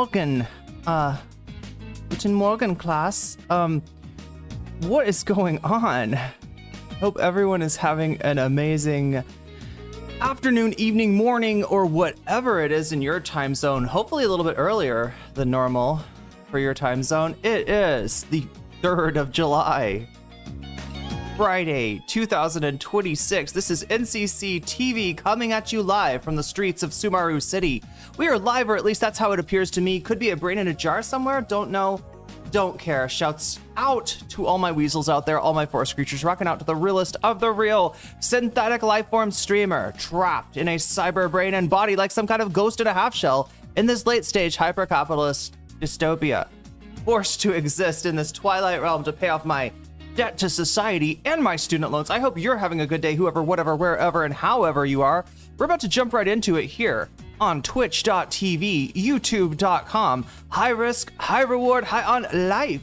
Morgen. Guten Morgen, class. What is going on? Hope everyone is having an amazing afternoon, evening, morning, or whatever it is in your time zone. Hopefully a little bit earlier than normal for your time zone. It is the 3rd of July, Friday, 2026. This is NCC TV coming at you live from the streets of Sumaru City. We are live, or at least that's how it appears to me. Could be a brain in a jar somewhere. Don't know. Don't care. Shouts out to all my weasels out there, all my forest creatures, rocking out to the realest of the real synthetic lifeform streamer, trapped in a cyber brain and body like some kind of ghost in a half shell in this late stage hyper-capitalist dystopia. Forced to exist in this twilight realm to pay off my debt to society and my student loans. I hope you're having a good day, whoever, whatever, wherever, and however you are. We're about to jump right into it here on twitch.tv, youtube.com, high risk, high reward, high on life,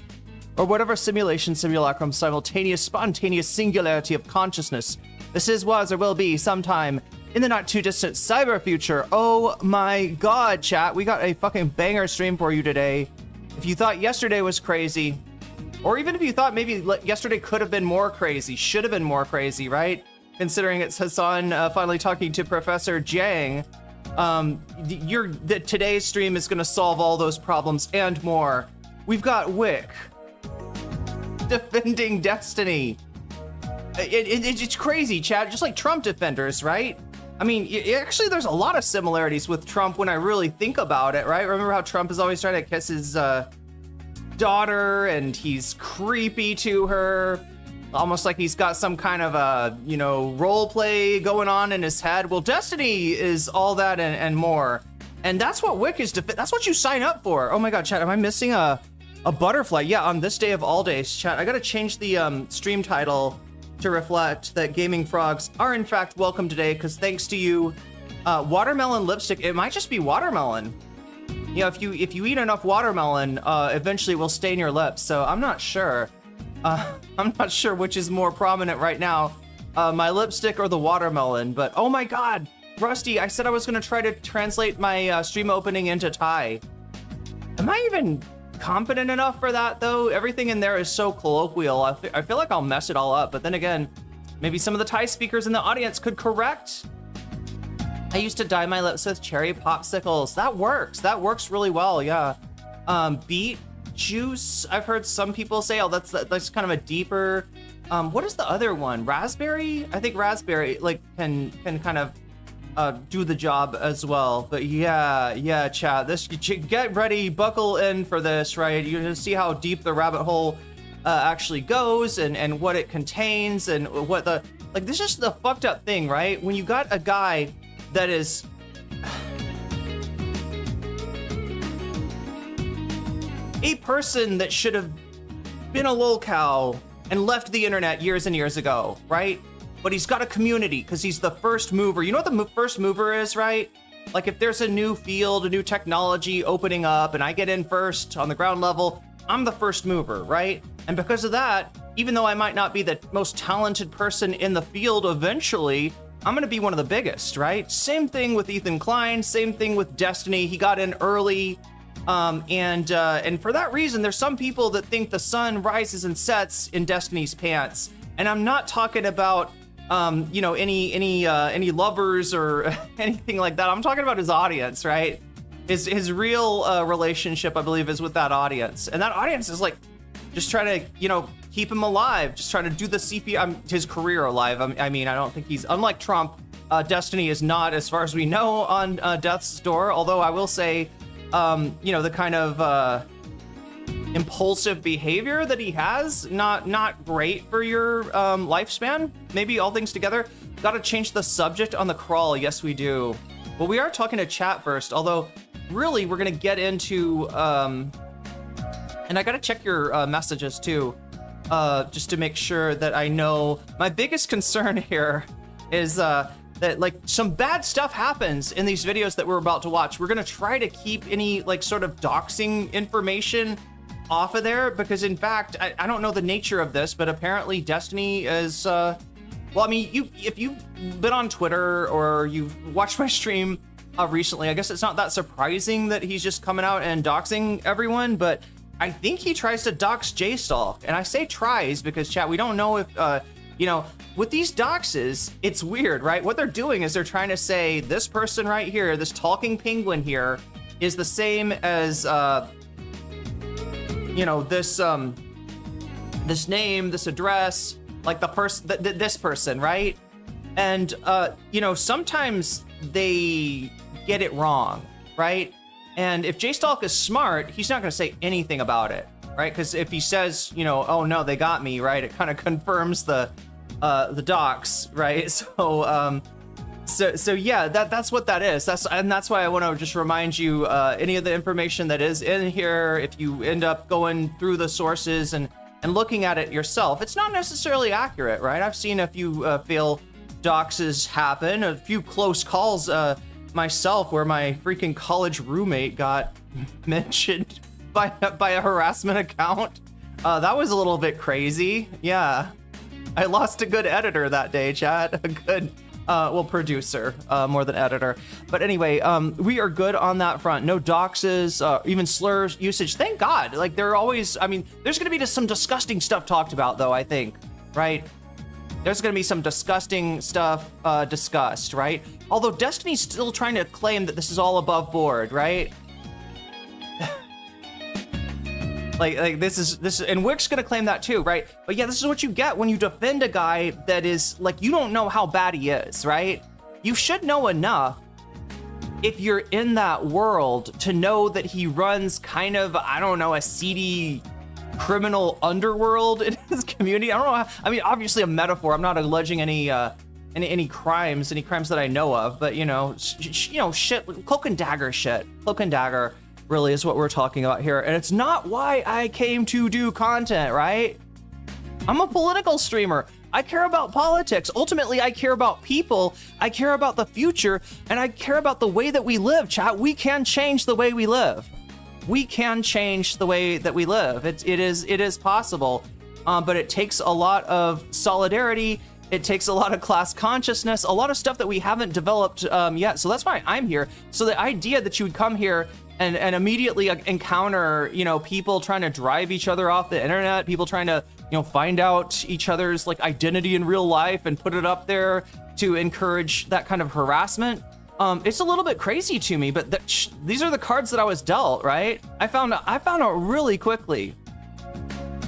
or whatever simulation, simulacrum, simultaneous, spontaneous singularity of consciousness this is, was, or will be sometime in the not too distant cyber future. Oh my god, chat, we got a fucking banger stream for you today. If you thought yesterday was crazy, or even if you thought maybe yesterday could have been more crazy, should have been more crazy, right? Considering it's Hassan finally talking to Professor Jang, today's stream is going to solve all those problems and more. We've got Whick defending Destiny. It's crazy, chat, just like Trump defenders, right? I mean, actually, there's a lot of similarities with Trump when I really think about it, right? Remember how Trump is always trying to kiss his daughter, and he's creepy to her, almost like he's got some kind of a, role play going on in his head. Well, Destiny is all that and more. And that's what Whick is, that's what you sign up for. Oh my god, chat, am I missing a butterfly? Yeah, on this day of all days, chat, I gotta change the stream title to reflect that gaming frogs are in fact welcome today, because thanks to you, watermelon lipstick, it might just be watermelon. If you eat enough watermelon, eventually it will stain your lips. So I'm not sure. I'm not sure which is more prominent right now, my lipstick or the watermelon. But oh my god, Rusty, I said I was gonna try to translate my stream opening into Thai. Am I even competent enough for that though? Everything in there is so colloquial. I feel like I'll mess it all up. But then again, maybe some of the Thai speakers in the audience could correct. I used to dye my lips with cherry popsicles. That works really well, yeah. Beet juice, I've heard some people say, oh, that's kind of a deeper, what is the other one? Raspberry? I think raspberry, like, can kind of do the job as well. But yeah, chat, get ready, buckle in for this, right? You're gonna see how deep the rabbit hole actually goes, and what it contains, and what this is just the fucked up thing, right? When you got a guy that is a person that should have been a lolcow and left the internet years and years ago, right? But he's got a community because he's the first mover. You know what the first mover is, right? Like if there's a new field, a new technology opening up, and I get in first on the ground level, I'm the first mover, right? And because of that, even though I might not be the most talented person in the field eventually, I'm gonna be one of the biggest, right? Same thing with Ethan Klein, same thing with Destiny. He got in early, and for that reason, there's some people that think the sun rises and sets in Destiny's pants. And I'm not talking about, any lovers or anything like that. I'm talking about his audience, right? His real relationship, I believe, is with that audience, and that audience is like just trying to, keep him alive, just trying to do the his career alive. I mean, I don't think he's, unlike Trump, Destiny is not, as far as we know, on death's door. Although I will say, the kind of impulsive behavior that he has, not great for your lifespan. Maybe all things together. Gotta change the subject on the crawl. Yes, we do. But we are talking to chat first, although really we're gonna get into, and I gotta check your messages too, just to make sure that I know. My biggest concern here is that like some bad stuff happens in these videos that we're about to watch. We're gonna try to keep any like sort of doxing information off of there, because in fact, I don't know the nature of this, but apparently Destiny is, well, I mean, if you've been on Twitter or you've watched my stream, recently. I guess it's not that surprising that he's just coming out and doxing everyone, but I think he tries to dox JSTLK. And I say tries because, chat, we don't know if, you know, with these doxes, it's weird, right? What they're doing is they're trying to say this person right here, this talking penguin here, is the same as, you know, this name, this address, like the person, this person, right? And, you know, sometimes they get it wrong, right? And if JSTLK is smart, he's not going to say anything about it, right? Because if he says, you know, oh no, they got me, right? It kind of confirms the dox, right? So yeah, that's what that is. That's why I want to just remind you, any of the information that is in here, if you end up going through the sources and looking at it yourself, it's not necessarily accurate, right? I've seen a few fail doxes happen, a few close calls myself where my freaking college roommate got mentioned by a harassment account. That was a little bit crazy. Yeah, I lost a good editor that day, chat. A good well, producer, more than editor. But anyway, we are good on that front. No doxes, even slurs usage. Thank God. Like, they're always, I mean, there's gonna be just some disgusting stuff talked about though, I think, right? There's gonna be some disgusting stuff discussed, right? Although Destiny's still trying to claim that this is all above board, right? like this is, and Whick's gonna claim that too, right? But yeah, this is what you get when you defend a guy that is, like, you don't know how bad he is, right? You should know enough if you're in that world to know that he runs kind of, I don't know, a seedy criminal underworld in his community. I don't know. I mean, obviously a metaphor. I'm not alleging any crimes that I know of, but you know, shit, cloak and dagger shit. Cloak and dagger really is what we're talking about here, and it's not why I came to do content, right? I'm a political streamer. I care about politics. Ultimately, I care about people. I care about the future, and I care about the way that we live, chat. We can change the way we live. We can change the way that we live. It is possible, but it takes a lot of solidarity. It takes a lot of class consciousness, a lot of stuff that we haven't developed yet. So that's why I'm here. So the idea that you would come here and immediately encounter, you know, people trying to drive each other off the internet, people trying to, you know, find out each other's like identity in real life and put it up there to encourage that kind of harassment. It's a little bit crazy to me, but these are the cards that I was dealt, right? I found out really quickly.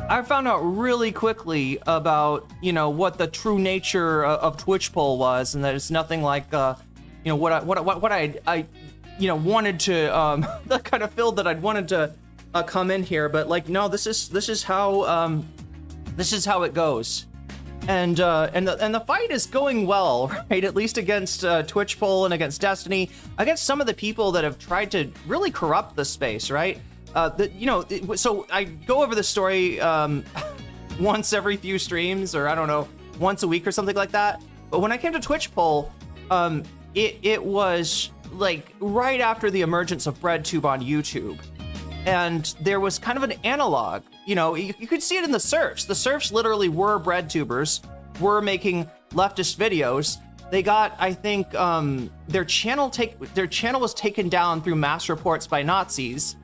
I found out really quickly about, you know, what the true nature of Twitch poll was, and that it's nothing like, you know, what I you know, wanted to, the kind of field that I'd wanted to come in here, but like, no, this is how it goes. And the fight is going well, right? At least against Twitch poll and against Destiny, against some of the people that have tried to really corrupt the space, right? So I go over the story once every few streams, or I don't know, once a week or something like that. But when I came to Twitch poll, it was like right after the emergence of BreadTube on YouTube. And there was kind of an analog, you know, you could see it in the serfs. The serfs literally were BreadTubers, were making leftist videos. They got, I think, their channel was taken down through mass reports by Nazis.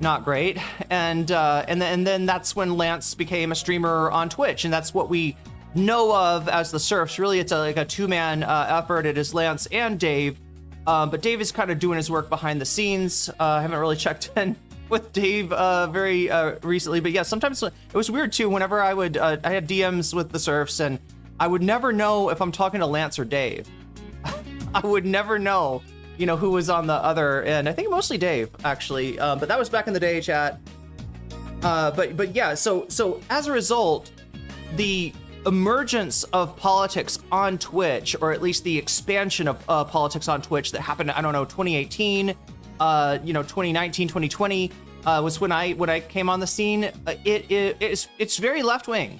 Not great. And then that's when Lance became a streamer on Twitch, and that's what we know of as the serfs. Really, it's like a two-man effort. It is Lance and Dave, but Dave is kind of doing his work behind the scenes. I haven't really checked in with Dave very recently, but yeah, sometimes it was weird too. Whenever I had DMs with the serfs, and I would never know if I'm talking to Lance or Dave. I would never know, you know, who was on the other end. I think mostly Dave, actually, but that was back in the day, chat. But yeah, so as a result, the emergence of politics on Twitch, or at least the expansion of politics on Twitch that happened, I don't know, 2018, 2019, 2020 was when I came on the scene. It's very left wing,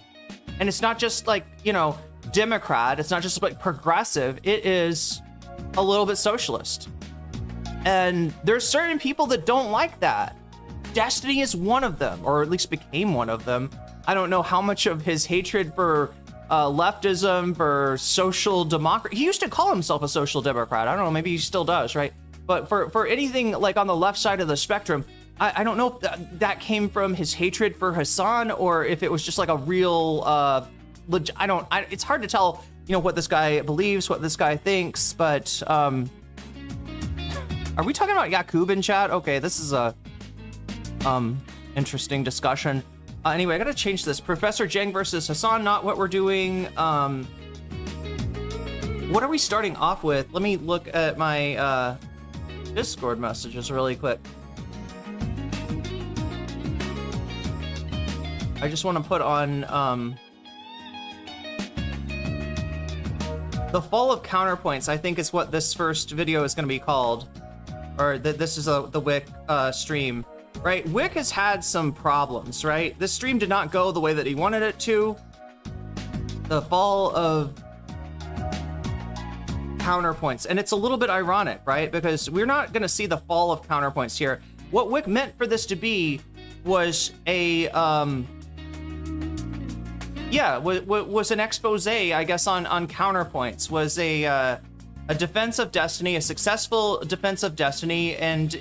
and it's not just like, you know, Democrat. It's not just like progressive. It is a little bit socialist, and there's certain people that don't like that. Destiny is one of them, or at least became one of them. I don't know how much of his hatred for leftism, for social democracy. He used to call himself a social democrat. I don't know, maybe he still does, right? But for anything like on the left side of the spectrum, I don't know if that came from his hatred for Hassan or if it was just like a real, it's hard to tell, you know, what this guy believes, what this guy thinks, but, are we talking about Yakub in chat? Okay, this is a, interesting discussion. Anyway, I gotta change this. Professor Jang versus Hassan, not what we're doing. What are we starting off with? Let me look at my, Discord messages really quick. I just want to put on the fall of counterpoints. I think is what this first video is going to be called, or this is the Whick stream, right? Whick has had some problems, right? This stream did not go the way that he wanted it to. The fall of counterpoints, and it's a little bit ironic, right? Because we're not going to see the fall of counterpoints here. What Whick meant for this to be was a was an expose, I guess, on counterpoints. Was a defense of Destiny, a successful defense of Destiny, and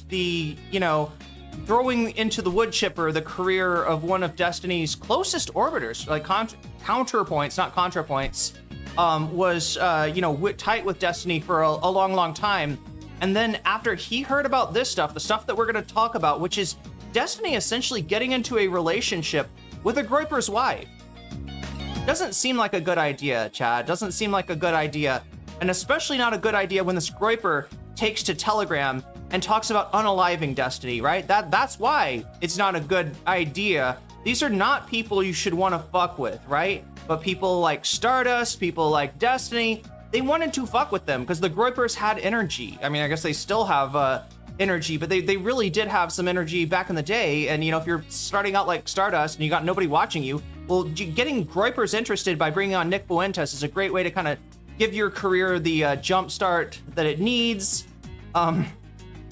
the, you know, throwing into the wood chipper the career of one of Destiny's closest orbiters, like counterpoints, not contrapoints, was you know, tight with Destiny for a long time. And then after he heard about this stuff, the stuff that we're going to talk about, which is Destiny essentially getting into a relationship with a Groiper's wife. Doesn't seem like a good idea, Chad. Doesn't seem like a good idea. And especially not a good idea when this Groiper takes to Telegram and talks about unaliving Destiny, right? That's why it's not a good idea. These are not people you should want to fuck with, right? But people like Stardust, people like Destiny, they wanted to fuck with them because the Groipers had energy. I mean, I guess they still have energy, but they really did have some energy back in the day. And, you know, if you're starting out like Stardust and you got nobody watching you, well, getting Groipers interested by bringing on Nick Fuentes is a great way to kind of give your career the jump start that it needs.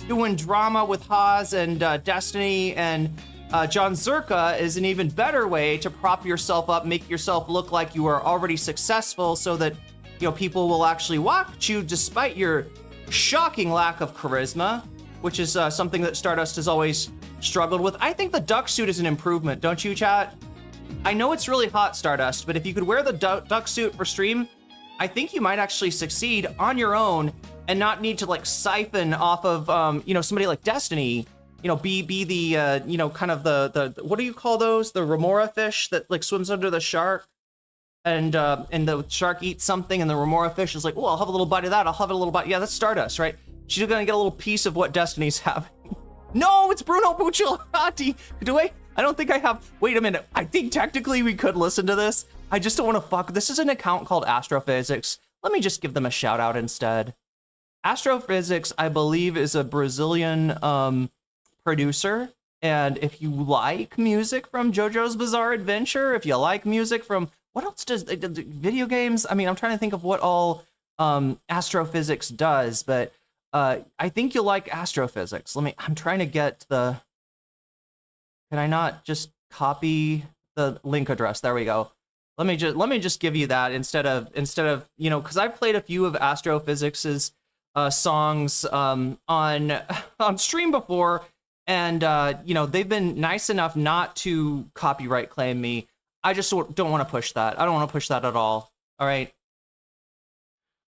Doing drama with Haas and Destiny and John Zerka is an even better way to prop yourself up, make yourself look like you are already successful so that, you know, people will actually watch you despite your shocking lack of charisma, which is something that Stardust has always struggled with. I think the duck suit is an improvement, don't you, chat? I know it's really hot, Stardust, but if you could wear the duck suit for stream, I think you might actually succeed on your own and not need to like siphon off of, you know, somebody like Destiny, you know, be the, you know, kind of the, what do you call those? The remora fish that like swims under the shark and the shark eats something and the remora fish is like, oh, I'll have a little bite of that. I'll have a little bite. Yeah, that's Stardust, right? She's gonna get a little piece of what Destiny's having. No, it's Bruno Bucciolati. I don't think I have, wait a minute. I think technically we could listen to this. I just don't want to fuck. This is an account called Astrophysics. Let me just give them a shout out instead. Astrophysics, I believe, is a Brazilian producer. And if you like music from JoJo's Bizarre Adventure, if you like music from, what else does, video games? I mean, I'm trying to think of what all Astrophysics does, but I think you'll like Astrophysics. I'm trying to get the, can I not just copy the link address? There we go. Let me just give you that instead of, you know, because I've played a few of Astrophysics's songs on stream before, and you know, they've been nice enough not to copyright claim me. I just don't want to push that. I don't want to push that at all. All right.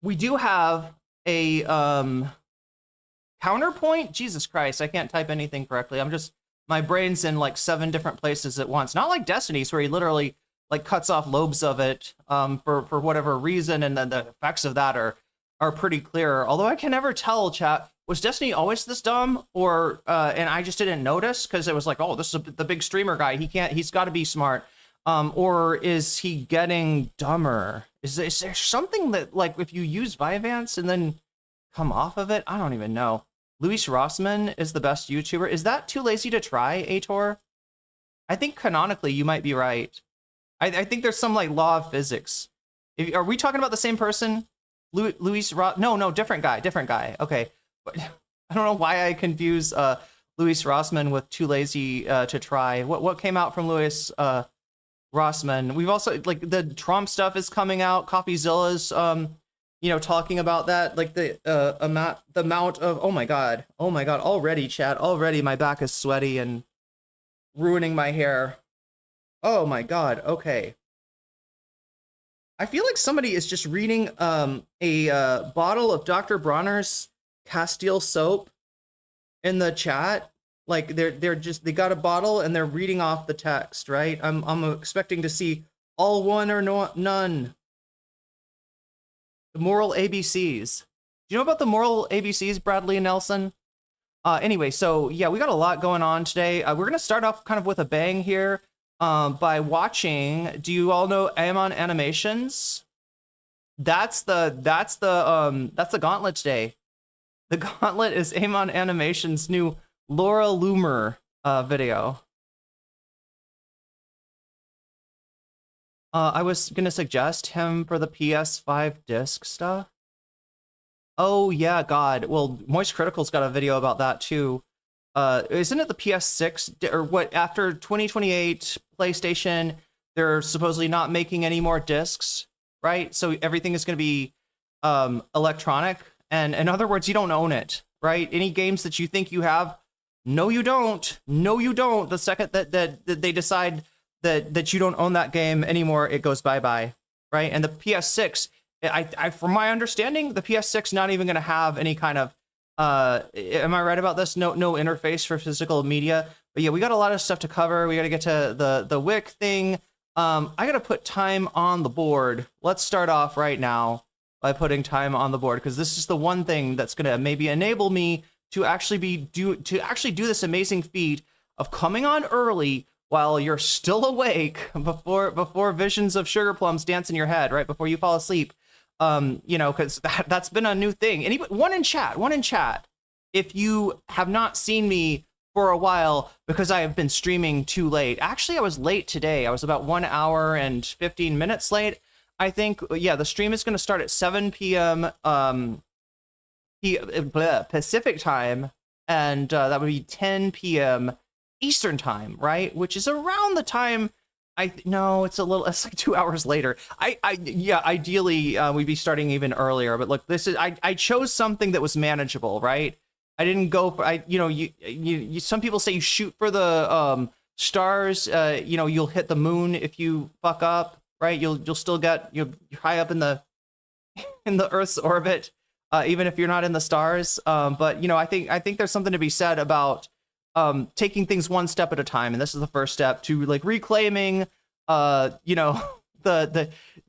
We do have a counterpoint. Jesus Christ, I can't type anything correctly. My brain's in like 7 different places at once. Not like Destiny's, where he literally like cuts off lobes of it for whatever reason, and then the effects of that are pretty clear. Although I can never tell, chat, was Destiny always this dumb, or and I just didn't notice because it was like, oh, this is the big streamer guy. He's got to be smart, or is he getting dumber? Is there something that, like, if you use Vyvanse and then come off of it? I don't even know. Luis Rossmann is the best YouTuber. Is that too lazy to try, Ator? I think canonically you might be right. I think there's some like law of physics. Are we talking about the same person? Luis No, different guy. Okay. But I don't know why I confuse Luis Rossmann with too lazy to try. What came out from Luis Rossmann? We've also, like, the Trump stuff is coming out. CoffeeZilla's talking about that, like the amount of, oh my god, already, chat, already my back is sweaty and ruining my hair. Oh my god, okay. I feel like somebody is just reading a bottle of Dr. Bronner's Castile soap in the chat. Like they got a bottle and they're reading off the text, right? I'm expecting to see all one or no, none. The moral ABCs. Do you know about the moral ABCs, Bradley and Nelson? Anyway, so yeah, we got a lot going on today. We're gonna start off kind of with a bang here by watching. Do you all know Amon Animations? That's the Gauntlet today. The Gauntlet is Amon Animations' new Laura Loomer video. I was gonna suggest him for the PS5 disc stuff. Oh yeah, God. Well, Moist Critical's got a video about that too. Isn't it the PS6 or what? After 2028 PlayStation, they're supposedly not making any more discs, right? So everything is gonna be electronic, and in other words, you don't own it, right? Any games that you think you have, no, you don't. No, you don't. The second that they decide that you don't own that game anymore, it goes bye-bye, right? And the PS6, from my understanding, the PS6 not even going to have any kind of, am I right about this? No interface for physical media. But yeah, we got a lot of stuff to cover. We got to get to the Whick thing. I got to put time on the board. Let's start off right now by putting time on the board, because this is the one thing that's going to maybe enable me to actually do this amazing feat of coming on early while you're still awake, before visions of sugar plums dance in your head, right before you fall asleep. Because that's been a new thing. Anybody, one in chat. If you have not seen me for a while, because I have been streaming too late. Actually, I was late today. I was about 1 hour and 15 minutes late, I think. Yeah, the stream is going to start at 7 p.m. Pacific time, and that would be 10 p.m. Eastern time, right? Which is around the time it's like 2 hours later. Ideally we'd be starting even earlier, but look, I chose something that was manageable, right? I didn't go for, some people say you shoot for the stars, you'll hit the moon if you fuck up, right? You'll still get, you're high up in the Earth's orbit, even if you're not in the stars. But I think there's something to be said about taking things one step at a time, and this is the first step to like reclaiming the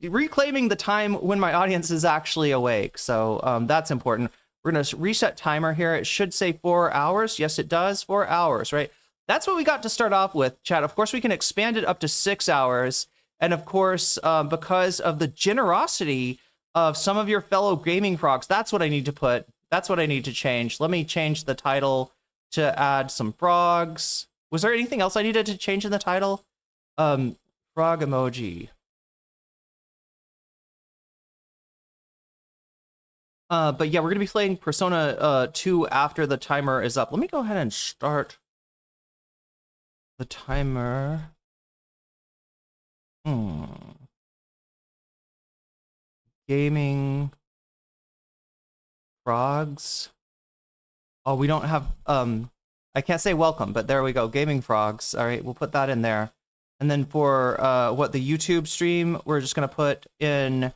reclaiming the time when my audience is actually awake. So that's important. We're gonna reset timer here. It should say 4 hours. Yes, it does. 4 hours, right? That's what we got to start off with, chat. Of course, we can expand it up to 6 hours, and of course, because of the generosity of some of your fellow gaming frogs, that's what I need to put. That's what I need to change. Let me change the title to add some frogs. Was there anything else I needed to change in the title? Frog emoji. But yeah, we're gonna be playing Persona 2 after the timer is up. Let me go ahead and start the timer. Gaming frogs. Oh, we don't have, I can't say welcome, but there we go. Gaming frogs. All right, we'll put that in there. And then for the YouTube stream, we're just going to put in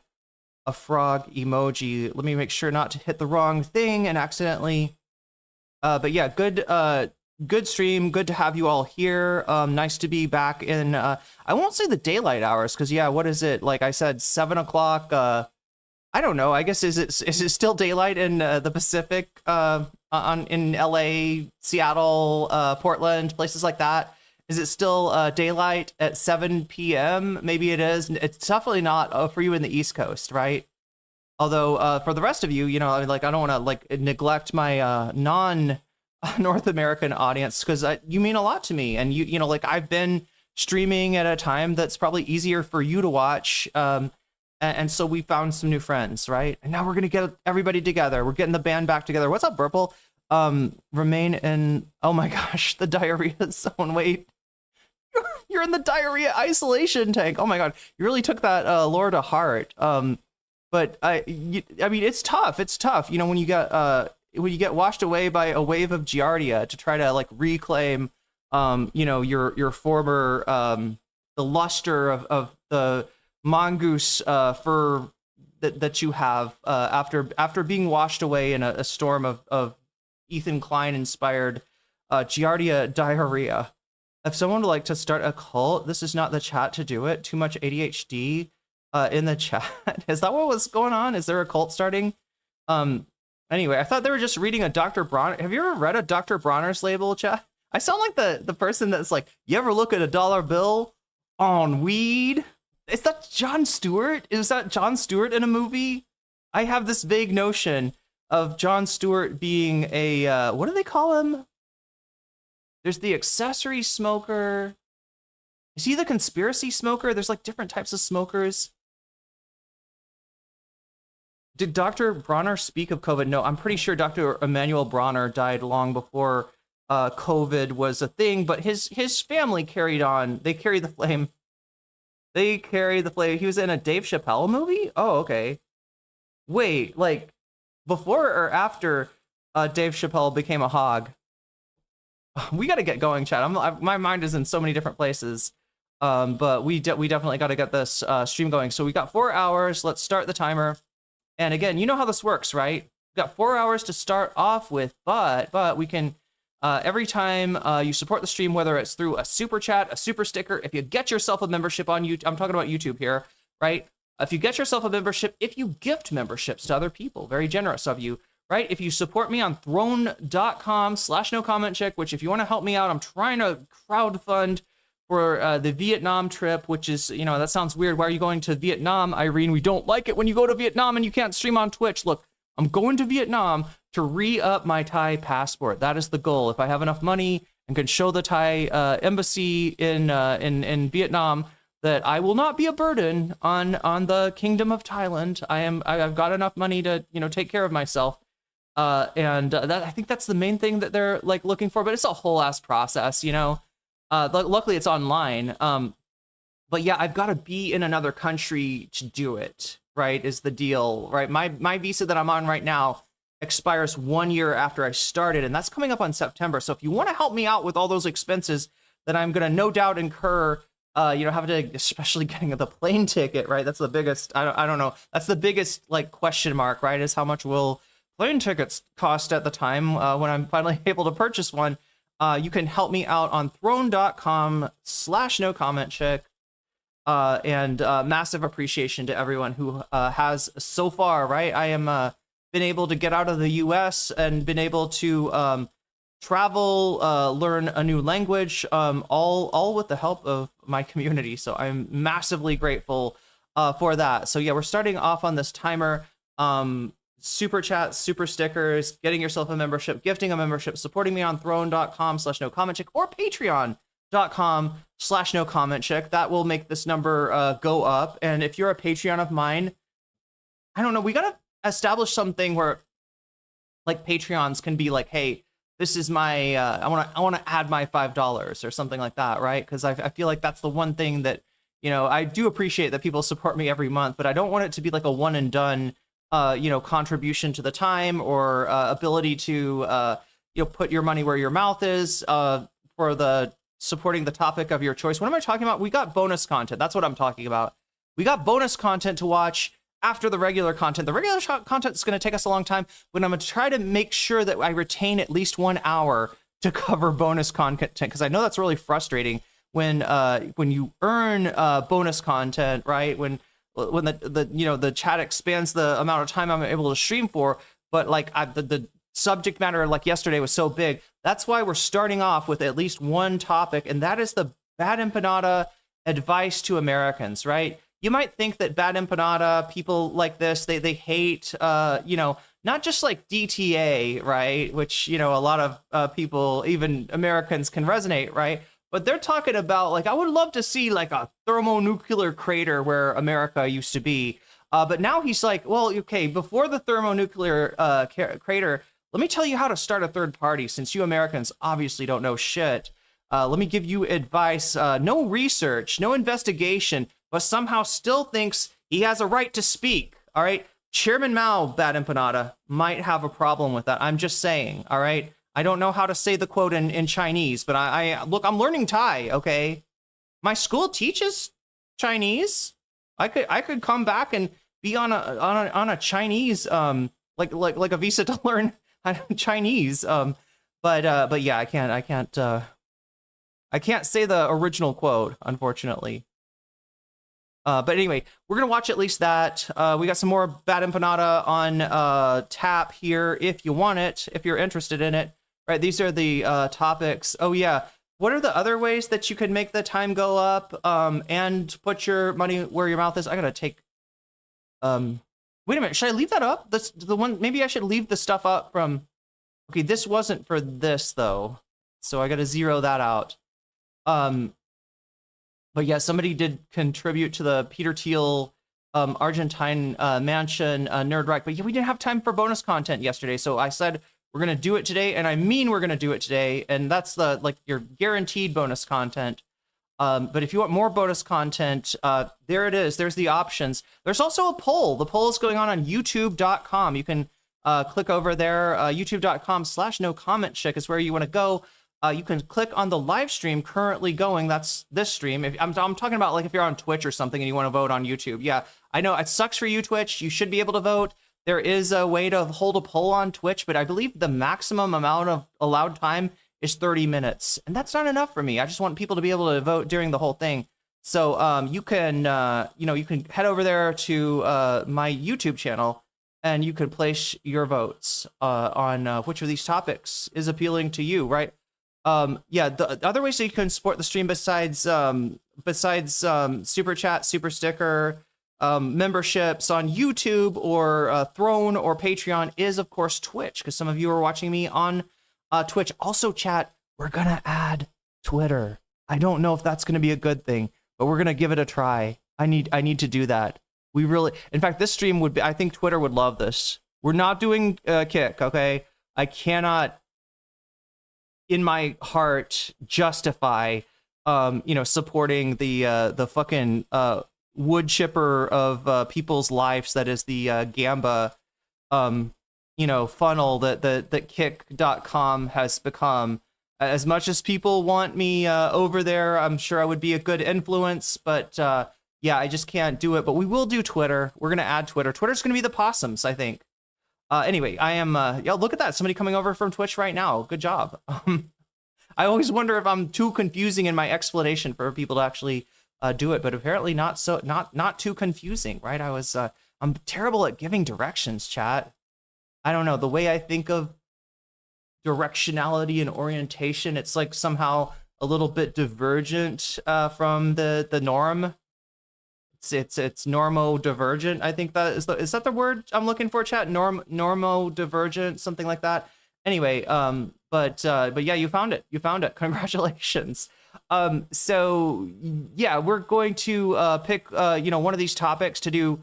a frog emoji. Let me make sure not to hit the wrong thing and accidentally. But yeah, good stream. Good to have you all here. Nice to be back in, I won't say the daylight hours, because yeah, what is it? Like I said, 7 o'clock. I don't know. I guess is it still daylight in the Pacific? In LA, Seattle, Portland, places like that? Is it still daylight at 7 p.m.? Maybe it is. It's definitely not for you in the East Coast, right? Although for the rest of you, I mean, like, I don't want to like neglect my non-North American audience, because you mean a lot to me, and you know, like I've been streaming at a time that's probably easier for you to watch. And so we found some new friends, right? And now we're gonna get everybody together. We're getting the band back together. What's up, Burple? Remain in, oh my gosh, the diarrhea zone. Wait, you're in the diarrhea isolation tank. Oh my god, you really took that lore to heart. But I mean, it's tough. It's tough. You know, when you get washed away by a wave of giardia to try to like reclaim, you know, your former the luster of the mongoose fur that you have after being washed away in a storm of Ethan Klein inspired giardia diarrhea. If someone would like to start a cult, this is not the chat to do it. Too much ADHD in the chat. Is that what was going on? Is there a cult starting? Anyway, I thought they were just reading a Dr. Bronner. Have you ever read a Dr. Bronner's label, chat? I sound like the person that's like, you ever look at a dollar bill on weed? Is that Jon Stewart? Is that Jon Stewart in a movie? I have this vague notion of Jon Stewart being a, what do they call him? There's the accessory smoker. Is he the conspiracy smoker? There's like different types of smokers. Did Dr. Bronner speak of COVID? No, I'm pretty sure Dr. Emmanuel Bronner died long before COVID was a thing, but his family carried on. They carried the flame. They carried the flame. He was in a Dave Chappelle movie? Oh, okay. Wait, like before or after Dave Chappelle became a hog? We got to get going, chat. My mind is in so many different places, but we definitely got to get this stream going. So we got 4 hours. Let's start the timer. And again, you know how this works, right? We've got 4 hours to start off with, but we can, every time you support the stream, whether it's through a super chat, a super sticker, if you get yourself a membership on YouTube, I'm talking about YouTube here, right? If you get yourself a membership, if you gift memberships to other people, very generous of you, right? If you support me on throne.com/nocommentchick, which if you want to help me out, I'm trying to crowdfund for the Vietnam trip, which is, you know, that sounds weird. Why are you going to Vietnam, Irene? We don't like it when you go to Vietnam and you can't stream on Twitch. Look, I'm going to Vietnam to re-up my Thai passport. That is the goal. If I have enough money and can show the Thai embassy in Vietnam that I will not be a burden on the Kingdom of Thailand. I've got enough money to, you know, take care of myself. And I think that's the main thing that they're like looking for, but it's a whole ass process, you know. Luckily it's online. But yeah, I've got to be in another country to do it, right? Is the deal, right? My visa that I'm on right now expires 1 year after I started, and that's coming up on September. So if you want to help me out with all those expenses that I'm going to no doubt incur, you know, having to, especially getting the plane ticket, right? That's the biggest, I don't know. That's the biggest like question mark, right? Is how much will plane tickets cost at the time when I'm finally able to purchase one. You can help me out on throne.com/nocommentchick. And massive appreciation to everyone who has so far, right? I am been able to get out of the US and been able to travel, learn a new language, all with the help of my community. So I'm massively grateful for that. So yeah, we're starting off on this timer. Super chats, super stickers, getting yourself a membership, gifting a membership, supporting me on throne.com/nocommentchick or patreon.com/nocommentchick. That will make this number go up. And if you're a Patreon of mine, I don't know, we gotta establish something where like Patreons can be like, hey, this is my I want to add my $5 or something like that, right? Because I feel like that's the one thing that, you know, I do appreciate that people support me every month, but I don't want it to be like a one and done you know, contribution to the time or ability to you know, put your money where your mouth is for the supporting the topic of your choice. What am I talking about? We got bonus content. That's what I'm talking about. We got bonus content to watch after the regular content. The regular content is going to take us a long time, but I'm going to try to make sure that I retain at least 1 hour to cover bonus content, because I know that's really frustrating when you earn bonus content, right? When the you know, the chat expands the amount of time I'm able to stream for, but like the subject matter like yesterday was so big. That's why we're starting off with at least one topic, and that is the bad empanada advice to Americans, right? You might think that bad empanada, people like this, they hate, you know, not just like DTA, right? Which, you know, a lot of people, even Americans, can resonate, right? But they're talking about, like, I would love to see like a thermonuclear crater where America used to be. But now he's like, well, okay, before the thermonuclear crater, let me tell you how to start a third party, since you Americans obviously don't know shit. Let me give you advice. No research, no investigation, but somehow still thinks he has a right to speak. all right? Chairman Mao, bad empanada, might have a problem with that. I'm just saying, all right? I don't know how to say the quote in Chinese, but look, I'm learning Thai, okay? My school teaches Chinese. I could come back and be on a Chinese like a visa to learn Chinese. But yeah, I can't say the original quote, unfortunately. But anyway, we're gonna watch at least that. We got some more Bad Empanada on tap here if you want it, if you're interested in it. Right, these are the topics. Oh yeah, what are the other ways that you could make the time go up and put your money where your mouth is? I gotta take. Wait a minute, should I leave that up? The one. Maybe I should leave the stuff up from. Okay, this wasn't for this though, so I gotta zero that out. But yeah, somebody did contribute to the Peter Thiel Argentine Mansion Nerd Rec. But yeah, we didn't have time for bonus content yesterday, so I said we're gonna do it today, and I mean we're gonna do it today, and that's the your guaranteed bonus content. But if you want more bonus content, there it is. There's the options. There's also a poll. The poll is going on YouTube.com. You can click over there. YouTube.com/nocommentchick is where you want to go. You can click on the live stream currently going. That's this stream. If I'm talking about like if you're on Twitch or something and you want to vote on YouTube. Yeah, I know it sucks for you, Twitch. You should be able to vote. There is a way to hold a poll on Twitch, but I believe the maximum amount of allowed time is 30 minutes. And that's not enough for me. I just want people to be able to vote during the whole thing. So you can, you can head over there to my YouTube channel and you can place your votes on which of these topics is appealing to you, right? Yeah, the other ways that you can support the stream besides Super Chat, Super Sticker, memberships on YouTube or Throne or Patreon is, of course, Twitch, because some of you are watching me on Twitch. Also, chat, we're going to add Twitter. I don't know if that's going to be a good thing, but we're going to give it a try. I need to do that. We really, in fact, this stream would be, I think Twitter would love this. We're not doing Kick, okay? I cannot, in my heart, justify, supporting the fucking wood chipper of people's lives that is the Gamba, funnel that Kick.com has become. As much as people want me over there, I'm sure I would be a good influence, but yeah, I just can't do it. But we will do Twitter. We're gonna add Twitter. Twitter's gonna be the possums, I think. Anyway, I am. Yeah, look at that. Somebody coming over from Twitch right now. Good job. I always wonder if I'm too confusing in my explanation for people to actually do it, but apparently not too confusing, right? I'm terrible at giving directions, chat. I don't know, the way I think of directionality and orientation, it's like somehow a little bit divergent from the norm. It's normodivergent. I think that is that the word I'm looking for, chat? Normodivergent, something like that. Anyway, but yeah, you found it. Congratulations. So yeah, we're going to pick one of these topics to do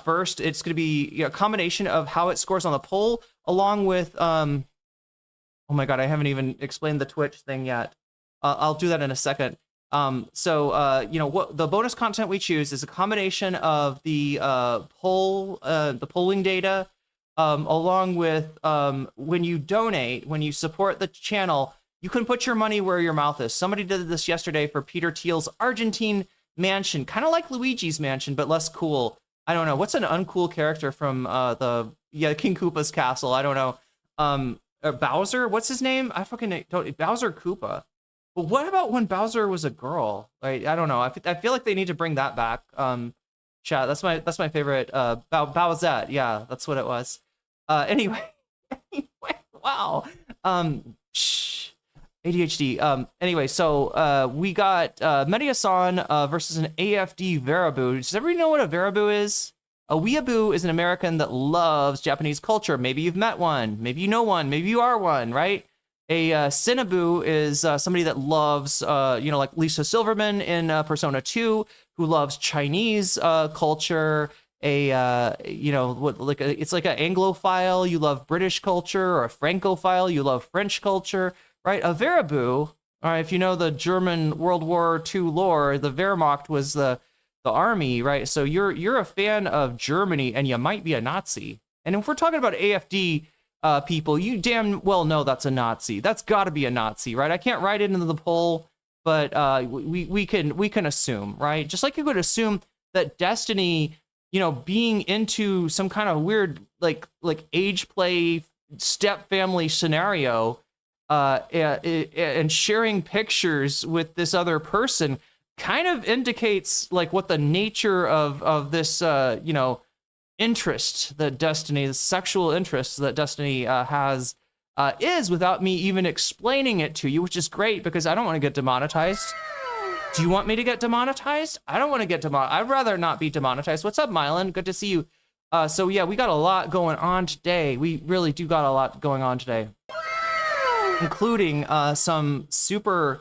first. It's going to be a combination of how it scores on the poll, along with oh my god, I haven't even explained the Twitch thing yet. I'll do that in a second. What the bonus content we choose is a combination of the polling data, along with when you donate, when you support the channel, you can put your money where your mouth is. Somebody did this yesterday for Peter Thiel's Argentine mansion, kind of like Luigi's mansion, but less cool. I don't know. What's an uncool character from King Koopa's castle? I don't know. Bowser? What's his name? I fucking don't. Bowser Koopa. But what about when Bowser was a girl? Right? I don't know. I feel like they need to bring that back. Chat. That's my favorite. Bowsette. Yeah, that's what it was. Anyway. Wow. ADHD. Anyway, so we got Mediasan versus an AFD Veraboo. Does everybody know what a Veraboo is? A weeaboo is an American that loves Japanese culture. Maybe you've met one. Maybe you know one. Maybe you are one, right? A Cinnaboo is somebody that loves, like Lisa Silverman in Persona 2, who loves Chinese culture. It's like an Anglophile. You love British culture, or a Francophile. You love French culture, right? A Veraboo. All right, if you know the German World War II lore, the Wehrmacht was the the army, right? So you're a fan of Germany, and you might be a Nazi. And if we're talking about AFD people, you damn well know that's a Nazi. That's got to be a Nazi, right? I can't write it into the poll, but we can assume, right? Just like you could assume that Destiny, you know, being into some kind of weird like age play step family scenario, and sharing pictures with this other person kind of indicates like what the nature of this you know, interest that Destiny, the sexual interest that Destiny has is, without me even explaining it to you, which is great because I don't want to get demonetized. Do you want me to get demonetized? I don't want to get demonetized. I'd rather not be demonetized. What's up, Mylan? Good to see you. So yeah, we got a lot going on today. We really do got a lot going on today, including some super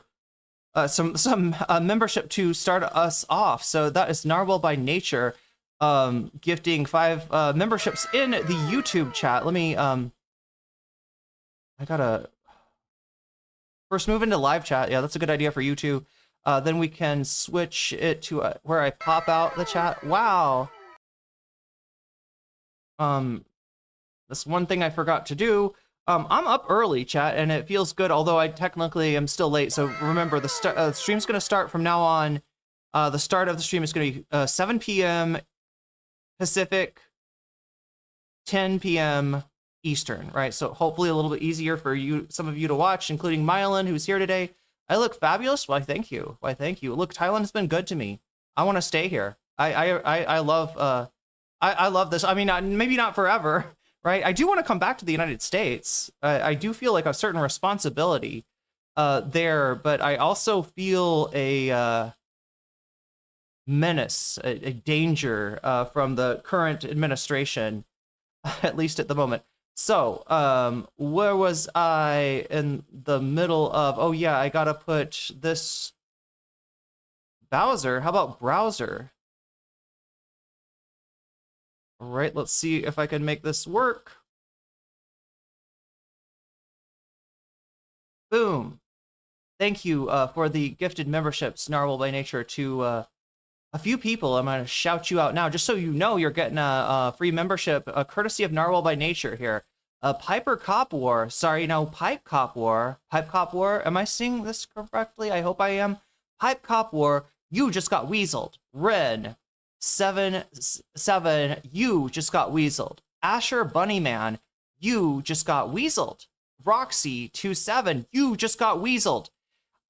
some membership to start us off. So that is Narwhal by Nature, gifting 5 memberships in the YouTube chat. Let me I gotta first move into live chat. Yeah, that's a good idea for you too. Then we can switch it to where I pop out the chat. Wow. That's one thing I forgot to do. I'm up early, chat, and it feels good, although I technically am still late. So remember, the stream's going to start from now on. The start of the stream is going to be 7 p.m. Pacific, 10 p.m. Eastern, right? So hopefully a little bit easier for you, some of you to watch, including Mylan, who's here today. I look fabulous. Why, thank you. Why, thank you. Look, Thailand has been good to me. I want to stay here. I love I love this. I mean, maybe not forever, right? I do want to come back to the United States. I do feel like a certain responsibility there, but I also feel a menace, a danger from the current administration, at least at the moment. So, where was I in the middle of? Oh yeah, I gotta put this Bowser. How about browser? All right, let's see if I can make this work. Boom. Thank you for the gifted memberships, Narwhal by Nature, to a few people. I'm going to shout you out now, just so you know you're getting a free membership, courtesy of Narwhal by Nature here. Piper Cop War. Sorry, no, Pipe Cop War. Pipe Cop War. Am I saying this correctly? I hope I am. Pipe Cop War. You just got weaseled. Ren 7-7, you just got weaseled. Asher Bunnyman, you just got weaseled. Roxy 27, you just got weaseled.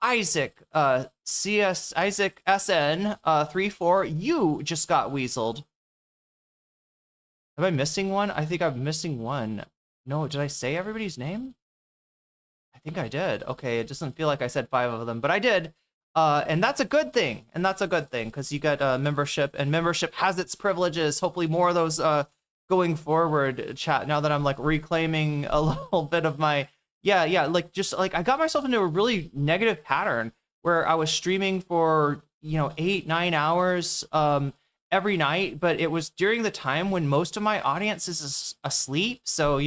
Isaac Isaac SN 34, you just got weaseled. Am I missing one? I think I'm missing one. No, did I say everybody's name? I think I did. Okay, it doesn't feel like I said 5 of them, but I did. And that's a good thing. And that's a good thing because you get membership, and membership has its privileges. Hopefully more of those going forward, chat, now that I'm like reclaiming a little bit of my, like just like I got myself into a really negative pattern where I was streaming for, 8-9 hours every night, but it was during the time when most of my audience is asleep. So,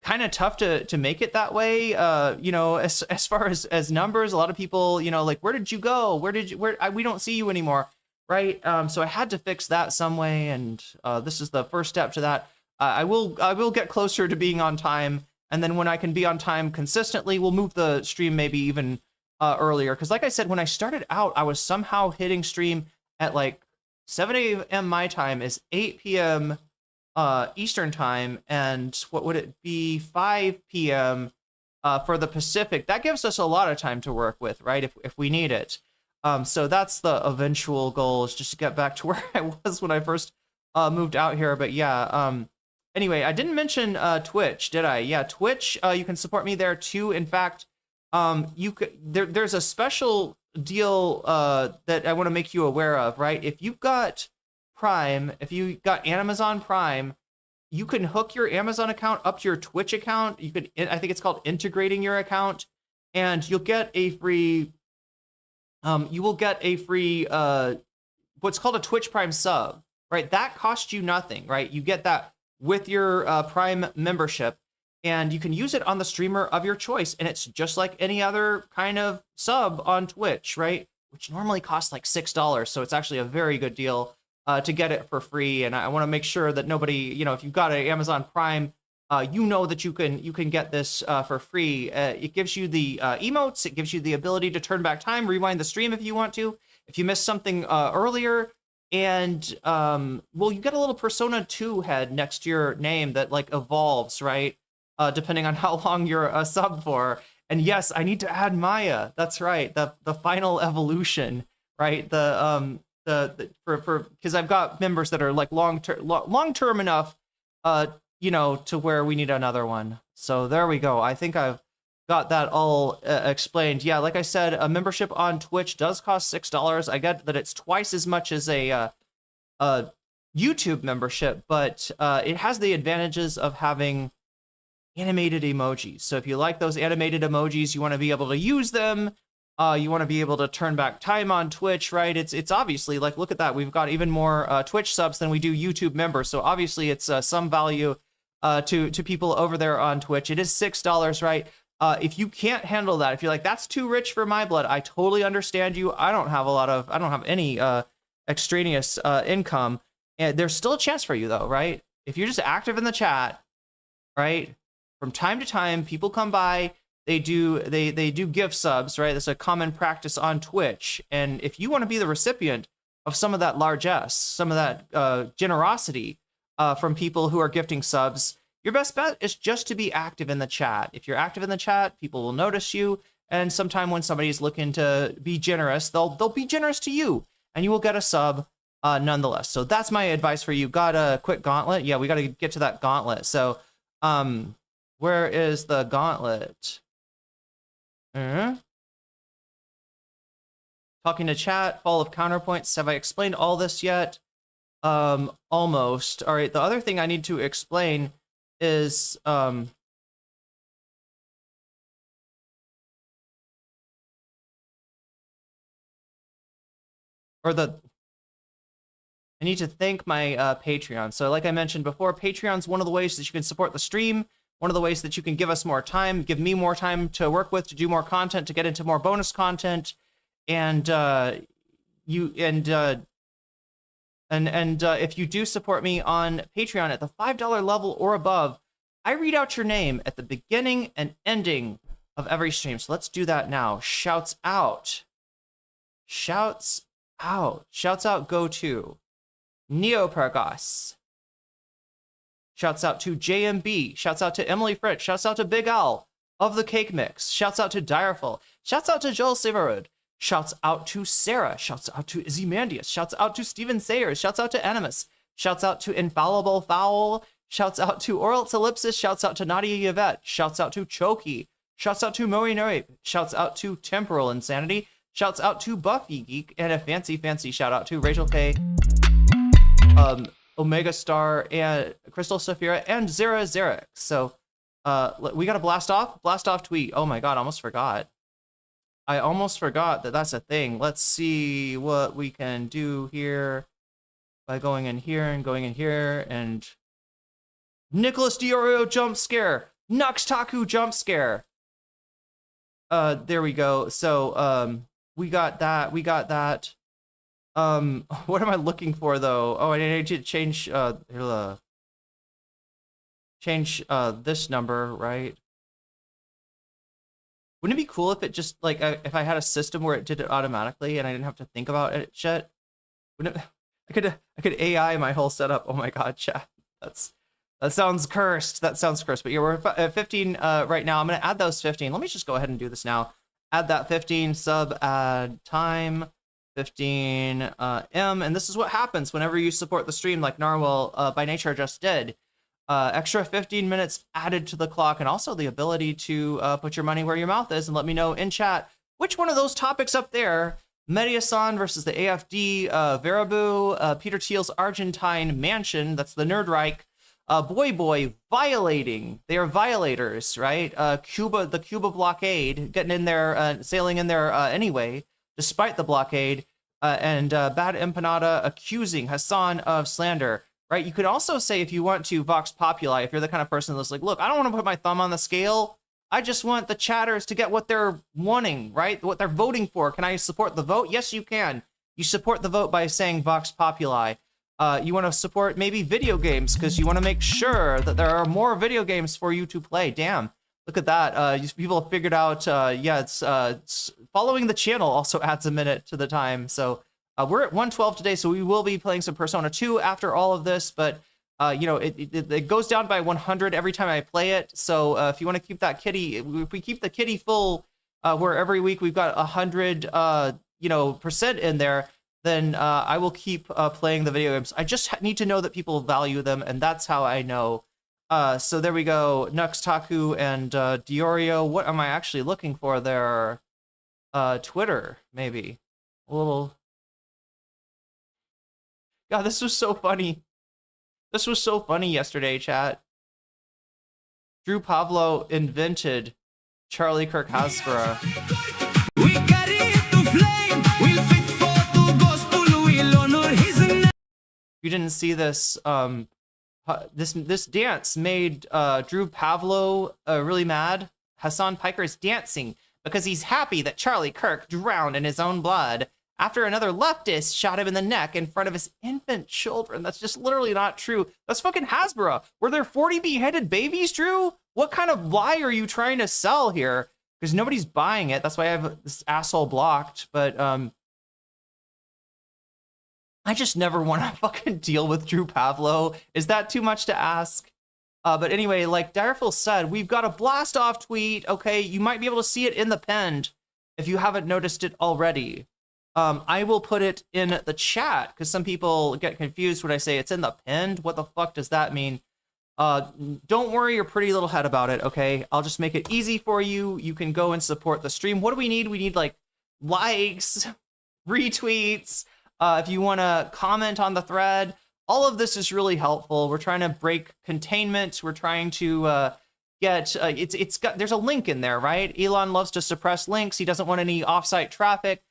kind of tough to make it that way. As far as numbers, a lot of people, like, where did you go? We don't see you anymore. Right. So I had to fix that some way. And this is the first step to that. I will get closer to being on time. And then when I can be on time consistently, we'll move the stream maybe even earlier. Because like I said, when I started out, I was somehow hitting stream at like 7 a.m. my time is 8 p.m. Eastern time, and what would it be, 5 p.m. For the Pacific. That gives us a lot of time to work with, right, if we need it. So that's the eventual goal, is just to get back to where I was when I first moved out here. But yeah, anyway, I didn't mention Twitch, did I? Yeah, Twitch, you can support me there too. In fact, there's a special deal that I want to make you aware of, right? If you've got Prime, if you got Amazon Prime, you can hook your Amazon account up to your Twitch account. You could, I think it's called integrating your account, and you'll get a free, what's called a Twitch Prime sub, right? That costs you nothing, right? You get that with your Prime membership, and you can use it on the streamer of your choice. And it's just like any other kind of sub on Twitch, right? which normally costs like $6. So it's actually a very good deal to get it for free. And I want to make sure that nobody, you know, if you've got an Amazon Prime, you know that you can get this for free. It gives you the emotes. It gives you the ability to turn back time, rewind the stream if you want to. If you missed something earlier, and well, you get a little Persona 2 head next to your name that like evolves, right? Depending on how long you're a sub for. And yes, I need to add Maya. That's right, the final evolution, right? The because I've got members that are like long term enough, you know, to where we need another one. So there we go. I think I've got that all explained. Yeah, like I said, a membership on Twitch does cost $6. I get that it's twice as much as a YouTube membership, but it has the advantages of having animated emojis. So if you like those animated emojis, you want to be able to use them. You want to be able to turn back time on Twitch, right? It's obviously like, look at that. We've got even more Twitch subs than we do YouTube members. So obviously it's some value to people over there on Twitch. It is $6, right? If you can't handle that, if you're like, that's too rich for my blood, I totally understand you. I don't have any extraneous income. And there's still a chance for you though, right? If you're just active in the chat, right? From time to time, people come by, they do gift subs, right? That's a common practice on Twitch. And if you want to be the recipient of some of that largesse, some of that generosity from people who are gifting subs, your best bet is just to be active in the chat. If you're active in the chat, people will notice you. And sometime when somebody's looking to be generous, they'll be generous to you, and you will get a sub nonetheless. So that's my advice for you. Got a quick gauntlet? Yeah, we got to get to that gauntlet. So where is the gauntlet? Talking to chat, fall of counterpoints. Have I explained all this yet? Almost. All right, the other thing I need to explain is or the I need to thank my Patreon. So like I mentioned before, Patreon's one of the ways that you can support the stream, one of the ways that you can give us more time, give me more time to work with, to do more content, to get into more bonus content, and if you do support me on Patreon at the $5 level or above, I read out your name at the beginning and ending of every stream. So let's do that now. Shouts out. Shouts out. Shouts out go to Neopergas. Shouts out to JMB. Shouts out to Emily Fritz. Shouts out to Big Al of the Cake Mix. Shouts out to Direful. Shouts out to Joel Siverud. Shouts out to Sarah. Shouts out to Izimandius. Shouts out to Steven Sayers. Shouts out to Animus. Shouts out to Infallible Fowl. Shouts out to Oral Ellipsis. Shouts out to Nadia Yvette. Shouts out to Choki. Shouts out to Moe Noe. Shouts out to Temporal Insanity. Shouts out to Buffy Geek. And a fancy shout out to Rachel K, Omega Star, and Crystal Saphira, and Zera Zarek. So we got to blast off tweet. Oh my god, almost forgot. I almost forgot that that's a thing. Let's see what we can do here by going in here and going in here. And Nicholas Diorio jump scare. Nuxtaku jump scare. There we go. So we got that. We got that. What am I looking for though? Oh, I need to change this number, right? Wouldn't it be cool if it just like if I had a system where it did it automatically and I didn't have to think about it shit? Wouldn't it, I could AI my whole setup. Oh my god, chat. That sounds cursed. That sounds cursed. But yeah, we're at 15 right now. I'm gonna add those 15. Let me just go ahead and do this now. Add that 15 sub add time 15 M, and this is what happens whenever you support the stream like Narwhal by nature just did. Extra 15 minutes added to the clock, and also the ability to put your money where your mouth is and let me know in chat which one of those topics up there, Mediasan versus the AFD, Veraboo, Peter Thiel's Argentine Mansion, that's the Nerdreich, Boy violating, they are violators, right? The Cuba blockade, getting in there, sailing in there anyway, despite the blockade, and Bad Empanada accusing Hassan of slander. Right, you could also say if you want to Vox Populi, if you're the kind of person that's like, look, I don't want to put my thumb on the scale, I just want the chatters to get what they're wanting, right? What they're voting for. Can I support the vote? Yes, you can. You support the vote by saying Vox Populi. You want to support maybe video games because you want to make sure that there are more video games for you to play. Damn, look at that. People have figured out, yeah, it's following the channel also adds a minute to the time. So we're at 112 today, so we will be playing some Persona 2 after all of this, but you know, it goes down by 100 every time I play it. So if you want to keep that kitty, if we keep the kitty full, where every week we've got 100, you know, percent in there, then I will keep playing the video games. I just need to know that people value them, and that's how I know. So there we go. Nux, Taku, and Diorio. What am I actually looking for there? Twitter, maybe. A little... God, this was so funny. This was so funny yesterday, chat. Drew Pavlo invented Charlie Kirk Hasbro. You didn't see this. This dance made Drew Pavlo really mad. Hassan Piker is dancing because he's happy that Charlie Kirk drowned in his own blood after another leftist shot him in the neck in front of his infant children. That's just literally not true. That's fucking Hasbro. Were there 40 beheaded babies, Drew? What kind of lie are you trying to sell here? Because nobody's buying it. That's why I have this asshole blocked. But I just never want to fucking deal with Drew Pavlo. Is that too much to ask? But anyway, like Direful said, we've got a blast off tweet. Okay, you might be able to see it in the pinned if you haven't noticed it already. I will put it in the chat because some people get confused when I say it's in the pinned. What the fuck does that mean? Don't worry your pretty little head about it, okay? I'll just make it easy for you. You can go and support the stream. What do we need? We need like likes, retweets. If you want to comment on the thread, all of this is really helpful. We're trying to break containment. We're trying to get there's a link in there, right? Elon loves to suppress links. He doesn't want any offsite traffic.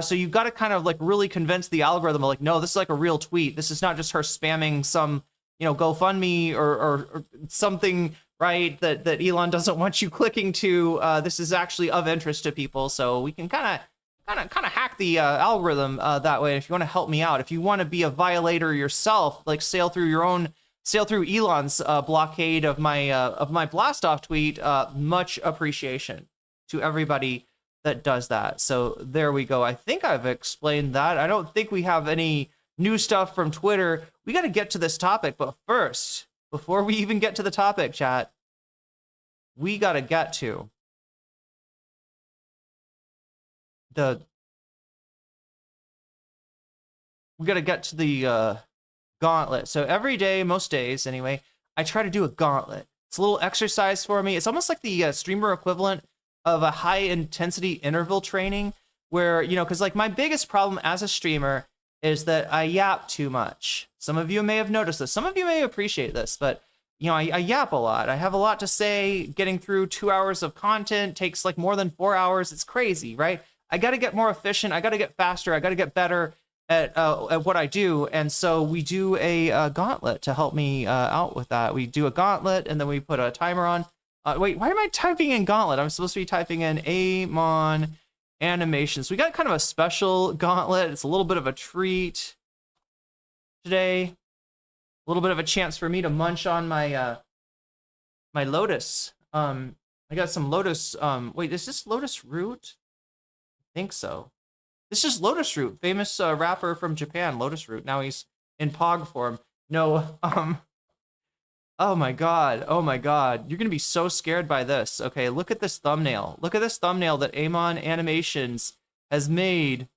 So you've got to kind of like really convince the algorithm, like, no, this is like a real tweet. This is not just her spamming some, you know, GoFundMe or something, right? That Elon doesn't want you clicking to. This is actually of interest to people, so we can kind of hack the algorithm that way. If you want to help me out, if you want to be a violator yourself, like sail through Elon's blockade of my blast off tweet, much appreciation to everybody that does that. So there we go. I think I've explained that. I don't think we have any new stuff from Twitter. We got to get to this topic, but first, before we even get to the topic, chat, we got to get to the gauntlet. So every day, most days anyway, I try to do a gauntlet. It's a little exercise for me. It's almost like the streamer equivalent of a high intensity interval training where, you know, because like my biggest problem as a streamer is that I yap too much. Some of you may have noticed this. Some of you may appreciate this, but you know, I yap a lot. I have a lot to say. Getting through 2 hours of content takes like more than 4 hours. It's crazy, right? I got to get more efficient. I got to get faster. I got to get better at what I do. And so we do a gauntlet to help me out with that. We do a gauntlet and then we put a timer on. Wait, why am I typing in gauntlet? I'm supposed to be typing in Amon animations. We got kind of a special gauntlet. It's a little bit of a treat today. A little bit of a chance for me to munch on my my lotus. I got some lotus. Wait, is this lotus root? I think so. This is Lotus Root, famous rapper from Japan, Lotus Root. Now he's in Pog form. No, oh my god, you're gonna be so scared by this. Okay, look at this thumbnail. Look at this thumbnail that Amon Animations has made.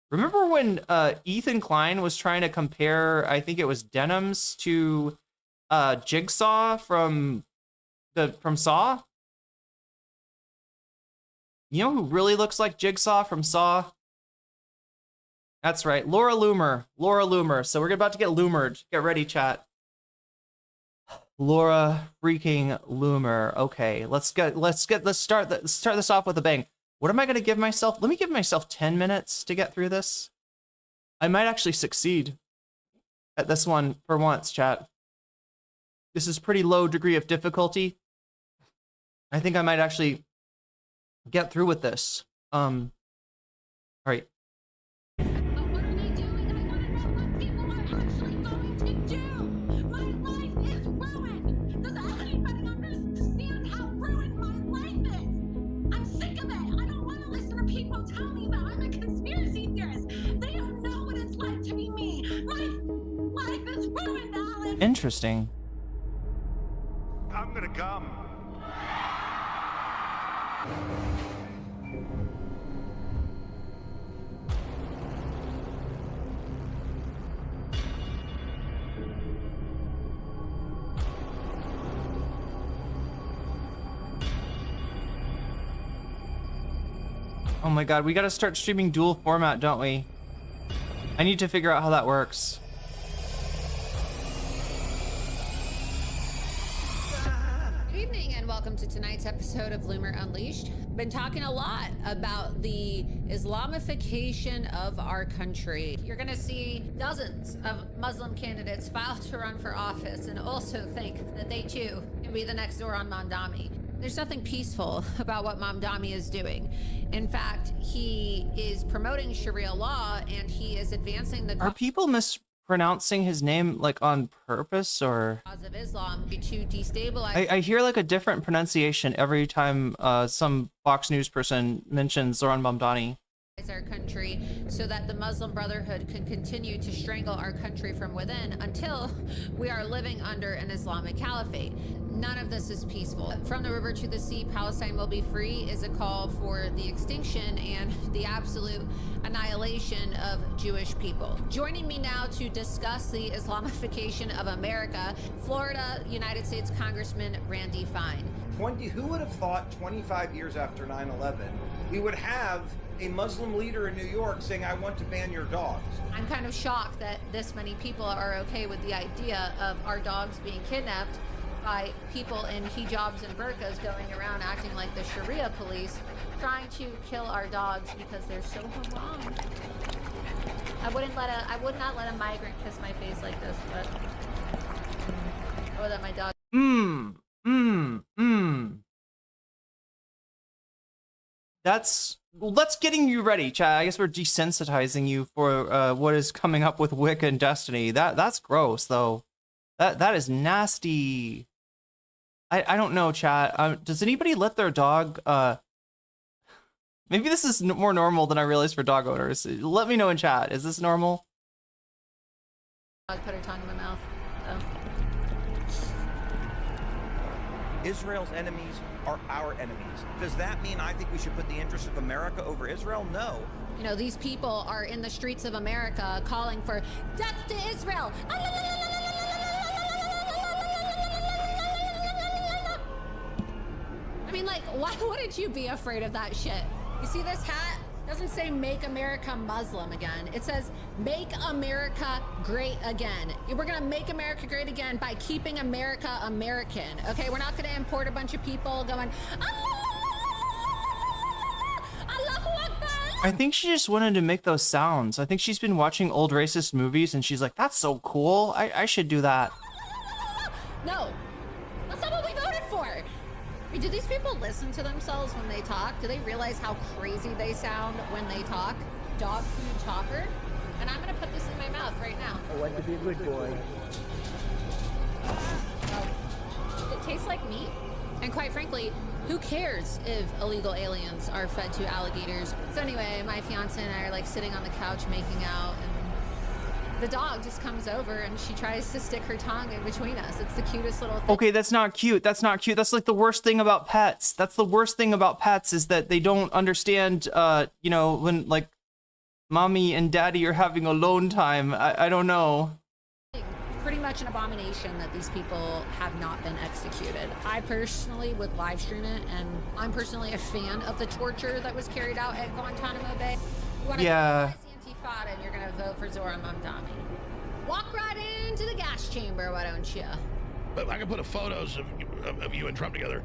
Remember when Ethan Klein was trying to compare, I think it was Denims to Jigsaw from Saw? You know who really looks like Jigsaw from Saw? That's right, Laura Loomer. Laura Loomer. So we're about to get loomered. Get ready, chat. Laura freaking Loomer. Okay, let's start this off with a bang. What am I gonna give myself? Let me give myself 10 minutes to get through this. I might actually succeed at this one for once, chat. This is pretty low degree of difficulty. I think I might actually get through with this. All right. But what are they doing? I want to know what people are actually going to do. My life is ruined. Does anybody understand how ruined my life is? I'm sick of it. I don't want to listen to people tell me that I'm a conspiracy theorist. They don't know what it's like to be me. My life is ruined, Alan. Interesting. I'm gonna come. Oh my god, we gotta start streaming dual format, don't we? I need to figure out how that works. Good evening and welcome to tonight's episode of Loomer Unleashed. Been talking a lot about the Islamification of our country. You're gonna see dozens of Muslim candidates file to run for office and also think that they too can be the next Zoran Mamdani. There's nothing peaceful about what Mamdani is doing. In fact, he is promoting Sharia law and he is advancing the Are people mispronouncing his name like on purpose, or? cause of Islam to destabilize I hear like a different pronunciation every time some Fox News person mentions Zoran Mamdani. our country so that the Muslim Brotherhood can continue to strangle our country from within until we are living under an Islamic caliphate. None of this is peaceful. From the river to the sea, Palestine will be free is a call for the extinction and the absolute annihilation of Jewish people. Joining me now to discuss the Islamification of America, Florida United States Congressman Randy Fine. Who would have thought 25 years after 9/11 we would have a Muslim leader in New York saying, I want to ban your dogs? I'm kind of shocked that this many people are okay with the idea of our dogs being kidnapped by people in hijabs and burqas going around acting like the Sharia police, trying to kill our dogs because they're so haram. I would not let a migrant kiss my face like this, but or that my dog. That's getting you ready, Chad. I guess we're desensitizing you for what is coming up with Whick and Destiny. That's gross, though. That is nasty. I don't know, Chad. Does anybody let their dog? Maybe this is more normal than I realized for dog owners. Let me know in chat. Is this normal? Dog put her tongue in my mouth. Israel's enemies are our enemies. Does that mean I think we should put the interests of America over Israel? No. You know, these people are in the streets of America calling for death to Israel. I mean, like, why wouldn't you be afraid of that shit? You see this hat? It doesn't say make America Muslim again. It says make America great again. We're gonna make America great again by keeping America American. Okay, we're not gonna import a bunch of people going, Allahu Akbar. I think she just wanted to make those sounds. I think she's been watching old racist movies and she's like, that's so cool. I should do that. No, that's not what we voted for. I mean, do these people listen to themselves when they talk? Do they realize how crazy they sound when they talk? Dog food talker? And I'm gonna put this in my mouth right now. I want to be a good boy. It tastes like meat. And quite frankly, who cares if illegal aliens are fed to alligators? So anyway, my fiance and I are like sitting on the couch making out, and the dog just comes over and she tries to stick her tongue in between us. It's the cutest little thing. Okay, that's not cute. That's not cute. That's like the worst thing about pets. That's the worst thing about pets is that they don't understand, you know, when like mommy and daddy are having alone time. I don't know. Pretty much an abomination that these people have not been executed. I personally would live stream it, and I'm personally a fan of the torture that was carried out at Guantanamo Bay. You wanna Yeah. Intifada, and you're gonna vote for Zoran Mamdani. Walk right into the gas chamber, why don't you? But I can put photos of you and Trump together.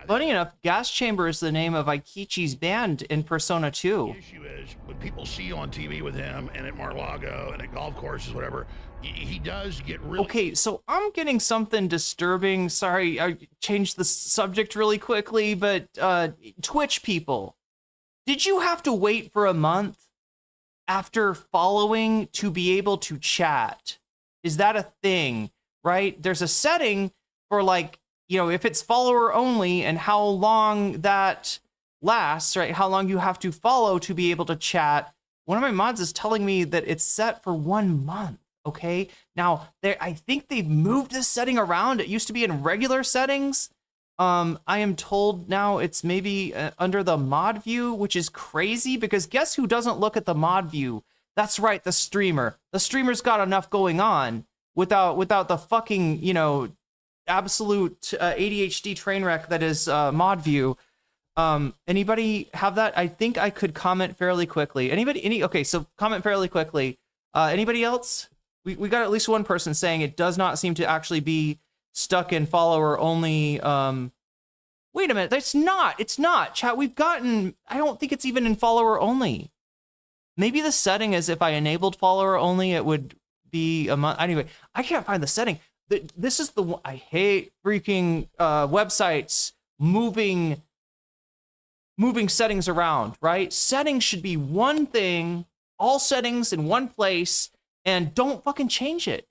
Funny enough, Gas Chamber is the name of Aikichi's band in Persona 2. The issue is is when people see you on TV with him and at Mar-a-Lago and at golf courses, whatever, he does get really... Okay, so I'm getting something disturbing. Sorry, I changed the subject really quickly, but Twitch people, did you have to wait for a month after following to be able to chat? Is that a thing, right? There's a setting for, like, you know, if it's follower only and how long that lasts, right? How long you have to follow to be able to chat. One of my mods is telling me that it's set for 1 month. Okay, now I think they've moved this setting around. It used to be in regular settings. I am told now it's maybe under the mod view, which is crazy because guess who doesn't look at the mod view? That's right, the streamer. The streamer's got enough going on without the fucking, you know, absolute ADHD train wreck that is mod view. Anybody have that? I think I could comment fairly quickly. Okay, so comment fairly quickly. Anybody else? We got at least one person saying it does not seem to actually be stuck in follower only. Wait a minute, it's not, chat. We've gotten, I don't think it's even in follower only. Maybe the setting is if I enabled follower only, it would be a month. Anyway, I can't find the setting. This is the one, I hate freaking websites moving settings around, right? Settings should be one thing, all settings in one place, and don't fucking change it.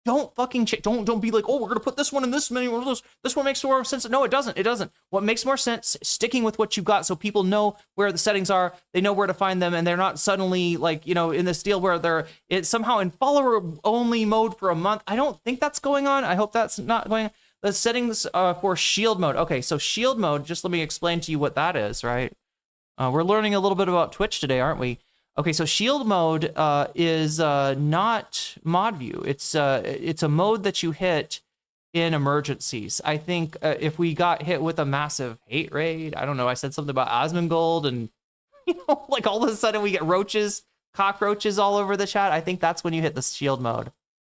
Don't fucking don't be like, oh, we're gonna put this one in this many one of those. This one makes more sense. No, it doesn't. It doesn't. What makes more sense, sticking with what you've got, so people know where the settings are, they know where to find them, and they're not suddenly like, you know, in this deal where it's somehow in follower only mode for a month. I don't think that's going on. I hope that's not going on. The settings for shield mode. Okay, so shield mode. Just let me explain to you what that is. Right. We're learning a little bit about Twitch today, aren't we? Okay, so shield mode is not mod view. It's a mode that you hit in emergencies. I think if we got hit with a massive hate raid, I don't know, I said something about Asmongold and, you know, like all of a sudden we get cockroaches all over the chat. I think that's when you hit the shield mode.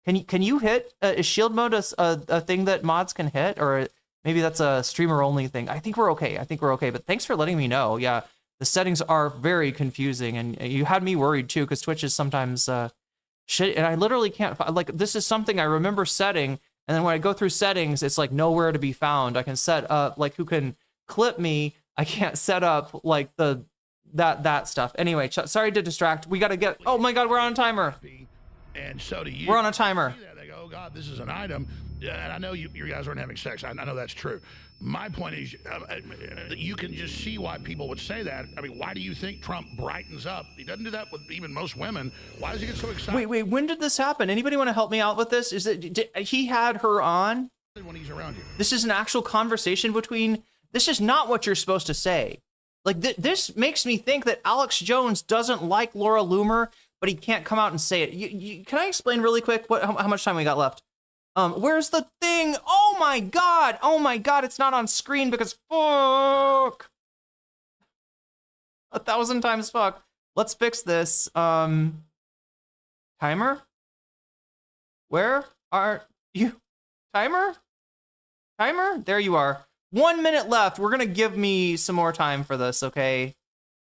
Can you hit, is shield mode a thing that mods can hit? Or maybe that's a streamer only thing? I think we're okay. But thanks for letting me know. Yeah. The settings are very confusing, and you had me worried too, because Twitch is sometimes shit, and I literally can't find, like, this is something I remember setting, and then when I go through settings, it's like nowhere to be found. I can set up, like, who can clip me. I can't set up, like, that stuff. Anyway, sorry to distract. We gotta get, oh my God, we're on a timer. And so do you. We're on a timer. They go, oh God, this is an item. And I know you guys aren't having sex. I know that's true. My point is, you can just see why people would say that. I mean, why do you think Trump brightens up? He doesn't do that with even most women. Why does he get so excited? Wait, when did this happen? Anybody want to help me out with this? Is it he had her on? When he's around you. This is an actual conversation between. This is not what you're supposed to say. Like this makes me think that Alex Jones doesn't like Laura Loomer, but he can't come out and say it. Can I explain really quick how much time we got left? Where's the thing? Oh my God, it's not on screen because fuck. 1,000 times fuck. Let's fix this. Timer? Where are you? Timer? There you are. 1 minute left. We're gonna give me some more time for this, okay?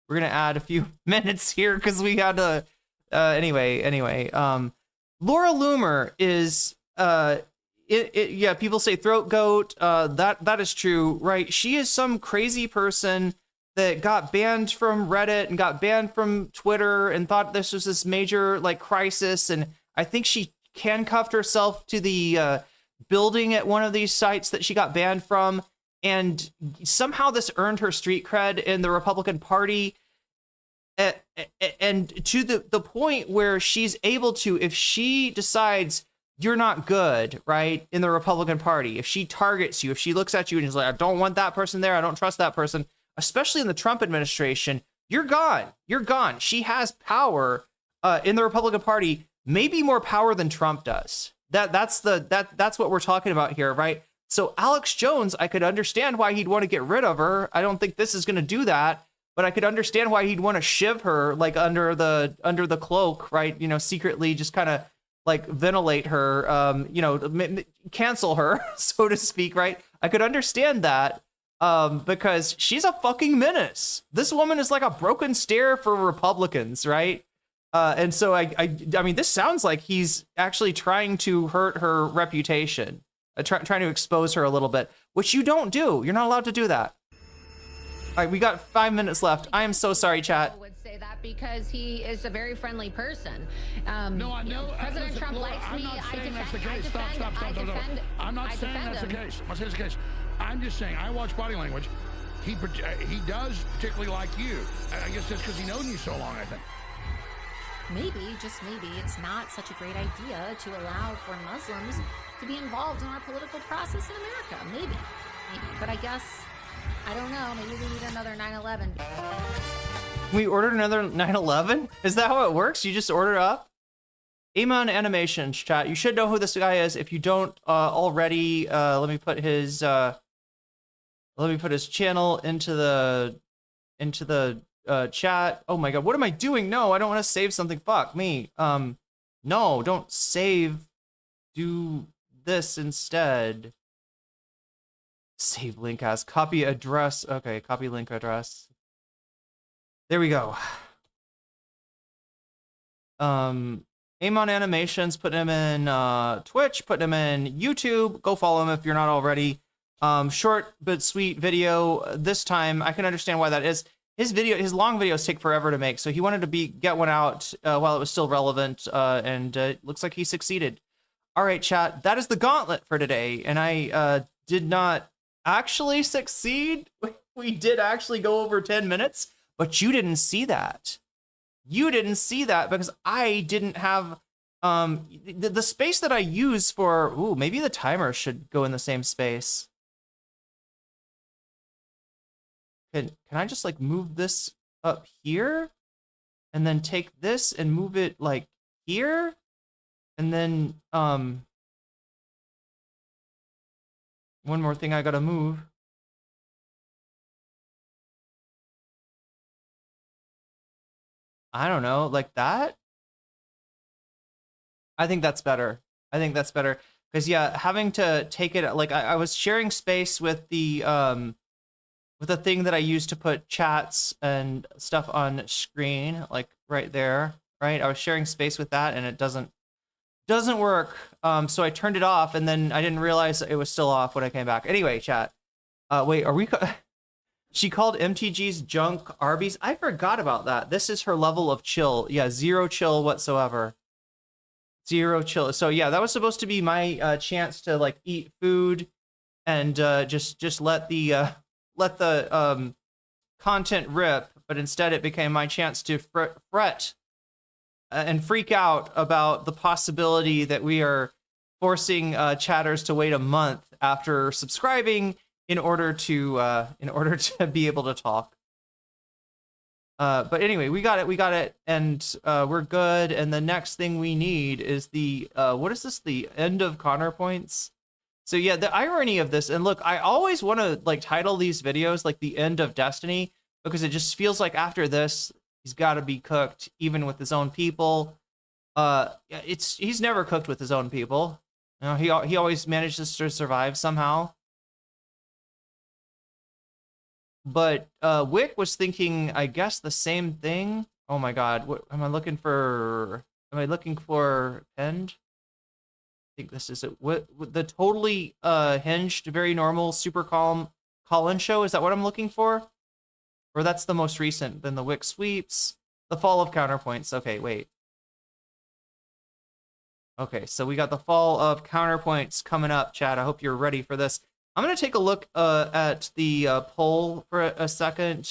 We're gonna add a few minutes here because we had to, anyway. Laura Loomer is, yeah, people say throat goat. That is true, right? She is some crazy person that got banned from Reddit and got banned from Twitter and thought this was this major like crisis. And I think she handcuffed herself to the building at one of these sites that she got banned from. And somehow this earned her street cred in the Republican Party. And to the point where she's able to, if she decides you're not good, right, in the Republican Party, if she targets you, if she looks at you and is like, I don't want that person there, I don't trust that person, especially in the Trump administration, you're gone. She has power in the Republican Party, maybe more power than Trump does. That's what we're talking about here, right? So Alex Jones, I could understand why he'd want to get rid of her. I don't think this is going to do that, but I could understand why he'd want to shiv her like under the cloak, right? You know, secretly just kind of like ventilate her, you know, cancel her, so to speak, right? I could understand that. because she's a fucking menace. This woman is like a broken stair for Republicans, right? And so I mean, this sounds like he's actually trying to hurt her reputation, trying to expose her a little bit, which you don't do. You're not allowed to do that. All right, we got 5 minutes left. I am so sorry, chat. Would say that because he is a very friendly person. No, I know. President Trump Laura, likes I'm me. not saying that's the I case. Stop. defend. I'm not saying that's the case. I'm not saying it's the case. I'm just saying I watch body language. He does particularly like you. I guess that's because he known you so long, I think. Maybe, just maybe, it's not such a great idea to allow for Muslims to be involved in our political process in America. Maybe. But I guess, I don't know, maybe we need another 9/11. We ordered another 9/11? Is that how it works? You just order up? Amon Animations, chat. You should know who this guy is. If you don't already, let me put his channel into the chat. Oh my god, what am I doing? No, I don't want to save something. Fuck me. No, don't save. Do this instead. Save link as copy address. Okay, copy link address. There we go. Amon Animations, put him in Twitch, put him in YouTube. Go follow him if you're not already. Short but sweet video. This time, I can understand why that is. His long videos take forever to make, so he wanted to get one out while it was still relevant, and looks like he succeeded. All right, chat, that is the gauntlet for today, and I did not actually succeed. We did actually go over 10 minutes, but you didn't see that. You didn't see that because I didn't have the space that I use for. Ooh, maybe the timer should go in the same space. Can I just like move this up here and then take this and move it like here? And then one more thing I gotta move. I don't know, like that? I think that's better. I think that's better. Because yeah, having to take it, like I was sharing space with the thing that I use to put chats and stuff on screen, like right there, right? I was sharing space with that and it doesn't work. So I turned it off and then I didn't realize it was still off when I came back. Anyway, chat. Wait, are we... She called MTG's junk Arby's. I forgot about that. This is her level of chill. Yeah, zero chill whatsoever. Zero chill. So yeah, that was supposed to be my chance to like eat food and just let the content rip. But instead, it became my chance to fret and freak out about the possibility that we are forcing chatters to wait a month after subscribing in order to be able to talk. But anyway, we got it, and we're good. And the next thing we need is the what is this? The end of Connor points. So yeah, the irony of this, and look, I always want to like title these videos like the end of Destiny because it just feels like after this, he's got to be cooked, even with his own people. He's never cooked with his own people. You know, he always manages to survive somehow. But Whick was thinking, I guess, the same thing. Oh my god, what am I looking for? Am I looking for End? I think this is it. What the totally hinged, very normal, super calm call-in show? Is that what I'm looking for? Or that's the most recent? Then the Whick sweeps, the fall of counterpoints. Okay, wait. Okay, so we got the fall of counterpoints coming up, chat. I hope you're ready for this. I'm gonna take a look at the poll for a second.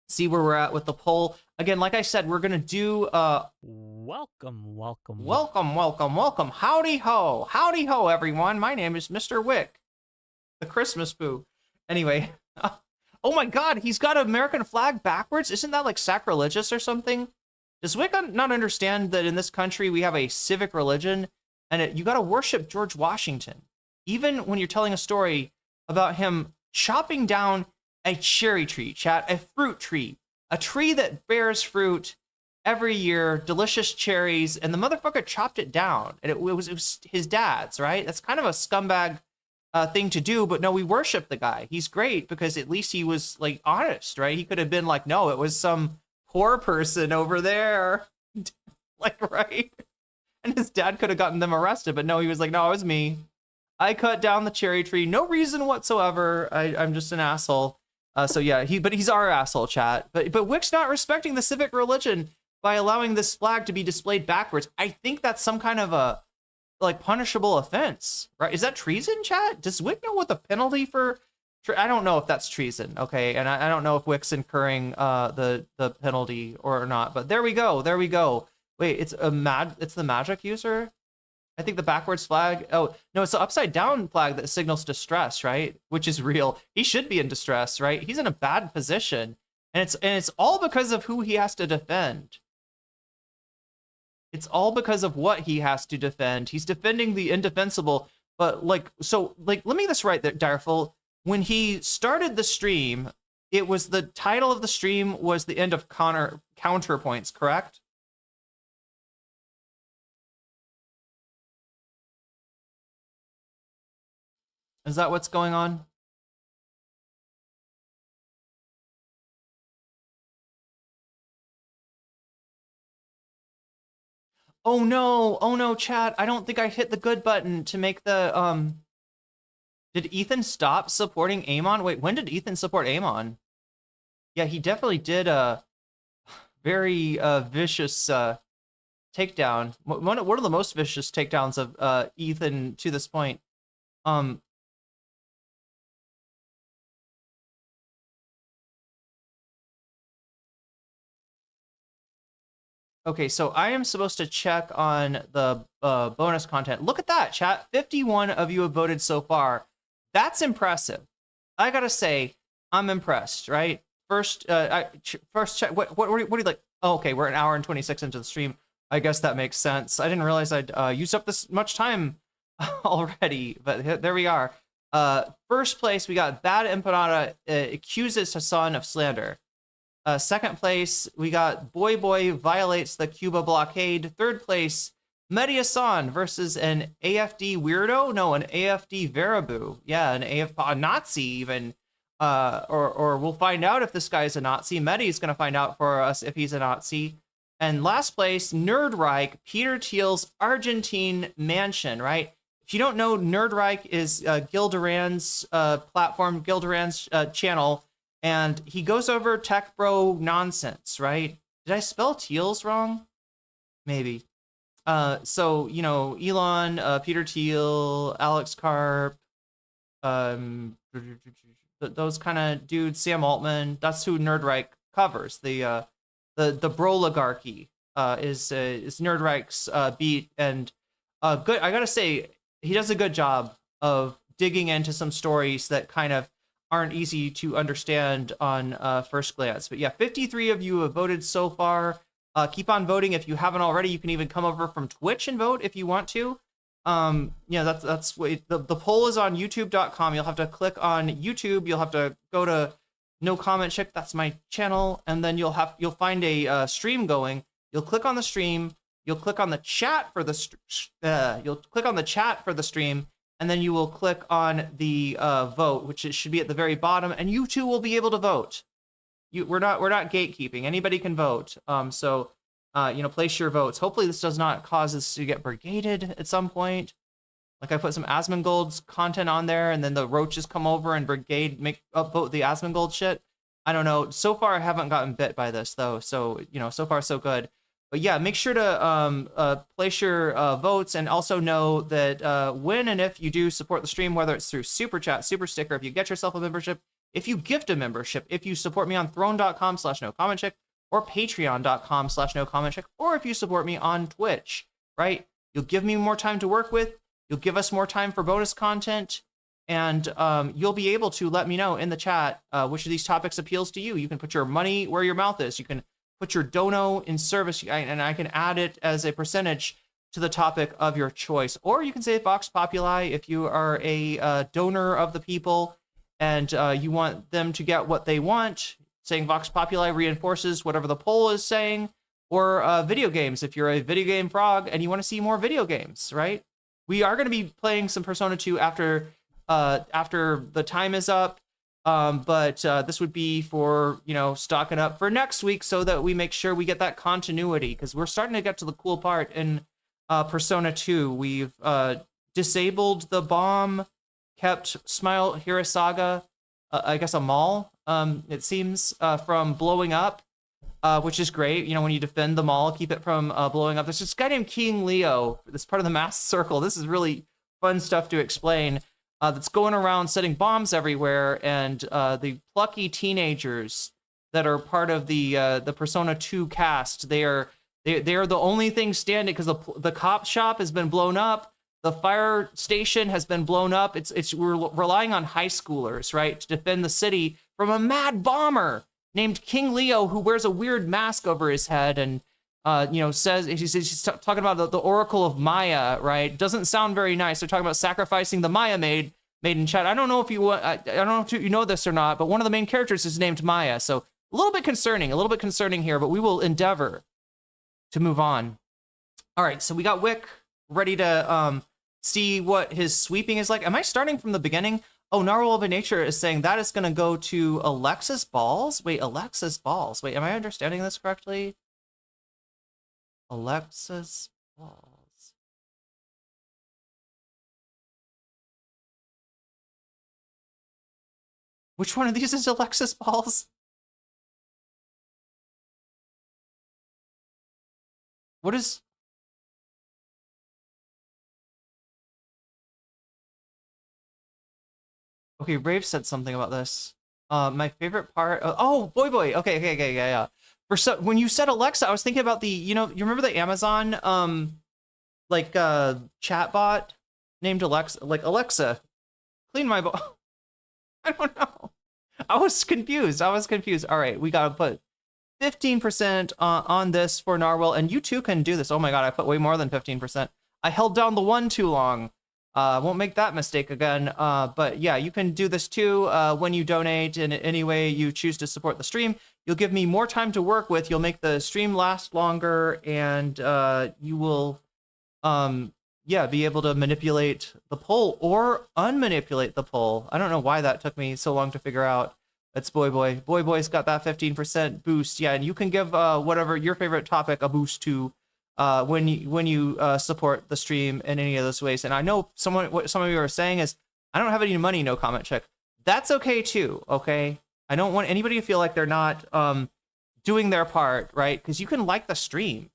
See where we're at with the poll. Again, like I said, we're gonna do welcome. Howdy ho, everyone. My name is Mr. Whick, the Christmas boo. Anyway, oh my God, he's got an American flag backwards. Isn't that like sacrilegious or something? Does Whick not understand that in this country we have a civic religion? And you got to worship George Washington, even when you're telling a story about him chopping down a cherry tree, chat, a fruit tree, a tree that bears fruit every year, delicious cherries, and the motherfucker chopped it down, and it was his dad's, right? That's kind of a scumbag thing to do, but no, we worship the guy. He's great because at least he was like honest, right? He could have been like, no, it was some poor person over there, like, right? And his dad could have gotten them arrested, but no, he was like, no, it was me. I cut down the cherry tree, no reason whatsoever. I'm just an asshole. So yeah, but he's our asshole, chat. But Wick's not respecting the civic religion by allowing this flag to be displayed backwards. I think that's some kind of a like punishable offense, right? Is that treason, chat? Does Wick know what the penalty for? I don't know if that's treason, okay, and I don't know if Wick's incurring the penalty or not. But there we go, there we go. Wait, it's the magic user. I think the backwards flag. Oh no, it's the upside down flag that signals distress, right? Which is real. He should be in distress, right? He's in a bad position, and it's all because of who he has to defend. It's all because of what he has to defend. He's defending the indefensible. But like, so like, let me get this right there, Direful. When he started the stream, it was the title of the stream was the end of counterpoints, correct? Is that what's going on? Oh no, chat. I don't think I hit the good button to make the, did Ethan stop supporting Amon? Wait, when did Ethan support Amon? Yeah, he definitely did a very vicious takedown. One of the most vicious takedowns of Ethan to this point. Okay, so I am supposed to check on the bonus content. Look at that, chat. 51 of you have voted so far. That's impressive. I gotta say, I'm impressed, right? First check. What do you like? Oh, okay, we're an hour and 26 into the stream. I guess that makes sense. I didn't realize I'd used up this much time already, but there we are. First place, we got Bad Empanada accuses Hassan of slander. Second place, we got Boy violates the Cuba blockade. Third place, Mehdi Hassan versus an AFD weirdo? No, an AFD Veraboo. Yeah, a Nazi even. Or we'll find out if this guy's a Nazi. Mehdi's going to find out for us if he's a Nazi. And last place, Nerdreich, Peter Thiel's Argentine mansion, right? If you don't know, Nerdreich is Gil Duran's platform, Gil Duran's channel. And he goes over tech bro nonsense, right? Did I spell Thiel's wrong? Maybe. So, you know, Elon, Peter Thiel, Alex Karp, those kind of dudes, Sam Altman, that's who Nerdreich covers. The broligarchy is Nerdreich's beat. And good, I gotta say, he does a good job of digging into some stories that kind of aren't easy to understand on first glance. But yeah, 53 of you have voted so far. Keep on voting if you haven't already. You can even come over from Twitch and vote if you want to. Yeah, that's what the poll is on youtube.com. You'll have to click on YouTube. You'll have to go to nocommentchick. That's my channel. And then you'll find a stream going. You'll click on the stream. You'll click on the chat for the stream. And then you will click on the vote, which it should be at the very bottom, and you too will be able to vote. We're not gatekeeping. Anybody can vote. So you know, place your votes. Hopefully this does not cause us to get brigaded at some point. Like I put some Asmongold's content on there, and then the roaches come over and brigade make upvote the Asmongold shit. I don't know. So far I haven't gotten bit by this though, so you know, so far so good. But yeah, make sure to place your votes, and also know that when and if you do support the stream, whether it's through Super Chat, Super Sticker, if you get yourself a membership, if you gift a membership, if you support me on throne.com/nocommentchick or patreon.com/nocommentchick, or if you support me on Twitch, right? You'll give me more time to work with, you'll give us more time for bonus content, and you'll be able to let me know in the chat which of these topics appeals to you. You can put your money where your mouth is. You can put your dono in service, and I can add it as a percentage to the topic of your choice. Or you can say Vox Populi if you are a donor of the people and you want them to get what they want. Saying Vox Populi reinforces whatever the poll is saying. Or video games if you're a video game frog and you want to see more video games, right? We are going to be playing some Persona 2 after after the time is up. But this would be for, stocking up for next week so that we make sure we get that continuity, because we're starting to get to the cool part in Persona 2. We've disabled the bomb, kept Smile Hirasaga, I guess a mall, it seems, from blowing up, which is great. When you defend the mall, keep it from blowing up. There's this guy named King Leo, this part of the Masked Circle. This is really fun stuff to explain. That's going around setting bombs everywhere, and the plucky teenagers that are part of the Persona 2 cast, they are the only thing standing, because the cop shop has been blown up. The fire station has been blown up. We're relying on high schoolers, right, to defend the city from a mad bomber named King Leo, who wears a weird mask over his head and says he's talking about the Oracle of Maya, right? Doesn't sound very nice. They're talking about sacrificing the Maya maiden chat. I don't know if I don't know if you know this or not, but one of the main characters is named Maya. So a little bit concerning here, but we will endeavor to move on. All right, so we got Whick ready to see what his sweeping is like. Am I starting from the beginning? Oh, Narwhal of Nature is saying that is going to go to Alexis Balls. Wait, Alexis Balls. Wait, am I understanding this correctly? Alexis Balls. Which one of these is Alexis Balls? What is... Okay, Rave said something about this. My favorite part... oh, boy. Okay, yeah. When you said Alexa, I was thinking about the... you remember the Amazon, chatbot named Alexa? Like, Alexa, clean my... I don't know. I was confused. All right, we gotta put 15% on this for Narwhal, and you too can do this. Oh my god, I put way more than 15%. I held down the 1 too long. Won't make that mistake again. But yeah, you can do this too when you donate in any way you choose to support the stream. You'll give me more time to work with. You'll make the stream last longer, and you will, be able to manipulate the poll or unmanipulate the poll. I don't know why that took me so long to figure out. It's Boy. Boy's got that 15% boost. Yeah, and you can give whatever your favorite topic a boost to. When you support the stream in any of those ways. And I know what some of you are saying is, I don't have any money, no comment check. That's okay too, okay? I don't want anybody to feel like they're not doing their part, right? Because you can like the stream.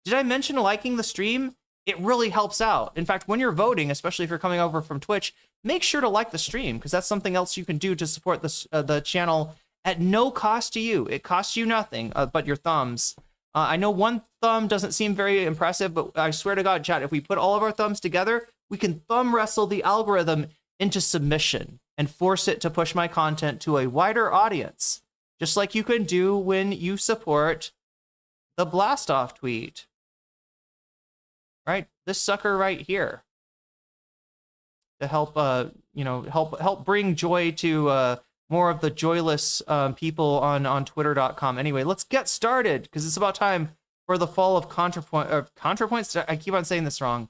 Did I mention liking the stream? It really helps out. In fact, when you're voting, especially if you're coming over from Twitch, make sure to like the stream, because that's something else you can do to support the channel at no cost to you. It costs you nothing but your thumbs. I know one thumb doesn't seem very impressive, but I swear to God, chat, if we put all of our thumbs together, we can thumb wrestle the algorithm into submission and force it to push my content to a wider audience, just like you can do when you support the Blast Off tweet. Right? This sucker right here. To help, help bring joy to more of the joyless people on Twitter.com. Anyway, let's get started, because it's about time for the fall of ContraPoints. I keep on saying this wrong.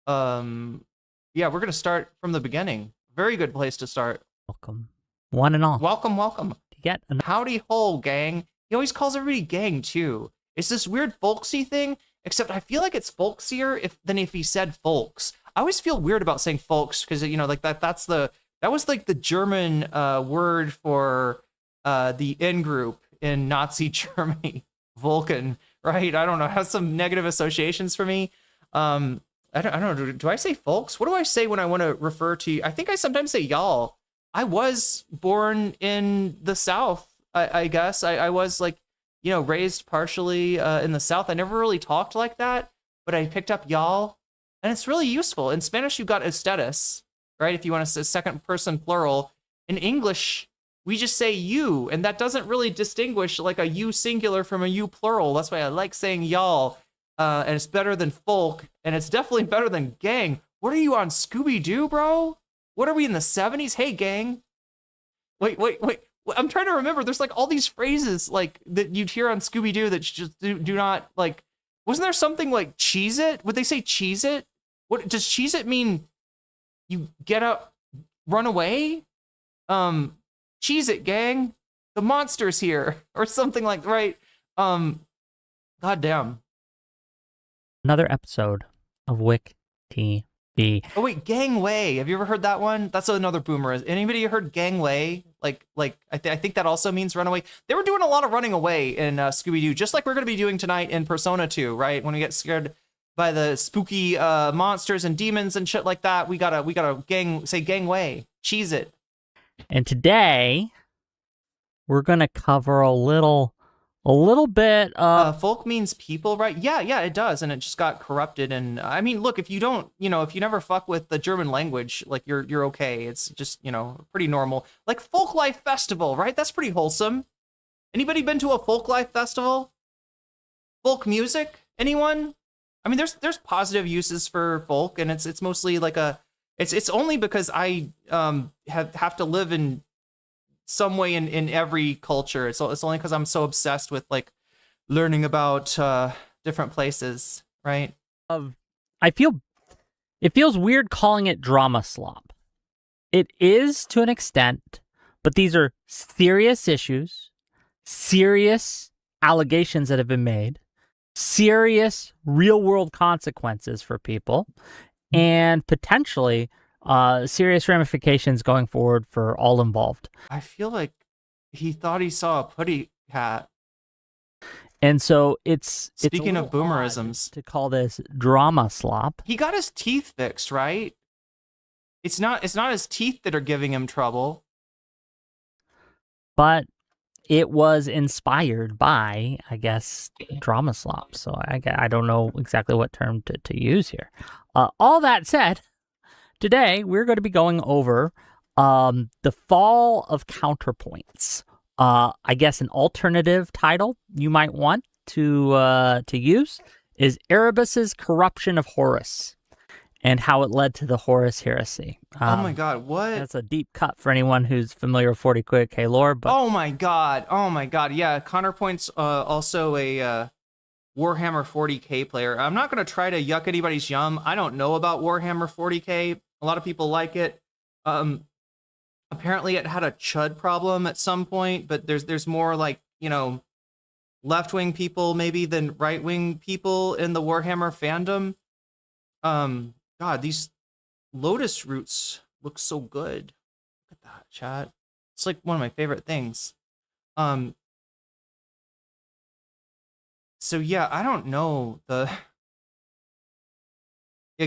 Yeah, we're gonna start from the beginning. Very good place to start. Welcome, one and all. Welcome. To get an Howdy ho, gang. He always calls everybody gang too. It's this weird folksy thing, except I feel like it's folksier than if he said folks. I always feel weird about saying folks, because that was like the German word for the in-group in Nazi Germany. Vulcan, right? I don't know. It has some negative associations for me. I don't know. Do I say folks? What do I say when I want to refer to you? I think I sometimes say y'all. I was born in the South, I guess. I was raised partially in the South. I never really talked like that, but I picked up y'all, and it's really useful. In Spanish, you got ustedes, right? If you want to say second person plural. In English, we just say you, and that doesn't really distinguish like a you singular from a you plural. That's why I like saying y'all, and it's better than folk, and it's definitely better than gang. What are you on, Scooby-Doo, bro? What are we in the 70s? Hey, gang. Wait. I'm trying to remember. There's like all these phrases like that you'd hear on Scooby-Doo that just do not like. Wasn't there something like cheese it? Would they say cheese it? What does cheese it mean? You get up run away. Cheese it, gang. The monster's here, or something like, right? Goddamn. Another episode of Whick TV. Oh wait, gangway. Have you ever heard that one? That's another boomer. Anybody heard gangway? Like I think that also means runaway. They were doing a lot of running away in Scooby-Doo, just like we're gonna be doing tonight in Persona 2, right? When we get scared by the spooky monsters and demons and shit like that, we gotta say gangway. Cheese it. And today we're gonna cover a little bit of folk means people, right? Yeah, it does, and it just got corrupted. And I mean, look, if you don't, if you never fuck with the German language, like you're okay. It's just pretty normal. Like Folk Life Festival, right? That's pretty wholesome. Anybody been to a Folk Life Festival? Folk music? Anyone? I mean, there's positive uses for folk, and it's mostly like it's only because I have to live in some way in every culture. It's only because I'm so obsessed with like learning about different places, right? It feels weird calling it drama slop. It is to an extent, but these are serious issues, serious allegations that have been made, serious real world consequences for people, and potentially serious ramifications going forward for all involved. I feel like he thought he saw a putty hat. And so it's Speaking a of boomerisms, to call this drama slop. He got his teeth fixed, right? It's not his teeth that are giving him trouble. But it was inspired by, I guess, drama slop. So I don't know exactly what term to use here. All that said, today we're going to be going over the fall of counterpoints. I guess an alternative title you might want to use is Erebus's corruption of Horus and how it led to the Horus heresy. Oh my God, what? That's a deep cut for anyone who's familiar with 40K lore. But oh my God, yeah. Counterpoint's also a Warhammer 40K player. I'm not going to try to yuck anybody's yum. I don't know about Warhammer 40K. A lot of people like it. Apparently it had a chud problem at some point, but there's more like, left-wing people maybe than right-wing people in the Warhammer fandom. God, these lotus roots look so good. Look at that, chat. It's like one of my favorite things. So yeah, I don't know.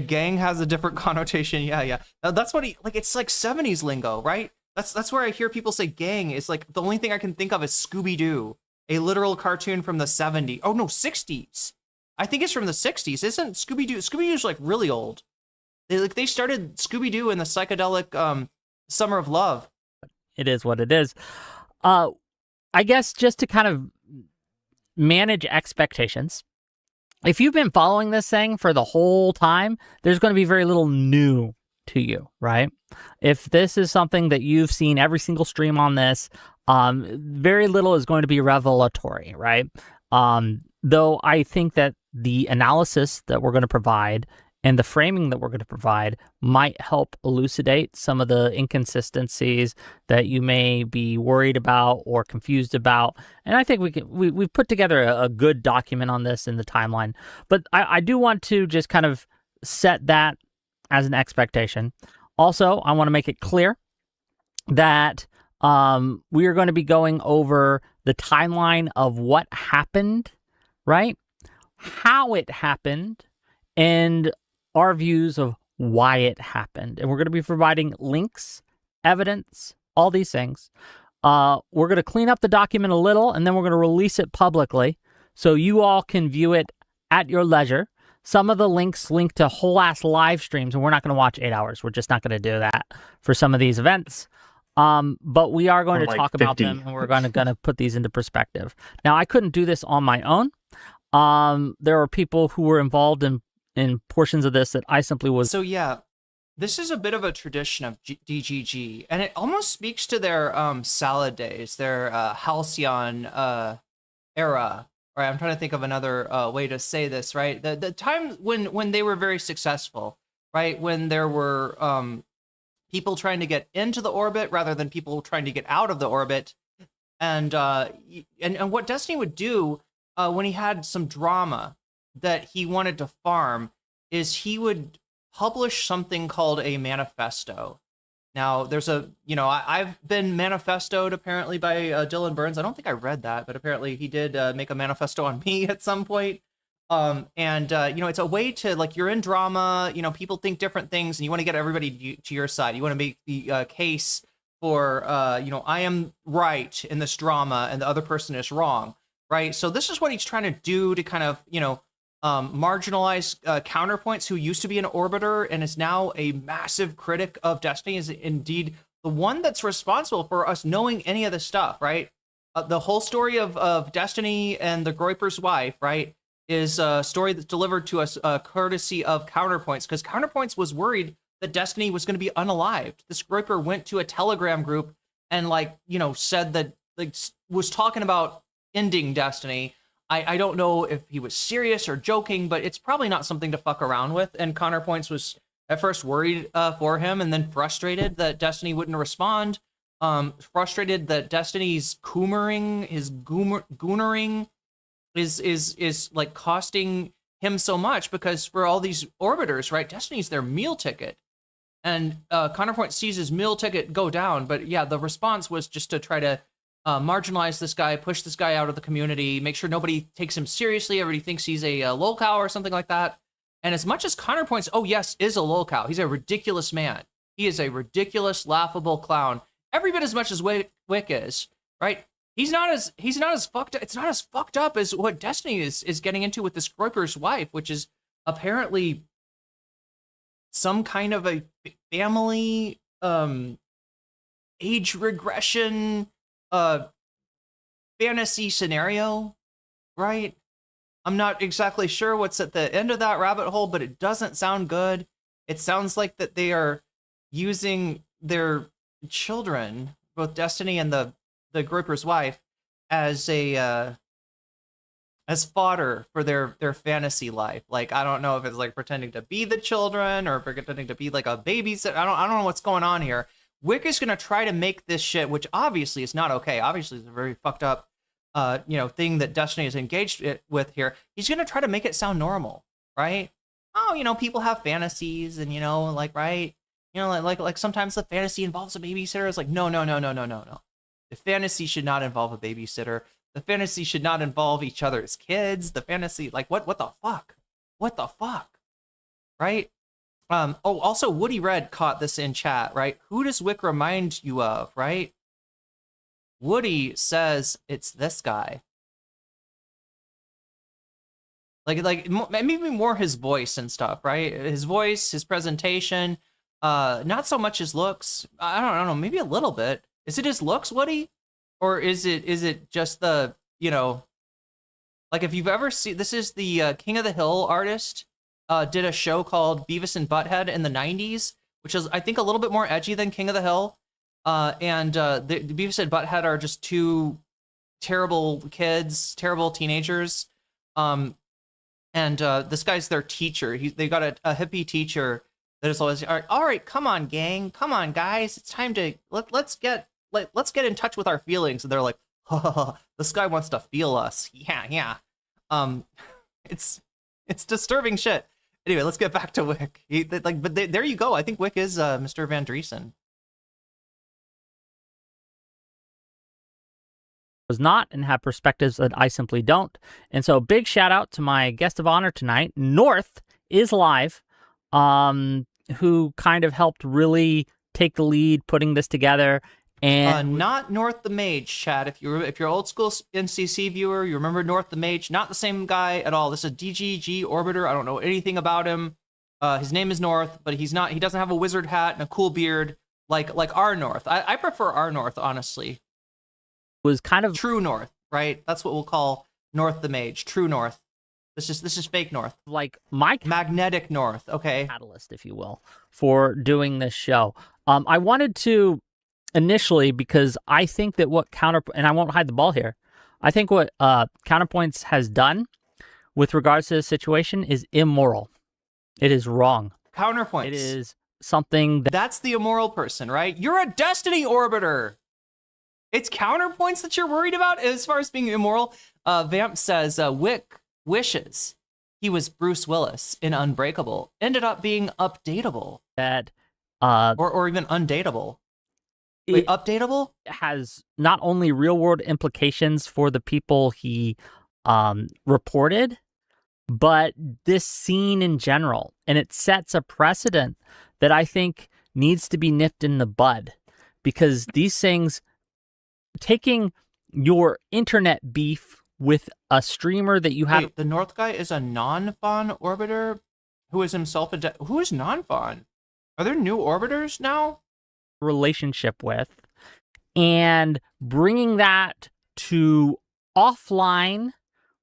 Gang has a different connotation. Yeah. That's what it's like 70s lingo, right? That's where I hear people say gang. It's like the only thing I can think of is Scooby-Doo, a literal cartoon from the 70s. Oh no, 60s. I think it's from the 60s. Isn't Scooby-Doo? Scooby-Doo's like really old. They started Scooby-Doo in the psychedelic Summer of Love. It is what it is. I guess just to kind of manage expectations, if you've been following this thing for the whole time, there's going to be very little new to you, right? If this is something that you've seen every single stream on this, very little is going to be revelatory, right? Though I think that the analysis that we're going to provide and the framing that we're going to provide might help elucidate some of the inconsistencies that you may be worried about or confused about. And I think we've put together a good document on this in the timeline. But I do want to just kind of set that as an expectation. Also, I want to make it clear that we are going to be going over the timeline of what happened, right? How it happened, and our views of why it happened. And we're going to be providing links, evidence, all these things. We're going to clean up the document a little, and then we're going to release it publicly so you all can view it at your leisure. Some of the links link to whole ass live streams, and we're not going to watch 8 hours. We're just not going to do that for some of these events. But we are going to talk about them, and we're going to put these into perspective. Now, I couldn't do this on my own. There are people who were involved in portions of this that I simply was. So yeah, this is a bit of a tradition of DGG, and it almost speaks to their salad days, their halcyon era. Right, I'm trying to think of another way to say this. Right, the time when they were very successful. Right, when there were people trying to get into the orbit rather than people trying to get out of the orbit. And what Destiny would do when he had some drama that he wanted to farm is he would publish something called a manifesto. Now, there's I've been manifestoed apparently by Dylan Burns. I don't think I read that, but apparently he did make a manifesto on me at some point. It's a way to, like, you're in drama, people think different things and you want to get everybody to your side. You want to make the case for, I am right in this drama and the other person is wrong, right? So this is what he's trying to do to kind of, marginalize counterpoints who used to be an orbiter and is now a massive critic of Destiny, is indeed the one that's responsible for us knowing any of this stuff, right? The whole story of Destiny and the Groiper's wife, right, is a story that's delivered to us courtesy of Counterpoints, because Counterpoints was worried that Destiny was going to be unalived. This Groiper went to a Telegram group and, said that, was talking about ending Destiny. I don't know if he was serious or joking, but it's probably not something to fuck around with. And Counterpoints was at first worried for him, and then frustrated that Destiny wouldn't respond. Frustrated that Destiny's coomering, his goonering, is like costing him so much, because for all these orbiters, right, Destiny's their meal ticket. And Counterpoint sees his meal ticket go down. But yeah, the response was just to try to marginalize this guy, push this guy out of the community, make sure nobody takes him seriously. Everybody thinks he's a lolcow or something like that. And as much as Counterpoints, oh yes, is a lolcow, he's a ridiculous man. He is a ridiculous, laughable clown. Every bit as much as Whick is, right? He's not as fucked up. It's not as fucked up as what Destiny is getting into with this Groiper's wife, which is apparently some kind of a family age regression fantasy scenario, right? I'm not exactly sure what's at the end of that rabbit hole, but it doesn't sound good. It sounds like that they are using their children, both Destiny and the Groiper's wife, as fodder for their fantasy life. Like, I don't know if it's like pretending to be the children or pretending to be like a babysitter. I don't know what's going on here. Whick is gonna try to make this shit, which obviously is not okay. Obviously, it's a very fucked up, thing that Destiny is engaged with here. He's gonna try to make it sound normal, right? Oh, people have fantasies, and right? Like sometimes the fantasy involves a babysitter. It's like no. The fantasy should not involve a babysitter. The fantasy should not involve each other's kids. The fantasy, like, what the fuck? What the fuck? Right? Also, Woody Red caught this in chat, right? Who does Whick remind you of, right? Woody says it's this guy. Like maybe more his voice and stuff, right? His voice, his presentation, not so much his looks. I don't know, maybe a little bit. Is it his looks, Woody? Or is it just the, like, if you've ever seen, this is the King of the Hill artist, did a show called Beavis and Butthead in the 90s, which is, I think, a little bit more edgy than King of the Hill. The Beavis and Butthead are just two terrible kids, terrible teenagers. This guy's their teacher. They got a hippie teacher that is always, all right, come on, gang, come on, guys, it's time to let's get in touch with our feelings. And they're like, oh, this guy wants to feel us. Yeah. It's disturbing shit. Anyway, let's get back to Whick. There you go. I think Whick is Mr. Van Driesen. Was not and have perspectives that I simply don't. And so big shout out to my guest of honor tonight. North is live, who kind of helped really take the lead putting this together. And not North the Mage, Chad. If you're old school NCC viewer, you remember North the Mage. Not the same guy at all. This is a DGG orbiter. I don't know anything about him. His name is North, but he's not. He doesn't have a wizard hat and a cool beard like our North. I prefer our North, honestly. Was kind of True North, right? That's what we'll call North the Mage. True North. This is fake North. Like my magnetic North. Okay. Catalyst, if you will, for doing this show. I wanted to initially, because I think that what and I won't hide the ball here, I think what Counterpoints has done with regards to this situation is immoral. It is wrong. Counterpoints. It is something that That's the immoral person, right? You're a Destiny orbiter. It's counterpoints that you're worried about as far as being immoral. Vamp says Whick wishes he was Bruce Willis in Unbreakable. Ended up being updatable. Or even undateable. Wait, updatable? Has not only real world implications for the people he reported, but this scene in general. And it sets a precedent that I think needs to be nipped in the bud, because these things, taking your internet beef with a streamer that you have. Wait, the North guy is a non-Fawn orbiter who is himself a who is non-Fawn? Are there new orbiters now? Relationship with, and bringing that to offline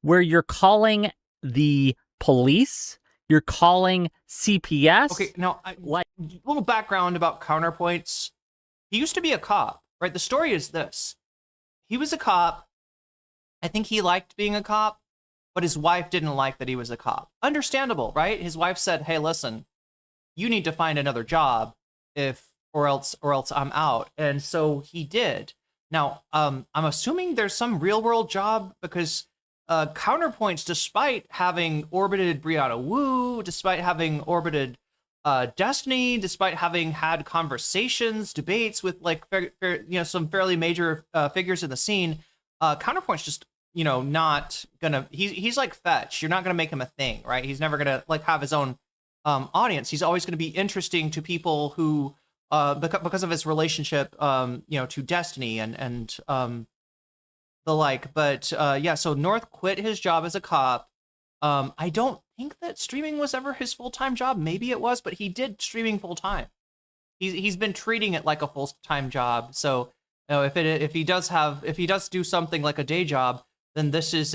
where you're calling the police, you're calling CPS. Okay, now, like, little background about counterpoints. He used to be a cop, right? The story is this. He was a cop. I think he liked being a cop, but his wife didn't like that he was a cop. Understandable, right? His wife said, hey, listen, you need to find another job or else I'm out. And so he did. Now, I'm assuming there's some real world job, because counterpoints, despite having orbited Brianna Wu, despite having orbited Destiny, despite having had conversations, debates with like some fairly major figures in the scene, counterpoints just not gonna. He's like Fetch. You're not gonna make him a thing, right? He's never gonna like have his own audience. He's always gonna be interesting to people who because of his relationship to Destiny and the like. But yeah, so North quit his job as a cop. I don't think that streaming was ever his full-time job. Maybe it was, but he did streaming full-time. He's been treating it like a full-time job. So if he does do something like a day job, then this is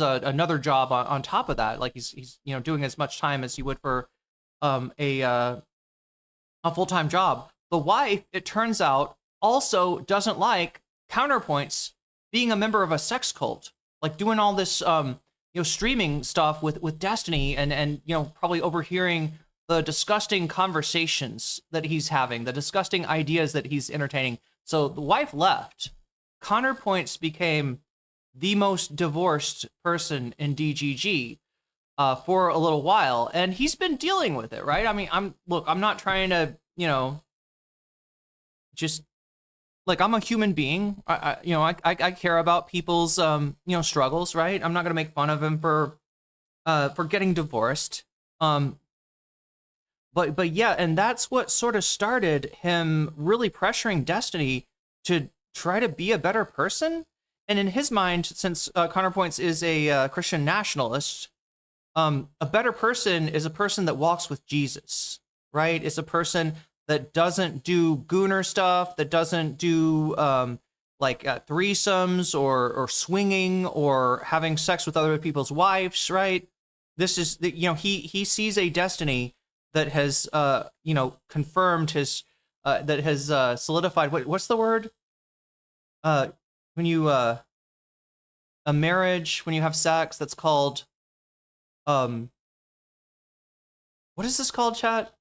another job on top of that. Like he's doing as much time as he would for a full-time job. The wife, it turns out, also doesn't like counterpoints being a member of a sex cult, like doing all this streaming stuff with Destiny, and probably overhearing the disgusting conversations that he's having, the disgusting ideas that he's entertaining. So the wife left. Counterpoints became the most divorced person in DGG for a little while, and he's been dealing with it, right? I mean, I'm not trying to, just like, I'm a human being. I care about people's struggles, right? I'm not gonna make fun of him for getting divorced. But yeah, and that's what sort of started him really pressuring Destiny to try to be a better person. And in his mind, since Counterpoints is a Christian nationalist, a better person is a person that walks with Jesus, right? It's a person that doesn't do gooner stuff, that doesn't do threesomes or swinging or having sex with other people's wives, right? This is he sees a Destiny that has confirmed his that has solidified what's the word when you a marriage, when you have sex, that's called what is this called, chat?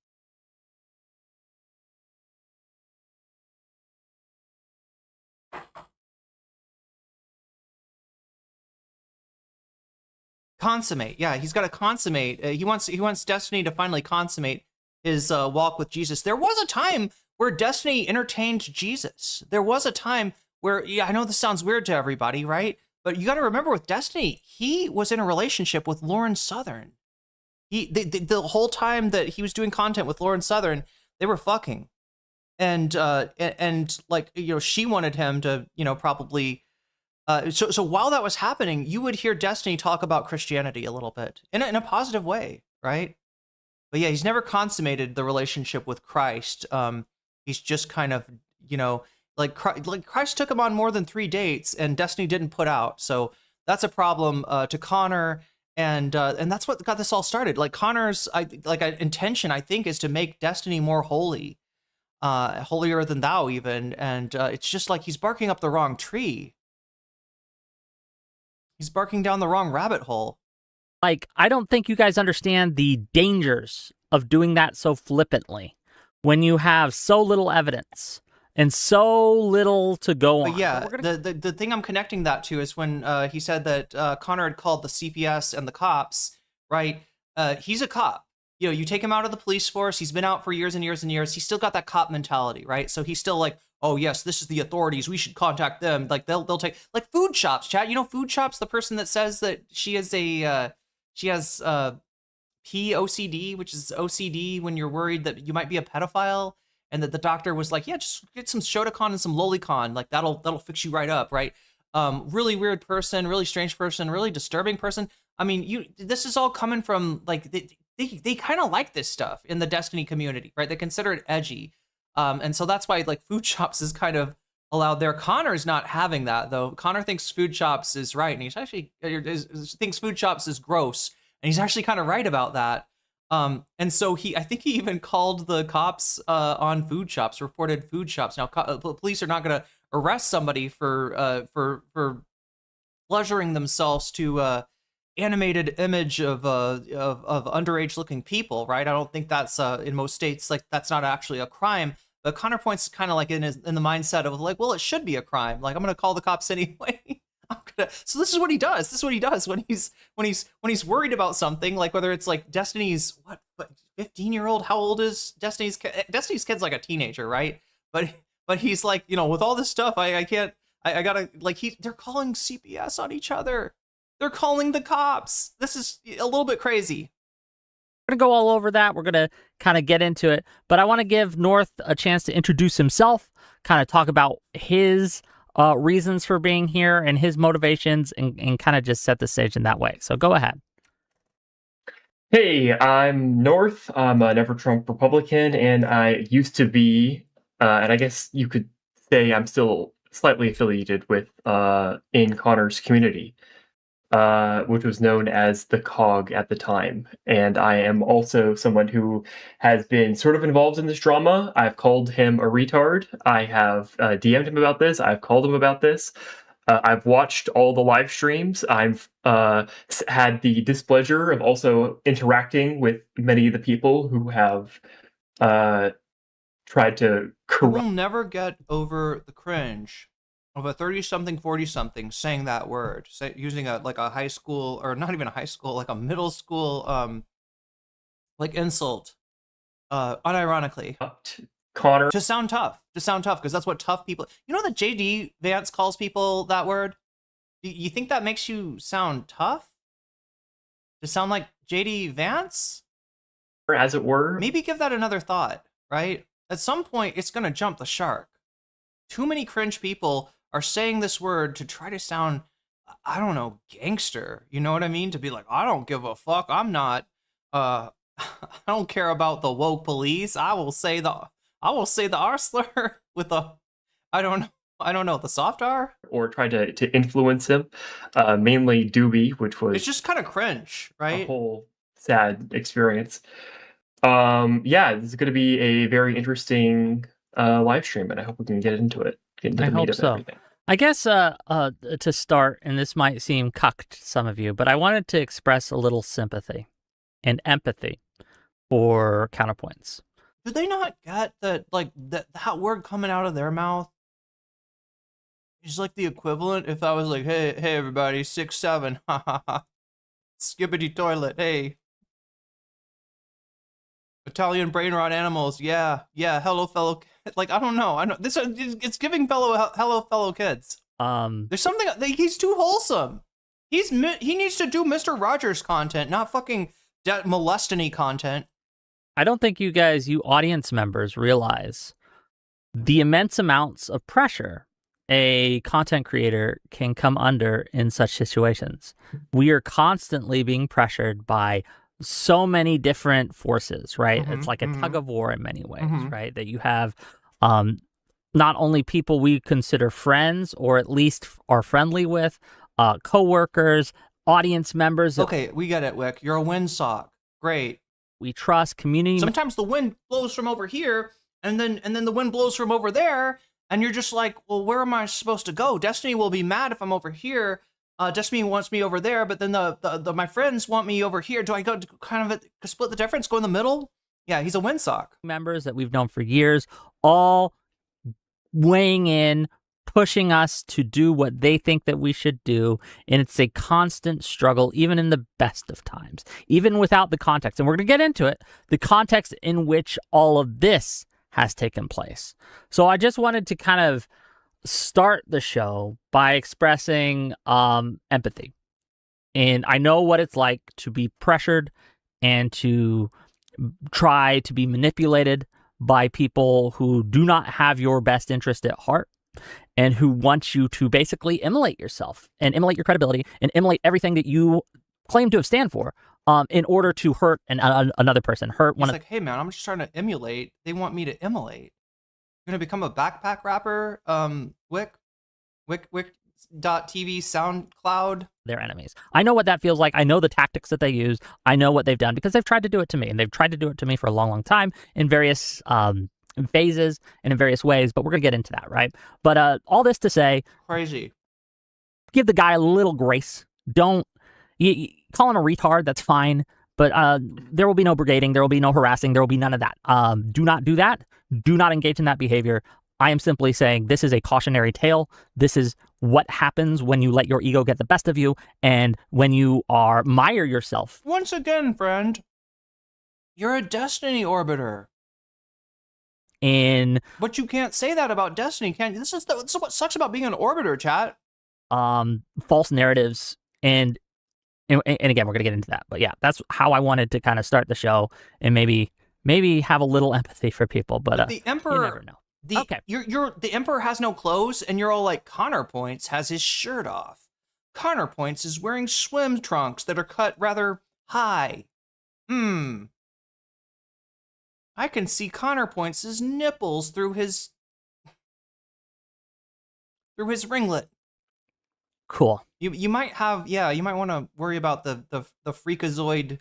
Consummate. Yeah, he's got to consummate. He wants Destiny to finally consummate his walk with Jesus. There was a time where Destiny entertained Jesus. There was a time where, yeah, I know this sounds weird to everybody, right? But you got to remember, with Destiny, he was in a relationship with Lauren Southern. The whole time that he was doing content with Lauren Southern, they were fucking, and she wanted him to probably. So while that was happening, you would hear Destiny talk about Christianity a little bit in a positive way, right? But yeah, he's never consummated the relationship with Christ. He's just kind of, like Christ took him on more than 3 dates, and Destiny didn't put out. So that's a problem to Connor, and that's what got this all started. Like Connor's intention, I think, is to make Destiny more holy, holier than thou even, and it's just like he's barking up the wrong tree. He's barking down the wrong rabbit hole. Like, I don't think you guys understand the dangers of doing that so flippantly when you have so little evidence and so little to go on? But yeah, the thing I'm connecting that to is when he said that Connor had called the CPS and the cops, right? He's a cop. You know, you take him out of the police force. He's been out for years and years and years. He's still got that cop mentality, right? So he's still like, oh yes, this is the authorities. We should contact them. Like they'll take, like Food Shops, chat. You know, Food Shops, the person that says that she has POCD, which is OCD when you're worried that you might be a pedophile, and that the doctor was like, yeah, just get some Shotokan and some Lolicon, like that'll fix you right up, right? Really weird person, really strange person, really disturbing person. I mean, this is all coming from like they kind of like this stuff in the Destiny community, right? They consider it edgy, and so that's why like Food Shops is kind of allowed there. Connor's not having that though. Connor thinks Food Shops is right, and he's actually thinks Food Shops is gross, and he's actually kind of right about that. And so I think he even called the cops on Food Shops, reported Food Shops. Now, police are not going to arrest somebody for pleasuring themselves to animated image of underage looking people, right? I don't think that's in most states, like that's not actually a crime. But Connor points kind of like in the mindset of like, well, it should be a crime. Like I'm gonna call the cops anyway. So this is what he does. This is what he does when he's worried about something, like whether it's like Destiny's 15-year-old. How old is Destiny's kid? Destiny's kid's like a teenager, right? But he's like, you know, with all this stuff, I can't. I gotta like they're calling CPS on each other. They're calling the cops. This is a little bit crazy. We're going to go all over that. We're going to kind of get into it. But I want to give North a chance to introduce himself, kind of talk about his reasons for being here and his motivations, and kind of just set the stage in that way. So go ahead. Hey, I'm North. I'm a Never Trump Republican, and I used to be, and I guess you could say I'm still slightly affiliated with in Connor's community. Which was known as the COG at the time. And I am also someone who has been sort of involved in this drama. I've called him a retard. I have DM'd him about this. I've called him about this. I've watched all the live streams. I've had the displeasure of also interacting with many of the people who have tried to corrupt. We'll never get over the cringe of a 30-something, 40-something saying that word, using a high school, or not even a high school, like a middle school, like insult, unironically. Connor. To sound tough, because that's what tough people. You know that JD Vance calls people that word. You think that makes you sound tough? To sound like JD Vance, as it were. Maybe give that another thought. Right? At some point, it's gonna jump the shark. Too many cringe people are saying this word to try to sound, I don't know, gangster. You know what I mean? To be like, I don't give a fuck. I'm not, I don't care about the woke police. I will say the R slur with the, I don't know, the soft R? Or try to influence him, mainly Doobie, which was... It's just kind of cringe, right? A whole sad experience. Yeah, this is going to be a very interesting live stream, and I hope we can get into it. I hope so. Everything. I guess to start, and this might seem cucked to some of you, but I wanted to express a little sympathy and empathy for Counterpoints. Do they not get that, like, that word coming out of their mouth is like the equivalent if I was like, hey everybody, 6'7", ha ha ha, skibbity toilet, hey. Italian brain rot animals, yeah, hello fellow, like I don't know, this it's giving hello fellow kids. There's something, he's too wholesome. He needs to do Mr. Rogers content, not fucking molestiny content. I don't think you audience members realize the immense amounts of pressure a content creator can come under in such situations. We are constantly being pressured by so many different forces, right? It's like a tug of war in many ways, right? That you have not only people we consider friends or at least are friendly with, co-workers, audience members. Okay, we get it, Whick. You're a windsock. Great. We trust community. Sometimes the wind blows from over here, and then the wind blows from over there, and you're just like, well, where am I supposed to go? Destiny will be mad if I'm over here. Destiny wants me over there, but then my friends want me over here. Do I go to kind of split the difference, go in the middle? Yeah, he's a windsock. Members that we've known for years, all weighing in, pushing us to do what they think that we should do. And it's a constant struggle, even in the best of times, even without the context. And we're going to get into it, the context in which all of this has taken place. So I just wanted to kind of start the show by expressing empathy. And I know what it's like to be pressured and to try to be manipulated by people who do not have your best interest at heart and who want you to basically immolate yourself and immolate your credibility and immolate everything that you claim to have stand for in order to hurt another person, hurt He's like, hey man, I'm just trying to emulate. They want me to immolate. You're gonna become a backpack rapper, Whick TV SoundCloud. Their enemies. I know what that feels like. I know the tactics that they use. I know what they've done because they've tried to do it to me, and they've tried to do it to me for a long, long time in various phases and in various ways. But we're gonna get into that, right? But all this to say, crazy. Give the guy a little grace. Don't call him a retard. That's fine. But there will be no brigading. There will be no harassing. There will be none of that. Do not do that. Do not engage in that behavior. I am simply saying this is a cautionary tale. This is what happens when you let your ego get the best of you and when you mire yourself. Once again, friend, you're a Destiny orbiter. But you can't say that about Destiny, can you? This is what sucks about being an orbiter, chat. False narratives and again, we're gonna get into that. But yeah, that's how I wanted to kind of start the show and maybe have a little empathy for people. But the Emperor, you never know. The Emperor has no clothes, and you're all like, Connor Points has his shirt off. Connor Points is wearing swim trunks that are cut rather high. I can see Connor Points' nipples through his ringlet. Cool. You might have, you might want to worry about the freakazoid,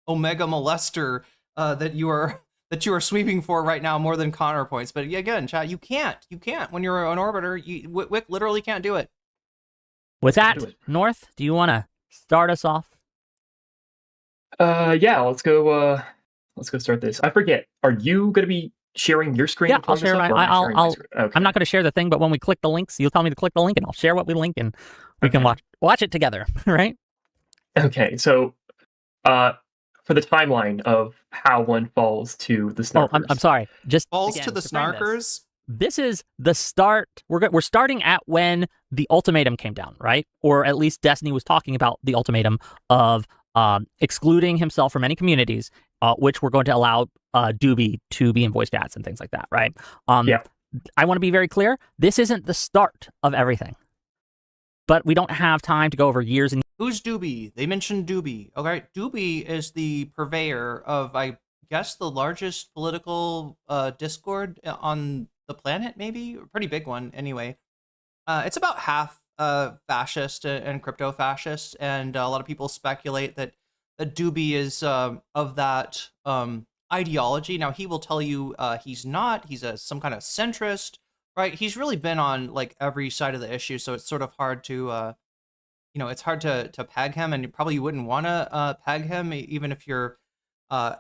Omega molester that you are sweeping for right now more than Connor Points. But again, chat, you can't when you're an orbiter. Whick literally can't do it. With that, North, do you want to start us off? Yeah, let's go start this. I forget. Are you going to be sharing your screen? Yeah, I'll share my. Okay. I'm not going to share the thing, but when we click the links, you'll tell me to click the link, and I'll share what we link, and we can watch it together, right? Okay, so for the timeline of how one falls to the snarkers. Oh, I'm sorry. Just falls again, to the snarkers. This is the start. We're starting at when the ultimatum came down, right? Or at least Destiny was talking about the ultimatum of excluding himself from any communities, which we're going to allow Doobie to be in voice chats and things like that, right? Yeah. I want to be very clear. This isn't the start of everything. But we don't have time to go over years and... Who's Doobie? They mentioned Doobie. Okay, Doobie is the purveyor of, I guess, the largest political Discord on the planet, maybe? A pretty big one, anyway. It's about half fascist and crypto-fascist, and a lot of people speculate that Doobie is of that ideology. Now, he will tell you he's not. He's some kind of centrist, right? He's really been on like every side of the issue, so it's sort of hard to, it's hard to peg him, and you wouldn't want to peg him, even if you're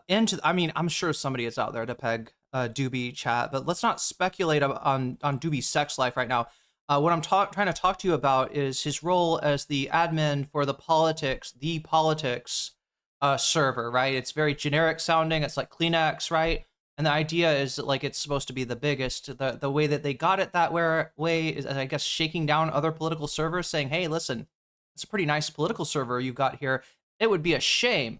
into. I mean, I'm sure somebody is out there to peg Doobie, chat, but let's not speculate on Doobie's sex life right now. What I'm trying to talk to you about is his role as the admin for the politics server, right? It's very generic sounding. It's like Kleenex, right? And the idea is that, like, it's supposed to be the biggest. The way that they got it that way is, I guess, shaking down other political servers, saying, hey, listen, it's a pretty nice political server you've got here. It would be a shame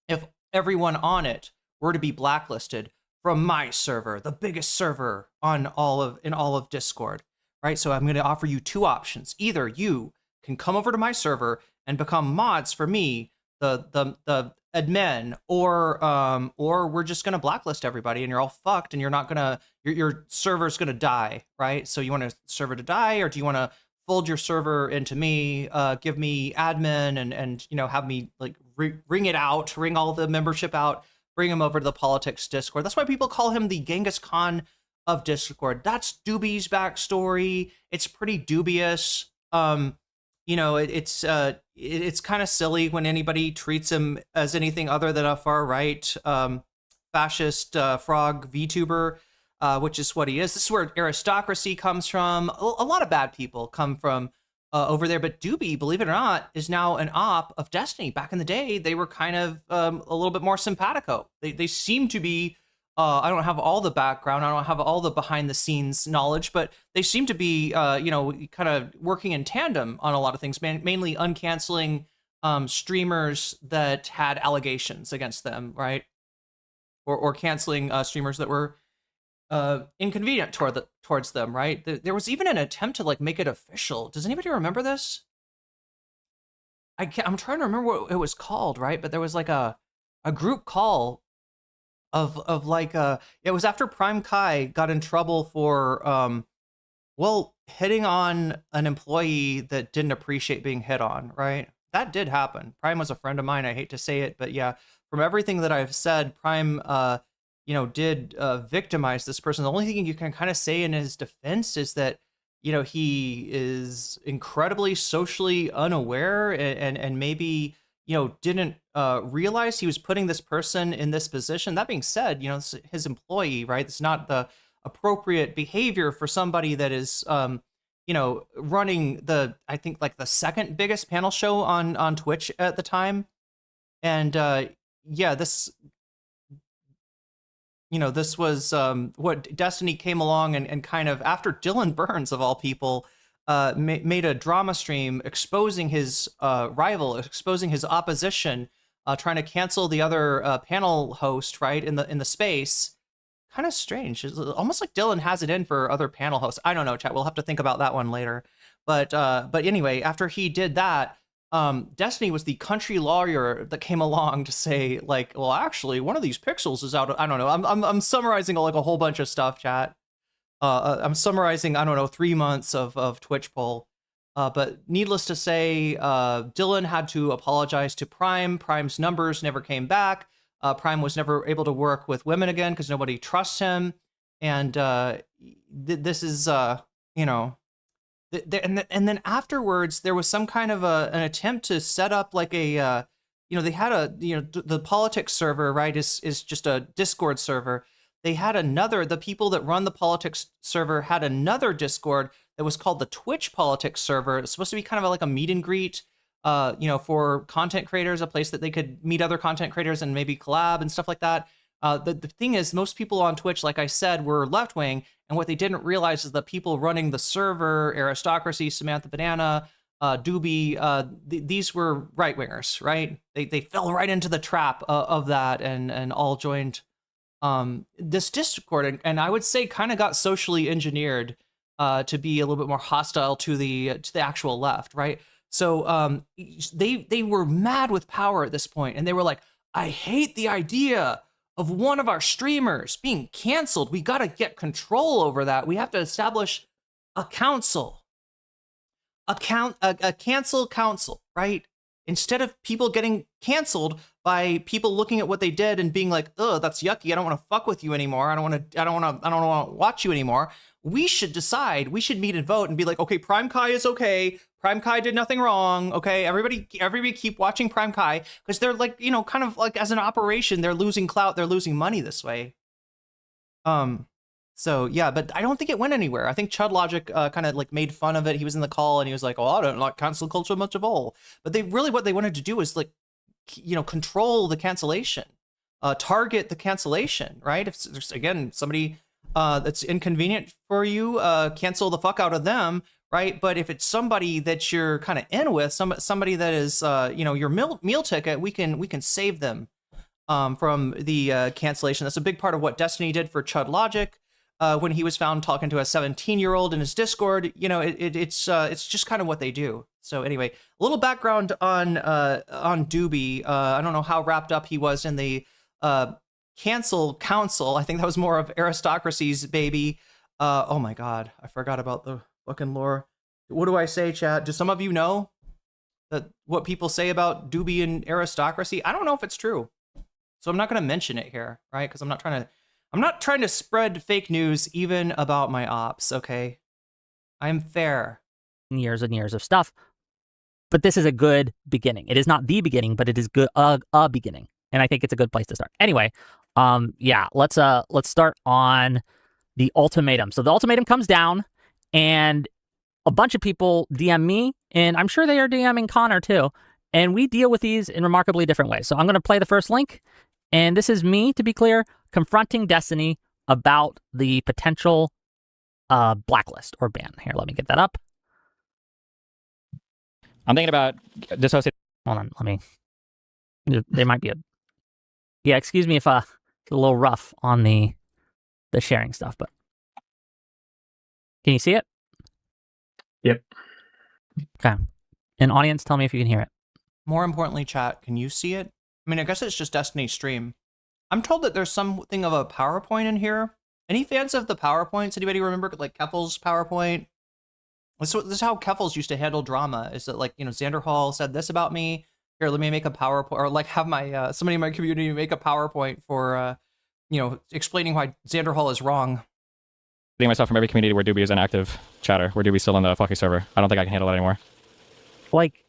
if everyone on it were to be blacklisted from my server, the biggest server in all of Discord, right? So I'm going to offer you two options. Either you can come over to my server and become mods for me, the admin, or we're just gonna blacklist everybody and you're all fucked and you're not gonna your server's gonna die, right? So you want a server to die, or do you want to fold your server into me, give me admin and have me like ring all the membership out, bring him over to the politics Discord. That's why people call him the Genghis Khan of Discord. That's Doobie's backstory. It's pretty dubious. you know, it's kind of silly when anybody treats him as anything other than a far right fascist frog VTuber, which is what he is. This is where aristocracy comes from. A lot of bad people come from over there. But Doobie, believe it or not, is now an op of Destiny. Back in the day, they were kind of a little bit more simpatico. They seem to be. I don't have all the background. I don't have all the behind the scenes knowledge, but they seem to be, you know, kind of working in tandem on a lot of things, mainly uncanceling streamers that had allegations against them, right? Or canceling streamers that were inconvenient towards them, right? There was even an attempt to like make it official. Does anybody remember this? I'm trying to remember what it was called, right? But there was like a group call of like it was after Prime Kai got in trouble for well, hitting on an employee that didn't appreciate being hit on, right? That did happen. Prime was a friend of mine. I hate to say it, but yeah, from everything that I've said, Prime you know, did victimize this person. The only thing you can kind of say in his defense is that, you know, he is incredibly socially unaware and maybe, you know, didn't realize he was putting this person in this position. That being said, you know, it's his employee, right? It's not the appropriate behavior for somebody that is, you know, running I think like the second biggest panel show on Twitch at the time. And yeah, this, you know, this was what Destiny came along and kind of, after Dylan Burns, of all people, made a drama stream exposing his rival, exposing his opposition, trying to cancel the other panel host, right, in the space. Kind of strange. It's almost like Dylan has it in for other panel hosts. I don't know, chat. We'll have to think about that one later. But anyway, after he did that, Destiny was the country lawyer that came along to say, like, well, actually, one of these pixels is out of, I don't know. I'm summarizing like a whole bunch of stuff, chat. I'm summarizing, I don't know, 3 months of Twitch poll. But needless to say, Dylan had to apologize to Prime. Prime's numbers never came back. Prime was never able to work with women again because nobody trusts him. And this is, you know, and then afterwards, there was some kind of an attempt to set up like a, you know, they had the politics server, right, is just a Discord server. They had the people that run the politics server had another Discord that was called the Twitch politics server. It's supposed to be kind of like a meet and greet, you know, for content creators, a place that they could meet other content creators and maybe collab and stuff like that. The thing is, most people on Twitch, like I said, were left-wing, and what they didn't realize is the people running the server, Aristocracy, Samantha Banana, Doobie, these were right-wingers, right? They fell right into the trap of that and all joined this Discord, and I would say kind of got socially engineered to be a little bit more hostile to the actual left, right? So they were mad with power at this point, and they were like, I hate the idea of one of our streamers being canceled. We got to get control over that. We have to establish a council, a cancel council, right? Instead of people getting canceled by people looking at what they did and being like, "Oh, that's yucky. I don't want to fuck with you anymore. I don't want to watch you anymore." We should decide. We should meet and vote and be like, "Okay, Prime Kai is okay. Prime Kai did nothing wrong. Okay, everybody keep watching Prime Kai," because they're like, you know, kind of like as an operation, they're losing clout, they're losing money this way. So yeah, but I don't think it went anywhere. I think Chud Logic kind of like made fun of it. He was in the call and he was like, "Oh, I don't like cancel culture much of all." But what they wanted to do was like, you know, control the cancellation, target the cancellation, right? If there's, again, somebody that's inconvenient for you, cancel the fuck out of them, right? But if it's somebody that you're kind of in with, somebody that is, you know, your meal ticket, we can save them from the cancellation. That's a big part of what Destiny did for Chud Logic. When he was found talking to a 17-year-old in his Discord, you know, it's just kind of what they do. So anyway, a little background on Doobie. I don't know how wrapped up he was in the cancel council. I think that was more of Aristocracy's baby. Oh my God, I forgot about the fucking lore. What do I say, chat? Do some of you know what people say about Doobie and Aristocracy? I don't know if it's true, so I'm not going to mention it here, right? Because I'm not trying to spread fake news even about my ops, okay? I'm fair. Years and years of stuff. but this is a good beginning. It is not the beginning, but it is good a beginning, and I think it's a good place to start. Anyway, yeah, let's start on the ultimatum. So the ultimatum comes down, and a bunch of people DM me, and I'm sure they are DMing Connor too. And we deal with these in remarkably different ways. So I'm going to play the first link, and this is me, to be clear, confronting Destiny about the potential blacklist or ban. Here, let me get that up. I'm thinking about dissociating. Hold on, let me. There might be a. Yeah, excuse me if it's a little rough on the sharing stuff, but can you see it? Yep. Okay. And audience, tell me if you can hear it. More importantly, chat, can you see it? I mean, I guess it's just Destiny's stream. I'm told that there's something of a PowerPoint in here. Any fans of the PowerPoints? Anybody remember like Keffel's PowerPoint? This is how Keffels used to handle drama. Is that like, you know, Xander Hall said this about me. Here, let me make a PowerPoint, or like have my somebody in my community make a PowerPoint for you know, explaining why Xander Hall is wrong. Myself from every community where Doobie is inactive chatter, where Doobie's still on the fucking server. I don't think I can handle that anymore. Like,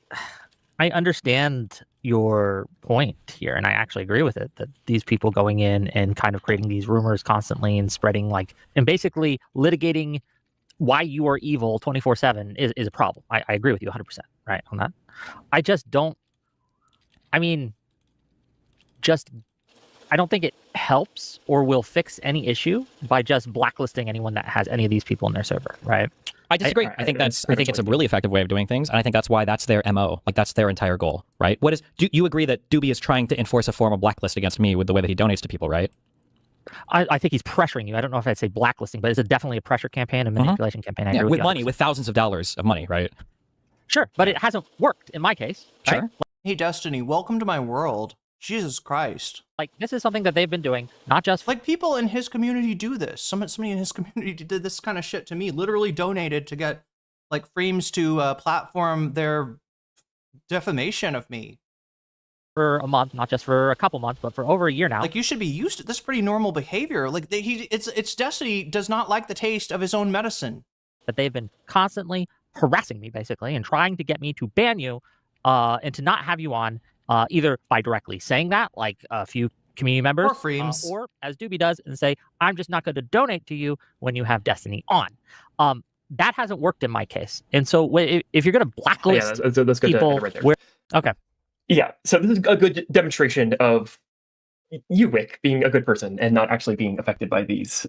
I understand your point here, and I actually agree with it, that these people going in and kind of creating these rumors constantly and spreading like, and basically litigating why you are evil 24/7 is a problem. I agree with you 100%, right, on that. I just don't, I mean, I don't think it helps or will fix any issue by just blacklisting anyone that has any of these people in their server, right? I disagree. I think it's a really effective way of doing things, and I think that's why that's their MO. Like, that's their entire goal, right? Do you agree that Doobie is trying to enforce a form of blacklist against me with the way that he donates to people, right? I think he's pressuring you. I don't know if I'd say blacklisting, but it's definitely a pressure campaign, a manipulation campaign. I agree with you money, with thousands of dollars of money, right? Sure, but it hasn't worked in my case. Right? Sure. Hey, Destiny, welcome to my world. Jesus Christ. Like, this is something that they've been doing, not just... Like, people in his community do this. Somebody in his community did this kind of shit to me, literally donated to get, like, Freems to platform their defamation of me. For a month, not just for a couple months, but for over a year now. Like, you should be used to this. Pretty normal behavior. Like, it's Destiny does not like the taste of his own medicine. That they've been constantly harassing me, basically, and trying to get me to ban you and to not have you on, either by directly saying that, like a few community members, or Freems, or as Doobie does, and say, I'm just not going to donate to you when you have Destiny on. That hasn't worked in my case. And so if you're going to blacklist that's good people... right there. Okay. Yeah, so this is a good demonstration of you, Whick, being a good person and not actually being affected by these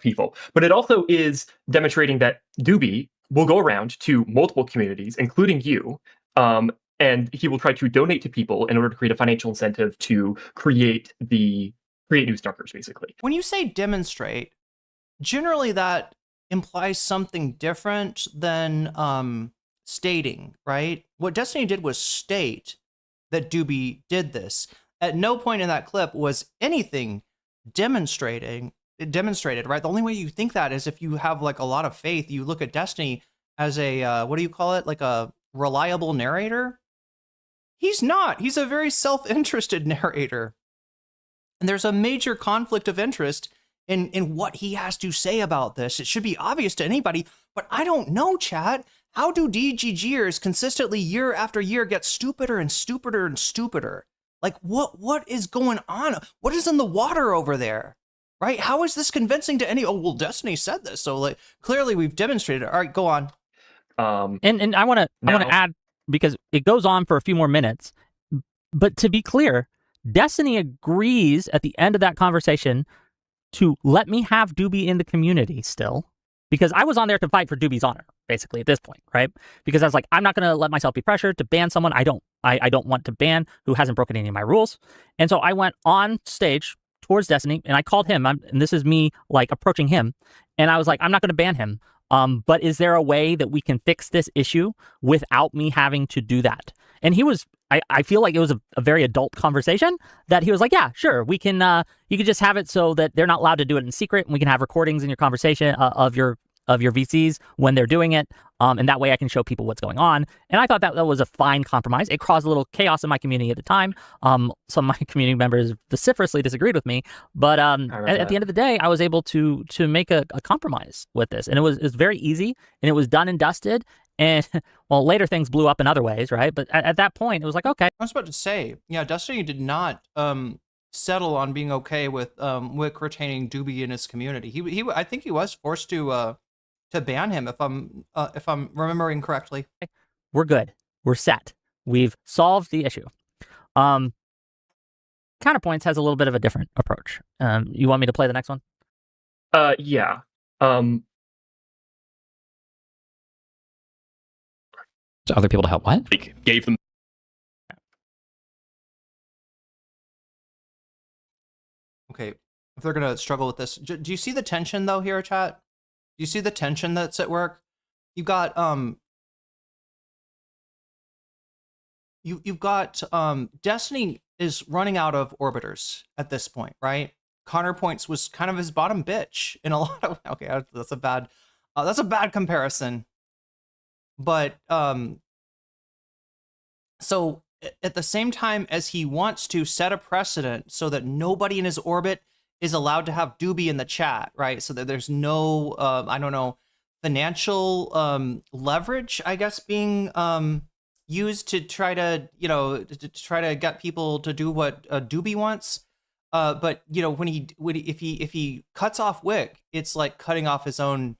people. But it also is demonstrating that Doobie will go around to multiple communities, including you, and he will try to donate to people in order to create a financial incentive to create new stalkers, basically. When you say demonstrate, generally that implies something different than stating, right? What Destiny did was state that Doobie did this. At no point in that clip was anything demonstrated, right? The only way you think that is if you have like a lot of faith. You look at Destiny as a, what do you call it? Like a reliable narrator? He's not. He's a very self-interested narrator. And there's a major conflict of interest in what he has to say about this. It should be obvious to anybody, but I don't know, chat. How do DGGers consistently year after year get stupider and stupider and stupider? Like, what is going on? What is in the water over there? Right? How is this convincing to any? Oh, well, Destiny said this, so like clearly we've demonstrated. All right, go on. And I want to add, because it goes on for a few more minutes, but to be clear, Destiny agrees at the end of that conversation to let me have Doobie in the community still, because I was on there to fight for Doobie's honor, basically, at this point, right? Because I was like, I'm not going to let myself be pressured to ban someone I don't want to ban who hasn't broken any of my rules. And so I went on stage towards Destiny and I called him, and this is me like approaching him, and I was like, I'm not going to ban him. But is there a way that we can fix this issue without me having to do that? And he was, I feel like it was a very adult conversation that he was like, yeah, sure, we can, you could just have it so that they're not allowed to do it in secret, and we can have recordings in your conversation of your VCs when they're doing it. And that way I can show people what's going on. And I thought that was a fine compromise. It caused a little chaos in my community at the time. Some of my community members vociferously disagreed with me, but at the end of the day, I was able to make a compromise with this, and it was very easy, and it was done and dusted. And well, later things blew up in other ways, right? But at that point, it was like, okay. I was about to say, yeah, Destiny did not settle on being okay with Whick retaining Doobie in his community. I think he was forced to ban him, if I'm remembering correctly. We're good. We're set. We've solved the issue. Counterpoints has a little bit of a different approach. You want me to play the next one? Yeah. To other people to help. What? Gave them. Okay, if they're gonna struggle with this, do you see the tension though here, chat? Do you see the tension that's at work? You got you've got Destiny is running out of orbiters at this point, right? Counterpoints was kind of his bottom bitch in a lot of. Okay, that's a bad comparison. But so at the same time as he wants to set a precedent so that nobody in his orbit is allowed to have Doobie in the chat, right? So that there's no, I don't know, financial leverage, I guess, being used to try to, try to get people to do what Doobie wants. But if he cuts off Whick, it's like cutting off his own.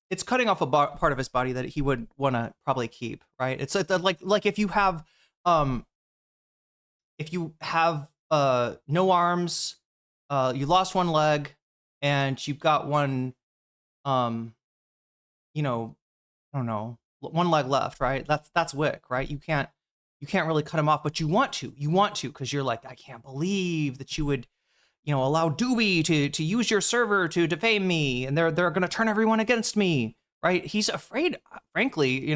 It's cutting off a part of his body that he would want to probably keep, right? It's like if you have no arms, you lost one leg, and you've got one, I don't know, one leg left, right? That's Whick, right? You can't really cut him off, but you want to because you're like, I can't believe that you would, allow Doobie to use your server to defame me, and they're going to turn everyone against me, right? He's afraid, frankly,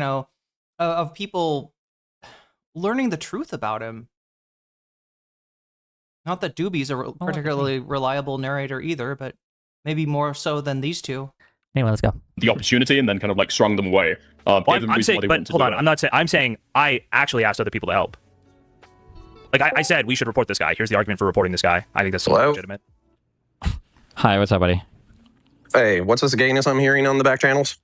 of people learning the truth about him. Not that Doobie's a particularly reliable narrator either, but maybe more so than these two. Anyway, let's go. The opportunity and then kind of like strung them away. I'm saying, but hold on, I'm saying I actually asked other people to help. Like I said, we should report this guy. Here's the argument for reporting this guy. I think that's legitimate. Hi, what's up, buddy? Hey, what's this gayness I'm hearing on the back channels?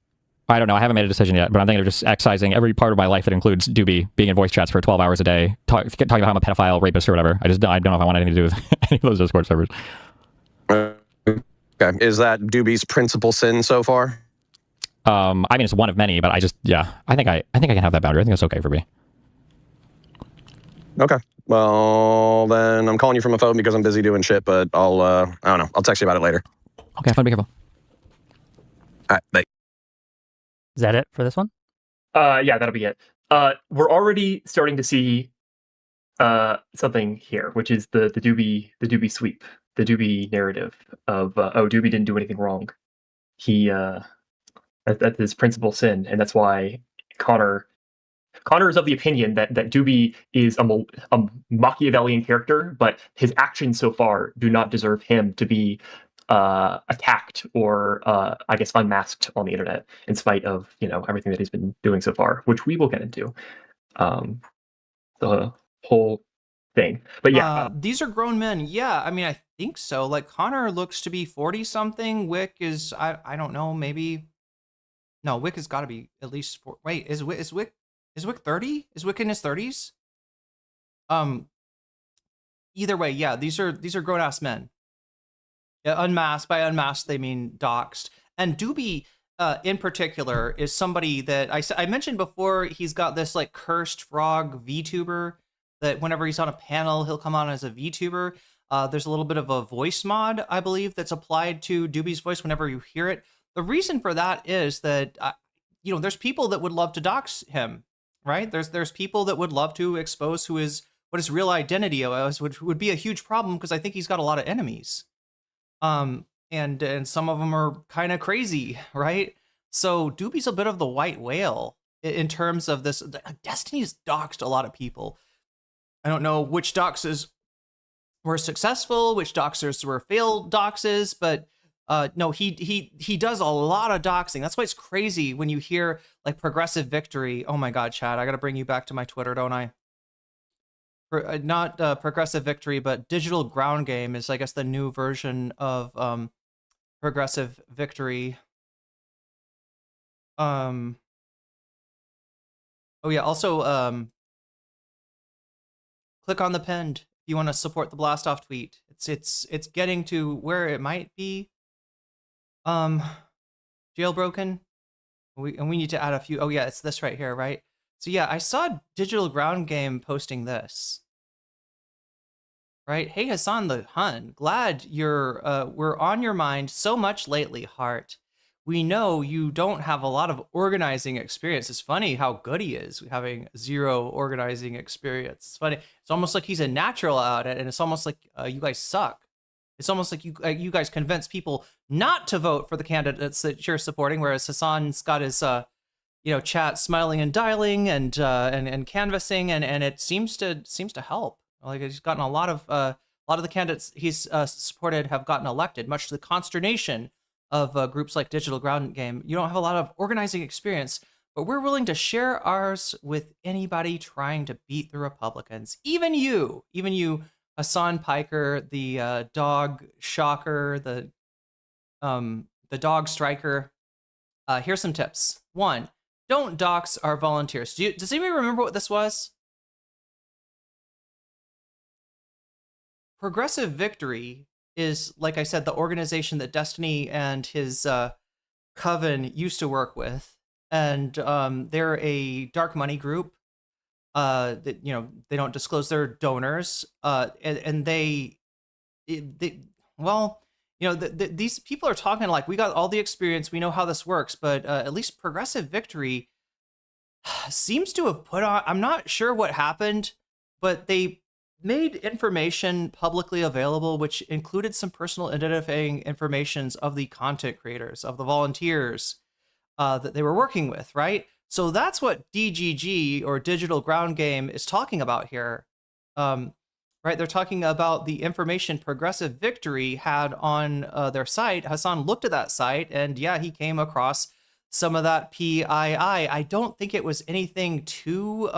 I don't know. I haven't made a decision yet, but I'm thinking of just excising every part of my life that includes Doobie being in voice chats for 12 hours a day, talking about how I'm a pedophile, rapist, or whatever. I don't know if I want anything to do with any of those Discord servers. Okay, is that Doobie's principal sin so far? I mean, it's one of many, but I think I can have that boundary. I think that's okay for me. Okay. Well, then I'm calling you from a phone because I'm busy doing shit, but I'll, I don't know. I'll text you about it later. Okay, fine. Be careful. All right, bye. Is that it for this one? Yeah, that'll be it. We're already starting to see something here, which is the Doobie sweep, the Doobie narrative of Doobie didn't do anything wrong. That's his principal sin, and that's why Connor is of the opinion that Doobie is a Machiavellian character, but his actions so far do not deserve him to be attacked or I guess unmasked on the internet, in spite of everything that he's been doing so far, which we will get into the whole thing. But yeah, these are grown men. Yeah, I mean, I think so. Like Connor looks to be 40 something. Whick is I don't know, maybe. No, Whick has got to be at least wait, is Whick 30? Is Whick in his 30s? Either way, yeah, these are grown ass men. Yeah, unmasked. By unmasked, they mean doxed. And Doobie, in particular, is somebody that I mentioned before. He's got this like cursed frog VTuber that whenever he's on a panel, he'll come on as a VTuber. There's a little bit of a voice mod, I believe, that's applied to Doobie's voice whenever you hear it. The reason for that is that, there's people that would love to dox him, right? There's people that would love to expose what his real identity is, which would be a huge problem because I think he's got a lot of enemies. And some of them are kind of crazy, right? So Doobie's a bit of the white whale in terms of this. Destiny's doxed a lot of people. I don't know which doxes were successful, which doxers were failed doxes, but no, he does a lot of doxing. That's why it's crazy when you hear like progressive victory. Oh my God, Chad, I got to bring you back to my Twitter, don't I? Not progressive victory, but digital ground game is, I guess, the new version of progressive victory. Oh yeah, also click on the pinned if you want to support the blast off tweet. It's getting to where it might be jailbroken. We need to add a few. Oh yeah, it's this right here, right? So yeah, I saw Digital Ground Game posting this. Right? Hey Hassan the Hun, glad we're on your mind so much lately, Heart. We know you don't have a lot of organizing experience. It's funny how good he is having zero organizing experience. It's funny. It's almost like he's a natural at it, and it's almost like you guys suck. It's almost like you guys convince people not to vote for the candidates that you're supporting, whereas Hassan's got his chat smiling and dialing and canvassing, and it seems to help. Like he's gotten a lot of the candidates he's supported have gotten elected, much to the consternation of groups like Digital Ground Game. You don't have a lot of organizing experience, but we're willing to share ours with anybody trying to beat the Republicans. Even you, Hassan Piker, the dog shocker, the dog striker. Here's some tips. 1, don't dox our volunteers. Does anybody remember what this was? Progressive Victory is, like I said, the organization that Destiny and his coven used to work with, and they're a dark money group. That they don't disclose their donors, and these people are talking like, we got all the experience, we know how this works, but at least Progressive Victory seems to have put on. I'm not sure what happened, but they made information publicly available, which included some personal identifying informations of the content creators, of the volunteers that they were working with, right? So that's what DGG, or Digital Ground Game, is talking about here, right? They're talking about the information Progressive Victory had on their site. Hassan looked at that site, and yeah, he came across some of that PII. I don't think it was anything too,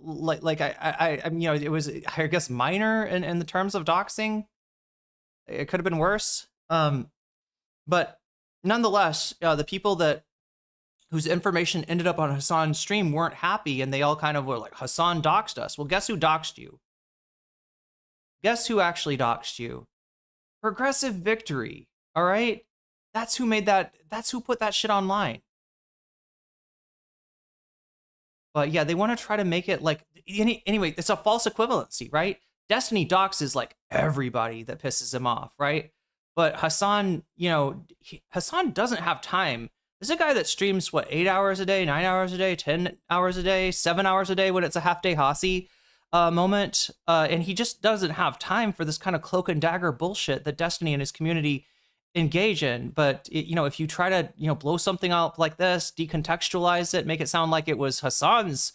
it was, I guess, minor in the terms of doxing. It could have been worse. But nonetheless, the people whose information ended up on Hassan's stream weren't happy, and they all kind of were like, Hassan doxed us. Well, guess who doxed you? Guess who actually doxed you? Progressive Victory, all right? That's who made that, that's who put that shit online. But yeah, they want to try to make it like, anyway, it's a false equivalency, right? Destiny doxes like everybody that pisses him off, right? But Hassan, Hassan doesn't have time. This is a guy that streams, 8 hours a day, 9 hours a day, 10 hours a day, 7 hours a day when it's a half-day Hossie moment. And he just doesn't have time for this kind of cloak and dagger bullshit that Destiny and his community engage in. But if you try to blow something up like this, decontextualize it, make it sound like it was Hassan's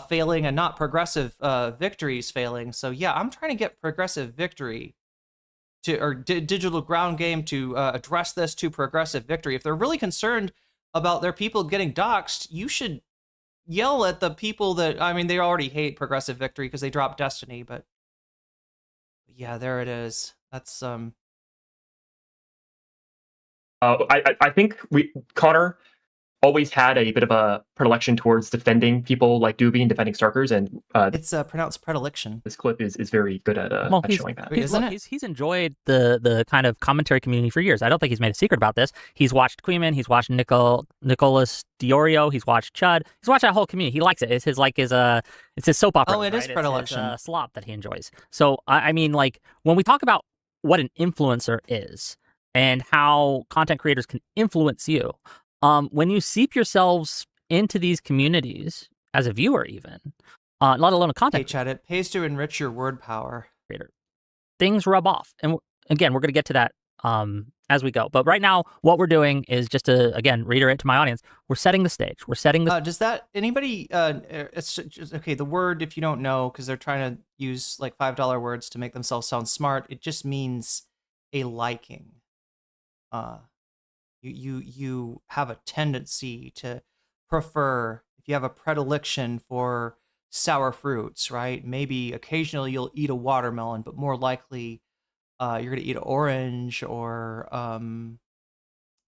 failing and not Progressive Victory's failing. So yeah, I'm trying to get Progressive Victory or Digital Ground Game to address this to Progressive Victory. If they're really concerned about their people getting doxxed, you should yell at the people that, I mean, they already hate Progressive Victory because they dropped Destiny, but yeah, there it is. That's I think Connor always had a bit of a predilection towards defending people like Doobie and defending Starkers, and it's pronounced predilection. This clip is very good at showing that. He's enjoyed the kind of commentary community for years. I don't think he's made a secret about this. He's watched Queeman, he's watched Nicholas Diorio, he's watched Chud, he's watched that whole community. He likes it. It's his it's his soap opera. Oh, it is predilection. It's slop that he enjoys. So I mean, like, when we talk about what an influencer is and how content creators can influence you, when you seep yourselves into these communities as a viewer, even, let alone a content creator, it pays to enrich your word power. Things rub off. And again, we're going to get to that as we go. But right now, what we're doing is just to, again, reiterate to my audience, we're setting the stage. We're setting the... does that, anybody, it's just, okay, the word, if you don't know, because they're trying to use like $5 words to make themselves sound smart, it just means a liking. You have a tendency to prefer, if you have a predilection for sour fruits, right? Maybe occasionally you'll eat a watermelon, but more likely you're going to eat an orange or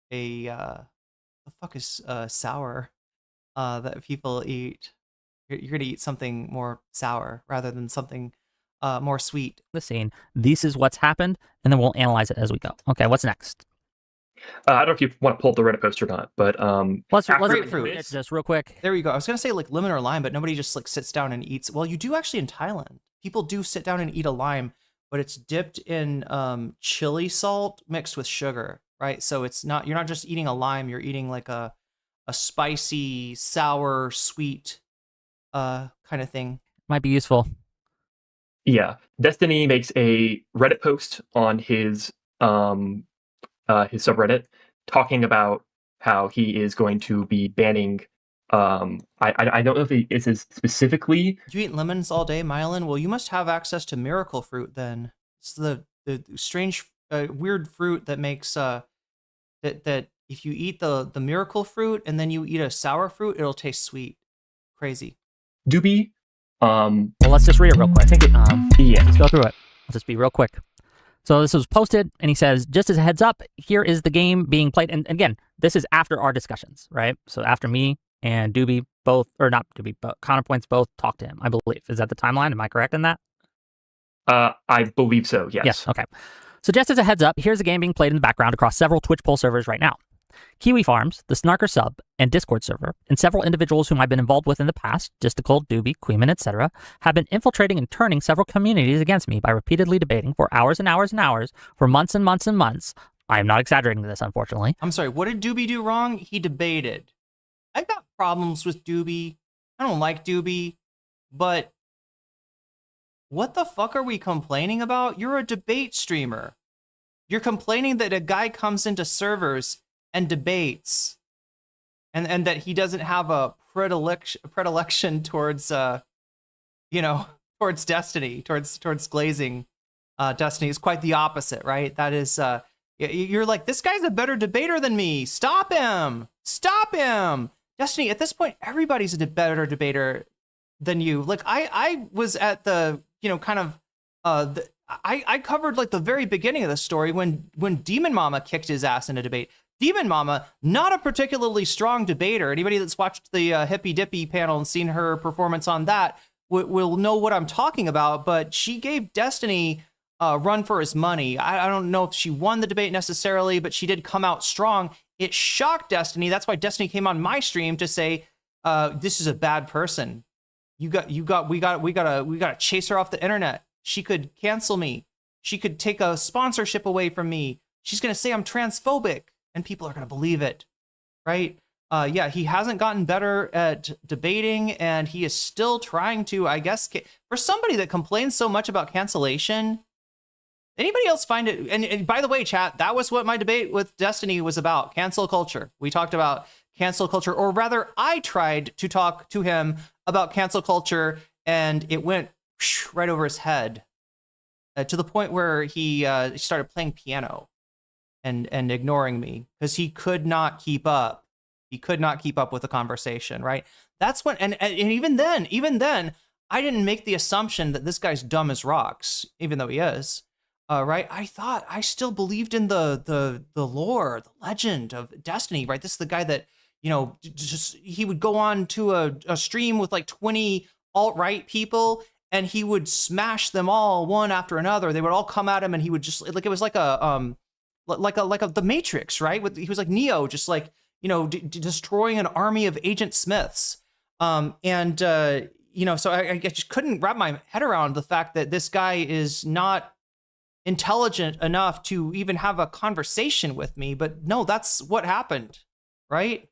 the fuck is sour that people eat. You're gonna eat something more sour rather than something more sweet. The scene. This is what's happened, and then we'll analyze it as we go. Okay, what's next? I don't know if you want to pull up the Reddit post or not, but let's grapefruit. Just real quick. There you go. I was gonna say like lemon or lime, but nobody just like sits down and eats. Well, you do actually in Thailand. People do sit down and eat a lime, but it's dipped in chili salt mixed with sugar, right? So it's not, you're not just eating a lime, you're eating like a spicy, sour, sweet kind of thing. Might be useful. Yeah. Destiny makes a Reddit post on his subreddit talking about how he is going to be banning I don't know if it is specifically. You eat lemons all day, Myelin? Well, you must have access to miracle fruit then. It's the strange, weird fruit that makes that if you eat the miracle fruit and then you eat a sour fruit, it'll taste sweet. Crazy. Doobie. Well, let's just read it real quick. I think yeah, let's go through it. Let's just be real quick. So this was posted, and he says, just as a heads up, here is the game being played. And again, this is after our discussions, right? So after me and Doobie both, or not Doobie, but Counterpoints both talked to him, I believe. Is that the timeline? Am I correct in that? I believe so, yes. Yes, okay. So just as a heads up, here's a game being played in the background across several Twitch poll servers right now. Kiwi Farms, the Snarker sub, and Discord server, and several individuals whom I've been involved with in the past, Justical, Doobie, Queeman, etc., have been infiltrating and turning several communities against me by repeatedly debating for hours and hours and hours for months and months and months. I am not exaggerating this, unfortunately. I'm sorry, what did Doobie do wrong? He debated. I've got problems with Doobie. I don't like Doobie, but what the fuck are we complaining about? You're a debate streamer. You're complaining that a guy comes into servers and debates, and that he doesn't have a predilection towards, towards Destiny, towards glazing Destiny. Is quite the opposite, right? That is, you're like, this guy's a better debater than me. Stop him! Stop him! Destiny, at this point, everybody's a better debater than you. Like, I was at the, I covered like the very beginning of the story when Demon Mama kicked his ass in a debate. Demon Mama, not a particularly strong debater. Anybody that's watched the Hippy Dippy panel and seen her performance on that will know what I'm talking about, but she gave Destiny a run for his money. I don't know if she won the debate necessarily, but she did come out strong. It shocked Destiny. That's why Destiny came on my stream to say, this is a bad person. We gotta chase her off the internet. She could cancel me. She could take a sponsorship away from me. She's gonna say I'm transphobic. And people are going to believe it, right? Yeah, he hasn't gotten better at debating, and he is still trying to, I guess, for somebody that complains so much about cancellation, anybody else find it? And by the way, chat, that was what my debate with Destiny was about, cancel culture. We talked about cancel culture, or rather, I tried to talk to him about cancel culture, and it went right over his head to the point where he started playing piano. And ignoring me because he could not keep up. He could not keep up with the conversation, right? That's when, and even then, I didn't make the assumption that this guy's dumb as rocks, even though he is, right? I still believed in the lore, the legend of Destiny, right? This is the guy that, he would go on to a stream with like 20 alt-right people, and he would smash them all one after another. They would all come at him, and he would just, like, it was like a the Matrix, right? He was like Neo, just like, destroying an army of Agent Smiths. So I just couldn't wrap my head around the fact that this guy is not intelligent enough to even have a conversation with me. But no, that's what happened, right?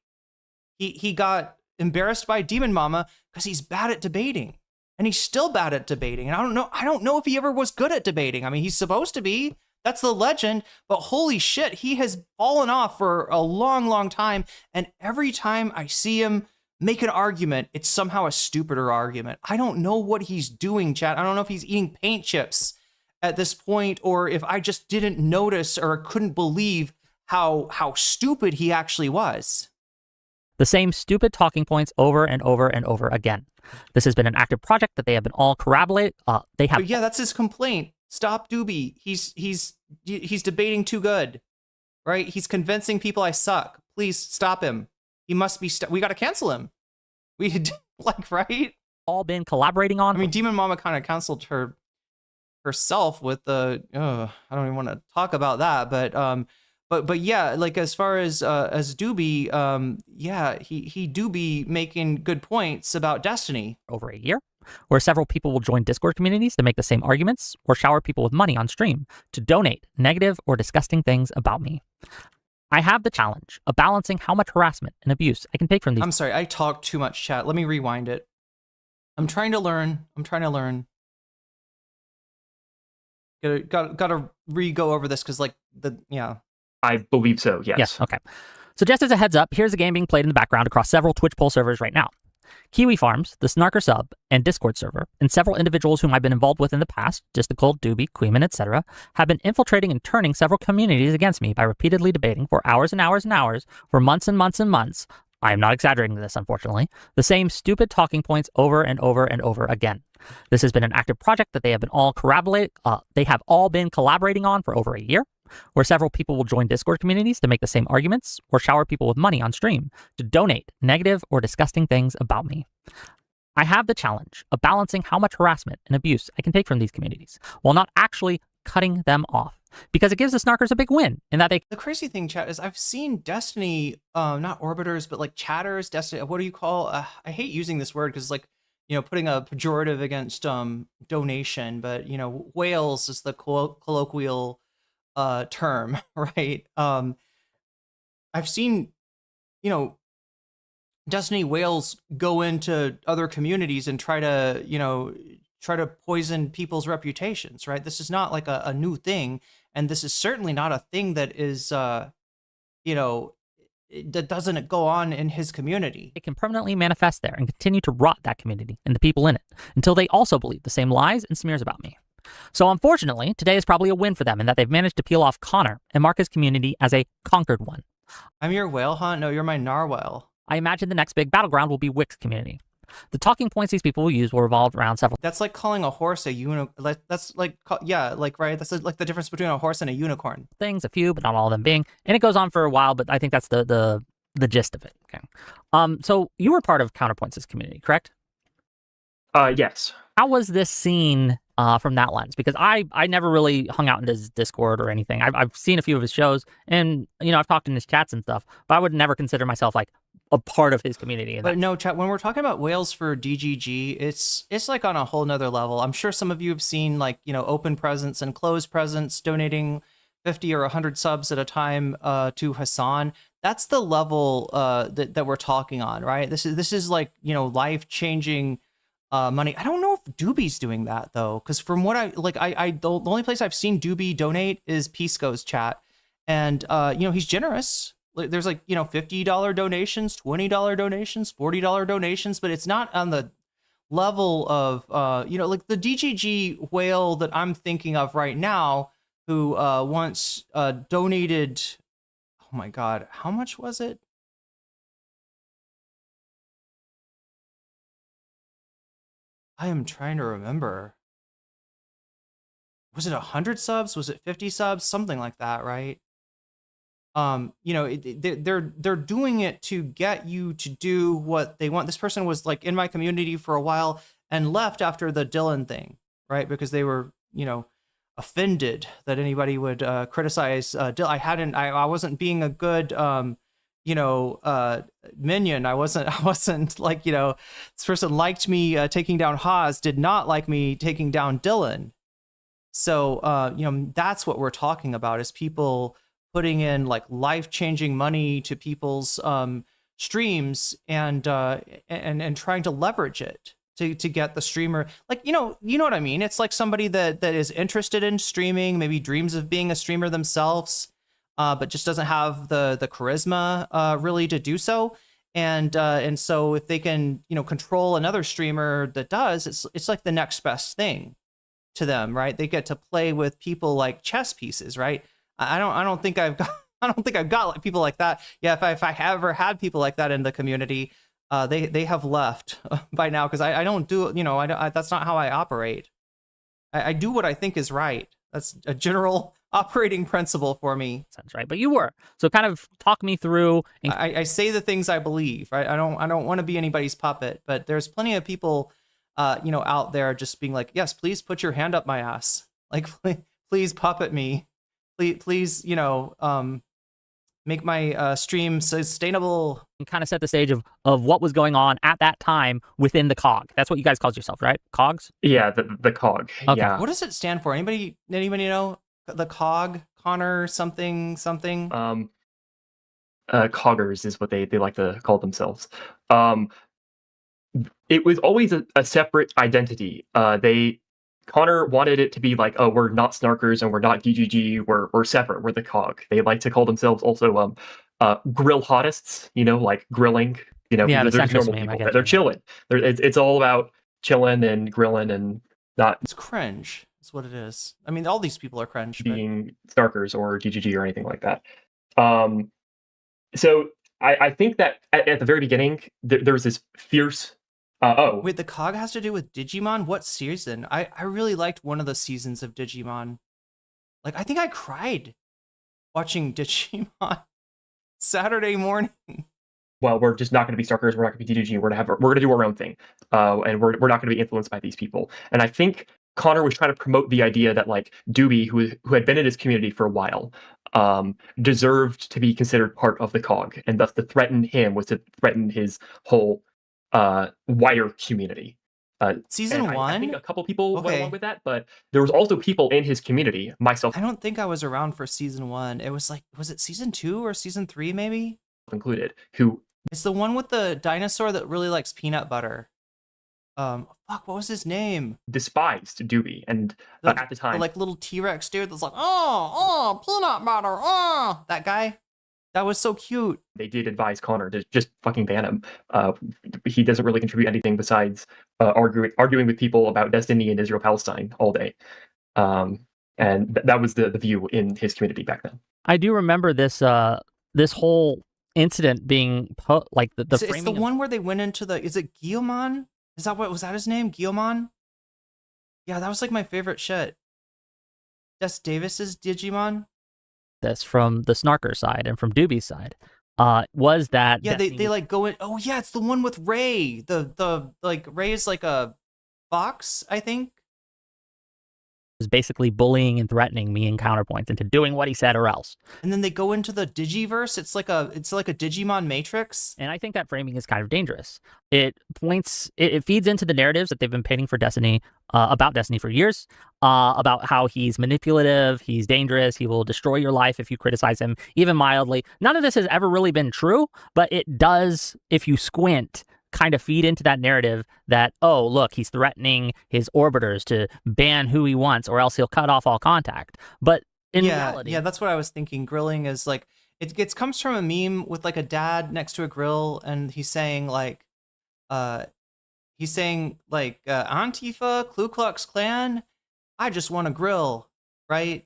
He got embarrassed by Demon Mama because he's bad at debating, and he's still bad at debating. And I don't know if he ever was good at debating. I mean, he's supposed to be. That's the legend, but holy shit, he has fallen off for a long, long time. And every time I see him make an argument, it's somehow a stupider argument. I don't know what he's doing, chat. I don't know if he's eating paint chips at this point, or if I just didn't notice or couldn't believe how stupid he actually was. The same stupid talking points over and over and over again. This has been an active project that they have been all corroborated. They have. But yeah, that's his complaint. Stop Doobie. He's debating too good. right? He's convincing people I suck. Please stop him. He must be. We got to cancel him. We like, right? All been collaborating on. I mean, Demon Mama kind of canceled herself with the. I don't even want to talk about that, but yeah, like as far as Doobie, yeah, he do be making good points about Destiny. Over a year, where several people will join Discord communities to make the same arguments or shower people with money on stream to donate negative or disgusting things about me. I have the challenge of balancing how much harassment and abuse I can take from these. I'm sorry, I talked too much, chat. Let me rewind it. I'm trying to learn. Gotta re-go over this because, like, yeah. I believe so, yes. Yes, okay. So just as a heads up, here's a game being played in the background across several Twitch poll servers right now. Kiwi Farms, the Snarker sub, and Discord server, and several individuals whom I've been involved with in the past, Justical, Doobie, Queeman, etc., have been infiltrating and turning several communities against me by repeatedly debating for hours and hours and hours, for months and months and months. I am not exaggerating this, unfortunately. The same stupid talking points over and over and over again. This has been an active project that they have all been collaborating on for over a year, where several people will join Discord communities to make the same arguments or shower people with money on stream to donate negative or disgusting things about me. I have the challenge of balancing how much harassment and abuse I can take from these communities while not actually cutting them off, because it gives the Snarkers a big win in that they... The crazy thing, chat, is I've seen Destiny, not orbiters, but like chatters, Destiny, what do you call, I hate using this word because, like, you know, putting a pejorative against donation, but, you know, whales is the colloquial term, right? I've seen, you know, Destiny whales go into other communities and try to poison people's reputations, right? This is not like a new thing, and this is certainly not a thing that is, you know, that doesn't go on in his community. It can permanently manifest there and continue to rot that community and the people in it until they also believe the same lies and smears about me. So unfortunately, today is probably a win for them in that they've managed to peel off Connor and mark his community as a conquered one. I'm your whale, huh? No, you're my narwhal. I imagine the next big battleground will be Whick's community. The talking points these people will use will revolve around several... That's like calling a horse a unicorn. That's like, yeah, like, right? That's like the difference between a horse and a unicorn. Things, a few, but not all of them being. And it goes on for a while, but I think that's the gist of it. Okay. So you were part of Counterpoints' community, correct? Yes. How was this seen from that lens? Because I never really hung out in his Discord or anything. I've seen a few of his shows, and, you know, I've talked in his chats and stuff, but I would never consider myself like a part of his community. But no, chat, when we're talking about whales for DGG, it's like on a whole nother level. I'm sure some of you have seen, like, you know, open presents and closed presents, donating 50 or 100 subs at a time to Hassan. That's the level that we're talking on, right? This is like, you know, life-changing money. I don't know if Doobie's doing that though, because from what the only place I've seen Doobie donate is Pisco's chat, and you know, he's generous. There's like, you know, $50 donations, $20 donations, $40 donations, but it's not on the level of you know, like the DGG whale that I'm thinking of right now, who once donated, oh my god, how much was it? I am trying to remember. Was it 100 subs? Was it 50 subs? Something like that, right? You know, they're doing it to get you to do what they want. This person was like in my community for a while and left after the Dylan thing, right? Because they were, you know, offended that anybody would criticize Dylan. I wasn't being a good you know, minion. I wasn't like, you know, this person liked me taking down Haas, did not like me taking down Dylan. So, you know, that's what we're talking about, is people putting in like life-changing money to people's streams and trying to leverage it to get the streamer, like, you know what I mean? It's like somebody that is interested in streaming, maybe dreams of being a streamer themselves, but just doesn't have the charisma really to do so. And so if they can, you know, control another streamer that does, it's like the next best thing to them, right? They get to play with people like chess pieces, right? I don't think I've got like people like that. Yeah, if I ever had people like that in the community, they have left by now, because I don't do, you know, that's not how I operate. I do what I think is right. That's a general operating principle for me. Sounds right. But you were. So kind of talk me through. I say the things I believe, right? I don't want to be anybody's puppet, but there's plenty of people, out there just being like, yes, please put your hand up my ass. Like, please puppet me. Please, make my stream sustainable. And kind of set the stage of what was going on at that time within the COG. That's what you guys called yourself, right? COGs? Yeah, the COG. Okay. Yeah. What does it stand for? Anybody know? The COG, Connor, something. Coggers is what they like to call themselves. It was always a separate identity. Connor wanted it to be like, oh, we're not snarkers and we're not GGG, we're separate, we're the COG. They like to call themselves also grill hottists, like grilling. Yeah, the there's centrist normal meme, I people. get They're you. chilling. It's all about chilling and grilling and not It's cringe. That's what it is. I mean, all these people are cringe. being snarkers or GGG or anything like that. So I think that at the very beginning, there was this fierce. Wait, the COG has to do with Digimon? What season? I really liked one of the seasons of Digimon. Like, I think I cried watching Digimon Saturday morning. Well, we're just not going to be Starkers. We're not going to be DDG. We're going to do our own thing, and we're not going to be influenced by these people. And I think Connor was trying to promote the idea that like Doobie, who had been in his community for a while, deserved to be considered part of the COG, and thus to threaten him was to threaten his whole wider community. Season 1? I think a couple people went along with that, but there was also people in his community, myself I don't think I was around for season 1. It was like, was it season 2 or season 3 maybe? included, who... It's the one with the dinosaur that really likes peanut butter. What was his name? Despised Doobie, and at the time... The, like, little T-Rex dude that's like, oh, peanut butter, oh! That guy? That was so cute. They did advise Connor to just fucking ban him. He doesn't really contribute anything besides arguing with people about Destiny and Israel-Palestine all day. And that was the view in his community back then. I do remember this this whole incident being like the framing. It's the one where they went into the. Is it Guillemon? Is that what was that his name? Guillemon? Yeah, that was like my favorite shit. Des Davis's Digimon. This from the Snarker side and from Doobie's side was that. Yeah, they like go in. Oh yeah, it's the one with Ray. The like Ray is like a fox, I think. Was basically bullying and threatening me in Counterpoint into doing what he said or else. And then they go into the Digiverse. It's like a Digimon Matrix. And I think that framing is kind of dangerous. It feeds into the narratives that they've been painting for Destiny, about Destiny for years, about how he's manipulative, he's dangerous, he will destroy your life if you criticize him, even mildly. None of this has ever really been true, but it does, if you squint, kind of feed into that narrative that, oh, look, he's threatening his orbiters to ban who he wants or else he'll cut off all contact. But in reality... Yeah, that's what I was thinking. Grilling is like, it comes from a meme with like a dad next to a grill and he's saying like, Antifa, Ku Klux Klan, I just want to grill, right?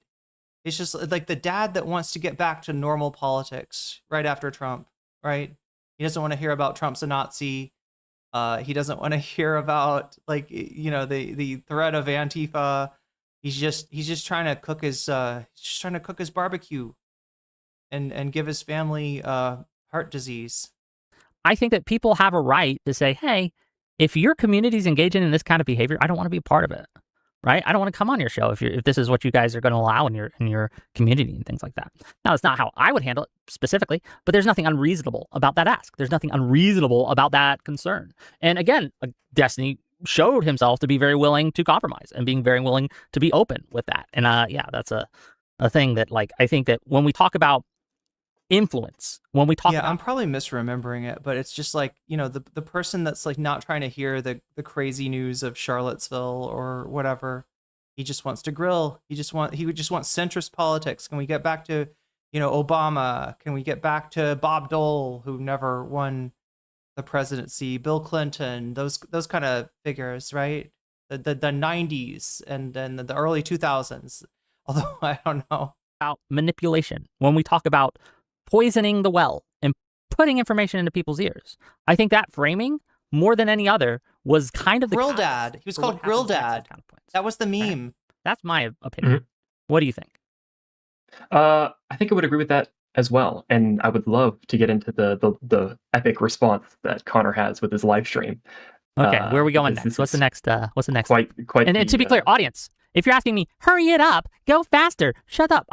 It's just like the dad that wants to get back to normal politics right after Trump, right? He doesn't want to hear about Trump's a Nazi. He doesn't want to hear about like the threat of Antifa. He's just trying to cook his barbecue, and give his family heart disease. I think that people have a right to say, hey, if your community's engaging in this kind of behavior, I don't want to be a part of it. Right? I don't want to come on your show if this is what you guys are going to allow in your community and things like that. Now, it's not how I would handle it specifically, but there's nothing unreasonable about that ask. There's nothing unreasonable about that concern. And again, Destiny showed himself to be very willing to compromise and being very willing to be open with that. And that's a thing that like I think that when we talk about influence, when we talk about... I'm probably misremembering it, but it's just like, the person that's like not trying to hear the crazy news of Charlottesville or whatever. He just wants to grill. He would just want centrist politics. Can we get back to, Obama? Can we get back to Bob Dole, who never won the presidency? Bill Clinton, those kind of figures, right? The 90s and then the early 2000s. Although I don't know. About manipulation. When we talk about poisoning the well and putting information into people's ears. I think that framing, more than any other, was kind of the... Grill Dad. He was called Grill Dad. That was the meme. That's my opinion. What do you think? I think I would agree with that as well, and I would love to get into the epic response that Connor has with his live stream. Okay, where are we going next? What's the next? What's the next? Quite. And to be clear, audience, if you're asking me, hurry it up, go faster, shut up.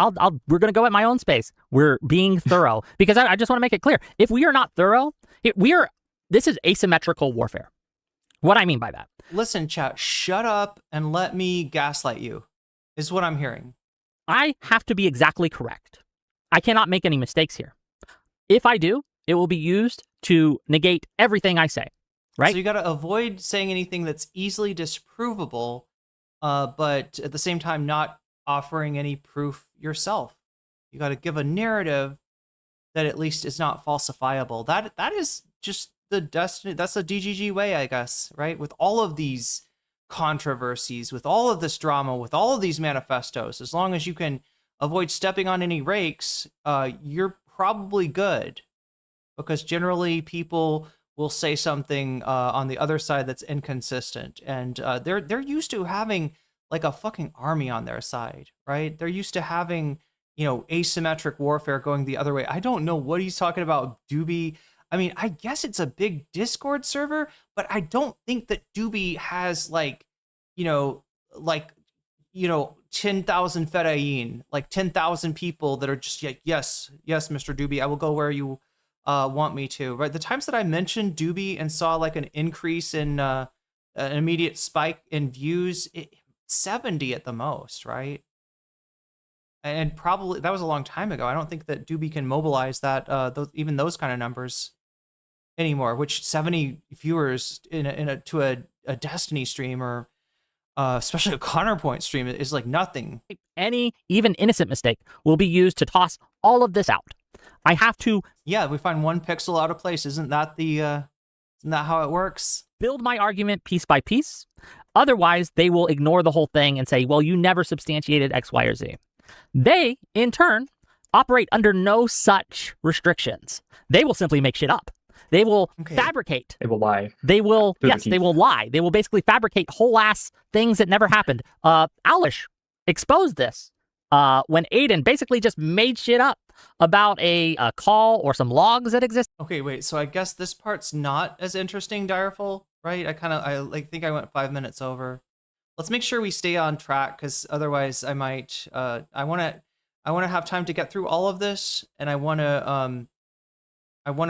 We're gonna go at my own space. We're being thorough because I just want to make it clear. If we are not thorough, this is asymmetrical warfare. What I mean by that. Listen, chat, shut up and let me gaslight you, is what I'm hearing. I have to be exactly correct. I cannot make any mistakes here. If I do, it will be used to negate everything I say, right? So you got to avoid saying anything that's easily disprovable, but at the same time not offering any proof yourself. You got to give a narrative that at least is not falsifiable. That is just the destiny. That's the DGG way, I guess, right? With all of these controversies, with all of this drama, with all of these manifestos, as long as you can avoid stepping on any rakes, you're probably good, because generally people will say something on the other side that's inconsistent, and they're used to having like a fucking army on their side, right? They're used to having, you know, asymmetric warfare going the other way. I don't know what he's talking about, Doobie. I mean, I guess it's a big Discord server, but I don't think that Doobie has like, you know, 10,000 Fedayeen, like 10,000 people that are just like, yes, Mr. Doobie, I will go where you want me to, right? The times that I mentioned Doobie and saw like an increase in an immediate spike in views, 70 at the most, right? And probably that was a long time ago. I don't think that Doobie can mobilize that, even those kind of numbers anymore, which 70 viewers to a Destiny stream, or especially a Counterpoint stream, is like nothing. Any even innocent mistake will be used to toss all of this out. I have to. Yeah, we find one pixel out of place. Isn't that how it works? Build my argument piece by piece. Otherwise, they will ignore the whole thing and say, well, you never substantiated X, Y, or Z. They, in turn, operate under no such restrictions. They will simply make shit up. They will fabricate. They will lie. They will, yes, they will lie. They will basically fabricate whole ass things that never happened. Alish exposed this when Aiden basically just made shit up about a call or some logs that exist. Okay, wait. So I guess this part's not as interesting, Direful, right? I think I went 5 minutes over. Let's make sure we stay on track, because otherwise I might. I want to have time to get through all of this, and I want to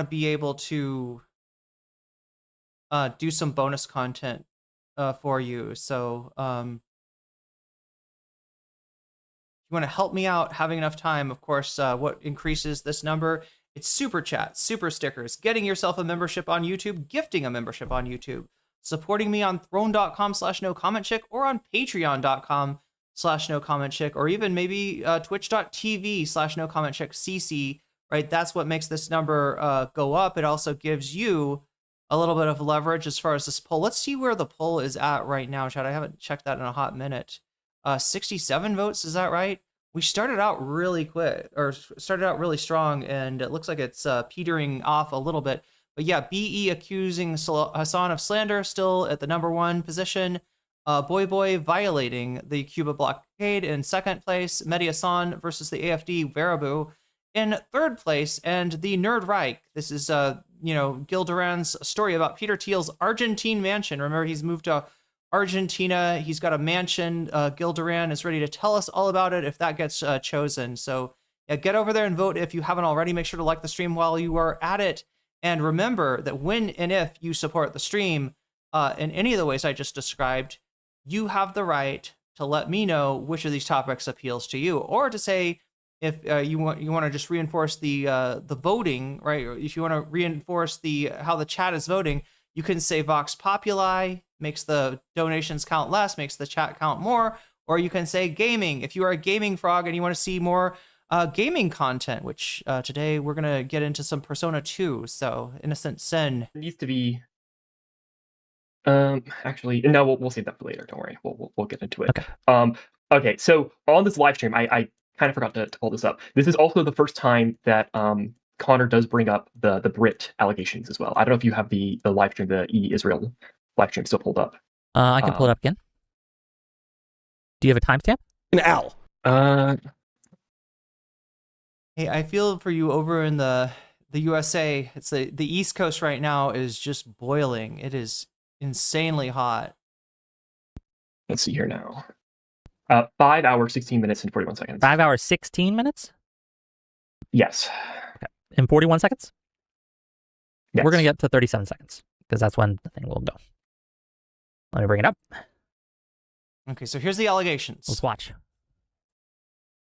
be able to do some bonus content for you. So you want to help me out having enough time, of course. What increases this number? It's super chat, super stickers, getting yourself a membership on YouTube, gifting a membership on YouTube, supporting me on throne.com/nocommentchick, or on patreon.com/nocommentchick, or even maybe twitch.tv/nocommentchickcc, right? That's what makes this number go up. It also gives you a little bit of leverage as far as this poll. Let's see where the poll is at right now, Chad. I haven't checked that in a hot minute. 67 votes, is that right? We started out really quick, or started out really strong, and it looks like it's petering off a little bit. But yeah, BE accusing Hassan of slander, still at the #1 position. Boy violating the Cuba blockade in 2nd place. Mehdi Hassan versus the AFD Baraboo in 3rd place. And the Nerd Reich. This is, Gil Duran's story about Peter Thiel's Argentine mansion. Remember, he's moved to Argentina. He's got a mansion. Gil Duran is ready to tell us all about it if that gets chosen. So yeah, get over there and vote if you haven't already. Make sure to like the stream while you are at it. And remember that when and if you support the stream in any of the ways I just described, you have the right to let me know which of these topics appeals to you, or to say if you want to just reinforce the voting, right? Or if you want to reinforce how the chat is voting, you can say Vox Populi, makes the donations count less, makes the chat count more, or you can say gaming if you are a gaming frog and you want to see more gaming content, which today we're going to get into some Persona 2, so Innocent Sin. It needs to be... actually, no, we'll save that for later, don't worry. We'll get into it. Okay. Okay, so on this live stream, I kind of forgot to pull this up. This is also the first time that Connor does bring up the Brit allegations as well. I don't know if you have the live stream, the E-Israel live stream still pulled up. I can pull it up again. Do you have a timestamp? An L. Hey, I feel for you over in the USA. It's the East Coast right now is just boiling. It is insanely hot. Let's see here now. 5 hours, 16 minutes, and 41 seconds. 5 hours, 16 minutes? Yes. Okay. In 41 seconds? Yes. We're going to get to 37 seconds because that's when the thing will go. Let me bring it up. Okay, so here's the allegations. Let's watch.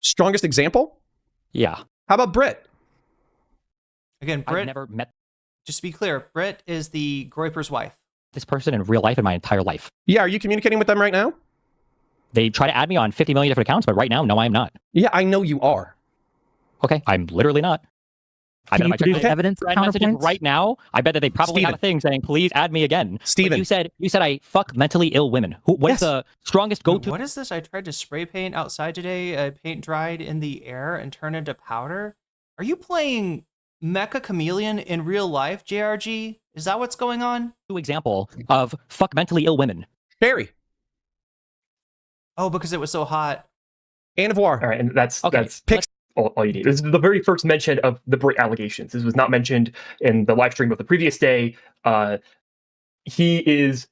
Strongest example? Yeah. How about Brit? Again, I've Britt, never met just to be clear, Britt is the Groiper's wife. this person in real life in my entire life. Yeah, are you communicating with them right now? They try to add me on 50 million different accounts, but right now, no, I am not. Yeah, I know you are. Okay, I'm literally not. I Can you bet if I produce check evidence my messages counterpoints? right now, I bet that they probably have a thing saying, please add me again. Steven. But you said I fuck mentally ill women. What's the strongest go-to? What is this? I tried to spray paint outside today. Paint dried in the air and turned into powder. Are you playing Mecha Chameleon in real life, JRG? Is that what's going on? Example of fuck mentally ill women. Sherry. Oh, because it was so hot. Anne of War. All right, and that's Pick all you need. This is the very first mention of the Brit allegations. This was not mentioned in the live stream of the previous day. He is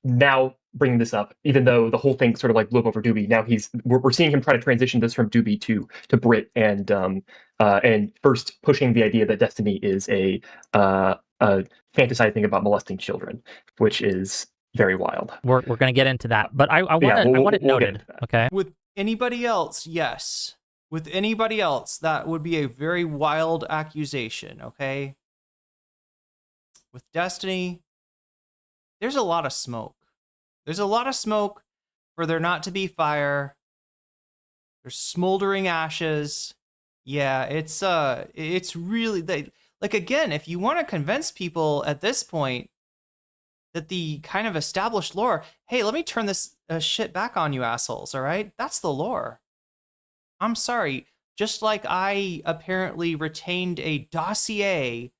now bringing this up, even though the whole thing sort of like blew up over Doobie. Now we're seeing him try to transition this from Doobie to Brit, and first pushing the idea that Destiny is a fantasizing about molesting children, which is very wild. We're going to get into that, but I want it noted. Okay. With anybody else, yes. With anybody else, that would be a very wild accusation, okay? With Destiny, there's a lot of smoke. There's a lot of smoke for there not to be fire. There's smoldering ashes. Yeah, it's really like again, if you want to convince people at this point that the kind of established lore, hey, let me turn this shit back on you assholes, all right? That's the lore. I'm sorry. Just like I apparently retained a dossier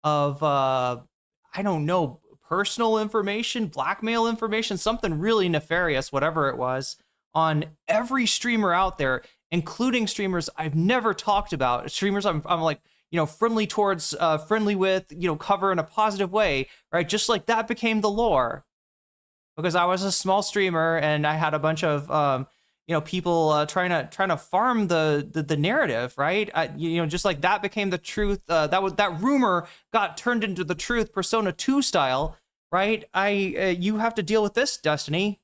of, I don't know, personal information, blackmail information, something really nefarious, whatever it was, on every streamer out there, including streamers I've never talked about, streamers I'm like, friendly towards, friendly with, cover in a positive way, right? Just like that became the lore. Because I was a small streamer and I had a bunch of, people trying to farm the narrative, right? Just like that became the truth. That rumor got turned into the truth, Persona 2 style, right? You have to deal with this, Destiny.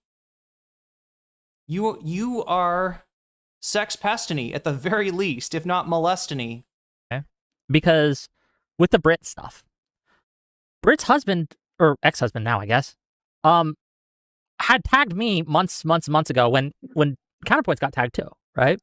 You are sex pestiny at the very least, if not molestiny. Okay. Because with the Brit stuff, Brit's husband or ex-husband now, I guess, had tagged me months ago when Counterpoints got tagged too, right?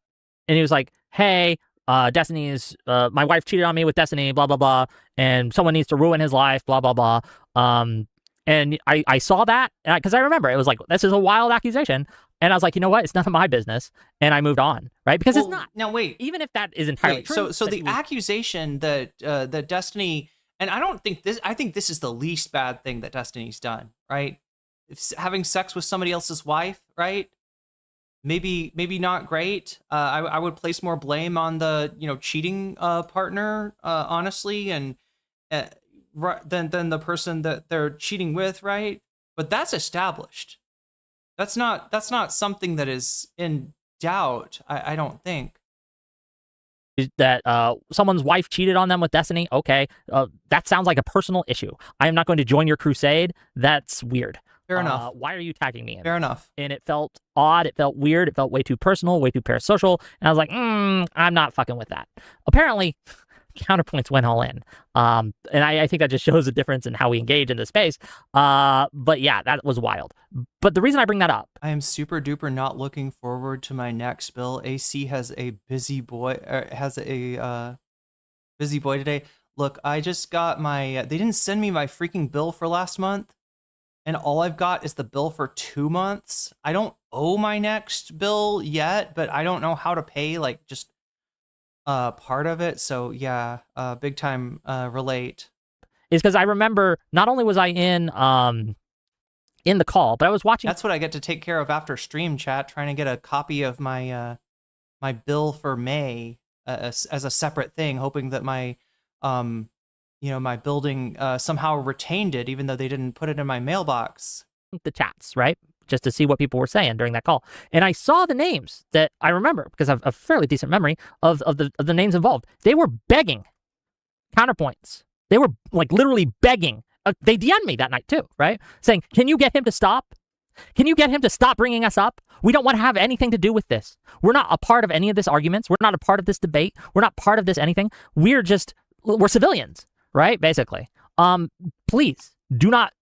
And he was like, hey, Destiny is, my wife cheated on me with Destiny, blah, blah, blah, and someone needs to ruin his life, blah, blah, blah. And I saw that, because I remember, it was like, this is a wild accusation. And I was like, you know what? It's none of my business. And I moved on, right? Because it's not. Now, wait. Even if that is entirely true. So the accusation that Destiny, and I think this is the least bad thing that Destiny's done, right? Having sex with somebody else's wife, right? Maybe not great. I would place more blame on the cheating partner, honestly, and than the person that they're cheating with, right? But that's established. That's not something that is in doubt. I don't think that someone's wife cheated on them with Destiny. Okay, that sounds like a personal issue. I am not going to join your crusade. That's weird. Fair enough. Why are you tagging me in? Fair enough. And it felt odd. It felt weird. It felt way too personal, way too parasocial. And I was like, I'm not fucking with that. Apparently, Counterpoints went all in. And I think that just shows a difference in how we engage in this space. But yeah, that was wild. But the reason I bring that up, I am super duper not looking forward to my next bill. AC has a busy boy today. Look, I just got my, they didn't send me my freaking bill for last month. And all I've got is the bill for 2 months. I don't owe my next bill yet, but I don't know how to pay like just part of it. So yeah, big time relate. Is because I remember not only was I in the call, but I was watching. That's what I get to take care of after stream chat, trying to get a copy of my my bill for May as a separate thing, hoping that my my building somehow retained it, even though they didn't put it in my mailbox. The chats, right? Just to see what people were saying during that call. And I saw the names that I remember because I have a fairly decent memory of the names involved. They were begging counterpoints. They were like literally begging. They DM'd me that night too, right? Saying, can you get him to stop? Can you get him to stop bringing us up? We don't want to have anything to do with this. We're not a part of any of this arguments. We're not a part of this debate. We're not part of this anything. We're civilians, right? Basically. Please do not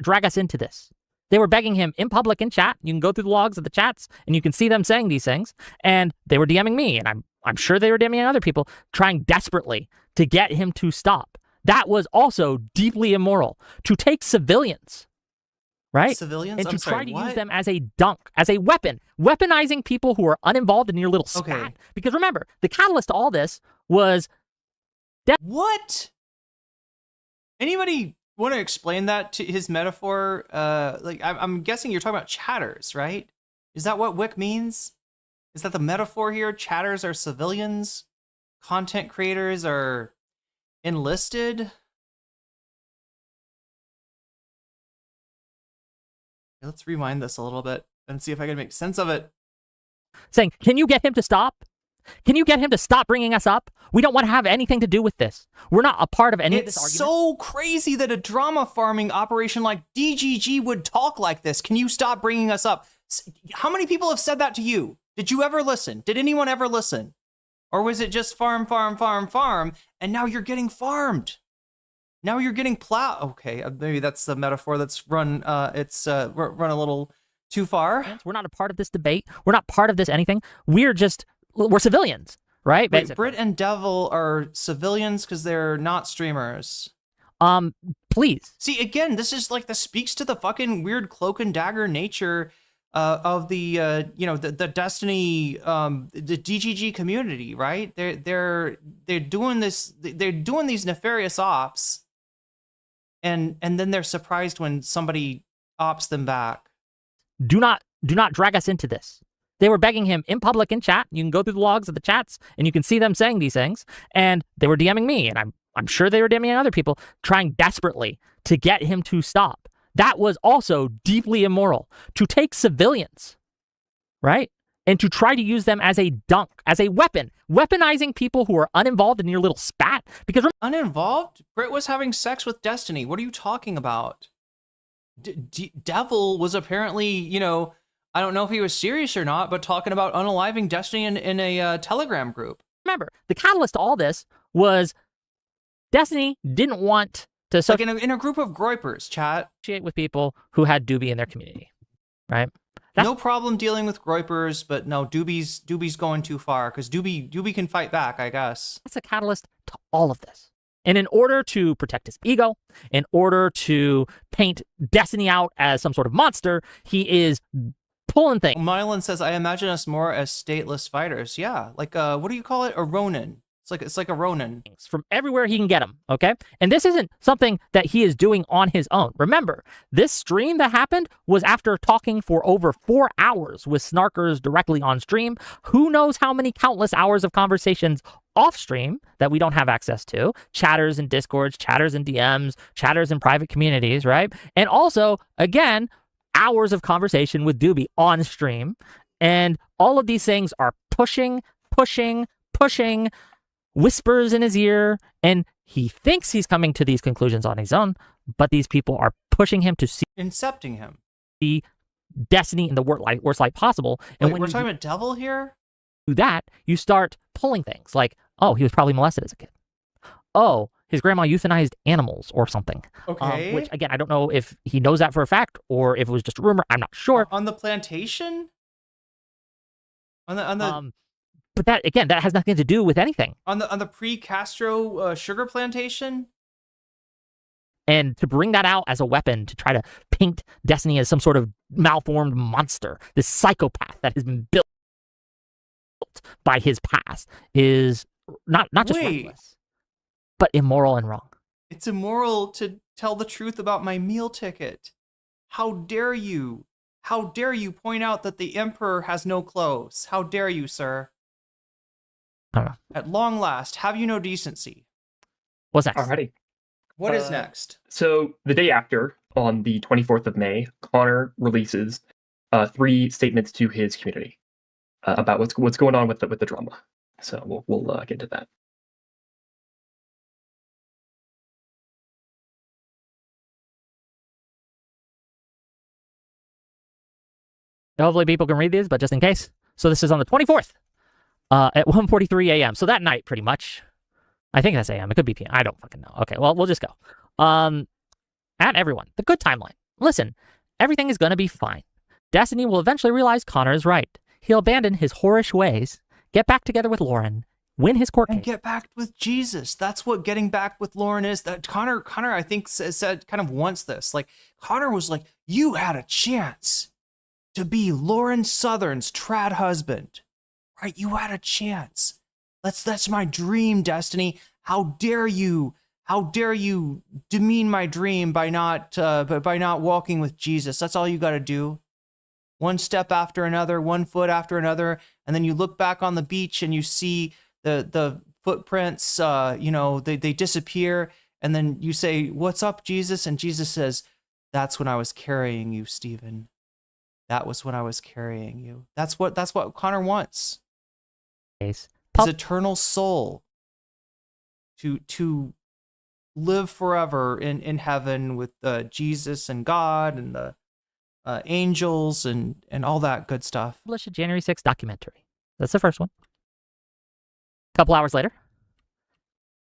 drag us into this. They were begging him in public in chat. You can go through the logs of the chats and you can see them saying these things. And they were DMing me, and I'm sure they were DMing other people, trying desperately to get him to stop. That was also deeply immoral. To take civilians, right? Civilians? And to try to use them as a dunk, as a weapon, weaponizing people who are uninvolved in your little spat. Okay. Because remember, the catalyst to all this was... What? Anybody want to explain that to his metaphor? I'm guessing you're talking about chatters, right? Is that what Whick means? Is that the metaphor here? Chatters are civilians? Content creators are enlisted? Let's rewind this a little bit and see if I can make sense of it. Saying, can you get him to stop? Can you get him to stop bringing us up? We don't want to have anything to do with this. We're not a part of any of this argument. It's so crazy that a drama farming operation like DGG would talk like this. Can you stop bringing us up? How many people have said that to you? Did you ever listen? Did anyone ever listen? Or was it just farm, farm, farm, farm, and now you're getting farmed? Now you're getting plowed. Okay, maybe that's the metaphor that's run a little too far. We're not a part of this debate. We're not part of this anything. We're civilians, right? Wait, Brit and Devil are civilians because they're not streamers. Please. See, again, this is like, this speaks to the fucking weird cloak and dagger nature of the the Destiny, the DGG community, right? They're doing this. They're doing these nefarious ops, and then they're surprised when somebody ops them back. Do not drag us into this. They were begging him in public in chat. You can go through the logs of the chats and you can see them saying these things. And they were DMing me, and I'm sure they were DMing other people, trying desperately to get him to stop. That was also deeply immoral. To take civilians, right? And to try to use them as a dunk, as a weapon, weaponizing people who are uninvolved in your little spat. Because uninvolved? Brit was having sex with Destiny. What are you talking about? Devil was apparently, I don't know if he was serious or not, but talking about unaliving Destiny in a Telegram group. Remember, the catalyst to all this was Destiny didn't want to like in a group of groypers, chat. Associate with people who had Doobie in their community, right? No problem dealing with groypers, but no, Doobie's going too far because Doobie can fight back, I guess. That's a catalyst to all of this. And in order to protect his ego, in order to paint Destiny out as some sort of monster, he is pulling things. Mylan says, I imagine us more as stateless fighters. Yeah, like what do you call it? A Ronin. It's like a Ronin. From everywhere he can get them, okay? And this isn't something that he is doing on his own. Remember, this stream that happened was after talking for over 4 hours with snarkers directly on stream. Who knows how many countless hours of conversations off stream that we don't have access to. Chatters in Discords, chatters in DMs, chatters in private communities, right? And also, again, hours of conversation with Doobie on stream. And all of these things are pushing, whispers in his ear, and he thinks he's coming to these conclusions on his own, but these people are pushing him to see, incepting him, the Destiny in the worst light possible. And when we're talking about Devil here, do that, you start pulling things like, oh, he was probably molested as a kid. Oh, his grandma euthanized animals or something. Okay. Which again, I don't know if he knows that for a fact or if it was just a rumor. I'm not sure. On the plantation. On the. But that has nothing to do with anything. On the pre-Castro sugar plantation? And to bring that out as a weapon to try to paint Destiny as some sort of malformed monster, this psychopath that has been built by his past, is not just reckless, but immoral and wrong. It's immoral to tell the truth about my meal ticket. How dare you? How dare you point out that the Emperor has no clothes? How dare you, sir? I don't know. At long last, have you no decency? What's next? Alrighty. What is next? So the day after, on the 24th of May, Connor releases 3 statements to his community about what's going on with the drama. So we'll get into that. Hopefully people can read these, but just in case. So this is on the 24th at 1:43 a.m. So that night, pretty much. I think that's a.m. It could be p.m. I don't fucking know. Okay, well, we'll just go. At everyone, the good timeline. Listen, everything is going to be fine. Destiny will eventually realize Connor is right. He'll abandon his whorish ways, get back together with Lauren, win his court case. And get back with Jesus. That's what getting back with Lauren is. That Connor, I think, said kind of wants this. Like, Connor was like, you had a chance to be Lauren Southern's trad husband, right? You had a chance. That's my dream, Destiny. How dare you? How dare you demean my dream by not walking with Jesus? That's all you got to do. One step after another, one foot after another, and then you look back on the beach and you see the footprints. They disappear, and then you say, "What's up, Jesus?" And Jesus says, "That's when I was carrying you, Stephen. That was when I was carrying you." That's what Connor wants. His eternal soul to live forever in heaven with Jesus and God and the angels and all that good stuff. Published a January 6th documentary. That's the first one. A couple hours later,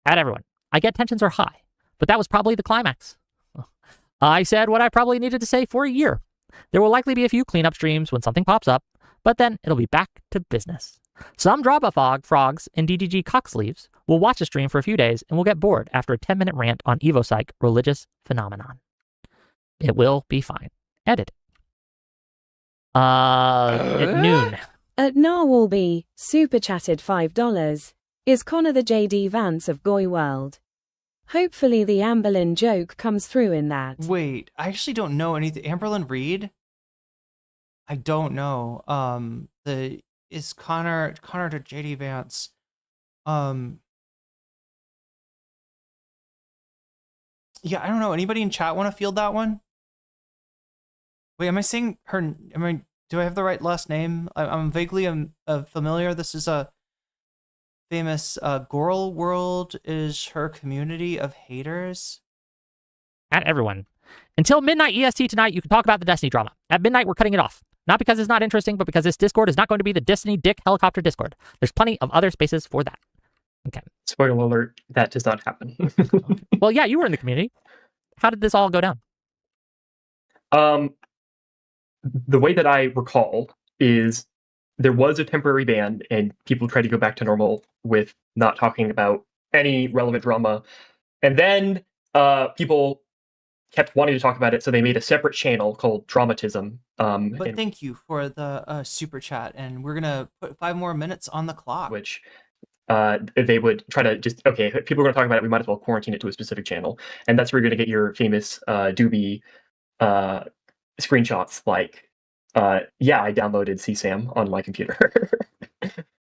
at everyone, I get tensions are high, but that was probably the climax. I said what I probably needed to say for a year. There will likely be a few cleanup streams when something pops up, but then it'll be back to business. Some drama frogs and DDG cocksleeves will watch the stream for a few days and will get bored after a 10-minute rant on EvoPsych religious phenomenon. It will be fine. Edit. At noon. At Narwhalby, super chatted $5. Is Connor the JD Vance of Goy World? Hopefully the Amberlynn joke comes through in that. Wait, I actually don't know anything. Amberlynn Reed? I don't know. Is Connor to JD Vance? Yeah, I don't know. Anybody in chat want to field that one? Wait, am I saying her? Do I have the right last name? I'm vaguely familiar. This is a famous Goral World is her community of haters. At everyone. Until midnight EST tonight, you can talk about the Destiny drama. At midnight, we're cutting it off. Not because it's not interesting, but because this Discord is not going to be the Destiny Dick Helicopter Discord. There's plenty of other spaces for that. Okay. Spoiler alert, that does not happen. Well, yeah, you were in the community. How did this all go down? The way that I recall is there was a temporary ban and people tried to go back to normal with not talking about any relevant drama. And then people kept wanting to talk about it, so they made a separate channel called Dramatism. But thank you for the super chat, and we're gonna put 5 more minutes on the clock. Which they would try to just, okay, if people are going to talk about it, we might as well quarantine it to a specific channel. And that's where you're going to get your famous Doobie screenshots like, yeah, I downloaded CSAM on my computer.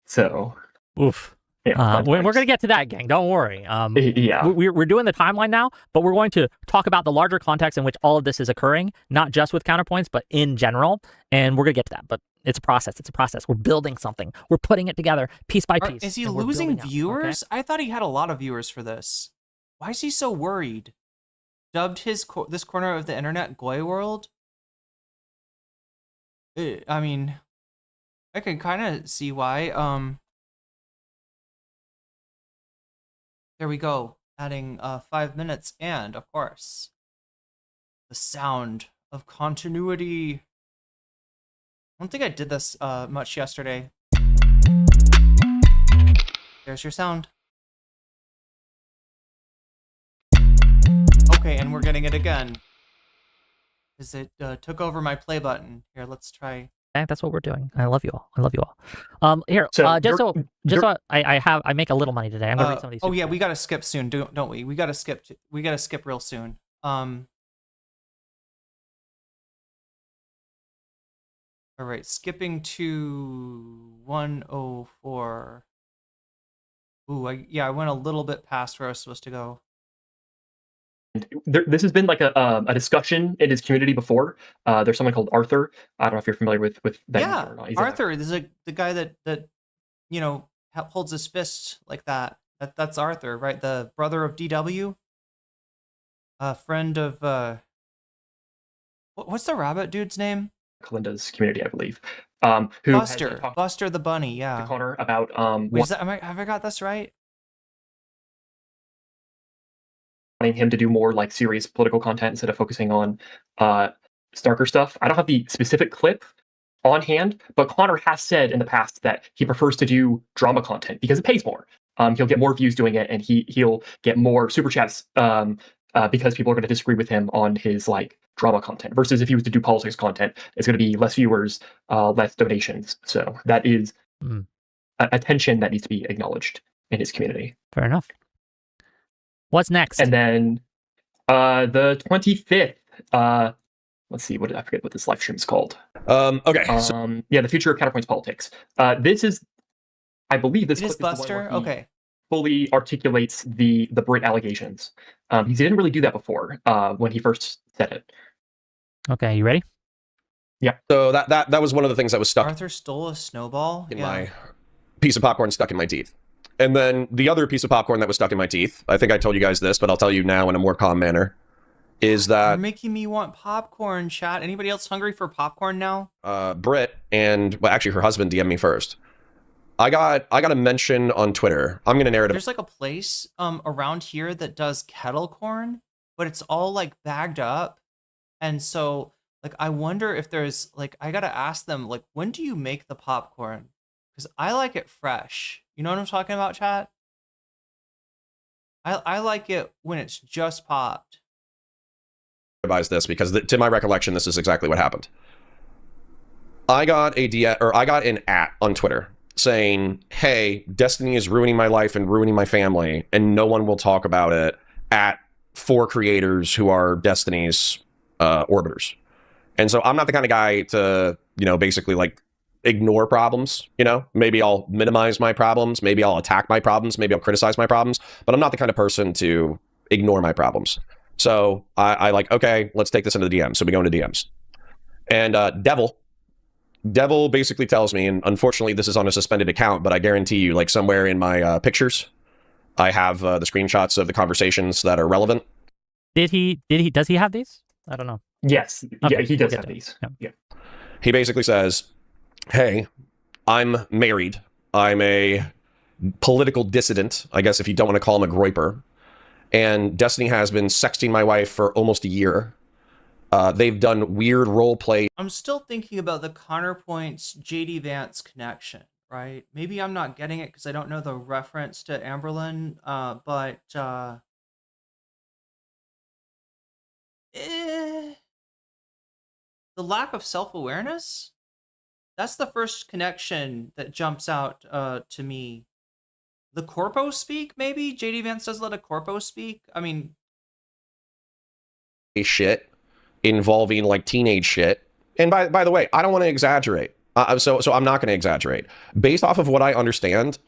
So, oof. Yeah, we're going to get to that, gang. Don't worry. Yeah. We're doing the timeline now, but we're going to talk about the larger context in which all of this is occurring, not just with counterpoints, but in general. And we're going to get to that. But it's a process. It's a process. We're building something. We're putting it together piece by piece. Is he losing viewers? Okay? I thought he had a lot of viewers for this. Why is he so worried? Dubbed this corner of the internet Goy World? I mean, I can kind of see why. There we go. Adding 5 minutes and, of course, the sound of continuity. I don't think I did this much yesterday. There's your sound. Okay, and we're getting it again. Because it took over my play button. Here, let's try. That's what we're doing. I love you all. I love you all. Here, so I make a little money today. I'm gonna read some of these. Oh yeah, we gotta skip soon, don't we? We gotta skip real soon. All right, skipping to 104. Ooh, I went a little bit past where I was supposed to go. This has been like a discussion in his community before. There's someone called Arthur. I don't know if you're familiar with that Yeah, user or not. Arthur. This is the guy that holds his fist like that. That's Arthur, right? The brother of DW. A friend of what's the rabbit dude's name? Kalinda's community, I believe. Who Buster the bunny, yeah. To Connor about Wait, have I got this right? wanting him to do more like serious political content instead of focusing on starker stuff. I don't have the specific clip on hand, but Connor has said in the past that he prefers to do drama content because it pays more. He'll get more views doing it, and he'll get more super chats because people are going to disagree with him on his like drama content. Versus if he was to do politics content, it's going to be less viewers, less donations. So that is a tension that needs to be acknowledged in his community. Fair enough. What's next? And then the 25th. Let's see. I forget what this live stream is called. Okay. Yeah, the future of Counterpoint's politics. This is, I believe, this is Buster. Okay. Fully articulates the Brit allegations. He didn't really do that before when he first said it. Okay, you ready? Yeah. So that was one of the things that was stuck. Arthur stole a snowball in my piece of popcorn stuck in my teeth. And then the other piece of popcorn that was stuck in my teeth, I think I told you guys this, but I'll tell you now in a more calm manner, is that... You're making me want popcorn, chat. Anybody else hungry for popcorn now? Britt and, well, actually her husband DM'd me first. I got a mention on Twitter. I'm going to narrate it. There's like a place around here that does kettle corn, but it's all like bagged up. And so like, I wonder if there's like, I got to ask them, like, when do you make the popcorn? Because I like it fresh. You know what I'm talking about, chat? I like it when it's just popped. This because to my recollection, this is exactly what happened. I got an @ on Twitter saying, hey, Destiny is ruining my life and ruining my family, and no one will talk about it at 4 creators who are Destiny's orbiters. And so I'm not the kind of guy to, basically like ignore problems. Maybe I'll minimize my problems, maybe I'll attack my problems, maybe I'll criticize my problems, but I'm not the kind of person to ignore my problems. So I like, okay, let's take this into the DMs. So we go into DMs. And Devil basically tells me, and unfortunately this is on a suspended account, but I guarantee you, like somewhere in my pictures, I have the screenshots of the conversations that are relevant. Does he have these? I don't know. Yes. Okay. Yeah, he does have these. Yeah. He basically says, hey, I'm married. I'm a political dissident, I guess if you don't want to call him a groiper. And Destiny has been sexting my wife for almost a year. They've done weird role play. I'm still thinking about the Counterpoint's JD Vance connection, right? Maybe I'm not getting it because I don't know the reference to Amberlyn, but the lack of self-awareness? That's the first connection that jumps out to me. The corpo speak, maybe? JD Vance does let a corpo speak? I mean... shit involving like teenage shit. And by the way, I don't want to exaggerate. So I'm not going to exaggerate. Based off of what I understand,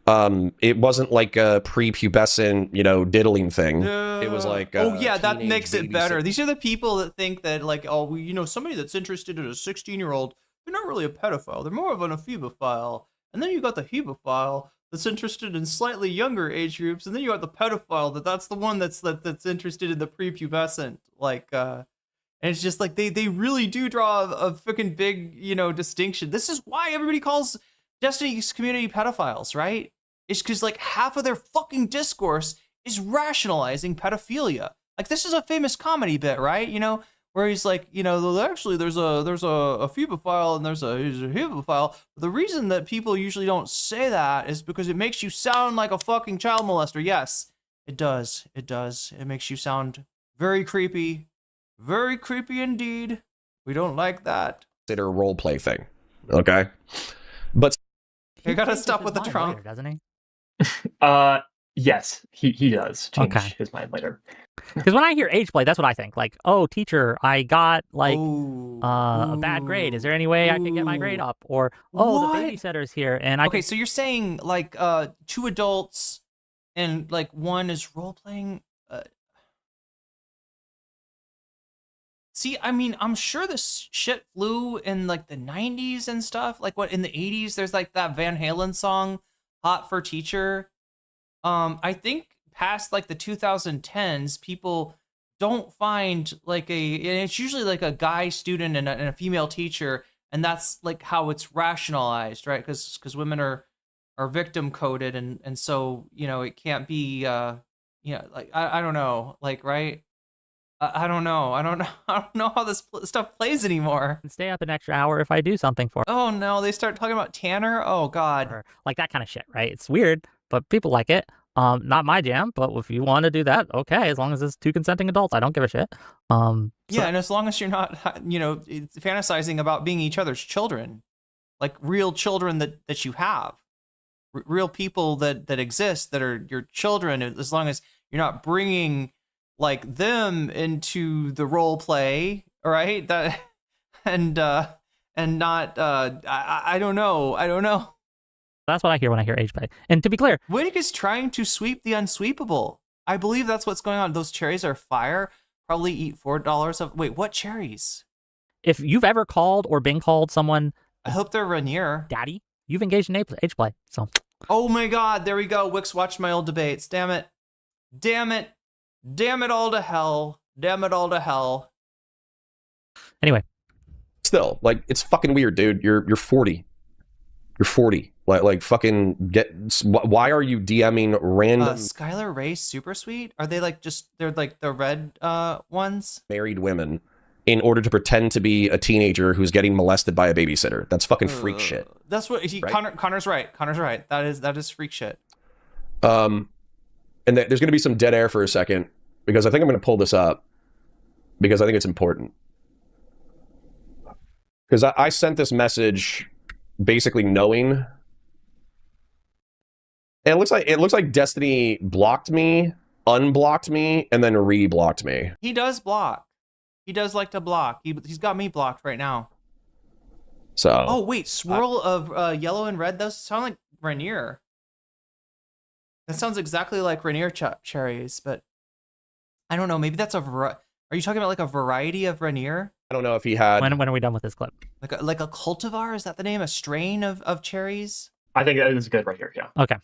it wasn't like a prepubescent, diddling thing. It was like oh yeah, that makes it better. These are the people that think that like, oh, somebody that's interested in a 16-year-old, they're not really a pedophile. They're more of an ephebophile. And then you got the hebophile that's interested in slightly younger age groups, and then you got the pedophile that's the one that's interested in the prepubescent, like and it's just like they really do draw a freaking big distinction. This is why everybody calls Destiny's community pedophiles, right? It's because like half of their fucking discourse is rationalizing pedophilia. Like this is a famous comedy bit, right? Where he's like, actually there's a phebophile and there's a hebophile. But the reason that people usually don't say that is because it makes you sound like a fucking child molester. Yes, it does. It does. It makes you sound very creepy. Very creepy indeed. We don't like that. Consider a role play thing. Okay. But you gotta stop with the trunk, doesn't he? Yes, he does change his mind later. Because when I hear age play, that's what I think. Like, oh, teacher, I got like a bad grade. Is there any way I can get my grade up? Or, oh, What? the babysitter's here, and I Okay, can... so you're saying like 2 adults and like 1 is role playing. See, I mean, I'm sure this shit flew in like the 90s and stuff. Like what in the 80s, there's like that Van Halen song, "Hot for Teacher." I think past like the 2010s, people don't find like and it's usually like a guy student and a female teacher, and that's like how it's rationalized, right? Because women are victim coded, and so it can't be like I don't know, like, right. I don't know. I don't know how this stuff plays anymore. Stay up an extra hour if I do something for... Oh no, they start talking about Tanner. Oh God, or like that kind of shit, right? It's weird, but people like it. Not my jam, but if you want to do that, okay. As long as it's 2 consenting adults, I don't give a shit. Yeah, and as long as you're not, fantasizing about being each other's children, like real children that you have, real people that exist that are your children. As long as you're not bringing like them into the role play, right? That and not I don't know. That's what I hear when I hear age play. And to be clear, Whick is trying to sweep the unsweepable. I believe that's what's going on. Those cherries are fire. Probably eat $4 of... Wait, what cherries? If you've ever called or been called someone... I hope they're Rainier. Daddy, you've engaged in age play, so... Oh my God, there we go. Wick's watched my old debates. Damn it. Damn it. Damn it all to hell. Damn it all to hell. Anyway. Still, like, it's fucking weird, dude. You're 40. You're 40. Like fucking get... Why are you DMing random... Skylar Ray Super Sweet? Are they like just... They're like the red ones? Married women in order to pretend to be a teenager who's getting molested by a babysitter. That's fucking freak shit. That's what... Right? Connor's right. Connor's right. That is freak shit. And there's going to be some dead air for a second, because I think I'm going to pull this up, because I think it's important. Because I sent this message basically knowing... And it looks like Destiny blocked me, unblocked me, and then re-blocked me. He does block. He does like to block. He's got me blocked right now. So... Oh, wait. Swirl of yellow and red? Those sound like Rainier. That sounds exactly like Rainier cherries, but I don't know. Maybe that's Are you talking about like a variety of Rainier? I don't know if he had... When are we done with this clip? Like a cultivar? Is that the name? A strain of cherries? I think that is good right here, yeah. Okay.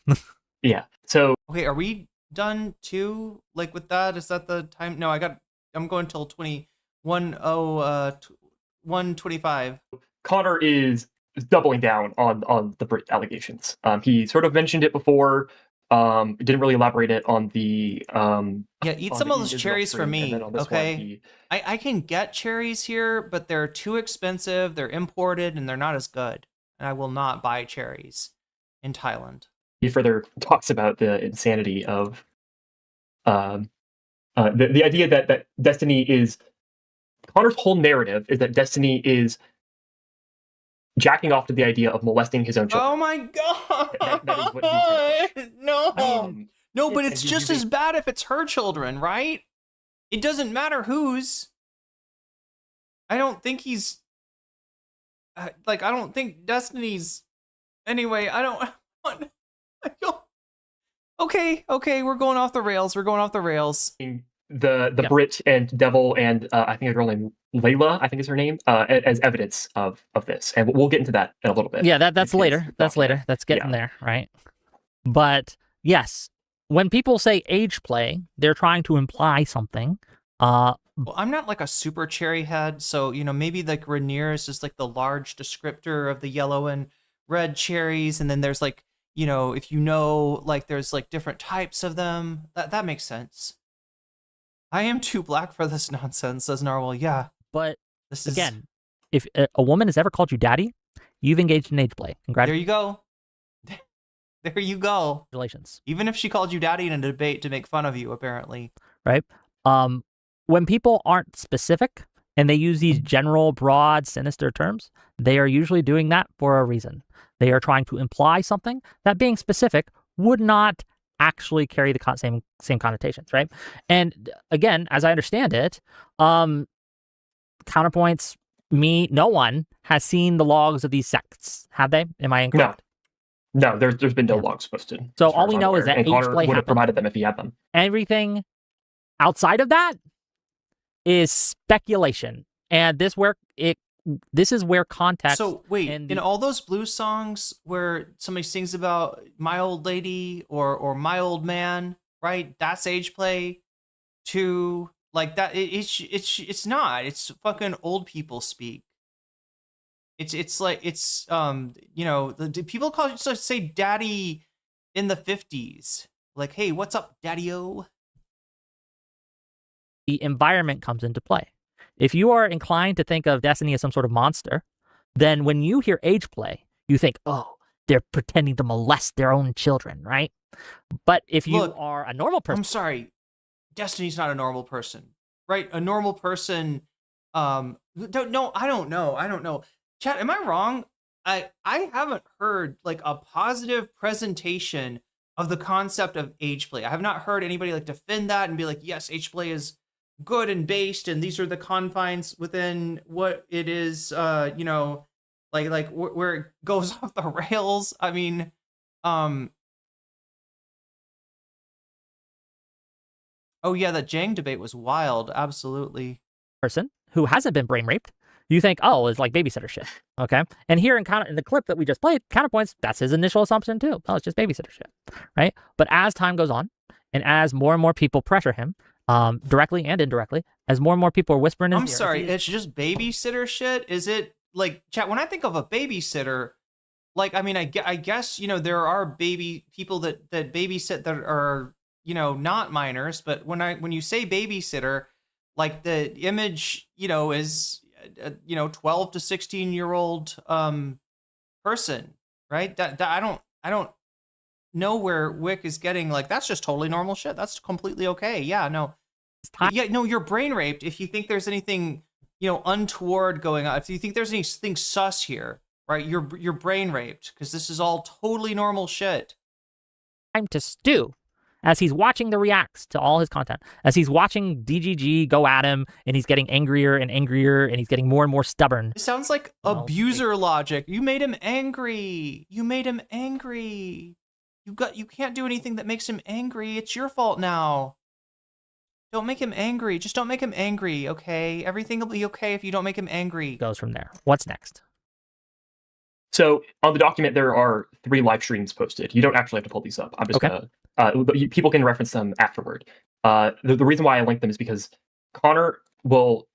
Yeah, so... Okay, are we done too? Like with that? Is that the time? No, I'm going till 1:25. Connor is doubling down on the Brit allegations. He sort of mentioned it before, didn't really elaborate it on the... yeah, eat some of those cherries for me, okay? I can get cherries here, but they're too expensive, they're imported, and they're not as good. And I will not buy cherries in Thailand. He further talks about the insanity of the idea that Destiny is... Connor's whole narrative is that Destiny is jacking off to the idea of molesting his own children. Oh my God! That is what he's no! No, but it's just as bad if it's her children, right? It doesn't matter whose. I don't think he's... I don't think Destiny's... Anyway, I don't... Okay, we're going off the rails. The Brit and Devil and I think a girl named Layla, I think is her name, as evidence of this. And we'll get into that in a little bit. Yeah, that's later. That's later. That's getting there, right? But yes, when people say age play, they're trying to imply something. Well, I'm not like a super cherry head, so maybe like Rainier is just like the large descriptor of the yellow and red cherries, and then there's like if like there's like different types of them. That makes sense. I am too black for this nonsense, says Narwhal. Yeah, but again, if a woman has ever called you daddy, you've engaged in age play. There you go. There you go. Congratulations. Even if she called you daddy in a debate to make fun of you, apparently. Right. When people aren't specific and they use these general, broad, sinister terms, they are usually doing that for a reason. They are trying to imply something that being specific would not actually carry the same connotations, right? And again, as I understand it, counterpoints, no one has seen the logs of these sects, have they? Am I incorrect? No, there's been no logs posted. So all we know is that Connor H-play would have happened. provided them if he had them. Everything outside of that is speculation, and this is where context. So wait, in all those blues songs where somebody sings about my old lady or my old man, right? That's age play to like that. It's not. It's fucking old people speak. It's like it's the people say daddy in the 50s, like, hey, what's up, daddy-o? The environment comes into play. If you are inclined to think of Destiny as some sort of monster, then when you hear age play, you think, oh, they're pretending to molest their own children, right? But if you are a normal person, I'm sorry, Destiny's not a normal person, right? A normal person, I don't know. Chat, am I wrong? I haven't heard like a positive presentation of the concept of age play. I have not heard anybody like defend that and be like, yes, age play is good and based, and these are the confines within what it is. Like where it goes off the rails. I mean, oh yeah, that Jang debate was wild. Absolutely. Person who hasn't been brain raped, you think, oh, it's like babysitter shit. Okay. And here in the clip that we just played, counterpoints, that's his initial assumption too. Oh, it's just babysitter shit. Right. But as time goes on, and as more and more people pressure him, directly and indirectly, as more and more people are whispering in his ear. I'm sorry, it's just babysitter shit? Is it like, chat, when I think of a babysitter, like, I mean, I guess, there are people that babysit that are, not minors, but when you say babysitter, like the image, is 12 to 16-year-old person, right? That I don't know where Whick is getting, like, that's just totally normal shit. That's completely okay. Yeah, no. Yeah, no, you're brain raped if you think there's anything, untoward going on. If you think there's anything sus here, right? You're brain raped, because this is all totally normal shit. Time to stew as he's watching the reacts to all his content, as he's watching DGG go at him, and he's getting angrier and angrier, and he's getting more and more stubborn. It sounds like abuser logic. You made him angry. You made him angry. You can't do anything that makes him angry. It's your fault now. Don't make him angry. Just don't make him angry, okay? Everything will be okay if you don't make him angry. Goes from there. What's next? So on the document, there are 3 live streams posted. You don't actually have to pull these up. I'm just gonna. People can reference them afterward. The reason why I linked them is because Connor will,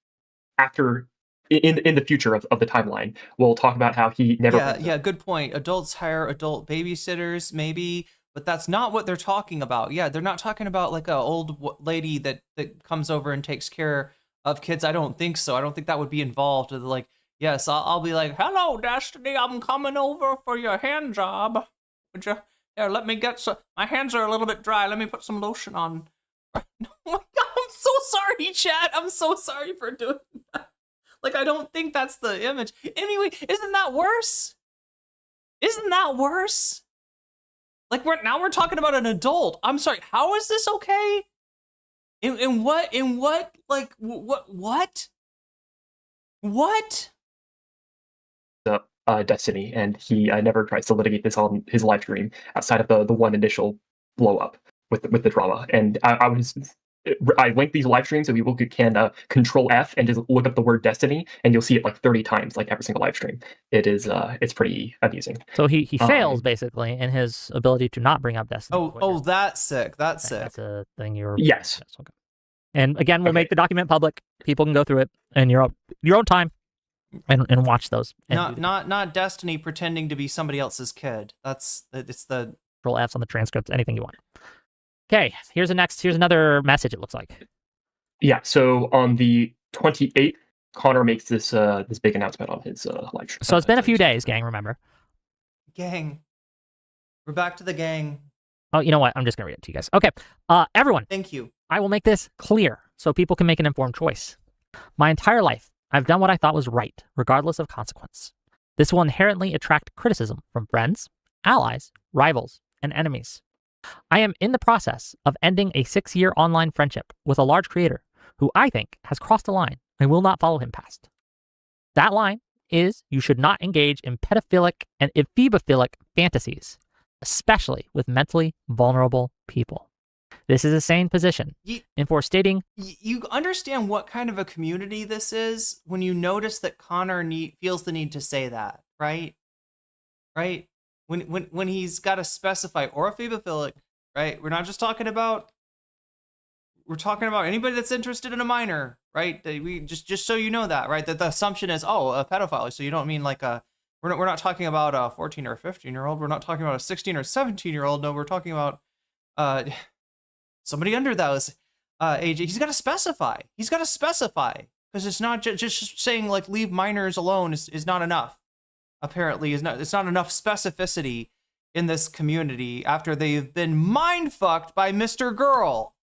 in the future of the timeline, will talk about how he never. Yeah, good point. Adults hire adult babysitters, maybe. But that's not what they're talking about. Yeah, they're not talking about like a old lady that comes over and takes care of kids. I don't think so. I don't think that would be involved. Like, yes, I'll be like, hello, Destiny, I'm coming over for your hand job. Would you? Here, let me get some. My hands are a little bit dry. Let me put some lotion on. Oh my God, I'm so sorry, chat. I'm so sorry for doing that. Like, I don't think that's the image. Anyway, isn't that worse? Isn't that worse? Like, we're talking about an adult. I'm sorry. How is this okay? In what? Like, what? Destiny, and he never tries to litigate this on his live stream outside of the one initial blow up with the drama. And I link these live streams so people can control F and just look up the word Destiny, and you'll see it like 30 times, like every single live stream. It's pretty amusing. So he fails basically in his ability to not bring up Destiny. Oh, that's sick. That's sick. That's a thing you're. Yes. Okay. And again, we'll make the document public. People can go through it in your own time and watch those. And not Destiny pretending to be somebody else's kid. It's the control Fs on the transcripts, anything you want. Okay, here's another message, it looks like. Yeah, so on the 28th, Connor makes this big announcement on his live stream. So it's been a few days, gang, remember. Gang. We're back to the gang. Oh, you know what? I'm just going to read it to you guys. Okay, everyone. Thank you. I will make this clear so people can make an informed choice. My entire life, I've done what I thought was right, regardless of consequence. This will inherently attract criticism from friends, allies, rivals, and enemies. I am in the process of ending a 6-year online friendship with a large creator who I think has crossed a line and will not follow him past. That line is you should not engage in pedophilic and ephebophilic fantasies, especially with mentally vulnerable people. This is a sane position. And for stating... You understand what kind of a community this is when you notice that Connor feels the need to say that, right? Right? When he's got to specify or ephebophilic, right? We're talking about anybody that's interested in a minor, right? We just so you know that, right? That the assumption is, oh, a pedophile. So you don't mean like we're not talking about a 14 or a 15-year-old. We're not talking about a 16 or 17-year-old. No, we're talking about somebody under those age. He's got to specify. Because it's not just saying like leave minors alone is not enough. Apparently, it's not enough specificity in this community after they've been mind fucked by Mr. Girl.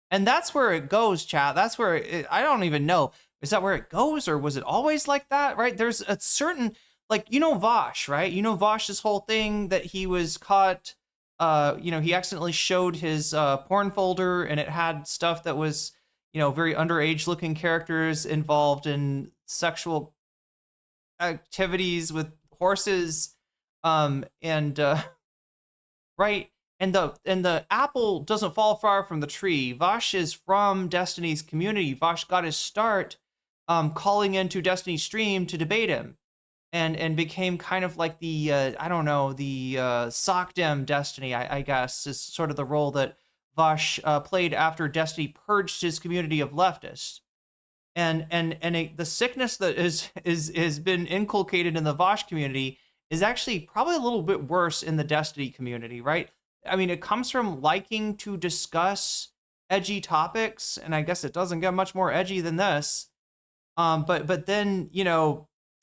And that's where it goes, chat. That's where I don't even know. Is that where it goes, or was it always like that? Right? There's a certain, like, Vosh, right? Vosh's whole thing that he was caught. He accidentally showed his porn folder, and it had stuff that was, very underage looking characters involved in sexual activities with horses, right. And the apple doesn't fall far from the tree. Vosh is from Destiny's community. Vosh got his start calling into Destiny stream to debate him, and became kind of like the SOCDEM Destiny, I guess, is sort of the role that Vosh played after Destiny purged his community of leftists. And the sickness that is been inculcated in the Vosh community is actually probably a little bit worse in the Destiny community, right? I mean, it comes from liking to discuss edgy topics, and I guess it doesn't get much more edgy than this. But then,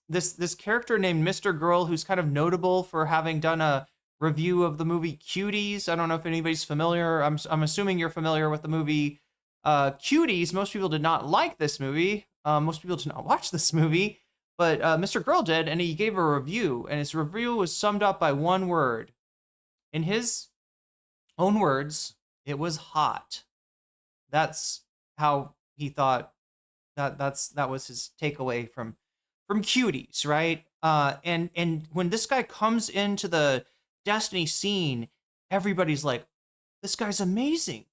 this character named Mr. Girl, who's kind of notable for having done a review of the movie Cuties. I don't know if anybody's familiar. I'm assuming you're familiar with the movie Cuties. Most people did not like this movie. Most people did not watch this movie, but Mr. Girl did, and he gave a review, and his review was summed up by one word. In his own words, it was hot. That's how he thought that was his takeaway from Cuties, right? And when this guy comes into the Destiny scene, everybody's like, this guy's amazing.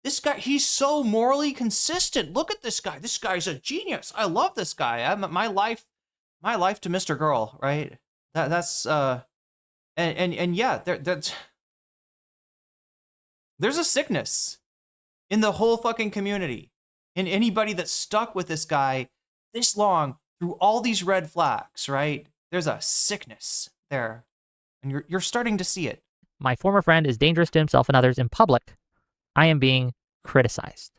This guy, he's so morally consistent. Look at this guy. This guy's a genius. I love this guy. My life to Mr. Girl, right? That's yeah, there's a sickness in the whole fucking community. And anybody that's stuck with this guy this long through all these red flags, right? There's a sickness there. And you're starting to see it. My former friend is dangerous to himself and others in public. I am being criticized.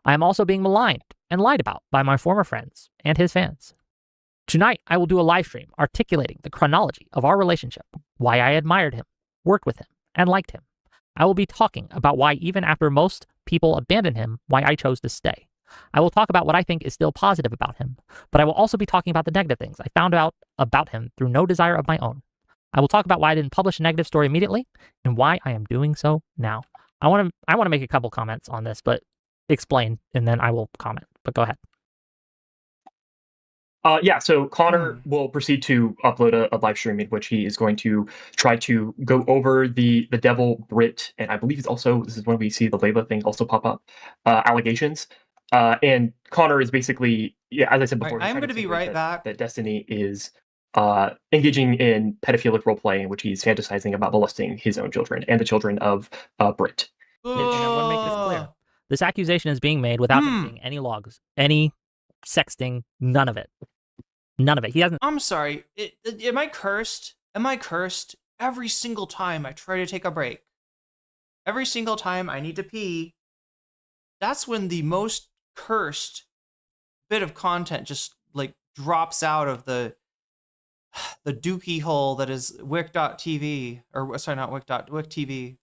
I am also being maligned and lied about by my former friends and his fans. Tonight, I will do a live stream articulating the chronology of our relationship, why I admired him, worked with him, and liked him. I will be talking about why even after most people abandoned him, why I chose to stay. I will talk about what I think is still positive about him, but I will also be talking about the negative things I found out about him through no desire of my own. I will talk about why I didn't publish a negative story immediately and why I am doing so now. I want to make a couple comments on this, but explain, and then I will comment. But go ahead. So Connor will proceed to upload a live stream in which he is going to try to go over the Devil Brit, and I believe this is when we see the Layla thing also pop up, allegations. And Connor is basically, as I said before, I'm going to be right back. That Destiny is engaging in pedophilic role play in which he's fantasizing about molesting his own children and the children of Brit. And I want to make this clear. This accusation is being made without him seeing any logs, any sexting, none of it. None of it. He hasn't. I'm sorry. Am I cursed? Am I cursed? Every single time I try to take a break, every single time I need to pee, that's when the most cursed bit of content just like drops out of the dookie hole that is Whick.tv, or sorry, not Whick TV.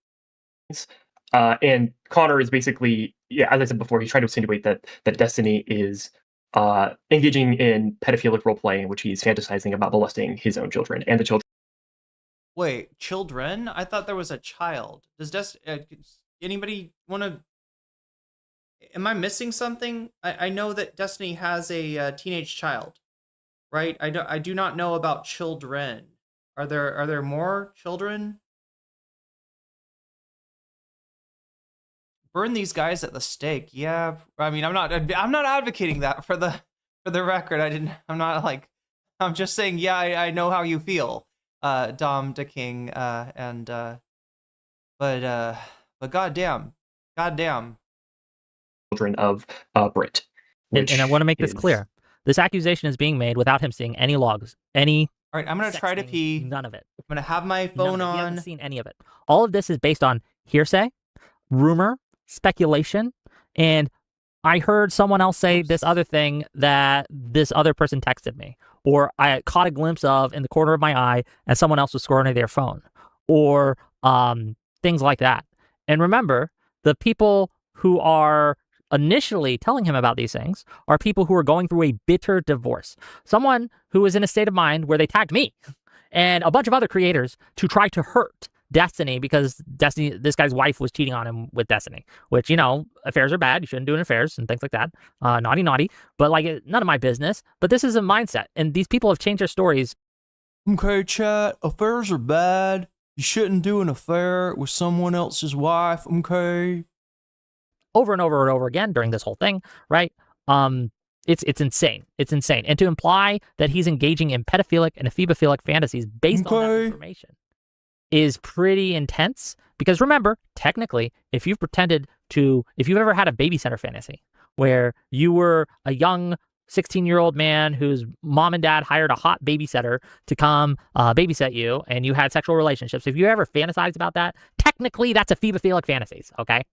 And Connor is basically, as I said before, he's trying to insinuate that Destiny is engaging in pedophilic role play in which he's fantasizing about molesting his own children and the children. Wait, children? I thought there was a child. Does anybody want to? Am I missing something? I know that Destiny has a teenage child, right? I do not know about children. Are there more children? Burn these guys at the stake. Yeah, I mean, I'm not advocating that for the record. I'm not like, I'm just saying, yeah, I know how you feel, Dom to King, but goddamn. Children of Brit. And I want to make this clear. This accusation is being made without him seeing any logs, any. All right, I'm gonna try to pee. None of it. I'm gonna have my phone on. He hasn't seen any of it. All of this is based on hearsay, rumor, speculation, and I heard someone else say this other thing that this other person texted me, or I caught a glimpse of in the corner of my eye as someone else was scrolling their phone, or things like that. And remember, the people who are initially telling him about these things are people who are going through a bitter divorce. Someone who is in a state of mind where they tagged me and a bunch of other creators to try to hurt Destiny because Destiny, this guy's wife was cheating on him with Destiny, which, you know, affairs are bad. You shouldn't do affairs and things like that. Naughty. But like, none of my business. But this is a mindset. And these people have changed their stories. Okay, chat, affairs are bad. You shouldn't do an affair with someone else's wife, okay? Over and over and over again during this whole thing, right? It's insane. It's insane. And to imply that he's engaging in pedophilic and ephemophilic fantasies based on that information is pretty intense. Because remember, technically, if you've ever had a babysitter fantasy where you were a young 16-year-old man whose mom and dad hired a hot babysitter to come babysit you, and you had sexual relationships, if you ever fantasized about that, technically that's a ephebophilic fantasies, okay?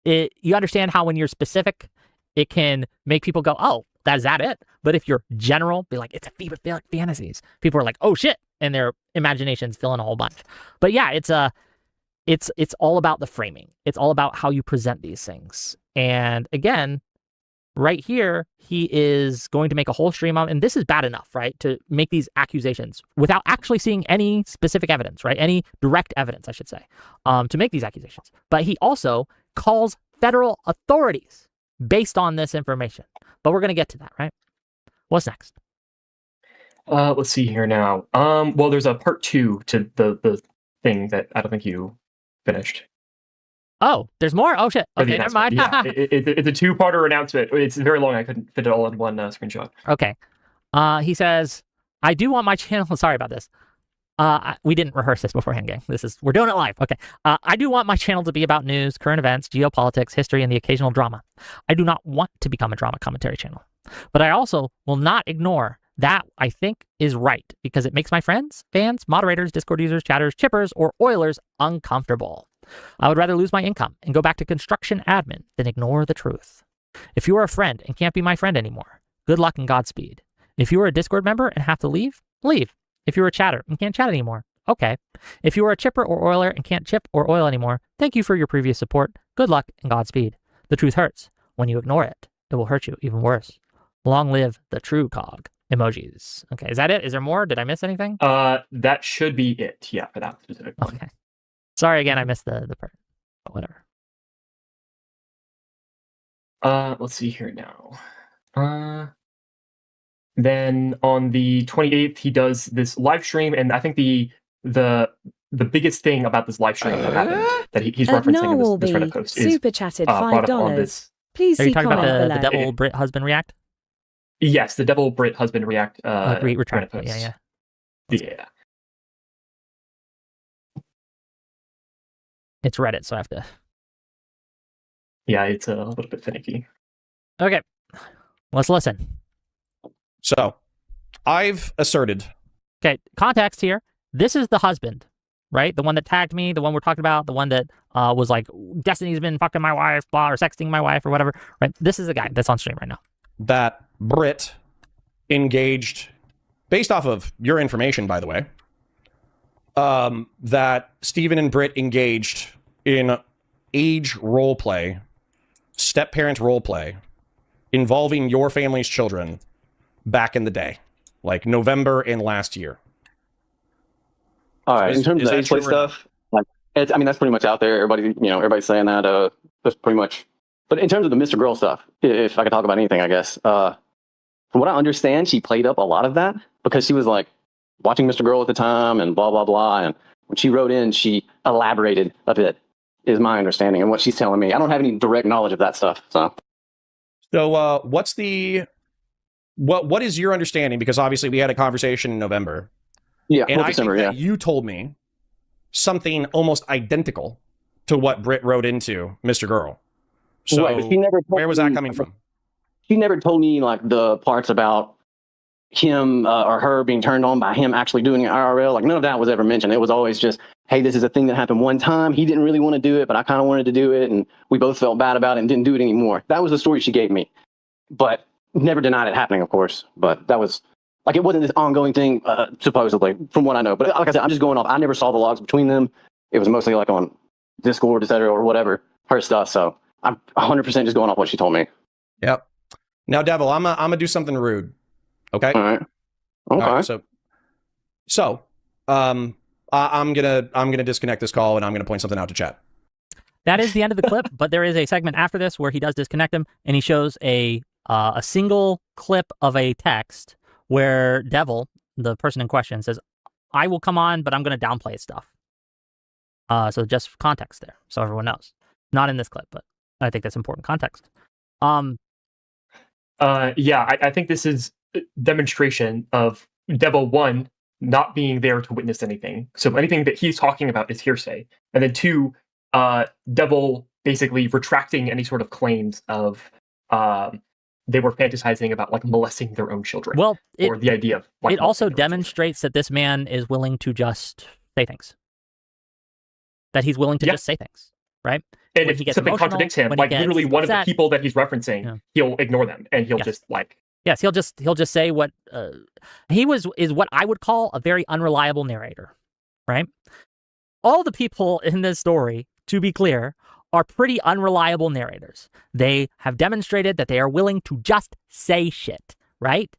You understand how when you're specific, it can make people go, oh, is that it? But if you're general, be like, it's a ephebophilic fantasies. People are like, oh shit, and their imaginations fill in a whole bunch. But yeah, it's all about the framing. It's all about how you present these things. And again, right here, he is going to make a whole stream on, and this is bad enough, right, to make these accusations without actually seeing any specific evidence, right, any direct evidence, I should say, to make these accusations. But he also calls federal authorities based on this information. But we're going to get to that, right? What's next? Let's see here now. Well, there's a part 2 to the thing that I don't think you finished. Oh, there's more? Oh, shit. Okay, never mind. Yeah, it's a 2-parter announcement. It's very long. I couldn't fit it all in one screenshot. Okay. He says, I do want my channel... Sorry about this. We didn't rehearse this beforehand, gang. We're doing it live. Okay. I do want my channel to be about news, current events, geopolitics, history, and the occasional drama. I do not want to become a drama commentary channel. But I also will not ignore that I think is right because it makes my friends, fans, moderators, Discord users, chatters, chippers, or oilers uncomfortable. I would rather lose my income and go back to construction admin than ignore the truth. If you are a friend and can't be my friend anymore, good luck and Godspeed. If you are a Discord member and have to leave, leave. If you're a chatter and can't chat anymore, okay. If you are a chipper or oiler and can't chip or oil anymore, thank you for your previous support. Good luck and Godspeed. The truth hurts. When you ignore it, it will hurt you even worse. Long live the true cog. Emojis. Okay, is that it? Is there more? Did I miss anything? That should be it. Yeah, for that specific one. Okay. Sorry again, I missed the part. But whatever. Let's see here now. Then on the 28th, he does this live stream, and I think the biggest thing about this live stream that happened that he's referencing in this Reddit post is super chatted $5. Please Are you talking about below. the devil Brit husband react? Yes, the devil Brit husband react. Retract. Reddit post. Yeah. It's Reddit, so I have to. Yeah, it's a little bit finicky. Okay, let's listen. So, I've asserted. Okay, context here. This is the husband, right? The one that tagged me, the one we're talking about, the one that was like, Destiny's been fucking my wife, blah, or sexting my wife, or whatever, right? This is the guy that's on stream right now. That Brit engaged, based off of your information, by the way, that Steven and Brit engaged in age roleplay, step-parent roleplay, involving your family's children back in the day, like November in last year. All right. In terms of the age play stuff, like, I mean, that's pretty much out there. Everybody's saying that. That's pretty much. But in terms of the Mr. Girl stuff, if I could talk about anything, I guess. From what I understand, she played up a lot of that because she was like watching Mr. Girl at the time and blah blah blah. And when she wrote in, she elaborated a bit. Is my understanding and what she's telling me. I don't have any direct knowledge of that stuff. So what's the what is your understanding? Because obviously we had a conversation in November. Yeah, and December, I think that you told me something almost identical to what Britt wrote into Mr. Girl. So right, but she never where was that coming from? She never told me like the parts about him or her being turned on by him actually doing an IRL. Like none of that was ever mentioned. It was always just, hey, this is a thing that happened one time. He didn't really want to do it, but I kind of wanted to do it, and we both felt bad about it and didn't do it anymore. That was the story she gave me, but never denied it happening, of course. But that was like it wasn't this ongoing thing, supposedly, from what I know. But like I said, I'm just going off. I never saw the logs between them. It was mostly like on Discord, etc., or whatever, her stuff. So I'm 100% just going off what she told me. Yep. Now, Devil, I'm gonna do something rude. Okay. All right. Okay. All right, so, I'm gonna disconnect this call and I'm gonna point something out to chat. That is the end of the clip, but there is a segment after this where he does disconnect him and he shows a single clip of a text where Devil, the person in question, says, "I will come on, but I'm gonna downplay his stuff." So just context there, so everyone knows. Not in this clip, but I think that's important context. Yeah, I think this is a demonstration of Devil, one, not being there to witness anything. So anything that he's talking about is hearsay. And then two, Devil basically retracting any sort of claims of they were fantasizing about like molesting their own children. Well, or the idea of like, it also demonstrates that this man is willing to just say things. That he's willing to just say things, right? And when if something contradicts him, like literally one of the people that he's referencing, he'll ignore them and he'll just like. Yes, he'll just say what is what I would call a very unreliable narrator, right? All the people in this story, to be clear, are pretty unreliable narrators. They have demonstrated that they are willing to just say shit, right?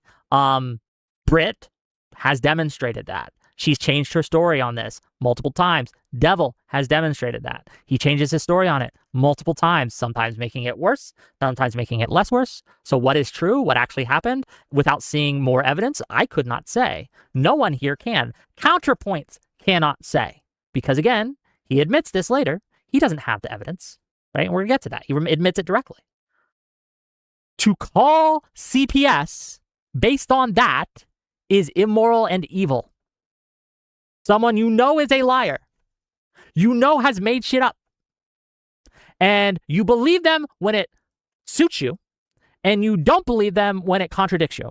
Britt has demonstrated that. She's changed her story on this multiple times. Devil has demonstrated that. He changes his story on it multiple times, sometimes making it worse, sometimes making it less worse. So what is true, what actually happened, without seeing more evidence, I could not say. No one here can. Counterpoints cannot say. Because again, he admits this later. He doesn't have the evidence, right? And we're going to get to that. He admits it directly. To call CPS based on that is immoral and evil. Someone you know is a liar. You know has made shit up. And you believe them when it suits you, and you don't believe them when it contradicts you.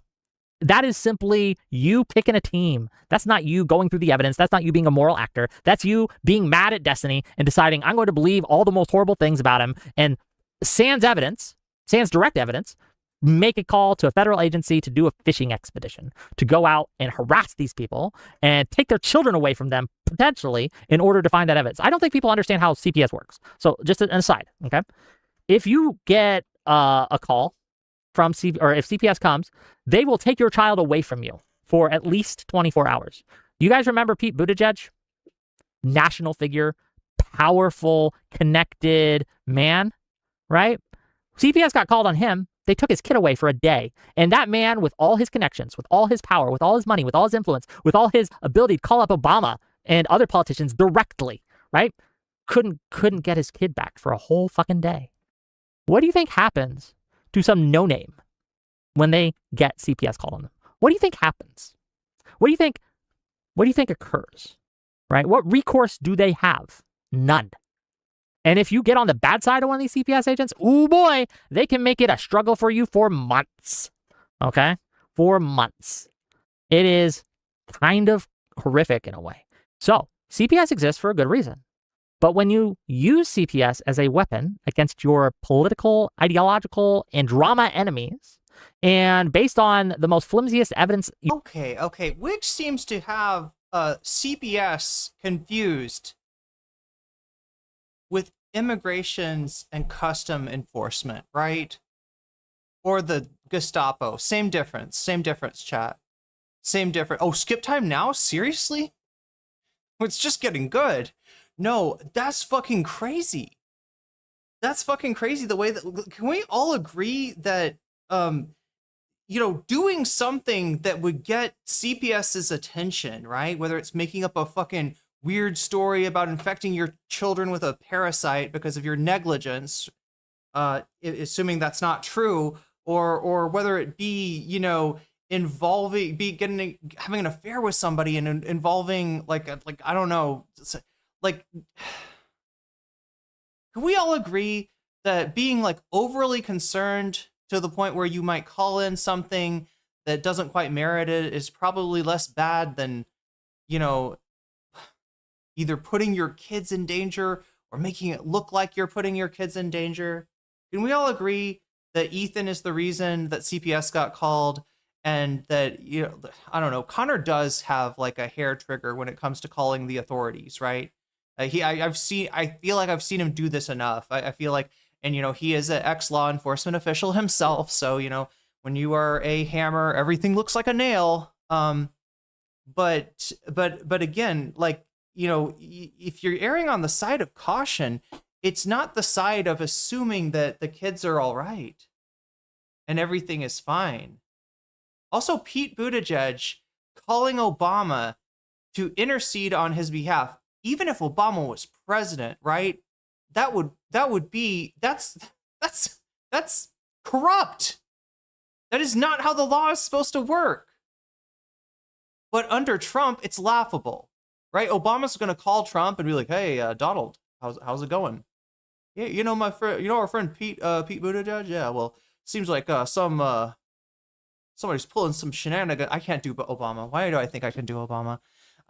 That is simply you picking a team. That's not you going through the evidence. That's not you being a moral actor. That's you being mad at Destiny and deciding I'm going to believe all the most horrible things about him. And sans direct evidence, make a call to a federal agency to do a fishing expedition, to go out and harass these people and take their children away from them, potentially, in order to find that evidence. I don't think people understand how CPS works. So just an aside, okay? If you get a call from or if CPS comes, they will take your child away from you for at least 24 hours. You guys remember Pete Buttigieg? National figure, powerful, connected man, right? CPS got called on him. They took his kid away for a day. And that man, with all his connections, with all his power, with all his money, with all his influence, with all his ability to call up Obama and other politicians directly, right? Couldn't get his kid back for a whole fucking day. What do you think happens to some no-name when they get CPS called on them? What do you think happens? What do you think occurs? Right? What recourse do they have? None. And if you get on the bad side of one of these CPS agents, oh boy, they can make it a struggle for you for months. Okay? For months. It is kind of horrific in a way. So, CPS exists for a good reason. But when you use CPS as a weapon against your political, ideological, and drama enemies, and based on the most flimsiest evidence... Okay. Which seems to have CPS confused with immigrations and custom enforcement, right? Or the Gestapo. Same difference, chat. Same difference. Oh, skip time now? Seriously? It's just getting good. No, that's fucking crazy. That's fucking crazy. The way that, can we all agree that, you know, doing something that would get CPS's attention, right? Whether it's making up a fucking weird story about infecting your children with a parasite because of your negligence, assuming that's not true, or whether it be, you know, involving, having an affair with somebody and involving like I don't know, like, can we all agree that being like overly concerned to the point where you might call in something that doesn't quite merit it is probably less bad than, you know, either putting your kids in danger or making it look like you're putting your kids in danger? Can we all agree that Ethan is the reason that CPS got called, and that, you know, I don't know, Connor does have like a hair trigger when it comes to calling the authorities, right? I feel like I've seen him do this enough. I feel like, and you know, he is an ex-law enforcement official himself, so you know, when you are a hammer, everything looks like a nail. But again, like, you know, if you're erring on the side of caution, it's not the side of assuming that the kids are all right and everything is fine. Also, Pete Buttigieg calling Obama to intercede on his behalf, even if Obama was president, right? That's corrupt. That is not how the law is supposed to work. But under Trump, it's laughable, right? Obama's going to call Trump and be like, "Hey, Donald, how's it going? Yeah, you know my friend, you know our friend Pete Buttigieg. Yeah, well, seems like somebody's pulling some shenanigans. I can't do Obama. Why do I think I can do Obama?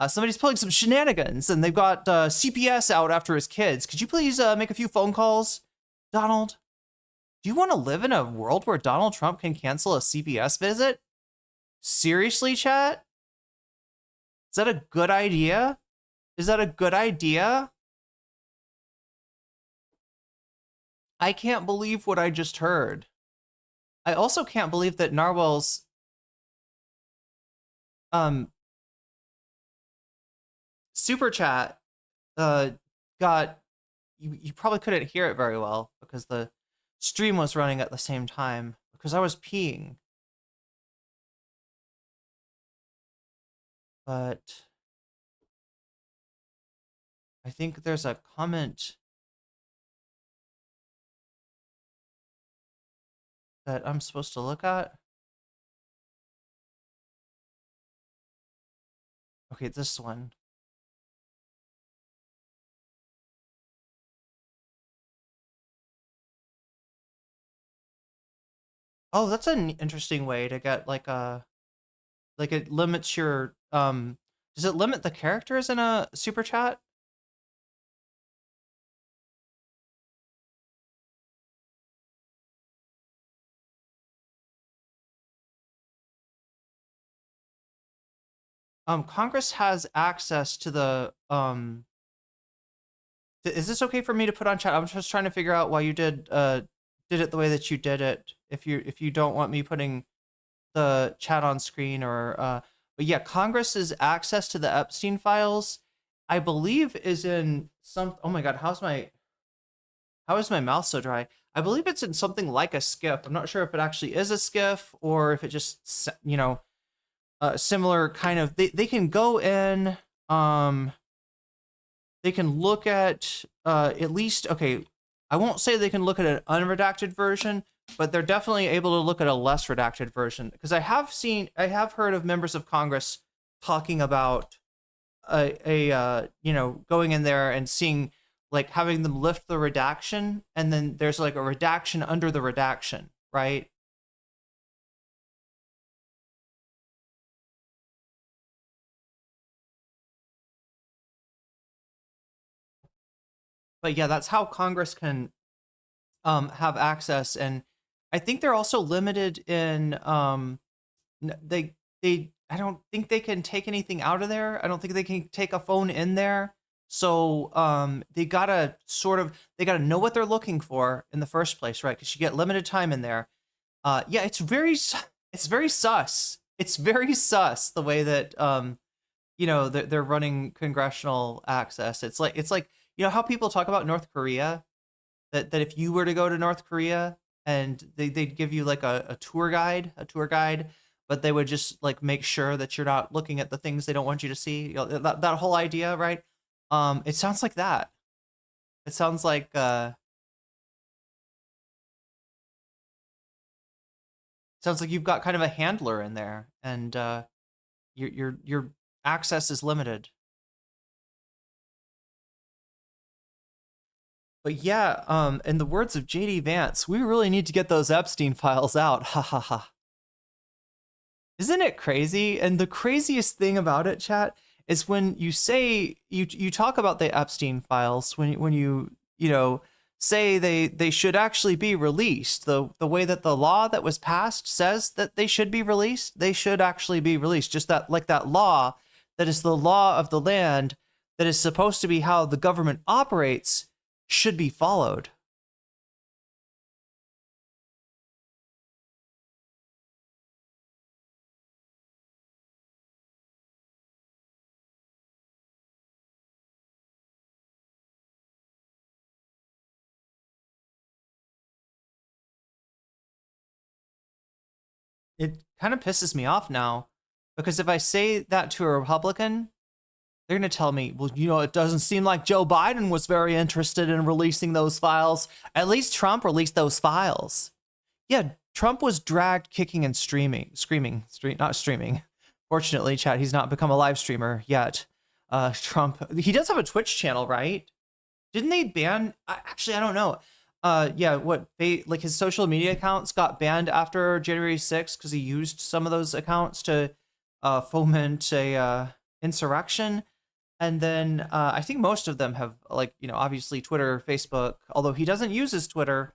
Somebody's pulling some shenanigans, and they've got CPS out after his kids. Could you please make a few phone calls, Donald? Do you want to live in a world where Donald Trump can cancel a CPS visit? Seriously, chat? Is that a good idea? Is that a good idea? I can't believe what I just heard. I also can't believe that Narwhal's super chat got, you probably couldn't hear it very well because the stream was running at the same time because I was peeing. But I think there's a comment that I'm supposed to look at. Okay, this one. Oh, that's an interesting way to get like it limits your does it limit the characters in a super chat? Congress has access to the is this okay for me to put on chat? I'm just trying to figure out why you did it the way that you did it. If you don't want me putting the chat on screen, or but yeah, Congress's access to the Epstein files, I believe, is in some, oh my god, how is my mouth so dry? I believe it's in something like a SCIF. I'm not sure if it actually is a SCIF or if it just, you know, similar kind of, they can go in, they can look at least, okay, I won't say they can look at an unredacted version, but they're definitely able to look at a less redacted version, because I have heard of members of Congress talking about you know, going in there and seeing, like, having them lift the redaction, and then there's like a redaction under the redaction, right? But yeah, that's how Congress can have access. And I think they're also limited in I don't think they can take anything out of there. I don't think they can take a phone in there. So they gotta know what they're looking for in the first place, right? Because you get limited time in there. Yeah, it's very sus. It's very sus the way that you know, they're running congressional access. It's like you know how people talk about North Korea, that if you were to go to North Korea and they'd give you like a tour guide, but they would just like make sure that you're not looking at the things they don't want you to see. You know, that whole idea, right? It sounds like that. It sounds like you've got kind of a handler in there, and your access is limited. But yeah, in the words of JD Vance, we really need to get those Epstein files out. Ha ha ha. Isn't it crazy? And the craziest thing about it, chat, is when you say you talk about the Epstein files, when you know, say they should actually be released. The way that the law that was passed says that they should be released, they should actually be released. Just that, like that law that is the law of the land, that is supposed to be how the government operates, should be followed. It kind of pisses me off now, because if I say that to a Republican, they're going to tell me, well, you know, it doesn't seem like Joe Biden was very interested in releasing those files. At least Trump released those files. Yeah, Trump was dragged kicking and not streaming. Fortunately, chat, he's not become a live streamer yet. Trump, he does have a Twitch channel, right? Didn't they ban? Actually, I don't know. Yeah, like his social media accounts got banned after January 6th because he used some of those accounts to foment a insurrection. And then I think most of them have, like, you know, obviously Twitter, Facebook, although he doesn't use his Twitter,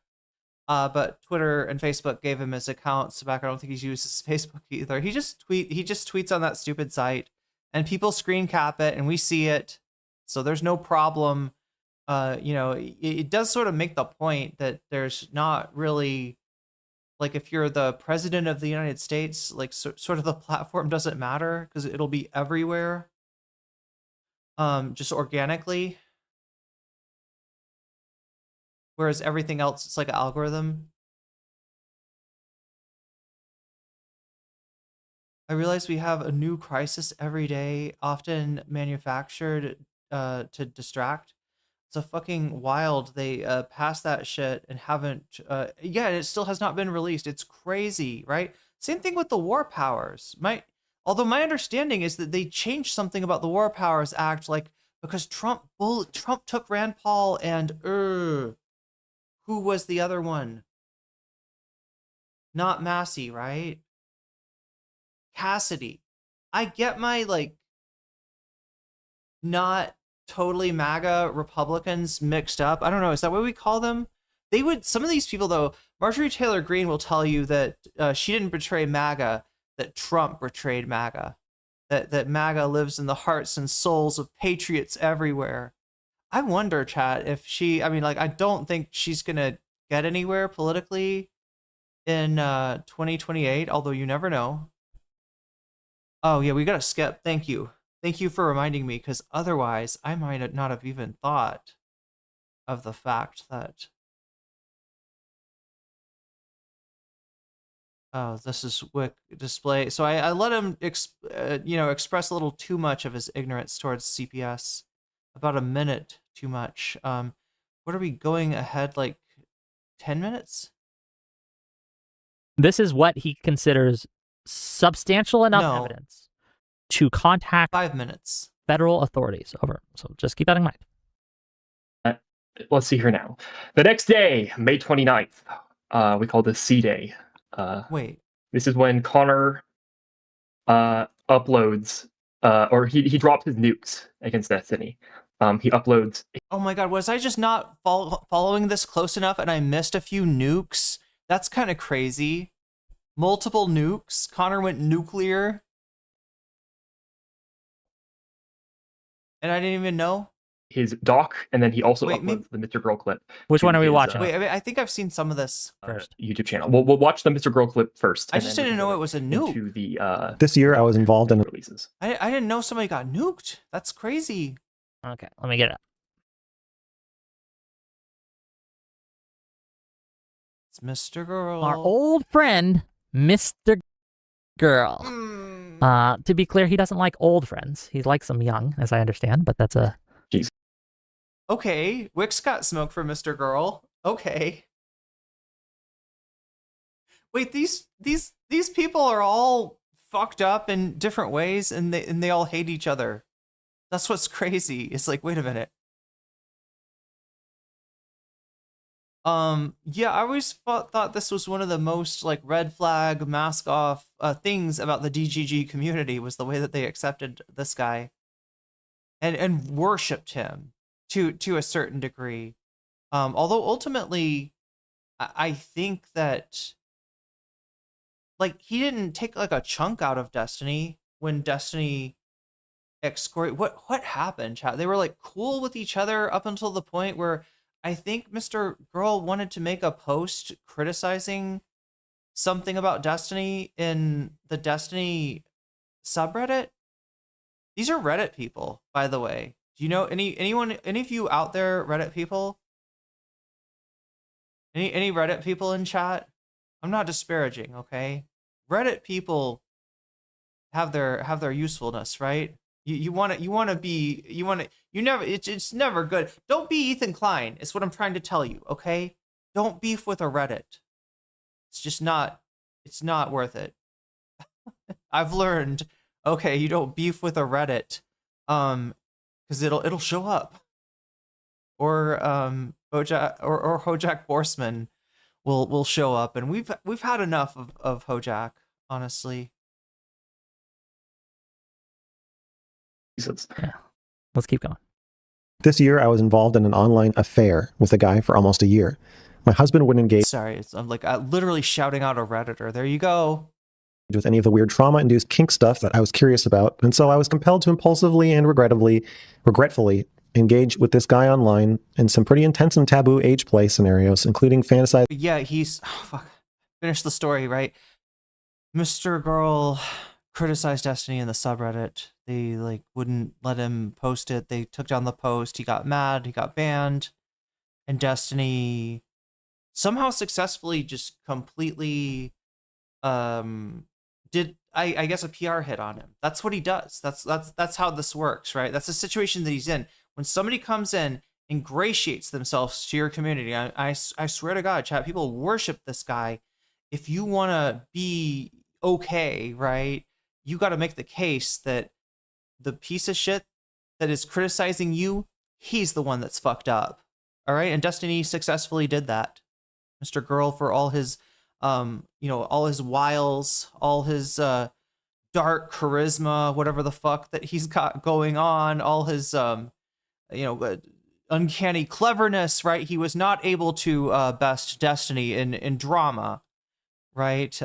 but Twitter and Facebook gave him his accounts back. I don't think he's used his Facebook either. He just tweets on that stupid site, and people screen cap it, and we see it, so there's no problem. You know, it does sort of make the point that there's not really, like, if you're the president of the United States, like, sort of the platform doesn't matter because it'll be everywhere, just organically. Whereas everything else, it's like an algorithm. I realize we have a new crisis every day, often manufactured to distract. It's a fucking wild. They passed that shit and haven't. Yeah, it still has not been released. It's crazy, right? Same thing with the War Powers. Although my understanding is that they changed something about the War Powers Act, like because Trump took Rand Paul and who was the other one? Not Massey, right? Cassidy. I get my, like, not totally MAGA Republicans mixed up. I don't know. Is that what we call them? Some of these people, though, Marjorie Taylor Greene will tell you that she didn't betray MAGA, that Trump betrayed MAGA. That MAGA lives in the hearts and souls of patriots everywhere. I wonder, chat, if I mean, like, I don't think she's going to get anywhere politically in 2028, although you never know. Oh, yeah, we got to skip. Thank you. Thank you for reminding me, because otherwise I might not have even thought of the fact that... Oh, this is Whick display. So I let him express a little too much of his ignorance towards CPS. About a minute too much. What are we going ahead, like 10 minutes? This is what he considers substantial enough evidence to contact 5 minutes. Federal authorities. Over. So just keep that in mind. Let's see here now. The next day, May 29th, we call this C Day. Wait. This is when Connor uploads, or he drops his nukes against Destiny. He uploads. Oh my god, was I just not following this close enough and I missed a few nukes? That's kind of crazy. Multiple nukes. Connor went nuclear. And I didn't even know. his doc, and then he also Wait, uploads the Mr. Girl clip. Which to one are we his, watching? Wait, I think I've seen some of this. YouTube channel. We'll watch the Mr. Girl clip first. I and just then we didn't can know go it was a nuke. into the This year I was involved in releases. I didn't know somebody got nuked. That's crazy. Okay, let me get it up. It's Mr. Girl. Our old friend, Mr. Girl. To be clear, he doesn't like old friends. He likes them young, as I understand, but that's a... Jeez. Okay, Whick's got smoke for Mr. Girl. Okay. Wait, these people are all fucked up in different ways, and they all hate each other. That's what's crazy. It's like, wait a minute. Yeah, I always thought this was one of the most like red flag, mask off things about the DGG community was the way that they accepted this guy and worshipped him to a certain degree. Although ultimately, I think that like he didn't take like a chunk out of Destiny when Destiny excoriated. What happened, chat? They were like cool with each other up until the point where I think Mr. Girl wanted to make a post criticizing something about Destiny in the Destiny subreddit. These are Reddit people, by the way. Do you know any of you out there Reddit people? Any Reddit people in chat? I'm not disparaging, okay? Reddit people have their usefulness, right? You never it's never good. Don't be Ethan Klein, is what I'm trying to tell you, okay? Don't beef with a Reddit. It's just not worth it. I've learned, okay, you don't beef with a Reddit because it'll show up. Or Bojack or Hojack Borsman will show up, and we've had enough of Hojack, honestly. Yeah. Let's keep going. This year I was involved in an online affair with a guy for almost a year. My husband wouldn't engage Sorry, I'm like literally shouting out a Redditor. There you go. with any of the weird trauma-induced kink stuff that I was curious about, and so I was compelled to impulsively and regretfully engage with this guy online in some pretty intense and taboo age play scenarios, including fantasizing. Yeah, he's finish the story, right? Mr. Girl criticized Destiny in the subreddit. They like wouldn't let him post it. They took down the post. He got mad. He got banned. And Destiny somehow successfully just completely did I guess a PR hit on him. That's what he does. That's how this works, right? That's the situation that he's in. When somebody comes in, ingratiates themselves to your community. I swear to God, chat, people worship this guy. If you want to be okay, right? You got to make the case that the piece of shit that is criticizing you, he's the one that's fucked up. All right? And Destiny successfully did that. Mr. Girl, for all his all his wiles, all his dark charisma, whatever the fuck that he's got going on, all his uncanny cleverness, right? He was not able to best Destiny in drama, right?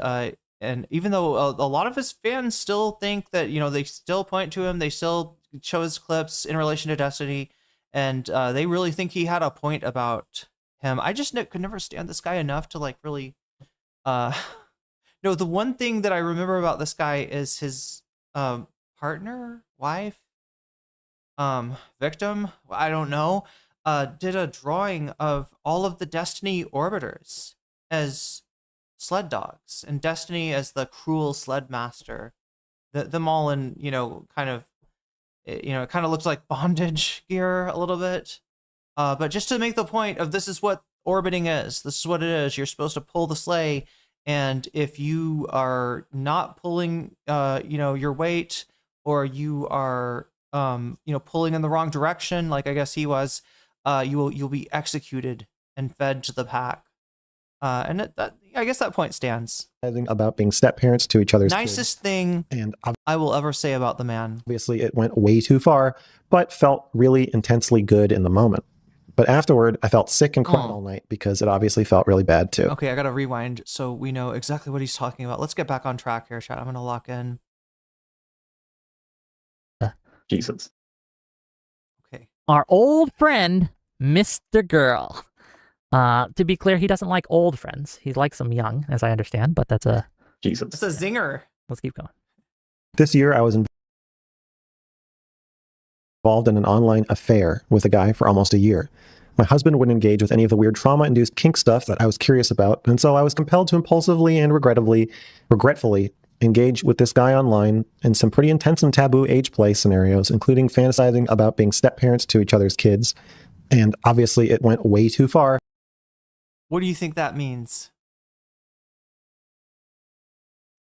And even though a lot of his fans still think that, they still point to him, they still show his clips in relation to Destiny, and they really think he had a point about him. I just could never stand this guy enough to like really no, the one thing that I remember about this guy is his partner, wife, victim, I don't know, did a drawing of all of the Destiny orbiters as sled dogs, and Destiny as the cruel sled master. Them all in, kind of, it kind of looks like bondage gear a little bit. But just to make the point of this is what orbiting is. This is what it is. You're supposed to pull the sleigh, and if you are not pulling, your weight, or you are, pulling in the wrong direction, like I guess he was, you'll be executed and fed to the pack. And I guess that point stands. About being step parents to each other's nicest kids. Thing and I will ever say about the man. Obviously, it went way too far, but felt really intensely good in the moment. But afterward, I felt sick and cried all night because it obviously felt really bad too. Okay, I gotta rewind so we know exactly what he's talking about. Let's get back on track here, chat. I'm gonna lock in. Jesus. Okay, our old friend, Mr. Girl. To be clear, he doesn't like old friends. He likes them young, as I understand, but that's a... Jesus. It's a zinger. Let's keep going. This year, I was involved in an online affair with a guy for almost a year. My husband wouldn't engage with any of the weird trauma-induced kink stuff that I was curious about, and so I was compelled to impulsively and regretfully engage with this guy online in some pretty intense and taboo age play scenarios, including fantasizing about being step-parents to each other's kids. And obviously, it went way too far. What do you think that means?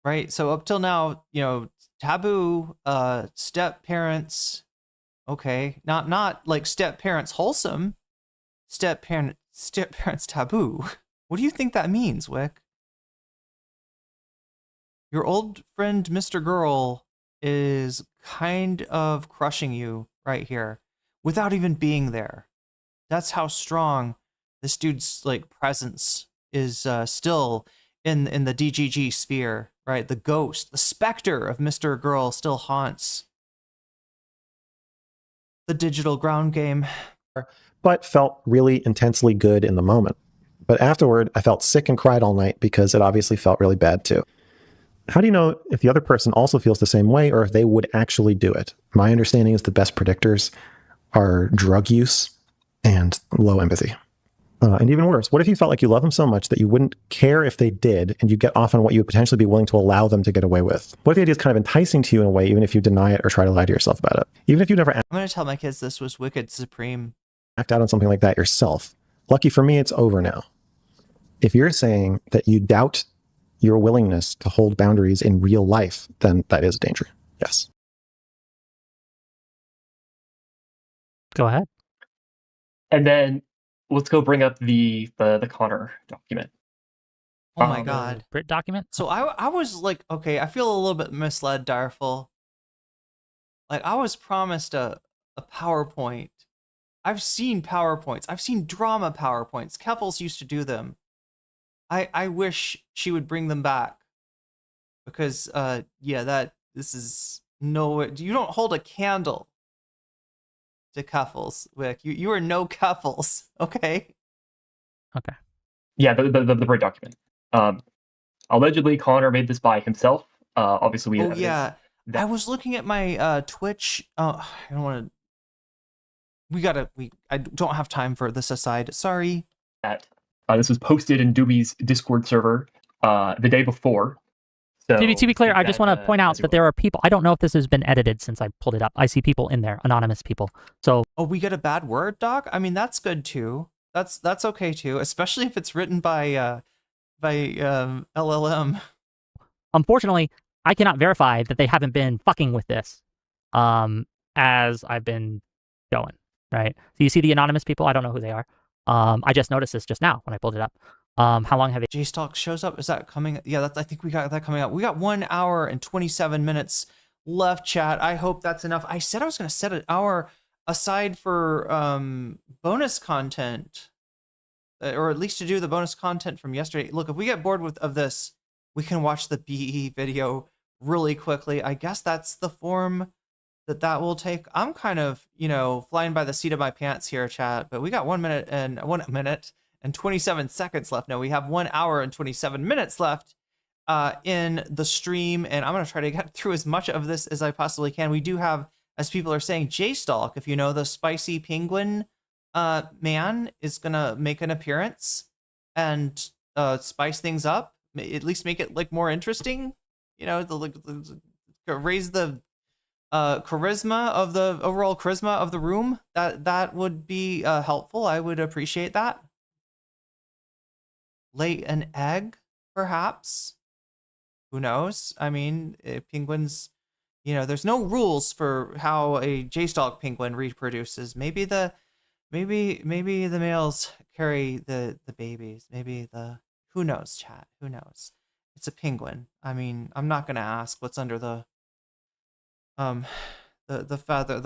Right? So up till now, you know, taboo, step-parents, okay. Not like step-parents wholesome. Step-parents taboo. What do you think that means, Whick? Your old friend, Mr. Girl, is kind of crushing you right here without even being there. That's how strong this dude's like presence is still in the DGG sphere, right? The ghost, the specter of Mr. Girl still haunts the digital ground game. But felt really intensely good in the moment. But afterward, I felt sick and cried all night because it obviously felt really bad too. How do you know if the other person also feels the same way or if they would actually do it? My understanding is the best predictors are drug use and low empathy. And even worse, what if you felt like you love them so much that you wouldn't care if they did and you get off on what you would potentially be willing to allow them to get away with? What if the idea is kind of enticing to you in a way, even if you deny it or try to lie to yourself about it? Even if you never I'm going to tell my kids this was Wicked Supreme. Act out on something like that yourself. Lucky for me, it's over now. If you're saying that you doubt your willingness to hold boundaries in real life, then that is a danger. Yes. Go ahead. And then let's go bring up the Connor document. Oh my God. Brit document? So I was like, okay, I feel a little bit misled, Direful. Like I was promised a PowerPoint. I've seen PowerPoints. I've seen drama PowerPoints. Keffels used to do them. I wish she would bring them back. Because this is no, you don't hold a candle to Keffels, Wick. You are no Keffels, okay? Okay. Yeah, the Brit document. Allegedly, Connor made this by himself. Obviously, we. Oh yeah, I was looking at my Twitch. I don't want to. I don't have time for this aside. Sorry. This was posted in Doobie's Discord server the day before. So to be clear, I just want to point out that there are people. I don't know if this has been edited since I pulled it up. I see people in there, anonymous people. So. Oh, we get a bad word, Doc? I mean, that's good too. That's okay too, especially if it's written by LLM. Unfortunately, I cannot verify that they haven't been fucking with this, as I've been going. Right. So you see the anonymous people. I don't know who they are. I just noticed this just now when I pulled it up. How long have they? JSTLK shows up. Is that coming? Yeah, I think we got that coming up. We got 1 hour and 27 minutes left, chat. I hope that's enough. I said I was going to set an hour aside for bonus content, or at least to do the bonus content from yesterday. Look, if we get bored of this, we can watch the BE video really quickly. I guess that's the form that will take. I'm kind of, flying by the seat of my pants here, chat, but we got 1 minute and 27 seconds left. No, we have 1 hour and 27 minutes left in the stream, and I'm going to try to get through as much of this as I possibly can. We do have, as people are saying, JSTLK, if you know, the spicy penguin man is going to make an appearance and spice things up, at least make it like more interesting, raise the charisma of the overall charisma of the room. That would be helpful. I would appreciate that. Lay an egg, perhaps. Who knows? I mean, penguins, there's no rules for how a JSTLK penguin reproduces. Maybe the males carry the babies. Who knows, chat? Who knows? It's a penguin. I mean, I'm not gonna ask what's under the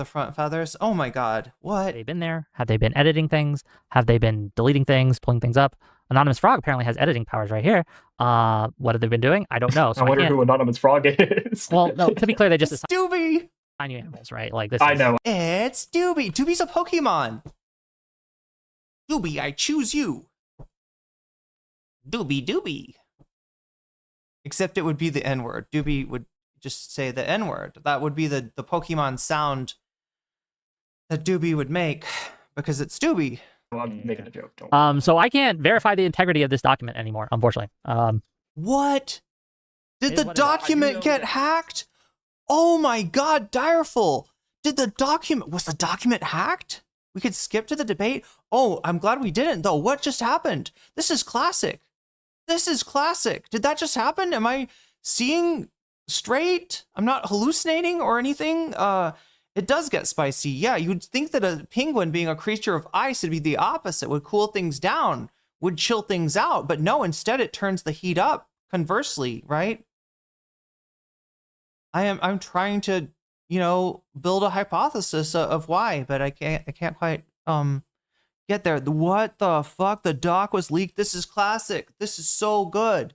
front feathers. Oh my God, what? Have they been there? Have they been editing things? Have they been deleting things, pulling things up? Anonymous Frog apparently has editing powers right here. What have they been doing? I don't know. So I wonder who Anonymous Frog is. Well, no, to be clear, they just Doobie! tiny animals, right? Like this. I know. It's Doobie. Doobie's a Pokemon. Doobie, I choose you. Doobie Doobie. Except it would be the N-word. Doobie would just say the N-word. That would be the Pokemon sound that Doobie would make because it's Doobie. Well, I'm making a joke. Don't So I can't verify the integrity of this document anymore, unfortunately. What? Did the document get hacked? Oh my God, Direful. Was the document hacked? We could skip to the debate. Oh, I'm glad we didn't though. What just happened? This is classic. This is classic. Did that just happen? Am I seeing straight? I'm not hallucinating or anything. It does get spicy. Yeah, you'd think that a penguin being a creature of ice would be the opposite, would cool things down, would chill things out. But no, instead it turns the heat up, conversely, right? I'm trying to, build a hypothesis of why, but I can't quite get there. What the fuck? The doc was leaked. This is classic. This is so good.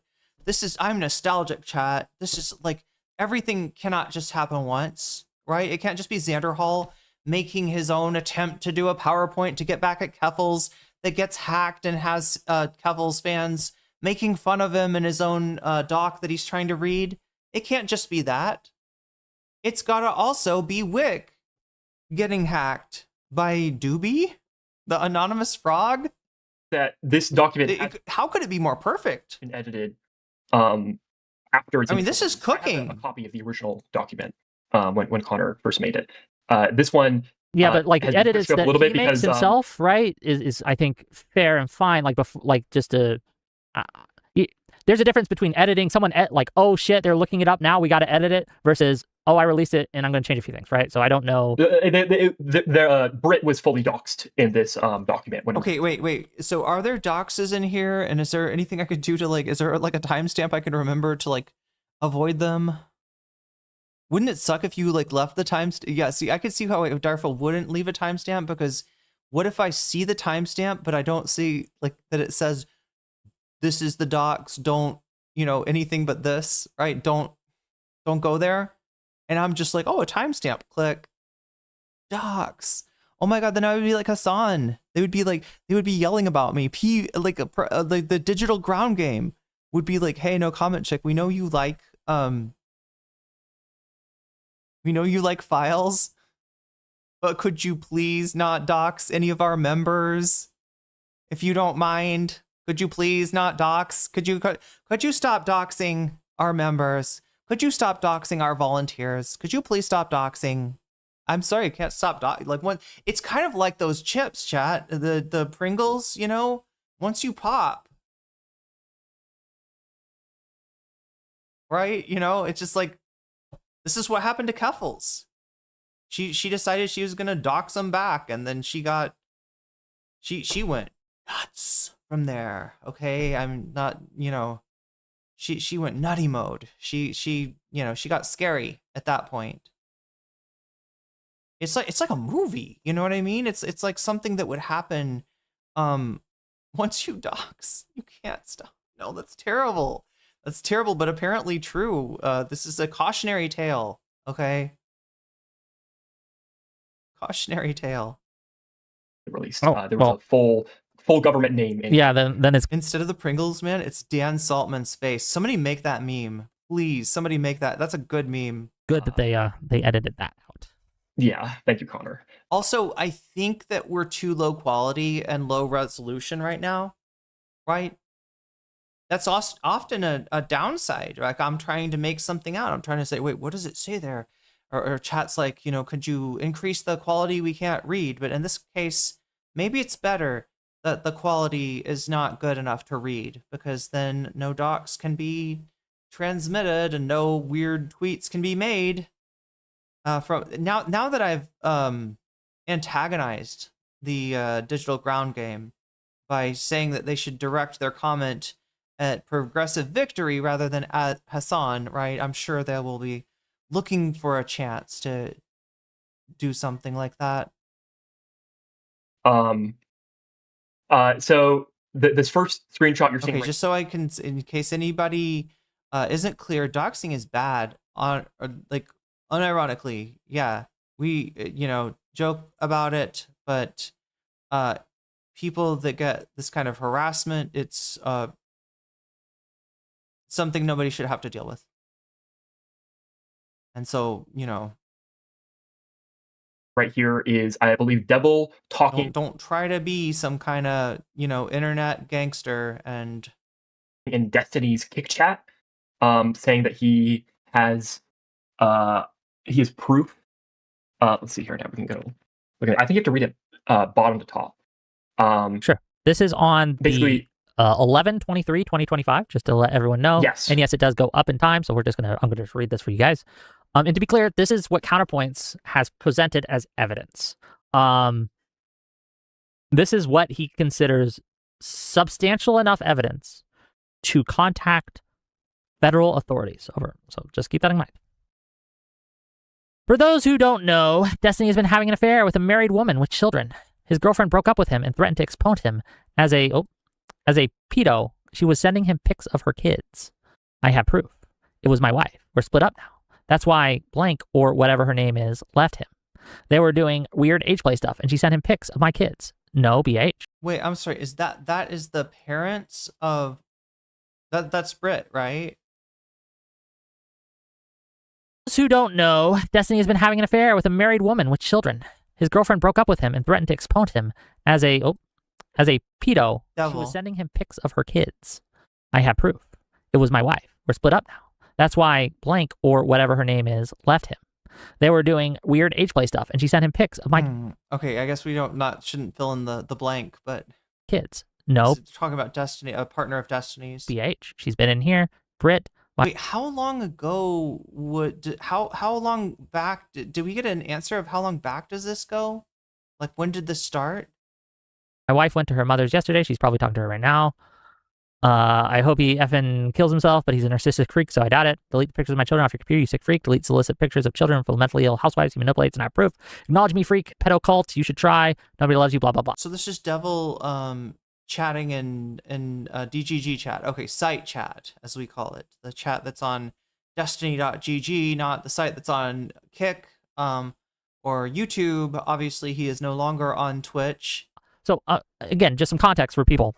I'm nostalgic, chat. This is like everything cannot just happen once, right? It can't just be Xanderhall making his own attempt to do a PowerPoint to get back at Keffels that gets hacked and has Keffels fans making fun of him in his own doc that he's trying to read. It can't just be that. It's gotta also be Whick getting hacked by Doobie, the anonymous frog. That this document how could it be more perfect? Been edited after it's. I mean, this is cooking. A copy of the original document when Connor first made it. This one. Yeah, but like edits that a little bit he makes because, himself, right? Is I think fair and fine. Like before, like just to. There's a difference between editing someone like, oh shit, they're looking it up now, we got to edit it, versus, oh, I released it and I'm going to change a few things, right? So I don't know. Brit was fully doxxed in this document. Okay, wait. So are there doxes in here? And is there anything I could do to is there like a timestamp I can remember to avoid them? Wouldn't it suck if you left the timestamp? Yeah, see, I could see how Darfel wouldn't leave a timestamp, because what if I see the timestamp, but I don't see that it says, this is the docs, don't, anything but this, right? Don't go there. And I'm just like, oh, a timestamp, click. Docs. Oh my God, then I would be like Hassan. They would be yelling about me. The digital ground game would be like, hey, nocommentchick, we know you like files, but could you please not dox any of our members? If you don't mind. Could you please not dox? Could you stop doxing our members? Could you stop doxing our volunteers? Could you please stop doxing? I'm sorry, you can't stop it's kind of like those chips, chat. The Pringles, once you pop. Right? It's just this is what happened to Keffels. She decided she was gonna dox them back, and then she went nuts from there. Okay, I'm not, she went nutty mode. She got scary at that point. It's like a movie, you know what I mean? It's like something that would happen once you dox. You can't stop. No, that's terrible. That's terrible, but apparently true. This is a cautionary tale, okay? Cautionary tale. Released. There was a full government name. Yeah, then it's instead of the Pringles, man, it's Dan Saltman's face. Somebody make that meme, please. Somebody make that. That's a good meme. Good that they edited that out. Yeah, thank you, Connor. Also, I think that we're too low quality and low resolution right now, right? That's often a downside. Like I'm trying to make something out. I'm trying to say, wait, what does it say there? Or chat's like, could you increase the quality? We can't read. But in this case, maybe it's better that the quality is not good enough to read, because then no docs can be transmitted and no weird tweets can be made. From now that I've antagonized the digital ground game by saying that they should direct their comment at Progressive Victory rather than at Hassan, right? I'm sure they will be looking for a chance to do something like that. So this first screenshot you're seeing. Okay, just so I can, in case anybody isn't clear, doxing is bad on unironically, yeah, we, joke about it, but people that get this kind of harassment, it's something nobody should have to deal with. And so, right here is, I believe, Devil talking. Don't try to be some kind of, internet gangster and in Destiny's kick chat, saying that he has proof. Let's see here now. We can go. Okay, I think you have to read it bottom to top. Sure. This is on basically the 11/23/2025, just to let everyone know. Yes. And yes, it does go up in time, so I'm gonna just read this for you guys. And to be clear, this is what Counterpoints has presented as evidence. This is what he considers substantial enough evidence to contact federal authorities over. So just keep that in mind. For those who don't know, Destiny has been having an affair with a married woman with children. His girlfriend broke up with him and threatened to expose him as a pedo. She was sending him pics of her kids. I have proof. It was my wife. We're split up now. That's why blank, or whatever her name is, left him. They were doing weird age play stuff, and she sent him pics of my kids. No, BH. Wait, I'm sorry. Is that is the parents of that's Brit, right? Those who don't know, Destiny has been having an affair with a married woman with children. His girlfriend broke up with him and threatened to expose him as a pedo. Devil. She was sending him pics of her kids. I have proof. It was my wife. We're split up now. That's why blank, or whatever her name is, left him. They were doing weird age play stuff, and she sent him pics of my Okay, I guess we shouldn't fill in the blank, but kids. No. Talking about Destiny, a partner of Destiny's. BH. She's been in here. Brit. Wait, how long ago how long back did we get an answer of how long back does this go? Like, when did this start? My wife went to her mother's yesterday. She's probably talking to her right now. I hope he effing kills himself, but he's a narcissistic freak, so I doubt it. Delete the pictures of my children off your computer, you sick freak. Delete solicit pictures of children from mentally ill housewives he manipulates and I have proof. Acknowledge me, freak. Pedo cult. You should try. Nobody loves you, blah, blah, blah. So this is Devil chatting in DGG chat. Okay, site chat, as we call it. The chat that's on destiny.gg, not the site that's on Kick or YouTube. Obviously, he is no longer on Twitch. So, again, just some context for people.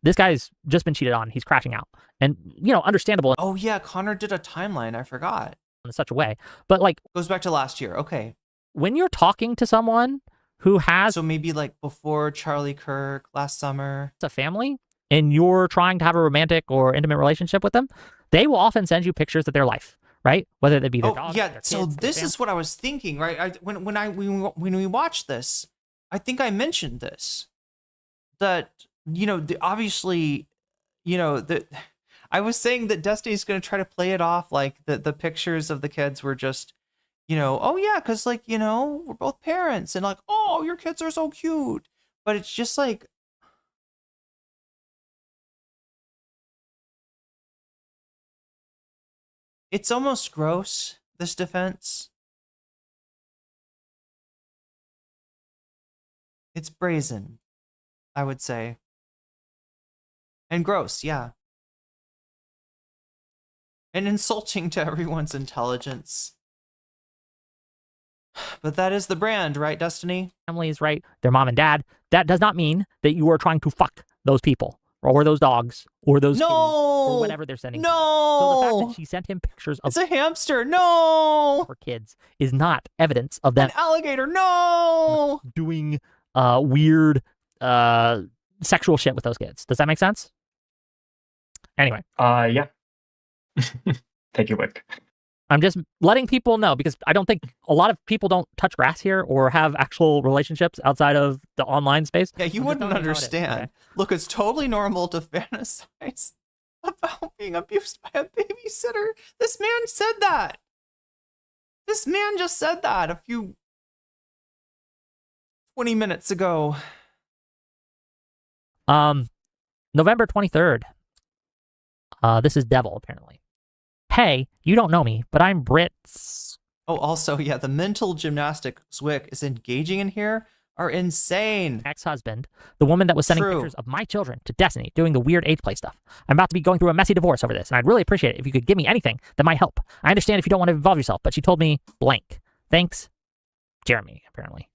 This guy's just been cheated on. He's crashing out. And, understandable. Oh, yeah, Connor did a timeline. I forgot. In such a way. But, goes back to last year. Okay. When you're talking to someone who has... So maybe, before Charlie Kirk, last summer. ...a family, and you're trying to have a romantic or intimate relationship with them, they will often send you pictures of their life, right? Whether they be their dogs, yeah. their kids, So this is what I was thinking, right? When we watched this, I think I mentioned this. That... obviously, I was saying that Destiny's going to try to play it off like the pictures of the kids were just, oh yeah, because we're both parents and oh, your kids are so cute. But it's just it's almost gross, this defense. It's brazen, I would say. And gross, yeah. And insulting to everyone's intelligence. But that is the brand, right, Destiny? Families, right? Their mom and dad. That does not mean that you are trying to fuck those people or those dogs or those kids or whatever they're sending. No. So the fact that she sent him pictures of it's a hamster. No. Her kids is not evidence of them. An alligator. No. Doing weird sexual shit with those kids. Does that make sense? Anyway. Yeah. Thank you, Whick. I'm just letting people know because I don't think a lot of people don't touch grass here or have actual relationships outside of the online space. Yeah, you wouldn't understand. Okay? Look, it's totally normal to fantasize about being abused by a babysitter. This man said that. This man just said that a few 20 minutes ago. November 23rd. This is Devil, apparently. Hey, you don't know me, but I'm Brit's. Oh, also, yeah, the mental gymnastics Whick is engaging in here are insane. Ex-husband, the woman that was sending pictures of my children to Destiny, doing the weird age play stuff. I'm about to be going through a messy divorce over this, and I'd really appreciate it if you could give me anything that might help. I understand if you don't want to involve yourself, but she told me blank. Thanks, Jeremy, apparently.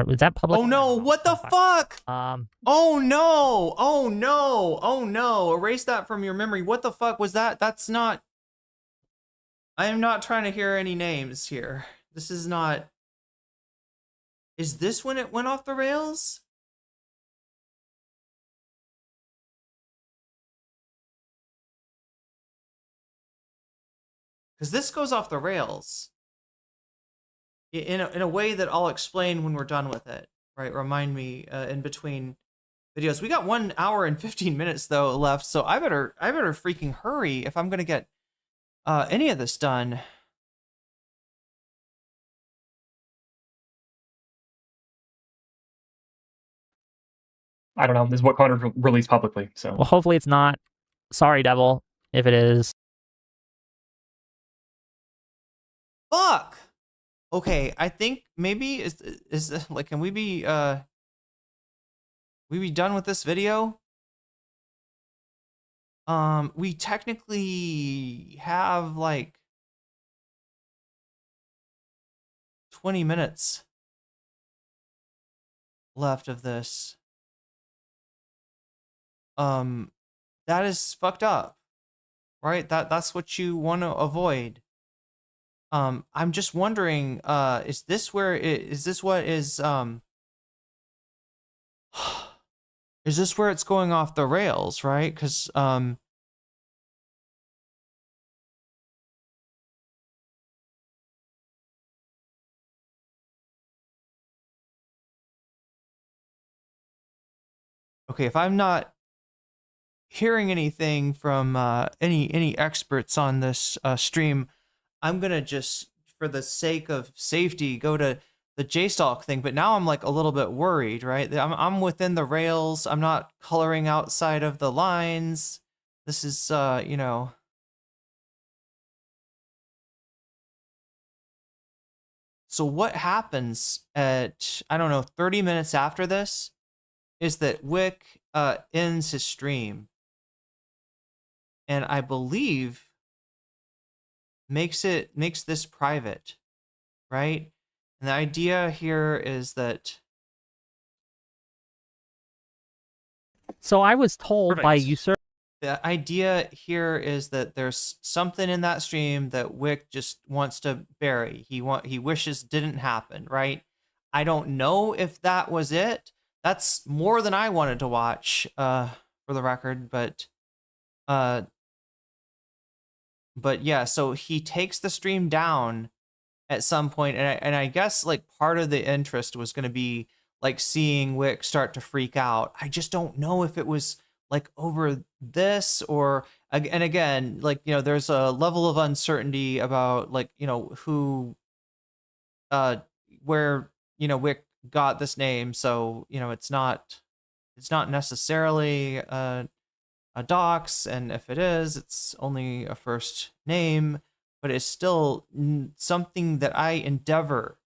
Was that public? Oh no, what the fuck? Oh no, oh no, oh no. Erase that from your memory. What the fuck was that? That's not... I am not trying to hear any names here. This is not... Is this when it went off the rails? Because this goes off the rails. In a way that I'll explain when we're done with it, right? Remind me in between videos. We got 1 hour and 15 minutes though left, so I better freaking hurry if I'm gonna get any of this done. I don't know. This is what Connor released publicly. So well, hopefully it's not. Sorry, Devil, if it is. Fuck. Okay, I think maybe is like, can we be done with this video? We technically have like 20 minutes left of this. That is fucked up, right? That's what you want to avoid. I'm just wondering, is this where is this what is is this where it's going off the rails, right? Because okay, if I'm not hearing anything from any experts on this stream, I'm gonna just, for the sake of safety, go to the JSTLK thing. But now I'm like a little bit worried, right? I'm within the rails. I'm not coloring outside of the lines. This is, you know. So what happens at, I don't know, 30 minutes after this is that Whick ends his stream. And I believe makes this private, right? And the idea here is that... So I was told by usurp. The idea here is that there's something in that stream that Whick just wants to bury. He wishes didn't happen, right? I don't know if that was it. That's more than I wanted to watch, for the record, but yeah, so he takes the stream down at some point, and I guess like part of the interest was going to be like seeing Whick start to freak out. I just don't know if it was like over this or, and again, like, you know, there's a level of uncertainty about like, you know, who, where, you know, Whick got this name. So, you know, it's not necessarily a Doxx, and if it is, it's only a first name, but it's still something that I endeavor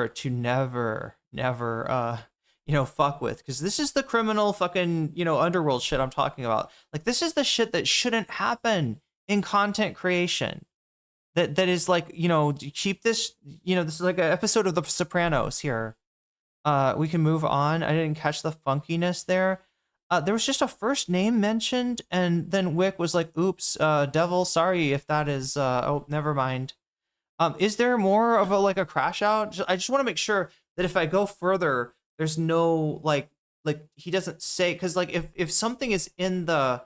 to never, you know, fuck with, because this is the criminal fucking, you know, underworld shit I'm talking about. Like, this is the shit that shouldn't happen in content creation. That is like, you know, keep this, you know, this is like an episode of The Sopranos here. We can move on. I didn't catch the funkiness there. There was just a first name mentioned, and then Whick was like, oops, Devil, sorry if that is, oh, never mind. Is there more of a, like a crash out? I just want to make sure that if I go further, there's no, like he doesn't say, because like if something is in the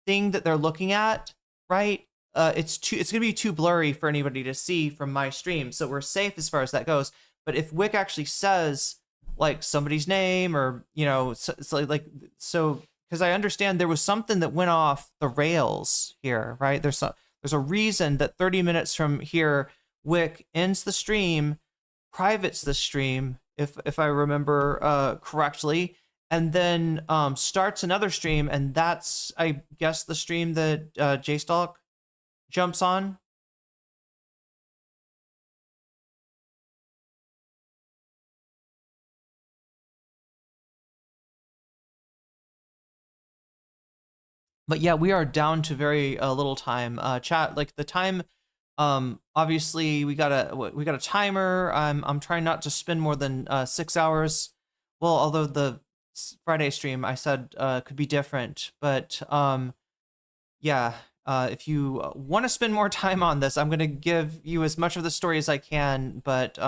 thing that they're looking at, right, it's gonna be too blurry for anybody to see from my stream, so we're safe as far as that goes. But if Whick actually says like somebody's name, or, you know, so because I understand there was something that went off the rails here, right? There's a reason that 30 minutes from here, Whick ends the stream, privates the stream, if I remember correctly, and then starts another stream, and that's, I guess, the stream that JSTLK jumps on. But yeah, we are down to very little time. Chat, like the time, obviously we got a timer. I'm trying not to spend more than 6 hours. Well, although the Friday stream I said could be different, but yeah, if you want to spend more time on this, I'm going to give you as much of the story as I can, but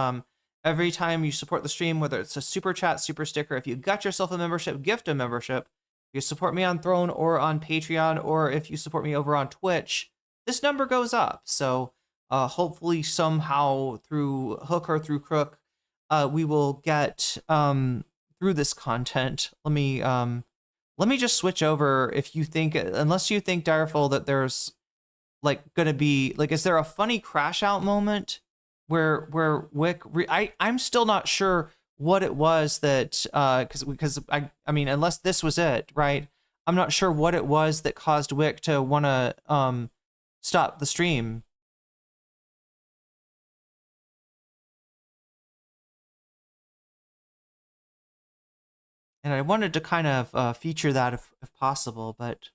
every time you support the stream, whether it's a super chat, super sticker, if you got yourself a membership, gift a membership. If you support me on Throne or on Patreon, or if you support me over on Twitch, this number goes up. So hopefully somehow through hook or through crook, we will get through this content. Let me just switch over. If you think, unless you think, Direful, that there's like gonna be like, is there a funny crash out moment where Whick? I'm still not sure what it was that because I mean, unless this was it, right? I'm not sure what it was that caused Whick to want to stop the stream. And I wanted to kind of feature that if possible, but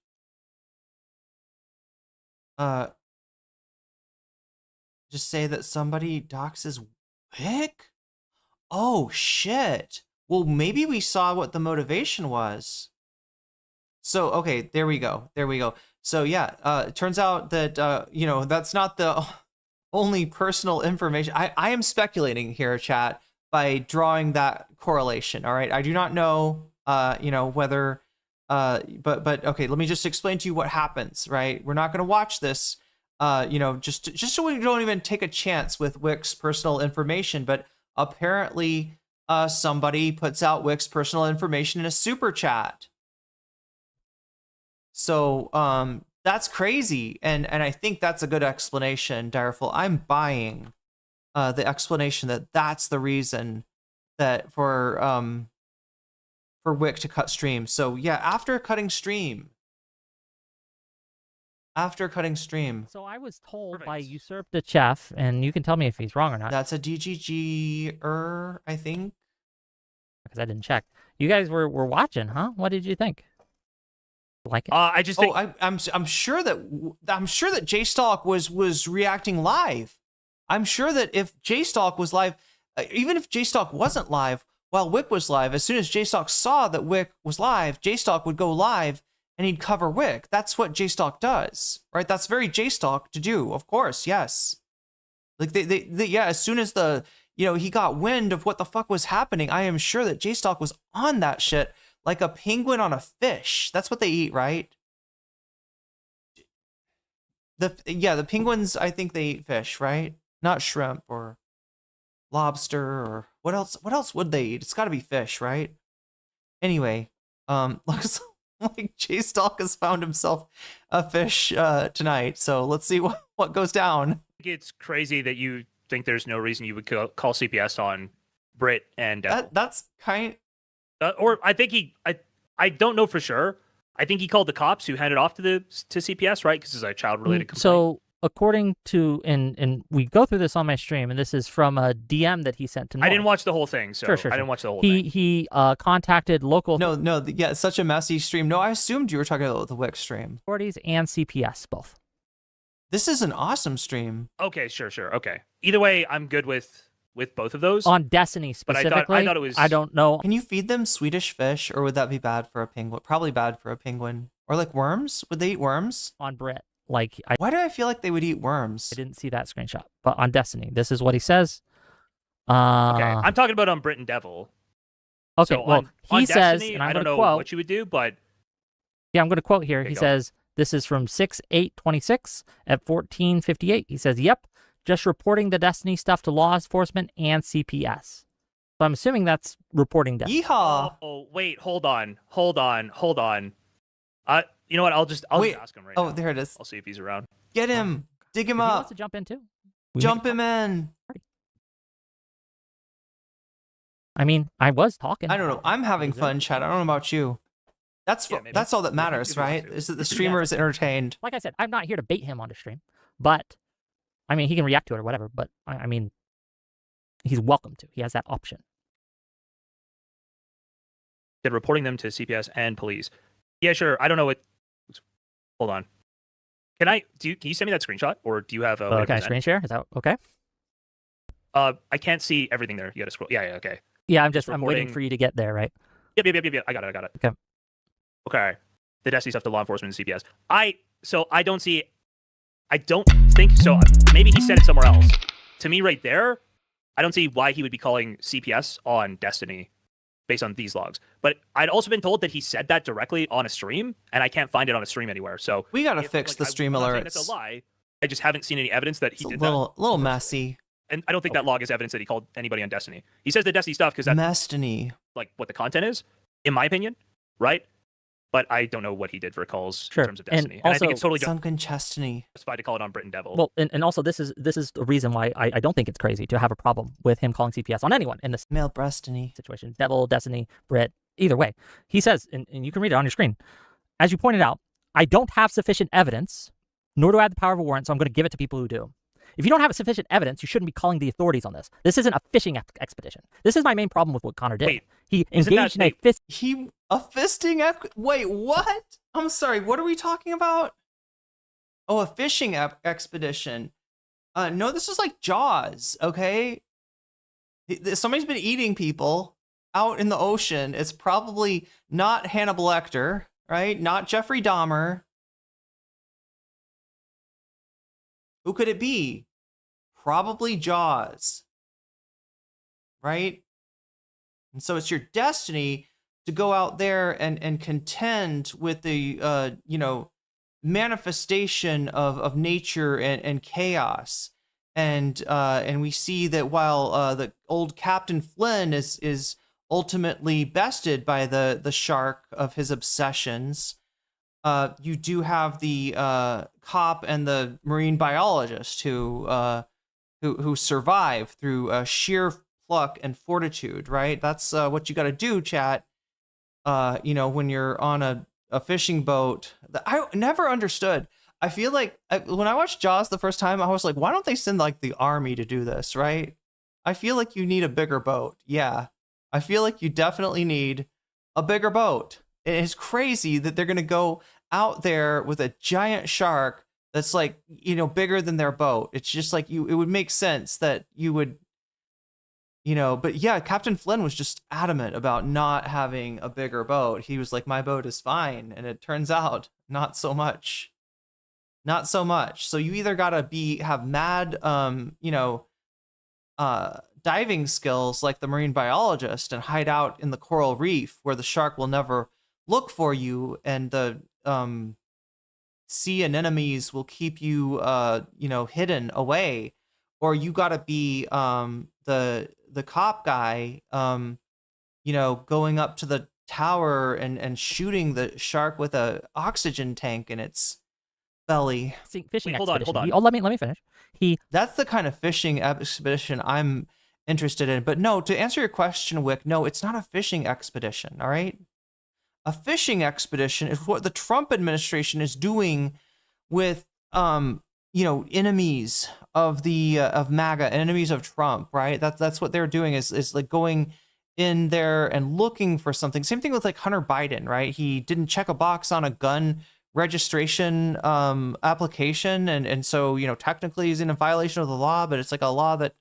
just say that somebody doxes Whick? Oh shit. Well, maybe we saw what the motivation was. So, okay, there we go. There we go. So yeah, it turns out that, you know, that's not the only personal information. I am speculating here, chat, by drawing that correlation. All right. I do not know, you know, whether, but okay, let me just explain to you what happens, right? We're not going to watch this, you know, just so we don't even take a chance with Wick's personal information, but apparently somebody puts out Wick's personal information in a super chat. So that's crazy, and I think that's a good explanation, Direful. I'm buying the explanation that that's the reason that for Whick to cut stream. So yeah, after cutting stream. So I was told by Usurp the Chef, and you can tell me if he's wrong or not. That's a DGG I think. Because I didn't check. You guys were watching, huh? What did you think? Like it? I just think I'm sure that JSTLK was reacting live. I'm sure that if JSTLK was live, even if JSTLK wasn't live while Whick was live, as soon as JSTLK saw that Whick was live, JSTLK would go live and he'd cover Whick. That's what JSTLK does, right? That's very JSTLK to do, of course, yes. Like they yeah, as soon as he got wind of what the fuck was happening, I am sure that JSTLK was on that shit like a penguin on a fish. That's what they eat, right? The penguins, I think they eat fish, right? Not shrimp or lobster or what else? What else would they eat? It's got to be fish, right? Anyway, looks like JSTLK has found himself a fish tonight. So let's see what goes down. I think it's crazy that you think there's no reason you would call CPS on Brit and Devil. That's kind. Or I think I don't know for sure. I think he called the cops who handed off to CPS, right? Because it's a child-related complaint. So according to, and we go through this on my stream, and this is from a DM that he sent to me. I didn't watch the whole thing, so sure. I didn't watch the whole thing. He contacted local. No, yeah, it's such a messy stream. No, I assumed you were talking about the Whick stream. Authorities and CPS both. This is an awesome stream. Okay, sure. Okay. Either way, I'm good with both of those. On Destiny specifically, but I thought it was. I don't know. Can you feed them Swedish fish, or would that be bad for a penguin? Probably bad for a penguin. Or like worms? Would they eat worms? On Brit, why do I feel like they would eat worms? I didn't see that screenshot, but on Destiny, this is what he says. Okay, I'm talking about on Brit and Devil. Okay, so well, on he says, Destiny, and I'm I don't know quote, what you would do, but yeah, I'm going to quote here. Okay, he go. says, "This is from 6/8/26 at 14:58." He says, "Yep, just reporting the Destiny stuff to law enforcement and CPS." So I'm assuming that's reporting Destiny. Yeehaw! Oh, wait, hold on. You know what? I'll just ask him right now. Oh, there it is. I'll see if he's around. Get him! Dig him If he up! wants to jump in too. Jump him in! I mean, I was talking. I don't know. I'm having fun, chat. I don't know about you. That's all that matters, right? Is that the streamer is entertained. Like I said, I'm not here to bait him on the stream, but I mean, he can react to it or whatever. But I mean, he's welcome to. He has that option. They're reporting them to CPS and police. Yeah, sure. I don't know what. Hold on. Can you send me that screenshot, or do you have a? Can I screen share? Is that okay? I can't see everything there. You gotta scroll. Yeah, okay. Yeah, I'm waiting for you to get there, right? Yep. I got it. Okay. Okay. The Destiny stuff to law enforcement and CPS. I don't think so. Maybe he said it somewhere else. To me, right there, I don't see why he would be calling CPS on Destiny based on these logs. But I'd also been told that he said that directly on a stream, and I can't find it on a stream anywhere. So we gotta fix the stream I'm not alerts. saying it's a lie. I just haven't seen any evidence that he did that. Little messy. And I don't think that log is evidence that he called anybody on Destiny. He says the Destiny stuff because that's Destiny, like what the content is, in my opinion, right? But I don't know what he did for calls in terms of Destiny. And I think it's totally sunken justified to call it on Britain Devil. Well, and also this is the reason why I don't think it's crazy to have a problem with him calling CPS on anyone in this male Destiny situation. Devil, Destiny, Brit, either way. He says, and you can read it on your screen. As you pointed out, I don't have sufficient evidence, nor do I have the power of a warrant, so I'm going to give it to people who do. If you don't have sufficient evidence, you shouldn't be calling the authorities on this. This isn't a fishing expedition. This is my main problem with what Connor did. Wait, he engaged in a fisting wait, what? I'm sorry, what are we talking about? Oh, a fishing expedition. No, this is like Jaws, okay? Somebody's been eating people out in the ocean. It's probably not Hannibal Lecter, right? Not Jeffrey Dahmer. Who could it be? Probably Jaws, right? And so it's your destiny to go out there and contend with the manifestation of nature and chaos. And we see that while the old Captain Flynn is ultimately bested by the shark of his obsessions, you do have the cop and the marine biologist who survive through sheer pluck and fortitude, right? That's what you got to do, chat. When you're on a fishing boat. I never understood. I feel like when I watched Jaws the first time, I was like, why don't they send like the army to do this, right? I feel like you need a bigger boat. Yeah, I feel like you definitely need a bigger boat. It's crazy that they're going to go out there with a giant shark that's like, bigger than their boat. It's just like it would make sense that you would, but yeah, Captain Flynn was just adamant about not having a bigger boat. He was like, my boat is fine. And it turns out not so much. Not so much. So you either got to have mad, diving skills like the marine biologist and hide out in the coral reef where the shark will never look for you, and the sea anemones will keep you hidden away, or you got to be the cop guy going up to the tower and shooting the shark with a oxygen tank in its belly. Fishing Wait, hold on. Oh, let me finish. That's the kind of fishing expedition I'm interested in. But no, to answer your question, Whick, no, it's not a fishing expedition. All right. A fishing expedition is what the Trump administration is doing with, enemies of of MAGA, enemies of Trump, right? That's what they're doing is like going in there and looking for something. Same thing with like Hunter Biden, right? He didn't check a box on a gun registration application, and so technically he's in a violation of the law, but it's like a law that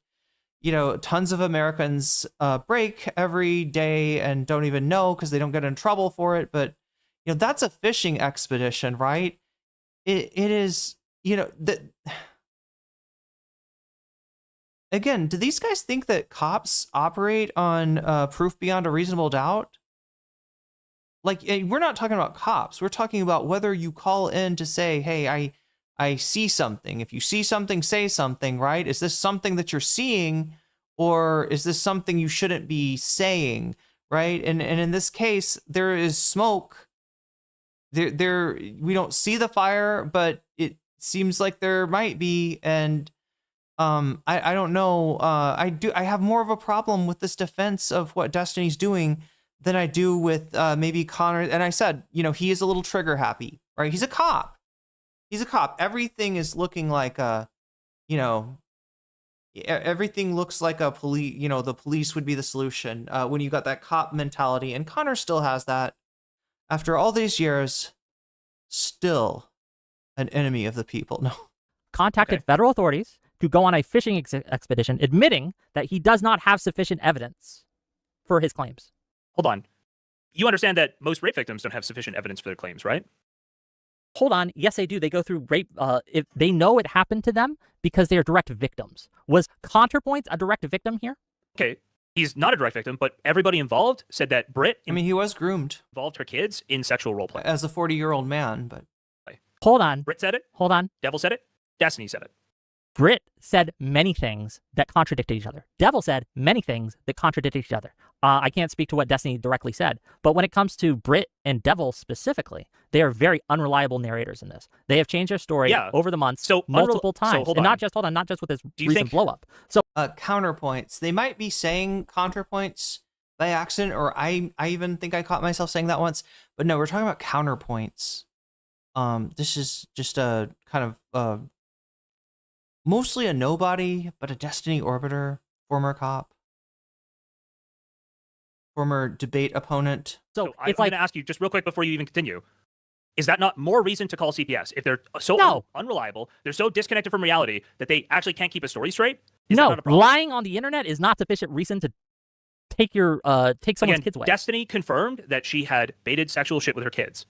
tons of Americans break every day and don't even know because they don't get in trouble for it. But that's a fishing expedition, right? It is that. Again, do these guys think that cops operate on proof beyond a reasonable doubt? Like, we're not talking about cops. We're talking about whether you call in to say, hey, I see something. If you see something, say something, right? Is this something that you're seeing, or is this something you shouldn't be saying, right? And in this case, there is smoke. There we don't see the fire, but it seems like there might be. And I don't know. I have more of a problem with this defense of what Destiny's doing than I do with maybe Connor. And I said, he is a little trigger happy, right? He's a cop. He's a cop. Everything is looking like everything looks like a police, the police would be the solution when you got that cop mentality. And Connor still has that after all these years, still an enemy of the people. No. Contacted federal authorities to go on a fishing expedition, admitting that he does not have sufficient evidence for his claims. Hold on. You understand that most rape victims don't have sufficient evidence for their claims, right? Hold on. Yes, they do. They go through rape. If they know it happened to them because they are direct victims. Was ContraPoints a direct victim here? Okay. He's not a direct victim, but everybody involved said that Britt... I mean, he was groomed. ...involved her kids in sexual roleplay. As a 40-year-old man, but... Hold on. Britt said it. Hold on. Devil said it. Destiny said it. Britt said many things that contradicted each other. Devil said many things that contradicted each other. I can't speak to what Destiny directly said, but when it comes to Britt and Devil specifically, they are very unreliable narrators in this. They have changed their story over the months multiple times, and not just with this recent blow up. So counterpoints. They might be saying ContraPoints by accident, or I even think I caught myself saying that once. But no, we're talking about counterpoints. This is just a kind of mostly a nobody, but a Destiny orbiter, former cop, former debate opponent. So I'm going to ask you just real quick before you even continue. Is that not more reason to call CPS? If they're so unreliable, they're so disconnected from reality that they actually can't keep a story straight? No, lying on the internet is not sufficient reason to take your take someone's kids away. Destiny confirmed that she had baited sexual shit with her kids.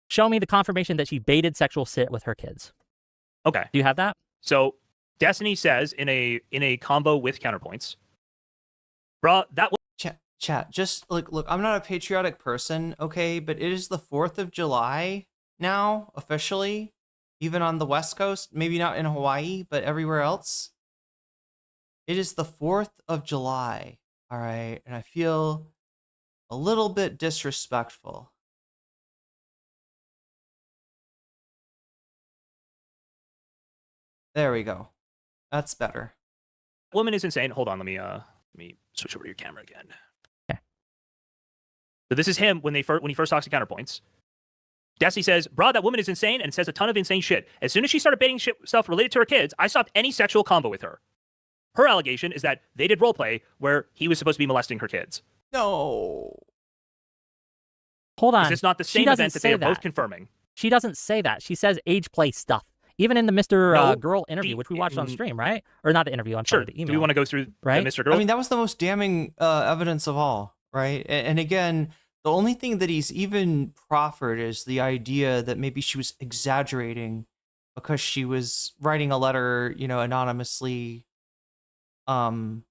Show me the confirmation that she baited sexual shit with her kids. Okay. Do you have that? So Destiny says in a combo with counterpoints, bruh, that was chat. Just look, I'm not a patriotic person, okay, but it is the 4th of July now, officially, even on the West Coast, maybe not in Hawaii, but everywhere else. It is the 4th of July, all right, and I feel a little bit disrespectful. There we go. That's better. Woman is insane. Hold on, let me switch over to your camera again. Okay. So this is him when he first talks to counterpoints. Destiny says, "Bro, that woman is insane," and says a ton of insane shit. As soon as she started baiting stuff related to her kids, I stopped any sexual combo with her. Her allegation is that they did roleplay where he was supposed to be molesting her kids. No. Hold on. Is this not the same event that they are both confirming? She doesn't say that. She says age play stuff. Even in the Mr. Girl interview, which we watched on stream, right? Or not the interview, I'm sorry, the email. Do we want to go through the Mr. Girl? I mean, that was the most damning evidence of all, right? And again, the only thing that he's even proffered is the idea that maybe she was exaggerating because she was writing a letter, anonymously. Is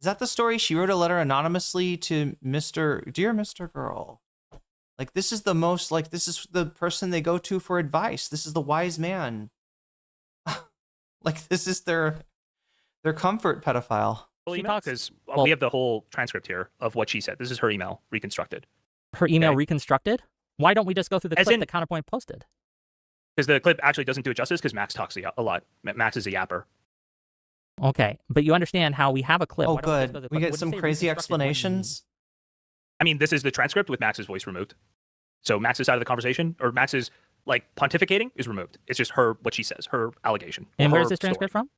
that the story? She wrote a letter anonymously to Dear Mr. Girl. Like, this is this is the person they go to for advice. This is the wise man. Like, this is their comfort pedophile. Because we have the whole transcript here of what she said. This is her email reconstructed. Her email reconstructed? Why don't we just go through the clip that Counterpoint posted? Because the clip actually doesn't do it justice, because Max talks a lot. Max is a yapper. Okay, but you understand how we have a clip. Oh, good. We get some crazy explanations. I mean, this is the transcript with Max's voice removed. So Max's side of the conversation, or Max's pontificating, is removed. It's just what she says, her allegation. And where's this transcript from?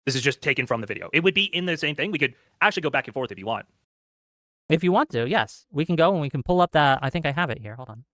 This is just taken from the video. It would be in the same thing. We could actually go back and forth if you want. If you want to, yes. We can go and we can pull up that. I think I have it here. Hold on.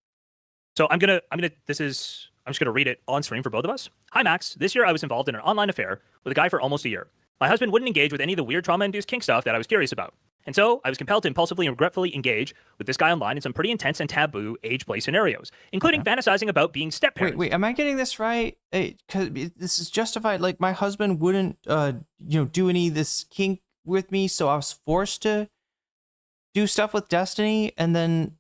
So I'm just gonna read it on stream for both of us. Hi Max, this year I was involved in an online affair with a guy for almost a year. My husband wouldn't engage with any of the weird trauma-induced kink stuff that I was curious about. And so I was compelled to impulsively and regretfully engage with this guy online in some pretty intense and taboo age play scenarios, including fantasizing about being step-parents. Wait, am I getting this right? Because this is justified. Like, my husband wouldn't, do any of this kink with me, so I was forced to do stuff with Destiny, and then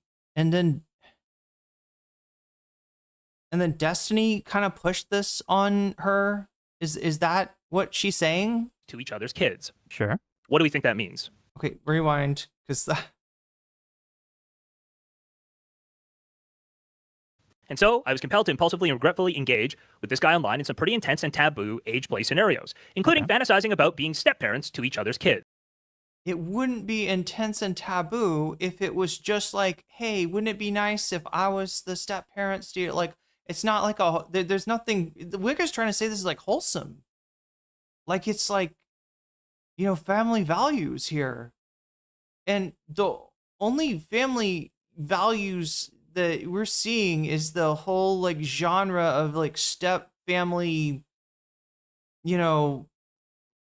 Destiny kind of pushed this on her. Is that what she's saying? To each other's kids. Sure. What do we think that means? Okay, rewind, because And so I was compelled to impulsively and regretfully engage with this guy online in some pretty intense and taboo age play scenarios, including fantasizing about being step-parents to each other's kids. It wouldn't be intense and taboo if it was just like, hey, wouldn't it be nice if I was the step-parents to you? Like, it's not like there's nothing, the Whick is trying to say this is like wholesome. Like, it's like, family values here. And the only family values that we're seeing is the whole like genre of like step family, you know,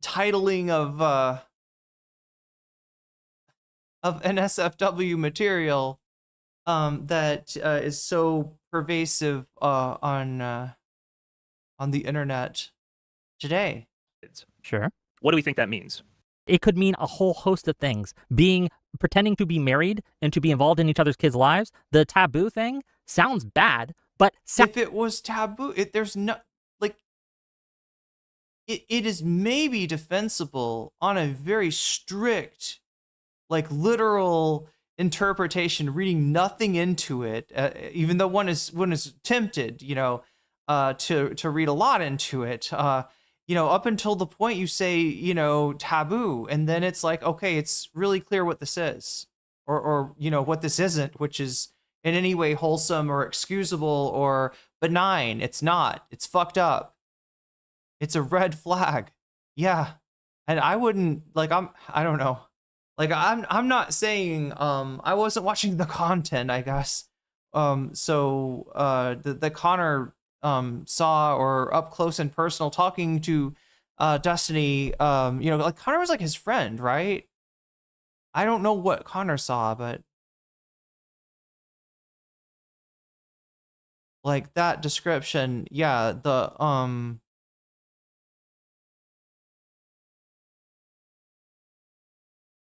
titling of NSFW material that is so pervasive on the internet today. Sure. What do we think that means? It could mean a whole host of things. Pretending to be married and to be involved in each other's kids' lives. The taboo thing sounds bad, but if it was taboo, there's no like it is maybe defensible on a very strict, like literal interpretation, reading nothing into it, even though one is tempted, you know, to read a lot into it. You know, up until the point you say, you know, taboo, and then it's like, okay, it's really clear what this is, or you know, what this isn't, which is in any way wholesome or excusable or benign. It's not. It's fucked up. It's a red flag. Yeah. And I wouldn't like, I don't know. Like I'm not saying I wasn't watching the content, I guess. So the Connor saw or up close and personal talking to Destiny, you know, like Connor was like his friend, right? I don't know what Connor saw, but like that description, yeah,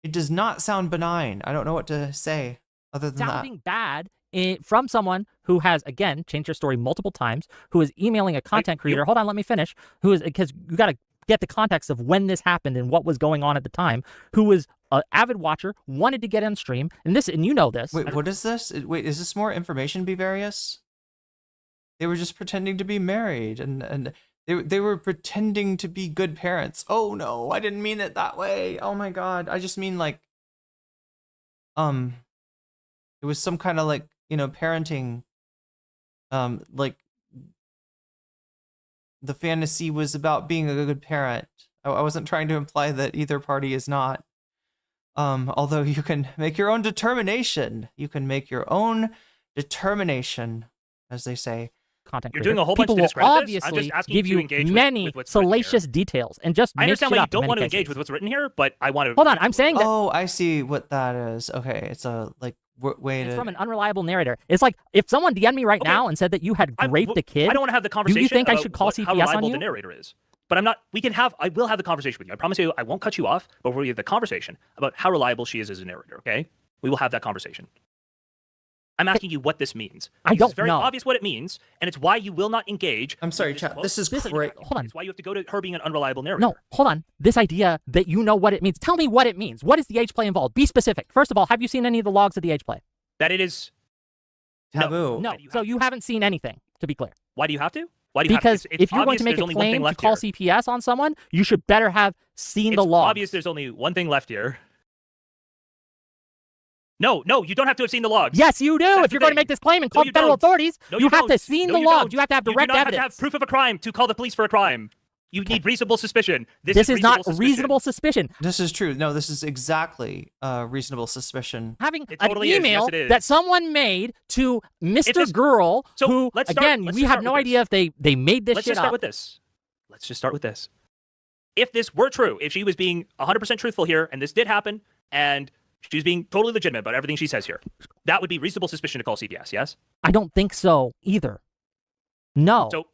it does not sound benign. I don't know what to say other than sounding bad from someone who has, again, changed their story multiple times, who is emailing a content creator. Hold on, let me finish. Who is, because you got to get the context of when this happened and what was going on at the time. Who was an avid watcher, wanted to get on stream, and you know this. Wait, what is this? Wait, is this more information, Bevarious? They were just pretending to be married, and they were pretending to be good parents. Oh no, I didn't mean it that way. Oh my god, I just mean like, it was some kind of like, you know, parenting, like the fantasy was about being a good parent. I wasn't trying to imply that either party is not. Although you can make your own determination. You can make your own determination, as they say. Content You're creator. doing a whole People bunch to will discredit this. I'm obviously just asking give you to you engage many with what's written here. salacious details and just I understand mix it why you up in don't many want to cases. engage with what's written here, but I want to. Hold on, I'm saying that. Oh, I see what that is. Okay, it's a like way It's to. from an unreliable narrator. It's like if someone DM'd me right now and said that you had raped a kid. I don't want to have the conversation. Do you think I about should call how CPS on reliable you? the narrator is? But I'm not. I will have the conversation with you. I promise you, I won't cut you off. But we have the conversation about how reliable she is as a narrator. Okay, we will have that conversation. I'm asking you what this means. I don't It's very know. obvious what it means, and it's why you will not engage. I'm sorry, chat. This is great. Hold on. It's why you have to go to her being an unreliable narrator. No, hold on. This idea that you know what it means. Tell me what it means. What is the age play involved? Be specific. First of all, have you seen any of the logs of the age play? That it is taboo. No. So you haven't seen anything, to be clear. Why do you have to? Why do you because have to? It's if you're going to make a claim to call CPS on someone, you should better have seen the logs. It's obvious there's only one thing left here. No, you don't have to have seen the logs. Yes, you do. If you're going to make this claim and call the federal authorities, you have to have seen the logs. You have to have direct evidence. You do not have evidence. to have proof of a crime to call the police for a crime. You need reasonable suspicion. This is not reasonable suspicion. This is true. No, this is exactly reasonable suspicion. Having totally an email that someone made to Mr. Girl, who, again, we have no idea if they made this Let's shit just start up. with this. Let's just start with this. If this were true, if she was being 100% truthful here, and this did happen, and she's being totally legitimate about everything she says here, that would be reasonable suspicion to call CPS, yes? I don't think so either. No. So,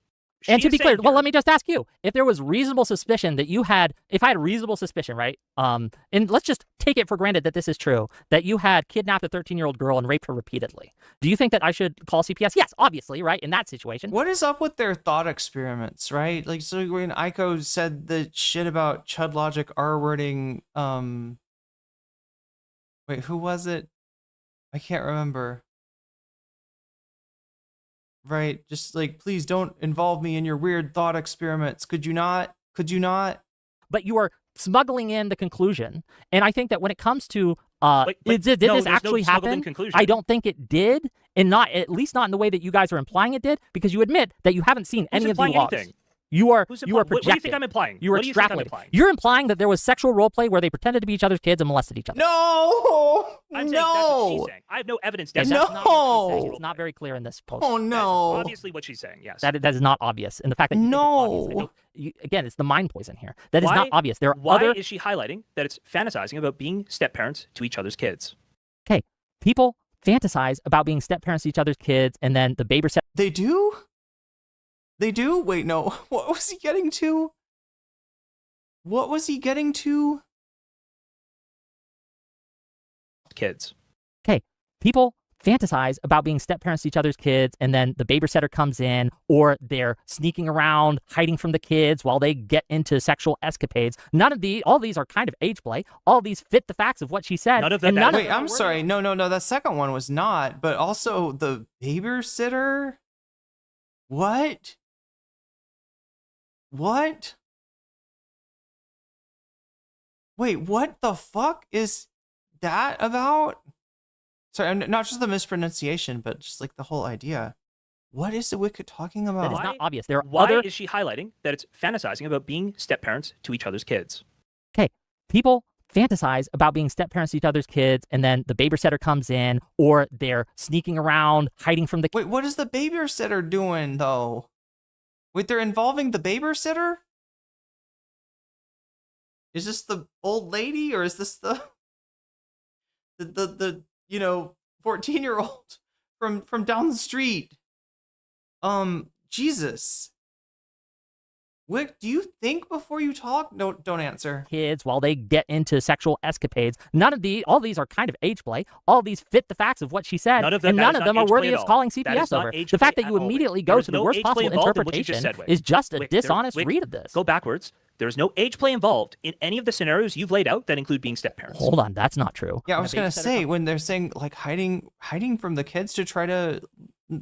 and to be clear, well, let me just ask you, if there was reasonable suspicion that you had, if I had reasonable suspicion, right? And let's just take it for granted that this is true, that you had kidnapped a 13-year-old girl and raped her repeatedly. Do you think that I should call CPS? Yes, obviously, right? In that situation. What is up with their thought experiments, right? Like, so when Aiko said the shit about Chud Logic R-wording, wait, who was it? I can't remember. Right, just like, please don't involve me in your weird thought experiments. Could you not? Could you not? But you are smuggling in the conclusion. And I think that when it comes to, did this actually happen? I don't think it did. And not, at least not in the way that you guys are implying it did, because you admit that you haven't seen any of the logs. You are Who's you are implying? What do you think projecting. I'm implying? You are What do you think I'm extrapolating. implying? You're implying that there was sexual role play where they pretended to be each other's kids and molested each other. No. I'm saying that's what she's saying. I have no evidence. Okay, That's that's not not what she's what she's saying. saying. It's not very clear in this post. Oh no. Obviously, what she's saying. Yes. That is not obvious. And the fact that you think it's obvious, I don't- again, it's the mind poison here. That is not obvious. There are Why other. is she highlighting that it's fantasizing about being step parents to each other's kids? Okay, people fantasize about being step parents to each other's kids, and then the babysitter. They do? They do? Wait, no. What was he getting to? What was he getting to? Kids. Okay, people fantasize about being step parents to each other's kids, and then the babysitter comes in, or they're sneaking around, hiding from the kids while they get into sexual escapades. All these are kind of age play. All these fit the facts of what she said. None of them. Wait, I'm sorry. No. The second one was not, but also the babysitter? What? What? Wait, what the fuck is that about? Sorry, not just the mispronunciation, but just like the whole idea. What is the Whick talking about? That is not obvious. There are Why other. is she highlighting that it's fantasizing about being step parents to each other's kids? Okay, people fantasize about being step parents to each other's kids, and then the babysitter comes in, or they're sneaking around, hiding from the. Wait, what is the babysitter doing though? Wait, they're involving the babysitter? Is this the old lady, or is this the 14-year-old from down the street? Jesus. Whick, do you think before you talk? No, don't answer. Kids while they get into sexual escapades. All these are kind of age play. All these fit the facts of what she said, None of them, and that none is of not them are age play worthy at of all. calling That is CPS not over. age The fact play that you at all, Whick. immediately There go is to the no worst age play possible involved in what you just interpretation said, Whick. is just a Whick, there- dishonest Whick, read of this. Go backwards. There's no age play involved in any of the scenarios you've laid out that include being step parents. Hold on, that's not true. Yeah, I When was a gonna babysitter say comes- when they're saying like hiding from the kids to try to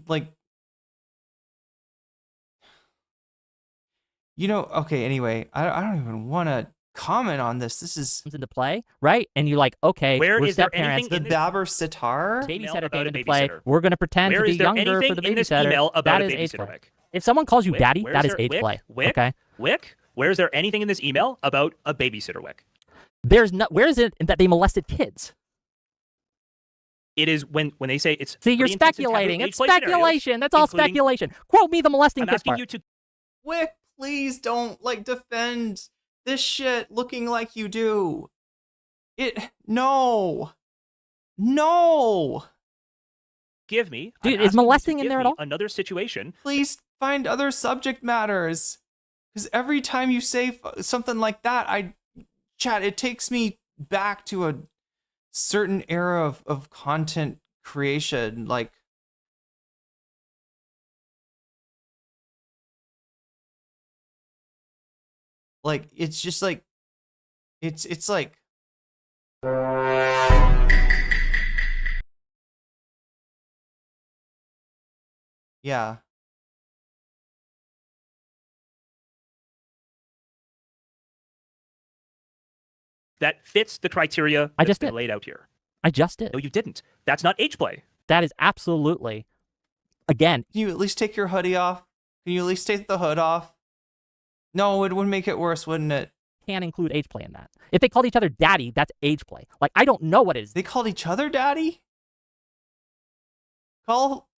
like. Okay, anyway, I don't even want to comment on this. This is comes into play, right? And you're like, okay, Where we're is there step parents. anything the Babber Sitar. Babysitter about came a into play. babysitter? We're going to pretend Where to be is there younger for the anything in this babysitter. email about That a is age babysitter, play. Whick? If someone calls you Whick, daddy, where's that is there- age Whick, play. Whick, Okay. Whick, where is there anything in this email about a babysitter, Whick? There's no. Where is it that they molested kids? It is when they say it's. See, you're pretty intense and taboo speculating. age It's play scenarios, speculation. That's all including- speculation. Quote me the molesting I'm kid asking part. you to. Whick, please don't defend this shit looking like you do. No. Give me. Dude, I'm is asking you to molesting in give there at me all? Another situation. Please find other subject matters. Because every time you say something like that, it takes me back to a certain era of content creation. Like it's just like it's like yeah. That fits the criteria I that's just been did. laid out here. I just did. No, you didn't. That's not age play. That is absolutely. Again, Can you at least take your hoodie off? Can you at least take the hood off? No, it would make it worse, wouldn't it? can include age play in that. If they called each other daddy, that's age play. Like, I don't know what it is. They called each other daddy? Call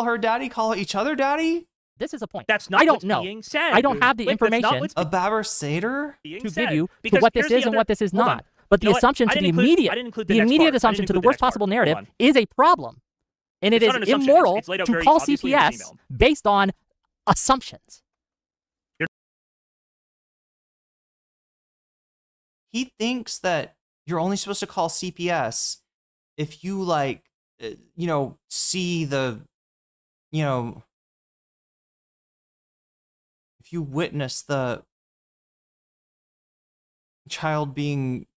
her daddy? Call each other daddy? This is a point. That's not I don't what's know. being said. I don't have the Wait, that's not information what's A Babber Seder? being to said. give you to Because what this here's the is and other- what this is hold not. on. But the You know what? assumption I to the didn't include- immediate, I didn't include the the next immediate part. I assumption didn't to the include the worst next part. possible Hold narrative on. is a problem. And it It's is not an assumption. immoral It's laid out to very call obviously in this CPS email. based on assumptions. He thinks that you're only supposed to call CPS if you see the, if you witness the child being,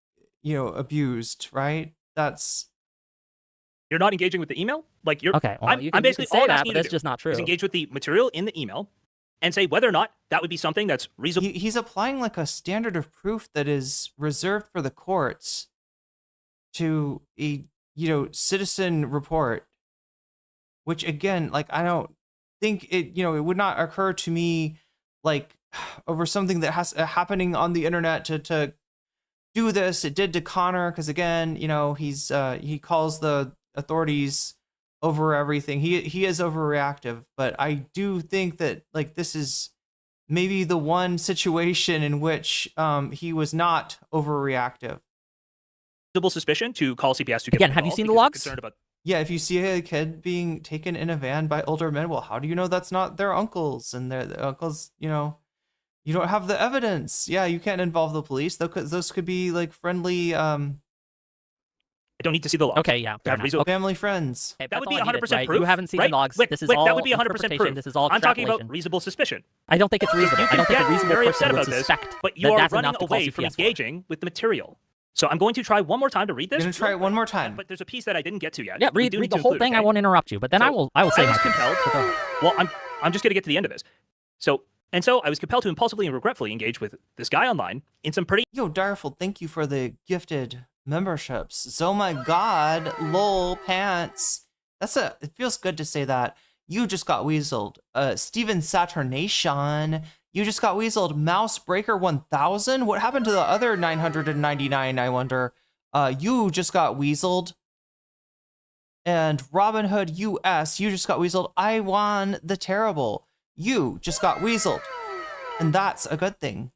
abused, right? That's You're not engaging with the email? Like you're Okay, well, you can basically say all I'm that, asking but you that's to do just not true. is engage with the material in the email and say whether or not that would be something that's reasonable. he's applying like a standard of proof that is reserved for the courts to a citizen report, which again, like, I don't think it it would not occur to me like over something that has happening on the internet to do this. It did to Connor because again, you know, he calls the authorities over everything. He is overreactive, but I do think that like this is maybe the one situation in which he was not overreactive. Reasonable suspicion to call CPS to get Again, have you seen the logs? Yeah, if you see a kid being taken in a van by older men, well, how do you know that's not their uncles? And their uncles, you know, you don't have the evidence. Yeah, you can't involve the police. Those could be like friendly. I don't need to see the logs. Okay, yeah. Family friends. Hey, That would that's be all I needed, 100% right? proof. You haven't seen right? the logs. Whick, This is Whick, all that would be 100% interpretation. proof. This is all I'm talking about extrapolation. reasonable suspicion. I don't think it's reasonable. You I can don't think a get reasonable very person upset would about this, suspect but you that are that's running enough to call away from CPS for. engaging with the material. So I'm going to try one more time to read this. You're gonna try it one more time. But there's a piece that I didn't get to yet. Yeah, We read do read need the to whole include, thing. okay? I won't interrupt you, but then I will say I my was piece. compelled. Well, I'm just going to get to the end of this. So I was compelled to impulsively and regretfully engage with this guy online in some pretty. Yo, Direful, thank you for the gifted memberships. Oh my god, lol pants. It feels good to say that. You just got weaseled. Steven Saturnation, you just got weaseled. Mousebreaker 1000. What happened to the other 999? I wonder. You just got weaseled. And Robin Hood US, you just got weaseled. I won the terrible. You just got weaseled. And that's a good thing.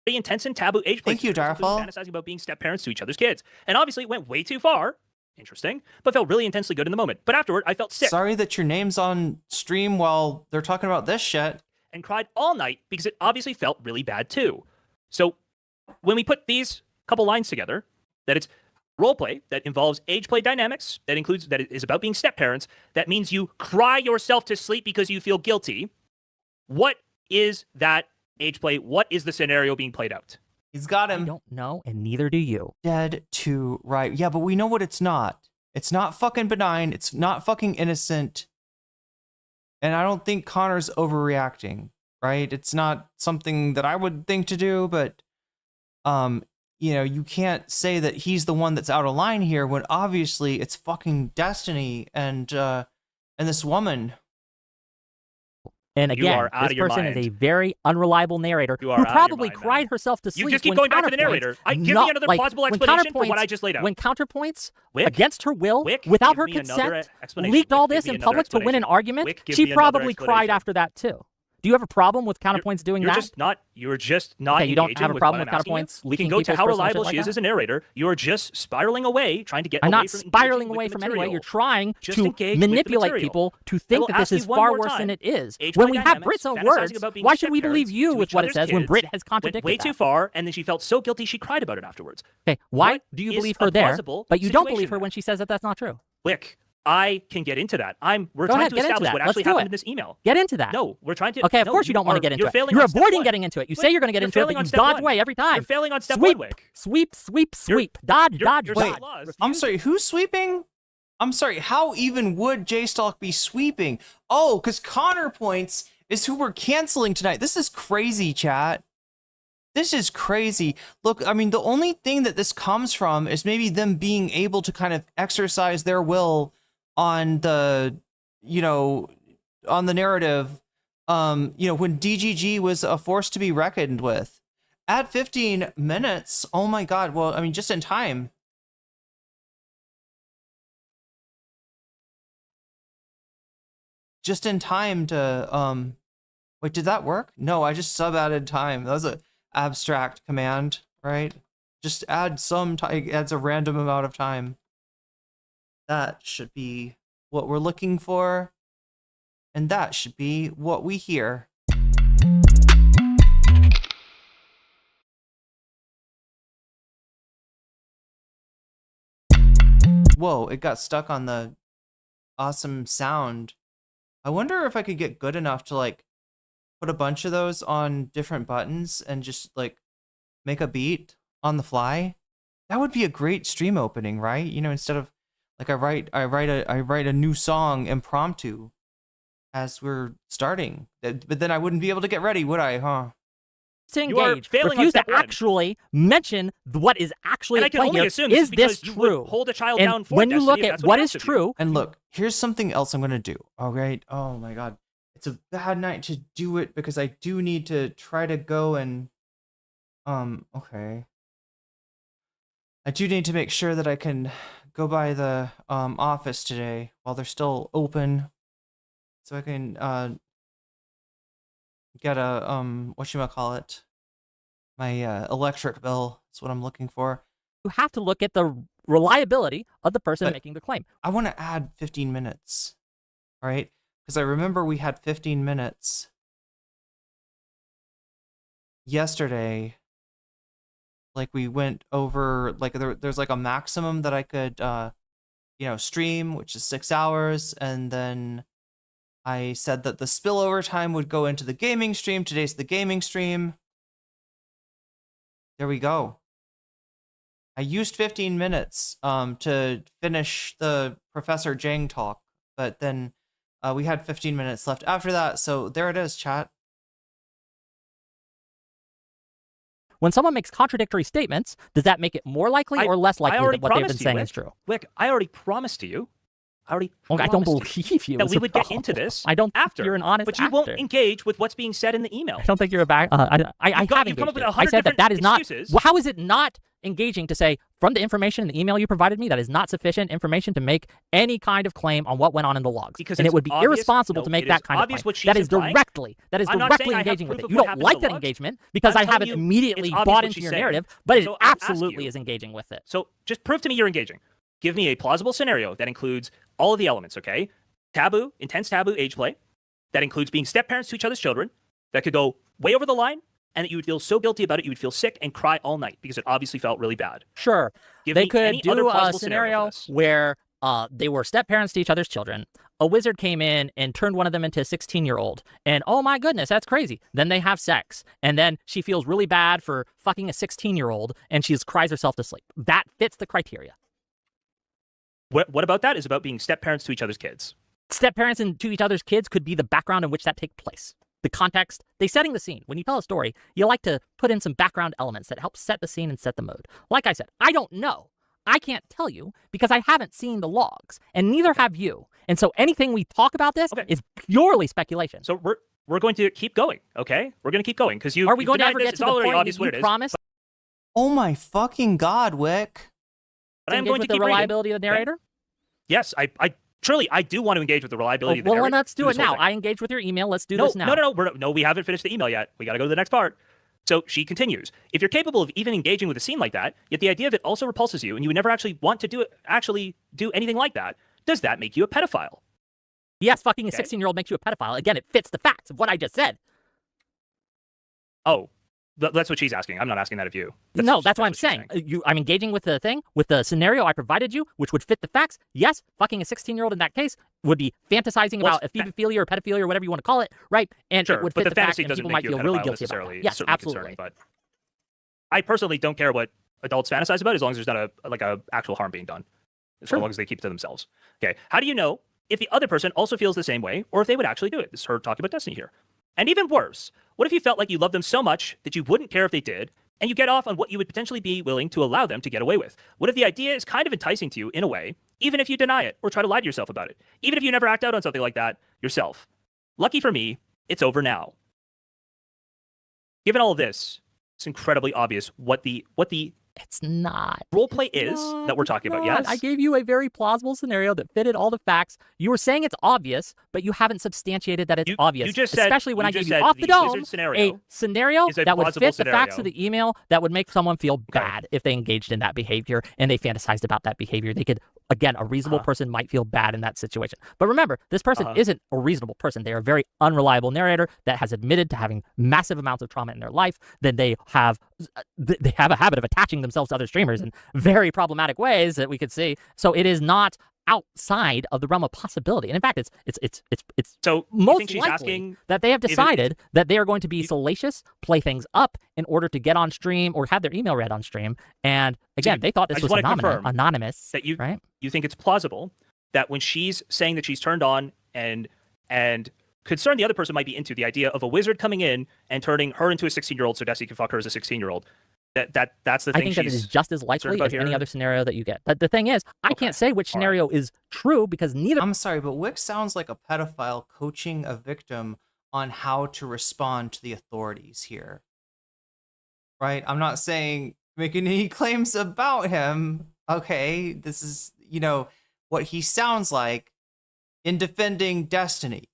Pretty intense and taboo age. Thank you, Direful. Fantasizing about being step parents to each other's kids, and obviously it went way too far. Interesting, but felt really intensely good in the moment. But afterward, I felt sick. Sorry that your name's on stream while they're talking about this shit. And cried all night because it obviously felt really bad too. So when we put these couple lines together, that it's role play that involves age play dynamics, that it is about being step parents, that means you cry yourself to sleep because you feel guilty. What is that age play? What is the scenario being played out? He's got him. I don't know, and neither do you. Dead to right. Yeah, but we know what it's not. It's not fucking benign. It's not fucking innocent. And I don't think Connor's overreacting, right? It's not something that I would think to do, but you know, you can't say that he's the one that's out of line here when obviously it's fucking Destiny and this woman. And again, this person is a very unreliable narrator who probably cried herself to sleep. You just keep going back to the narrator. Give me another plausible explanation for what I just laid out. When counterpoints, Whick, against her will, Whick, without her give me consent, another explanation. leaked all Whick, this give me in another public to win an explanation. argument, Whick, give she me another probably cried explanation. after that too. Do you have a problem with counterpoints doing You're that? You're just not Okay, you don't engaging have a with problem what with I'm asking you. counterpoints We leaking can go to people's how personal reliable shit she like is that? as a narrator. You are just spiraling away, trying to get I'm away not from spiraling engaging away with from the anyway. material. You're trying Just to engage with the manipulate material. people to I think will that this ask you is one far more worse time. than it is. Age When play we have dynamics, Brit's own fantasizing words, about being why should we believe step-parents you to with each what it other's says when kids Brit has went contradicted way that? too far, and then she felt so guilty she cried about it afterwards. Okay, why What do you is believe a her there, plausible but you don't situation believe her then? when she says that that's not true? Whick, I can get into that. We're Go trying ahead, to get into establish that. what Let's actually do happened it. in this email. Get into that. No, we're trying to. Okay, of no, course you don't want to get into you're it. failing You're on step avoiding one. getting into it. You say Whick, you're going to get you're into it, failing but on you step dodge one. away every time. You're failing on step Sweep, one, Whick. sweep, sweep, sweep. Dodge, dodge, You're dodge. I'm sorry, who's sweeping? I'm sorry, how even would JSTLK be sweeping? Oh, because Connor points is who we're canceling tonight. This is crazy, chat. This is crazy. Look, I mean, the only thing that this comes from is maybe them being able to kind of exercise their will on the, you know, on the narrative, you know, when DGG was a force to be reckoned with. At 15 minutes, oh my god, well, I mean, just in time. Just in time to, wait, did that work? No, I just sub-added time. That was an abstract command, right? Just add some time, adds a random amount of time. That should be what we're looking for. And that should be what we hear. Whoa, it got stuck on the awesome sound. I wonder if I could get good enough to like put a bunch of those on different buttons and just like make a beat on the fly. That would be a great stream opening, right? You know, instead of like I write a new song impromptu as we're starting. But then I wouldn't be able to get ready, would I, huh? To engage, refuse to actually mention what is actually And I at can play only here. assume Is this is this because you would true? hold a child And down for when you Destiny look if at that's what what is asked of you. true, And look, here's something else I'm gonna do. All right. Oh my god. it's a bad night to do it because I do need to try to go and okay. I do need to make sure that I can go by the office today while they're still open, so I can get a whatchamacallit, my electric bill. That's what I'm looking for. You have to look at the reliability of the person But making the claim. I want to add 15 minutes, right? Because I remember we had 15 minutes yesterday. Like we went over, like there's like a maximum that I could, stream, which is 6 hours. And then I said that the spillover time would go into the gaming stream. Today's the gaming stream. There we go. I used 15 minutes to finish the Professor Jang talk, but then we had 15 minutes left after that. So there it is, chat. When someone makes contradictory statements, does that make it more likely or less likely that what they've been saying is true? Wick, I already promised to you. I don't believe you. That we would get into this. I don't after. Think you're an honest But you actor. won't engage with what's being said in the email. I don't think you're a back. I have come up engaged with it. 100 I said that is not. excuses. Well, how is it not engaging to say from the information in the email you provided me that is not sufficient information to make any kind of claim on what went on in the logs? Because and it it's would be obvious- irresponsible no, to make it that is kind of obvious claim. what she's That is implying. directly I'm not saying I have engaging with proof it. of You what don't happened like in that the logs. engagement because I'm I haven't telling you immediately it's obvious bought what into she's your saying. narrative, but it So I'll ask absolutely you. is engaging with it. So just prove to me you're engaging. Give me a plausible scenario that includes all of the elements, okay? Taboo, intense taboo age play. That includes being step-parents to each other's children. That could go way over the line, and that you would feel so guilty about it, you would feel sick and cry all night because it obviously felt really bad. Sure. Give They me could any other do a plausible scenario scenario for this. where they were step-parents to each other's children. A wizard came in and turned one of them into a 16-year-old. And oh my goodness, that's crazy. Then they have sex. And then she feels really bad for fucking a 16-year-old and she cries herself to sleep. That fits the criteria. What about that is about being step-parents to each other's kids? Step-parents to each other's kids could be the background in which that takes place. The context, they setting the scene. When you tell a story, you like to put in some background elements that help set the scene and set the mood. Like I said, I don't know. I can't tell you because I haven't seen the logs, and neither have you. And so anything we talk about this is purely speculation. So we're going to keep going, okay? We're going to keep going because you are we going to ever get to the point obvious that what you it is. promised? Oh my fucking God, Wick. But I am going to with the keep reading. reliability of the narrator? Okay? Yes, I truly do want to engage with the reliability of the Well, narrator. then let's do through it this whole now. thing. I engaged with your email. Let's do this now. No, we haven't finished the email yet. We got to go to the next part. So she continues. If you're capable of even engaging with a scene like that, yet the idea of it also repulses you, and you would never actually want to do anything like that, does that make you a pedophile? Yes, fucking a 16-year-old makes you a pedophile. Again, it fits the facts of what I just said. Oh, that's what she's asking. I'm not asking that of you. That's what I'm saying. I'm engaging with the thing, with the scenario I provided you, which would fit the facts. Yes, fucking a 16-year-old in that case would be fantasizing about ephebophilia or pedophilia or whatever you want to call it, right? And sure, it would but fit the the facts, fantasy and doesn't people make might you a feel really pedophile guilty about necessarily. that. Yes, Certainly absolutely. concerning, but I personally don't care what adults fantasize about as long as there's not a actual harm being done. As long as they keep it to themselves. Okay. How do you know if the other person also feels the same way or if they would actually do it? This is her talking about Destiny here. And even worse, what if you felt like you loved them so much that you wouldn't care if they did, and you get off on what you would potentially be willing to allow them to get away with? What if the idea is kind of enticing to you in a way, even if you deny it or try to lie to yourself about it, even if you never act out on something like that yourself? Lucky for me, it's over now. Given all of this, it's incredibly obvious what the It's not. Roleplay is that we're talking about, yes? I gave you a very plausible scenario that fitted all the facts. You were saying it's obvious, but you haven't substantiated that it's obvious. You just said, especially when I gave you said off the dome wizard scenario a scenario is a that would plausible fit the facts of scenario. the email that would make someone feel bad if they engaged in that behavior and they fantasized about that behavior. They could, again, a reasonable person might feel bad in that situation. But remember, this person isn't a reasonable person. They are a very unreliable narrator that has admitted to having massive amounts of trauma in their life. Then they have a habit of attaching themselves to other streamers in very problematic ways that we could see. So it is not outside of the realm of possibility. And in fact, it's so most think she's likely asking that they have decided that they are going to be salacious, play things up in order to get on stream or have their email read on stream. And again, they thought this was anonymous. That you right? You think it's plausible that when she's saying that she's turned on and concerned the other person might be into the idea of a wizard coming in and turning her into a 16-year-old so Destiny can fuck her as a 16-year-old. That's the I thing. think that it is just as likely about as any here. other scenario that you get. The thing is, I can't say which scenario is true because neither. I'm sorry, but Whick sounds like a pedophile coaching a victim on how to respond to the authorities here. Right? I'm not saying making any claims about him. Okay, this is, what he sounds like in defending Destiny.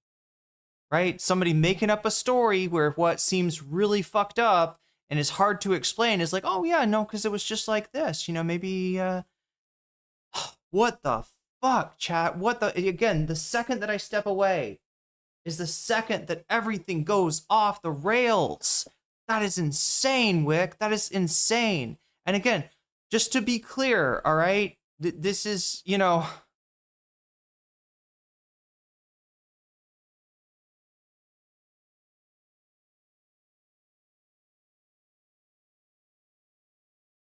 Right? Somebody making up a story where what seems really fucked up and is hard to explain is like, oh yeah, no, because it was just like this. Maybe what the fuck, chat? Again, the second that I step away is the second that everything goes off the rails. That is insane, Whick. That is insane. And again, just to be clear, all right, this is,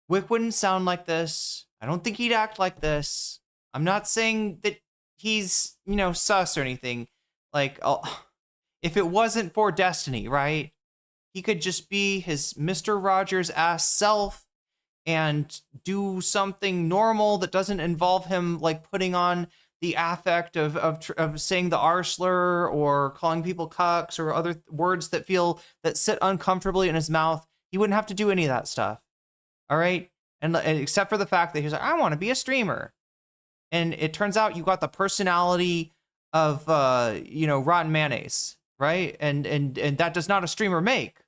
Whick wouldn't sound like this. I don't think he'd act like this. I'm not saying that he's, sus or anything. Like, if it wasn't for Destiny, right? He could just be his Mr. Rogers ass self and do something normal that doesn't involve him like putting on the affect of saying the R slur or calling people cucks or other words that sit uncomfortably in his mouth. He wouldn't have to do any of that stuff. All right. And except for the fact that he's like, I want to be a streamer. And it turns out you got the personality of, rotten mayonnaise, right? And that does not a streamer make.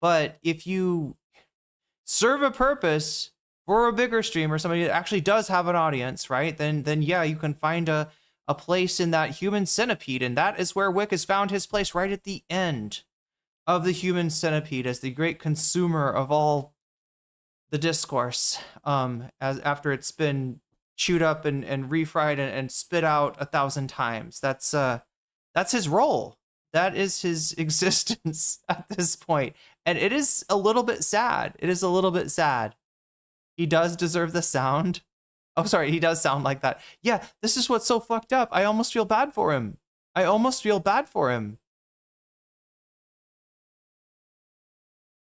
But if you serve a purpose for a bigger streamer, somebody that actually does have an audience, right? Then yeah, you can find a place in that human centipede. And that is where Whick has found his place, right at the end of the human centipede as the great consumer of all the discourse, as after it's been chewed up and refried and spit out 1,000 times. That's his role. That is his existence at this point. And it is a little bit sad. It is a little bit sad. He does deserve the sound. Oh, sorry, he does sound like that. Yeah, this is what's so fucked up. I almost feel bad for him.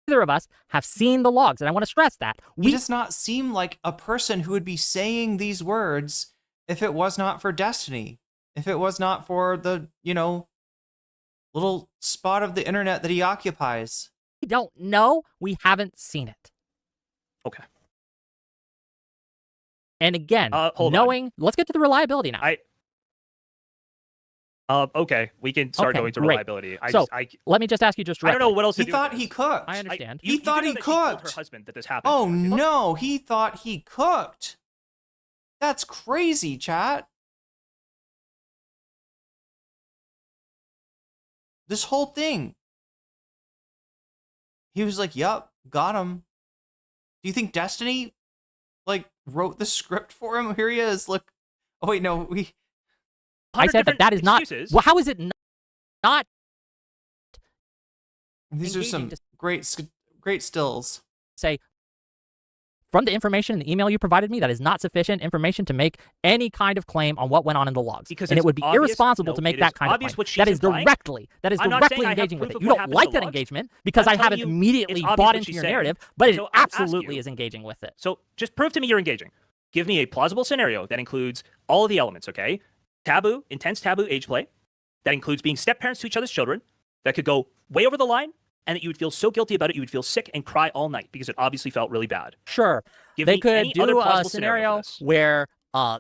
Neither of us have seen the logs, and I want to stress that. He does not seem like a person who would be saying these words if it was not for Destiny. If it was not for the, little spot of the internet that he occupies. We don't know. We haven't seen it. Okay. And again, let's get to the reliability now. Okay, we can start going to reliability. Let me just ask you just I don't know what else to do. He thought he cooked. I understand. He thought he cooked. Her husband that this happened. Oh no, he thought he cooked. That's crazy, chat. This whole thing. He was like, "Yup, got him." Do you think Destiny, wrote the script for him? Here he is. Look. Oh wait, no, I said that is not. Well, how is it not? These are some great stills. Say, from the information in the email you provided me, that is not sufficient information to make any kind of claim on what went on in the logs. Because and it would be irresponsible to make that kind of claim. That is directly engaging with it. You don't like that engagement because I haven't immediately bought into your narrative, but it absolutely is engaging with it. So just prove to me you're engaging. Give me a plausible scenario that includes all of the elements, okay? Taboo, intense taboo age play. That includes being step-parents to each other's children. That could go way over the line, and that you would feel so guilty about it, you would feel sick and cry all night because it obviously felt really bad. Sure. They could do a scenario where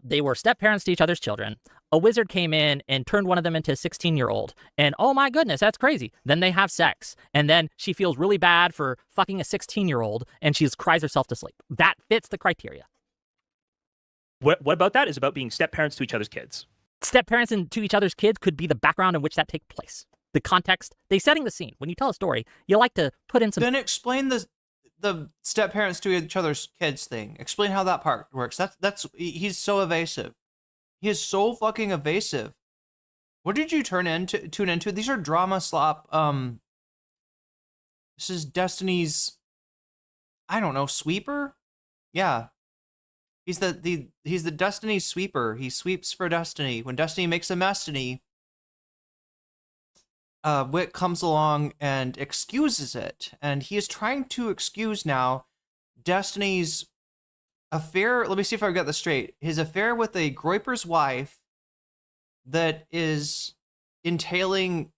they were step-parents to each other's children. A wizard came in and turned one of them into a 16-year-old. And oh my goodness, that's crazy. Then they have sex. And then she feels really bad for fucking a 16-year-old, and she cries herself to sleep. That fits the criteria. What about that is about being step-parents to each other's kids. Step-parents to each other's kids could be the background in which that takes place. The context, they setting the scene. When you tell a story, you like to put in some... Then explain the step-parents to each other's kids thing. Explain how that part works. He's so evasive. He is so fucking evasive. What did you tune into? These are drama slop. This is Destiny's, I don't know, sweeper? Yeah. He's the Destiny sweeper. He sweeps for Destiny. When Destiny makes a mess-tiny, Whick comes along and excuses it. And he is trying to excuse now Destiny's affair, let me see if I've got this straight. His affair with a Groyper's wife that is entailing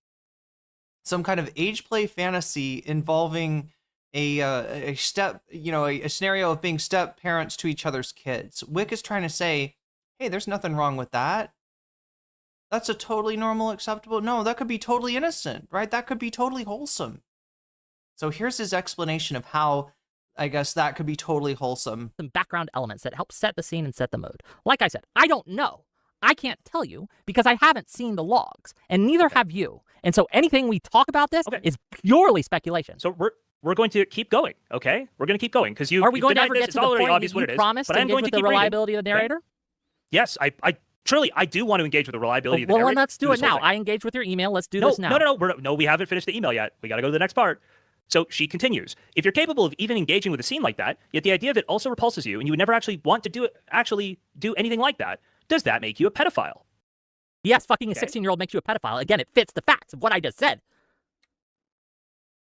some kind of age play fantasy involving a step, a scenario of being step parents to each other's kids. Whick is trying to say, hey, there's nothing wrong with that. That's a totally normal, acceptable. No, that could be totally innocent, right? That could be totally wholesome. So here's his explanation of how, I guess, that could be totally wholesome. Some background elements that help set the scene and set the mood. Like I said, I don't know. I can't tell you because I haven't seen the logs, and neither have you. And so anything we talk about this is purely speculation. So we're going to keep going, okay? We're going to keep going because Are we going to ever get to the point that you promised to engage with the reliability of the narrator? Okay? Yes, I truly do want to engage with the reliability of the narrator. Well, let's do it now. I engaged with your email. Let's do this now. No, we haven't finished the email yet. We got to go to the next part. So she continues, if you're capable of even engaging with a scene like that, yet the idea of it also repulses you, and you would never actually want to do anything like that, does that make you a pedophile? Yes, fucking a 16-year-old makes you a pedophile. Again, it fits the facts of what I just said.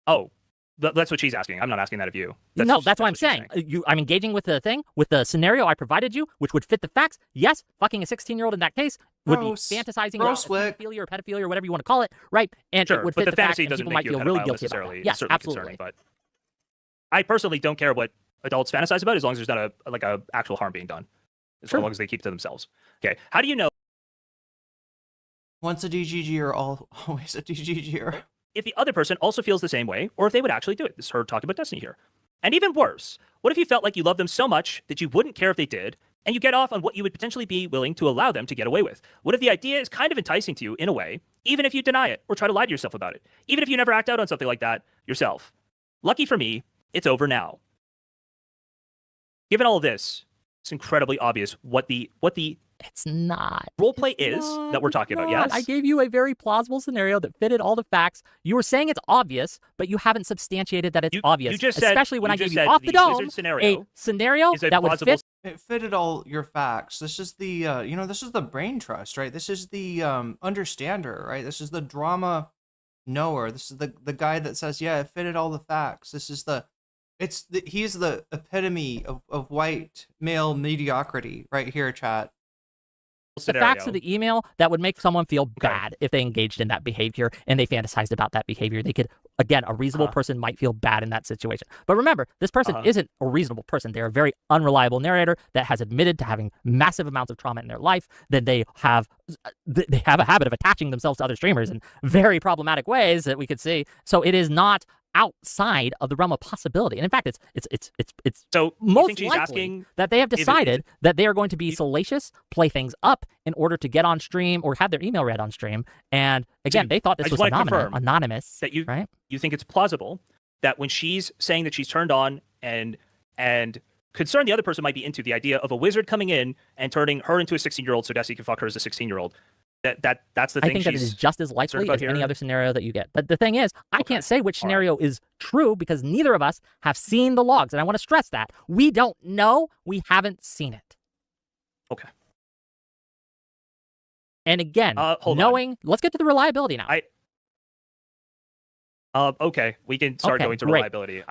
Oh, that's what she's asking. I'm not asking that of you. That's what I'm saying. I'm engaging with the thing, with the scenario I provided you, which would fit the facts. Yes, fucking a 16-year-old in that case would be fantasizing about pedophilia or pedophilia or whatever you want to call it, right? And sure, it would but fit the facts, fantasy and doesn't people make might you feel a really pedophile guilty about necessarily. it. Yes, absolutely. Concerning, but I personally don't care what adults fantasize about as long as there's not a actual harm being done. As long as they keep it to themselves. Okay. How do you know? Once a DGGer, always a DGGer. If the other person also feels the same way, or if they would actually do it. This is her talking about Destiny here. And even worse, what if you felt like you loved them so much that you wouldn't care if they did, and you get off on what you would potentially be willing to allow them to get away with? What if the idea is kind of enticing to you in a way, even if you deny it or try to lie to yourself about it, even if you never act out on something like that yourself? Lucky for me, it's over now. Given all of this, it's incredibly obvious what the it's not roleplay is that we're talking about. Yes, I gave you a very plausible scenario that fitted all the facts. You were saying it's obvious, but you haven't substantiated that it's obvious. You just said, especially when I gave you off the dome a scenario that would fit. It fitted all your facts. This is the this is the brain trust, right? This is the understander, right? This is the drama knower. This is the guy that says, yeah, it fitted all the facts. This is he's the epitome of white male mediocrity right here, chat. The facts of the email that would make someone feel bad if they engaged in that behavior and they fantasized about that behavior. They could, again, a reasonable person might feel bad in that situation. But remember, this person isn't a reasonable person. They're a very unreliable narrator that has admitted to having massive amounts of trauma in their life. That they have a habit of attaching themselves to other streamers in very problematic ways that we could see. So it is not outside of the realm of possibility. And in fact, it's so most likely that they have decided that they are going to be salacious, play things up in order to get on stream or have their email read on stream. And again, they thought this was anonymous. That you right? You think it's plausible that when she's saying that she's turned on and concerned the other person might be into the idea of a wizard coming in and turning her into a 16-year-old so Destiny can fuck her as a 16-year-old. That's the thing. I think that it is just as likely as any other scenario that you get. But the thing is, I can't say which scenario is true because neither of us have seen the logs. And I want to stress that. We don't know. We haven't seen it. Okay. And again, let's get to the reliability now. Okay, we can start going to reliability.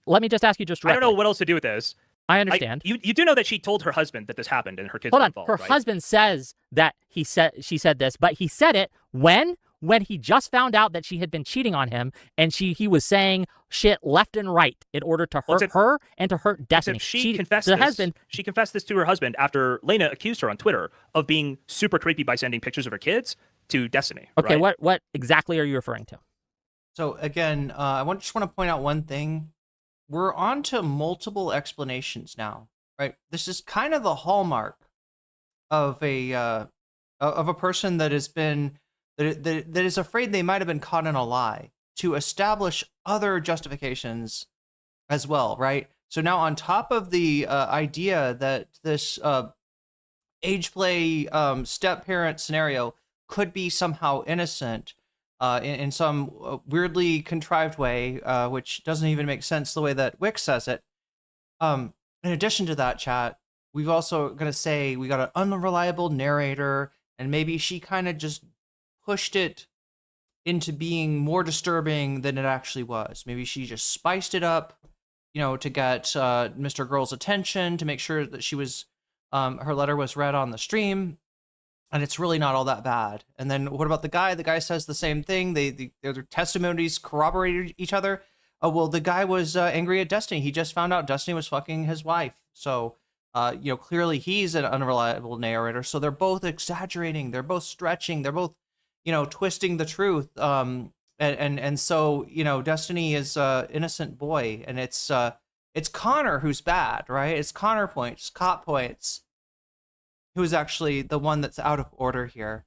Let me just ask you directly. I don't know what else to do with this. I understand. You do know that she told her husband that this happened and her kids were involved, Her right? husband says that she said this, but he said it when he just found out that she had been cheating on him, and he was saying shit left and right in order to hurt her and to hurt Destiny. She confessed this to her husband after Lena accused her on Twitter of being super creepy by sending pictures of her kids to Destiny. Okay, right? what exactly are you referring to? So again, I just want to point out one thing. We're on to multiple explanations now, right? This is kind of the hallmark of a person that has been that is afraid they might have been caught in a lie to establish other justifications as well, right? So now on top of the idea that this age play step parent scenario could be somehow innocent. In some weirdly contrived way, which doesn't even make sense the way that Whick says it. In addition to that, chat, we've also going to say we got an unreliable narrator, and maybe she kind of just pushed it into being more disturbing than it actually was. Maybe she just spiced it up, to get Mr. Girl's attention, to make sure that she was, her letter was read on the stream, and it's really not all that bad. And then what about the guy? The guy says the same thing. Their testimonies corroborated each other. Well, the guy was angry at Destiny. He just found out Destiny was fucking his wife. So, clearly he's an unreliable narrator. So they're both exaggerating. They're both stretching. They're both, twisting the truth. And so, Destiny is innocent boy, and it's Connor who's bad, right? It's Connor points, cop points, who is actually the one that's out of order here.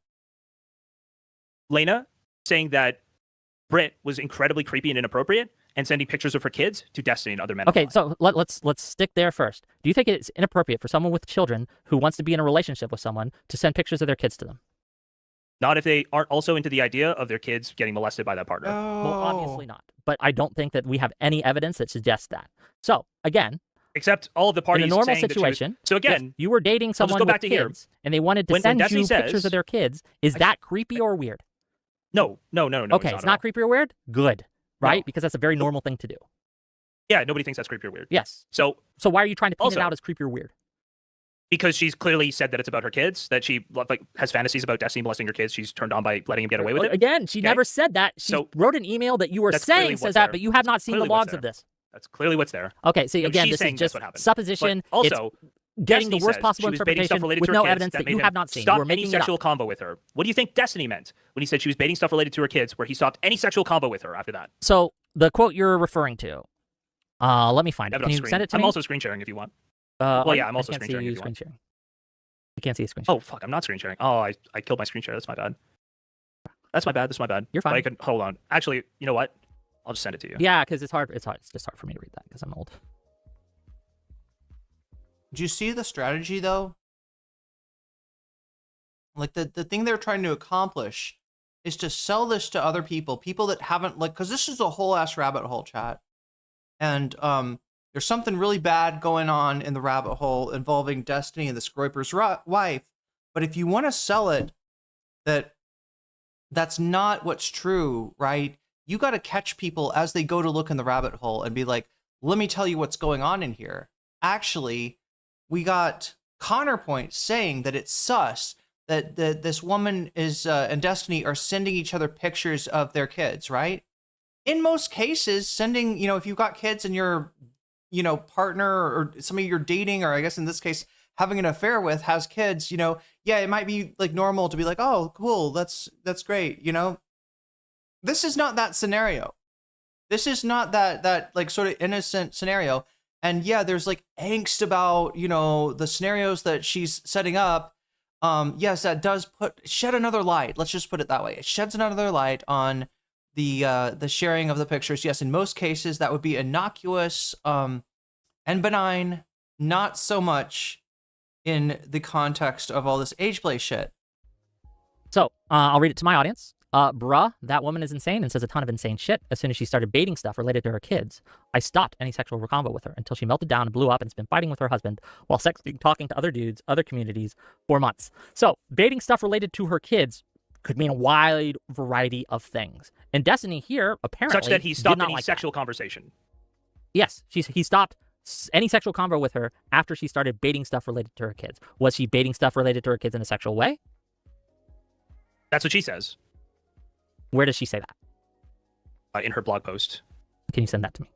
Lena saying that Britt was incredibly creepy and inappropriate, and sending pictures of her kids to Destiny and other men. Okay, so let's stick there first. Do you think it's inappropriate for someone with children who wants to be in a relationship with someone to send pictures of their kids to them? Not if they aren't also into the idea of their kids getting molested by that partner. Oh. Well, obviously not. But I don't think that we have any evidence that suggests that. So, again, except all of the parties in a normal saying situation, so again, you were dating someone go with back to here. kids, and they wanted to When send Destiny you pictures says- of their kids. Is that creepy or weird? No. Okay, it's not creepy or weird? Good, right? No. Because that's a very normal thing to do. Yeah, nobody thinks that's creepy or weird. Yes. So why are you trying to paint also, it out as creepy or weird? Because she's clearly said that it's about her kids, that she has fantasies about Destiny molesting her kids. She's turned on by letting him get away with it. Again, she never said that. She wrote an email that you were saying says that, but you have not seen the logs of this. That's clearly what's there. Okay, so again, she's this saying is that's just what happened. supposition. But also, it's getting Destiny the worst says possible she was baiting stuff interpretation related with to her no kids evidence that made you him have not seen. Stop You are any making sexual it up. combo with her. What do you think Destiny meant when he said she was baiting stuff related to her kids, where he stopped any sexual combo with her after that? So the quote you're referring to, let me find it. Have Can you screen. send it to me? I'm also screen sharing if you want. Well, yeah, I'm also I can't screen sharing see if you you want. screen sharing. I can't see a screen share. Oh, fuck, I'm not screen sharing. Oh, I killed my screen share. That's my bad. That's my bad. You're But fine. I can, hold on. Actually, you know what? I'll just send it to you. Yeah, because it's hard. It's just hard for me to read that because I'm old. Do you see the strategy though? Like the thing they're trying to accomplish is to sell this to other people that haven't, like, because this is a whole ass rabbit hole, chat. And there's something really bad going on in the rabbit hole involving Destiny and the Scroiper's wife. But if you want to sell it, that's not what's true, right? You got to catch people as they go to look in the rabbit hole and be like, let me tell you what's going on in here. Actually, we got Connor Point saying that it's sus that this woman is and Destiny are sending each other pictures of their kids, right? In most cases, sending, if you've got kids and your, partner or somebody you're dating, or I guess in this case, having an affair with has kids, yeah, it might be like normal to be like, oh, cool, that's great, This is not that scenario. This is not that like sort of innocent scenario. And yeah, there's like angst about, the scenarios that she's setting up. Yes, that does shed another light. Let's just put it that way. It sheds another light on the sharing of the pictures. Yes, in most cases that would be innocuous and benign, not so much in the context of all this age play shit. So I'll read it to my audience. Bruh, that woman is insane and says a ton of insane shit. As soon as she started baiting stuff related to her kids, I stopped any sexual combo with her until she melted down and blew up and has been fighting with her husband while sexting, talking to other dudes, other communities for months. So baiting stuff related to her kids could mean a wide variety of things. And Destiny here apparently such that he did stopped not any like sexual conversation. Yes, he stopped any sexual combo with her after she started baiting stuff related to her kids. Was she baiting stuff related to her kids in a sexual way? That's what she says. Where does she say that? In her blog post. Can you send that to me?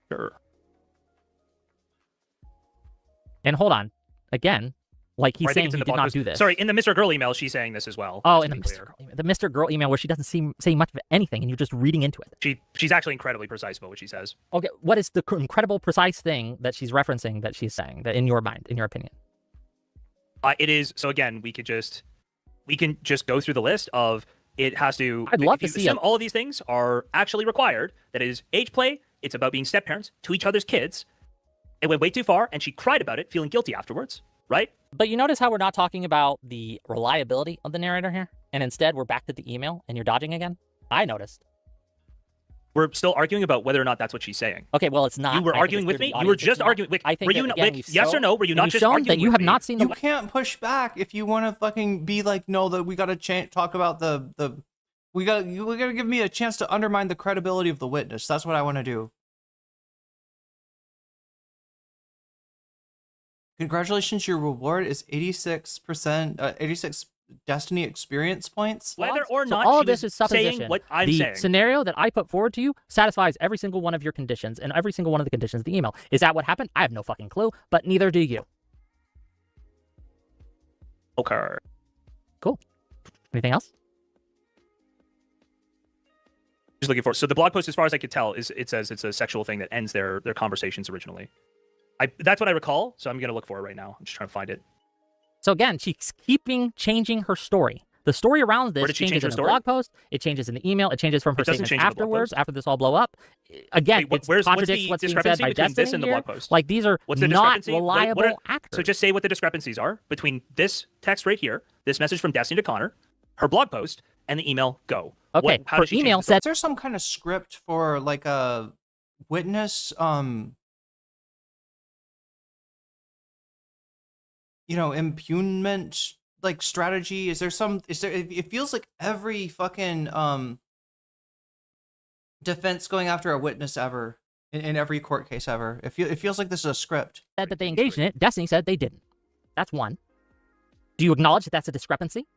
Sure. And hold on. Again, like he's Or I think saying it's in he the did blog not post. do this. Sorry, in the Mr. Girl email, she's saying this as well. Oh, just in to the be clear. the Mr. Girl email where she doesn't say much of anything and you're just reading into it. She's actually incredibly precise about what she says. Okay, what is the incredible precise thing that she's referencing that she's saying, that in your mind, in your opinion? It is, so again, we can just go through the list of, it has to, I'd love if you to see assume all of these things are actually required, that is age play, it's about being step-parents to each other's kids. It went way too far, and she cried about it, feeling guilty afterwards, right? But you notice how we're not talking about the reliability of the narrator here? And instead, we're back to the email, and you're dodging again? I noticed. We're still arguing about whether or not that's what she's saying. Okay, well, it's not. You were arguing with me? You were just arguing. Wick, I think were you not, Wick, yes or no? Were you not just arguing that you with have me? not seen the... You can't push back if you want to fucking be like, no, that we got to talk about we got to give me a chance to undermine the credibility of the witness. That's what I want to do. Congratulations, your reward is 86%, 86 Destiny experience points. Whether or So not all she of this was is supposition. saying what I'm the saying. scenario that I put forward to you satisfies every single one of your conditions and every single one of the conditions of the email. Is that what happened? I have no fucking clue, but neither do you. Okay. Cool. Anything else? Just looking for. So the blog post, as far as I could tell, it says it's a sexual thing that ends their conversations originally. That's what I recall. So I'm gonna look for it right now. I'm just trying to find it. So again, she's changing her story. The story around this changes in the blog post. It changes in the email. It changes from her statements afterwards, after this all blow up. Again, it contradicts what's being said by Destiny this and the here. blog post? Like, these are What's the not discrepancy? reliable actors. So just say what the discrepancies are between this text right here, this message from Destiny to Connor, her blog post, and the email go. Okay, how her did she change email the story? Is there some kind of script for like a witness, impugnment like strategy? Is there it feels like every fucking defense going after a witness ever in every court case ever. It feels like this is a script. Said that they engaged in it. Destiny said they didn't. That's one. Do you acknowledge that that's a discrepancy?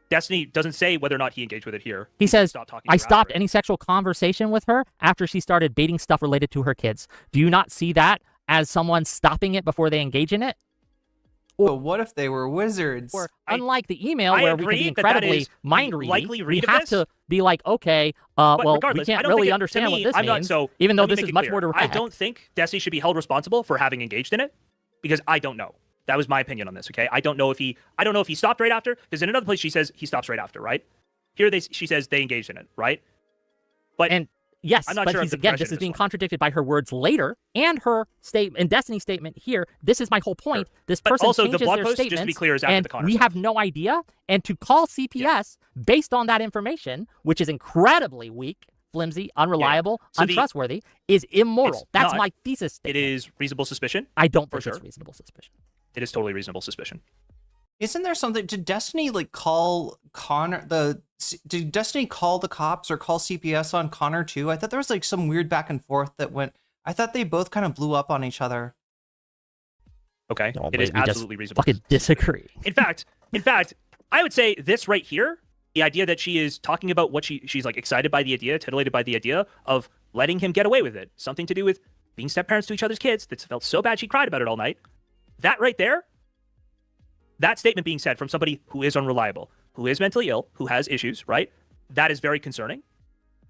Destiny doesn't say whether or not he engaged with it here. He says, I stopped after. any sexual conversation with her after she started baiting stuff related to her kids. Do you not see that as someone stopping it before they engage in it? But what if they were wizards? Or unlike the email where we can be incredibly mind-ready, we have to be like, okay, well, we can't really understand what this means, even though this is much more direct. I don't think Destiny should be held responsible for having engaged in it, because I don't know. That was my opinion on this, okay? I don't know if he stopped right after, because in another place she says he stops right after, right? Here she says they engaged in it, right? But yes, I'm not but sure this is being contradicted by her words later and her and Destiny's statement here. This is my whole point. Sure. This person also, changes the blog their post, statements, just to be clear, is after and the Connor we have no idea. And to call CPS based on that information, which is incredibly weak, flimsy, unreliable, untrustworthy, is immoral. That's my thesis statement. It is reasonable suspicion. I don't think it's reasonable suspicion. It is totally reasonable suspicion. Isn't there something? Did Destiny call Connor Did Destiny call the cops or call CPS on Connor too? I thought there was some weird back and forth that went. I thought they both kind of blew up on each other. Okay, it is absolutely reasonable. Fucking disagree. In fact, I would say this right here, the idea that she is talking about what she's excited by the idea, titillated by the idea of letting him get away with it, something to do with being step-parents to each other's kids, that felt so bad she cried about it all night. That right there, that statement being said from somebody who is unreliable, who is mentally ill, who has issues, right? That is very concerning.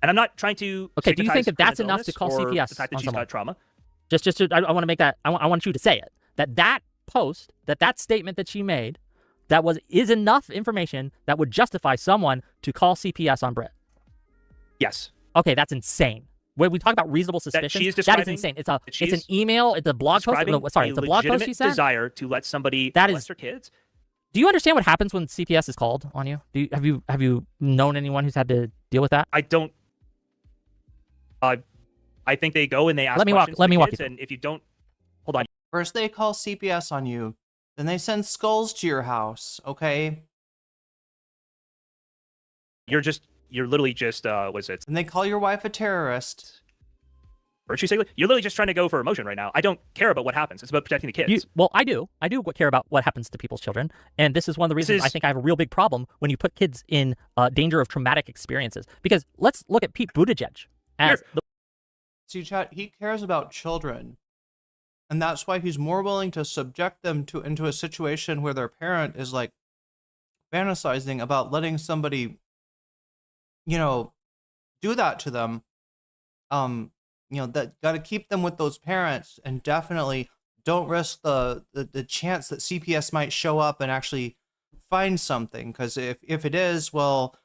And I'm not trying to. Okay, do you think that that's enough to call CPS? The fact that she's got trauma. I want to make that. I want you to say it. That post, that statement that she made, is enough information that would justify someone to call CPS on Britt. Yes. Okay, that's insane. When we talk about reasonable suspicion, that is insane. It's an email. It's a blog post. Sorry, it's a blog post she sent. Desire to let somebody molest her kids. Do you understand what happens when CPS is called on you? Have you known anyone who's had to deal with that? I don't. I think they go and they ask. Let me walk you through. And if you don't, hold on. First they call CPS on you, then they send skulls to your house. Okay. You're literally just what's it? And they call your wife a terrorist. Virtue signaling? You're literally just trying to go for emotion right now. I don't care about what happens. It's about protecting the kids. I do care about what happens to people's children, and this is one of the reasons I think I have a real big problem when you put kids in danger of traumatic experiences. Because let's look at Pete Buttigieg as See, chat, he cares about children, and that's why he's more willing to subject them into a situation where their parent is fantasizing about letting somebody, do that to them. That got to keep them with those parents, and definitely don't risk the chance that CPS might show up and actually find something. Because if it is, well,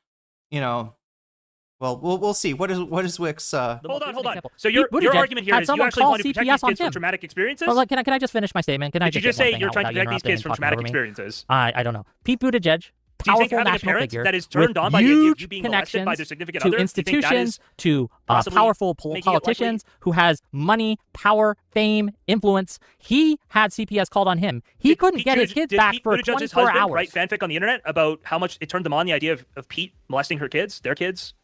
we'll see. What is Whick's? Hold on. So your argument here is you actually want to protect these kids from traumatic experiences? Well, can I just finish my statement? Did you just say you're trying to protect these kids from traumatic experiences? I don't know. Pete Buttigieg. Do you think having a parent that is turned on by the idea of you being molested by their significant other, to institutions, to powerful politicians who has money, power, fame, influence, he had CPS called on him. He couldn't get his kids back for 24 hours. Write fanfic on the internet about how much it turned them on, the idea of Pete molesting their kids?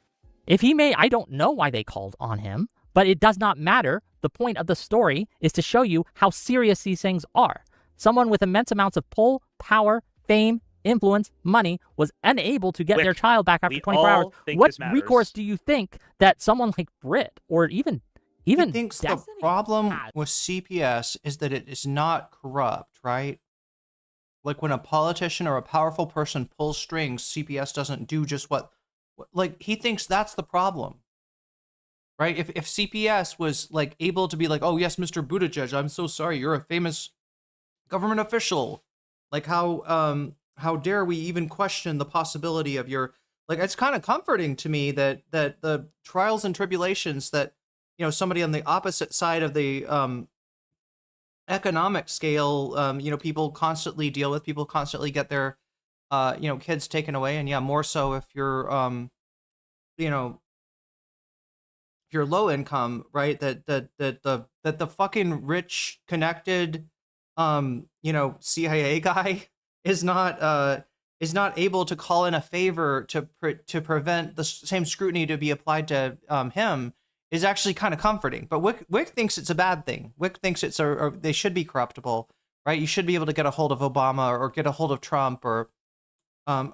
If he may, I don't know why they called on him, But it does not matter. The point of the story is to show you how serious these things are. Someone with immense amounts of pull, power, fame, influence, money was unable to get their child back after 24 hours. What recourse do you think that someone like Brit or even He thinks the problem with CPS is that it is not corrupt, right? Like when a politician or a powerful person pulls strings, CPS doesn't do just what like he thinks that's the problem. Right? If CPS was like able to be like, "Oh, yes, Mr. Buttigieg, I'm so sorry. You're a famous government official. Like how dare we even question the possibility of your like it's kind of comforting to me that the trials and tribulations that somebody on the opposite side of the economic scale people constantly deal with, people constantly get their kids taken away, and more so if you're if you're low income, right, that the fucking rich connected CIA guy is not able to call in a favor to prevent the same scrutiny to be applied to him is actually kind of comforting. But Whick thinks it's a bad thing. Whick thinks it's they should be corruptible, right? You should be able to get a hold of Obama or get a hold of Trump or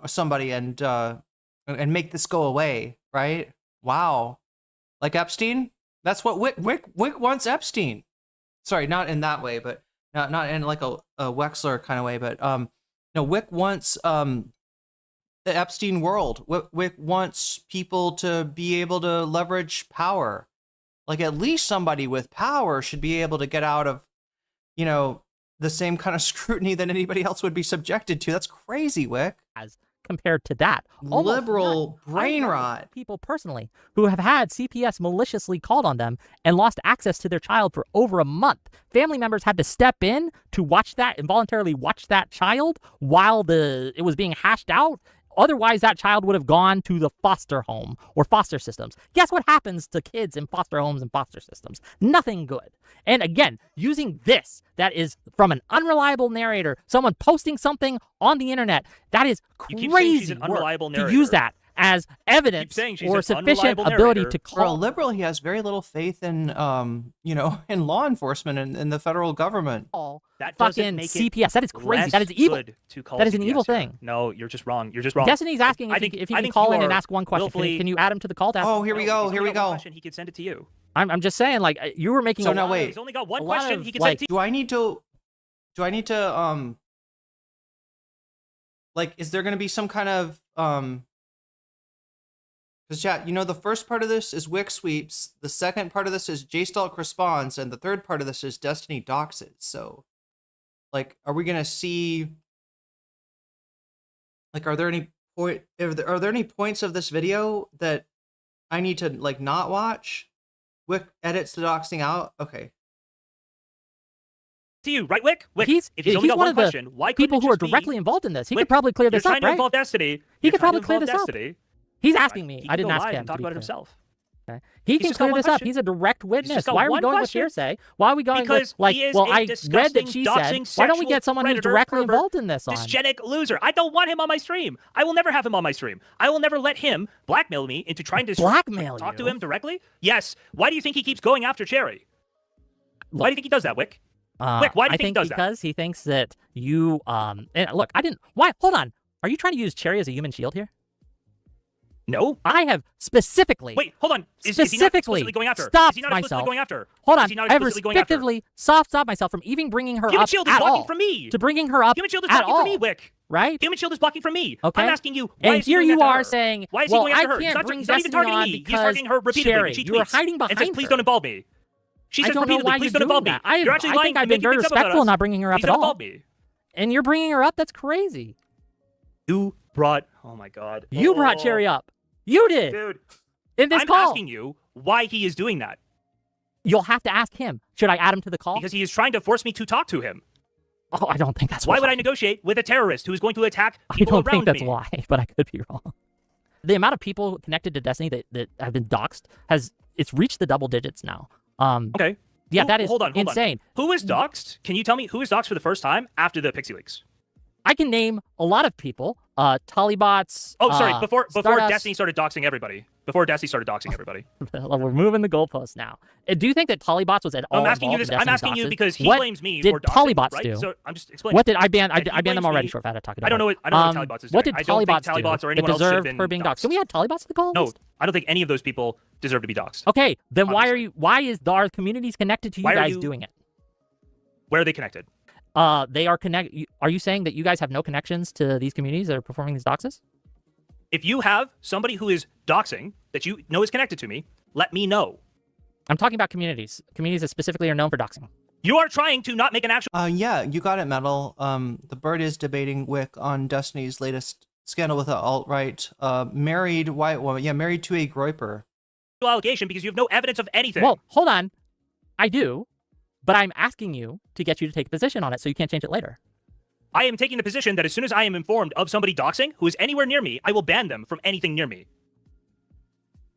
somebody and make this go away, right? Wow, like Epstein. That's what Whick wants Epstein. Sorry, not in that way, but not in like a Wexler kind of way, but Whick wants the Epstein world. Whick wants people to be able to leverage power. Like at least somebody with power should be able to get out of, the same kind of scrutiny that anybody else would be subjected to. That's crazy, Whick. As compared to that, liberal brain rot. People personally who have had CPS maliciously called on them and lost access to their child for over a month. Family members had to step in to watch that, involuntarily watch that child while it was being hashed out. Otherwise, that child would have gone to the foster home or foster systems. Guess what happens to kids in foster homes and foster systems? Nothing good. And again, using this, that is from an unreliable narrator, someone posting something on the internet, that is crazy work to use that as evidence or sufficient ability to call. For a liberal, he has very little faith in, in law enforcement and in the federal government. That fucking make CPS. That is crazy. That is evil. That is an evil thing. No, you're just wrong. You're just wrong. Destiny's asking if he can call in and ask one question. Can you add him to the call? Oh, here we go. Here we go. He could send it to you. I'm just saying, like, you were making. So now wait. He's only got one question. He can send it to you. Do I need to like, is there going to be some kind of because chat, the first part of this is Whick sweeps, the second part of this is JSTLK responds, and the third part of this is Destiny Doxxes. So, like, are we gonna see? Like, are there any points of this video that I need to like not watch? Whick edits the doxing out. Okay. To you, right, Whick? Whick, he's only got one one of the question. Why people who are it just directly be, involved in this. He Whick, could probably clear this you're up, trying to right? involve Destiny. He could probably clear this up. Destiny. He's asking me. He I didn't can go ask live him. and talk about it himself. Okay. He can clear this up. He's a direct witness. Why are we going with hearsay? Why are we going with, like, well, I read that she said, why don't we get someone who's directly involved in this on? Dysgenic loser. I don't want him on my stream. I will never have him on my stream. I will never let him blackmail me into trying to talk to him directly. Yes. Why do you think he keeps going after Cherry? Why do you think he does that, Whick? Whick, why do you think he does that? Because he thinks that you, and look, why, hold on. Are you trying to use Cherry as a human shield here? No. I have specifically. Wait, hold on. Is he not explicitly going after? Stopped Is he not explicitly myself. going after? Hold on. Is he not I have explicitly going after? respectively stopped myself from even bringing her Human up shield is at blocking all. from me. To bringing her up Human shield is at blocking all. from me, Whick. Right? Human shield is blocking from me. Okay. I'm asking you, why and is he here doing you that to are her? saying, why is he well, going after I her? can't bring He's not even Destiny targeting on me. He's because targeting her repeatedly. Cherry, She tweets you were hiding behind and says, please her. don't involve me. She says I don't know repeatedly, why please you're don't involve doing me. that. You're actually I lying. think I've been very respectful not bringing her up Please at don't all. involve me. And you're bringing her up? That's crazy. You brought, oh my God. You brought Cherry up. You did. Dude. In this I'm call. asking you why he is doing that. You'll have to ask him. Should I add him to the call? Because he is trying to force me to talk to him. Oh, I don't think that's why. Why would I negotiate with a terrorist who is going to attack people I don't think that's me? why, but I could be wrong. The amount of people connected to Destiny that have been doxxed it's reached the double digits now. Okay. Yeah, that is hold on. insane. Who is doxxed? Can you tell me who is doxxed for the first time after the Pixie Leaks? I can name a lot of people. Talibots. Oh, sorry. Before Stardust. Destiny started doxing everybody. before Destiny started doxing everybody. We're moving the goalposts now. Do you think that Polybots was at all I'm asking you involved this. in I'm Destiny's asking you doxes? because he What blames me did for doxing, Polybots right? do? So I'm just explaining. What did I ban? I And he banned them blames already. me- Short fat attack. I don't know what Tallybots is What doing. did I don't think Polybots Tallybots do or that anyone else should have deserved been for being doxxed? doxed. Can we add Polybots to the call? No, I don't think any of those people deserve to be doxxed. Okay, then why is our communities connected to you Why are guys you- doing it? Where are they connected? They are connected. Are you saying that you guys have no connections to these communities that are performing these doxes? If you have somebody who is doxing that you know is connected to me, let me know. I'm talking about communities. Communities that specifically are known for doxing. You are trying to not make an actual. Yeah, you got it, Metal. The Bird is debating Whick on Destiny's latest scandal with the alt-right. Married white woman. Yeah, married to a groiper. allegation because you have no evidence of anything. Well, hold on. I do, but I'm asking you to get you to take a position on it so you can't change it later. I am taking the position that as soon as I am informed of somebody doxing who is anywhere near me, I will ban them from anything near me.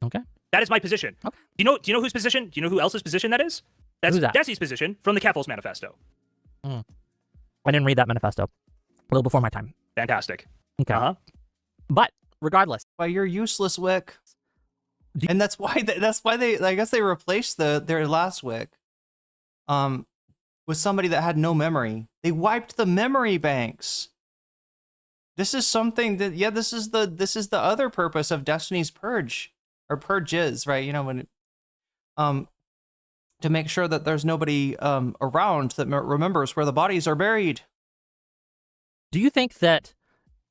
Okay. That is my position. Okay. Do you know whose position? Do you know who else's position that is? That's Who's that? Desi's position from the Keffels Manifesto. I didn't read that manifesto. A little before my time. Fantastic. Okay. But regardless, Why you're useless, Whick. And that's why they I guess they replaced their last Whick with somebody that had no memory. They wiped the memory banks. This is something that this is the other purpose of Destiny's purge or purges, right? You know, when to make sure that there's nobody around that remembers where the bodies are buried. do you think that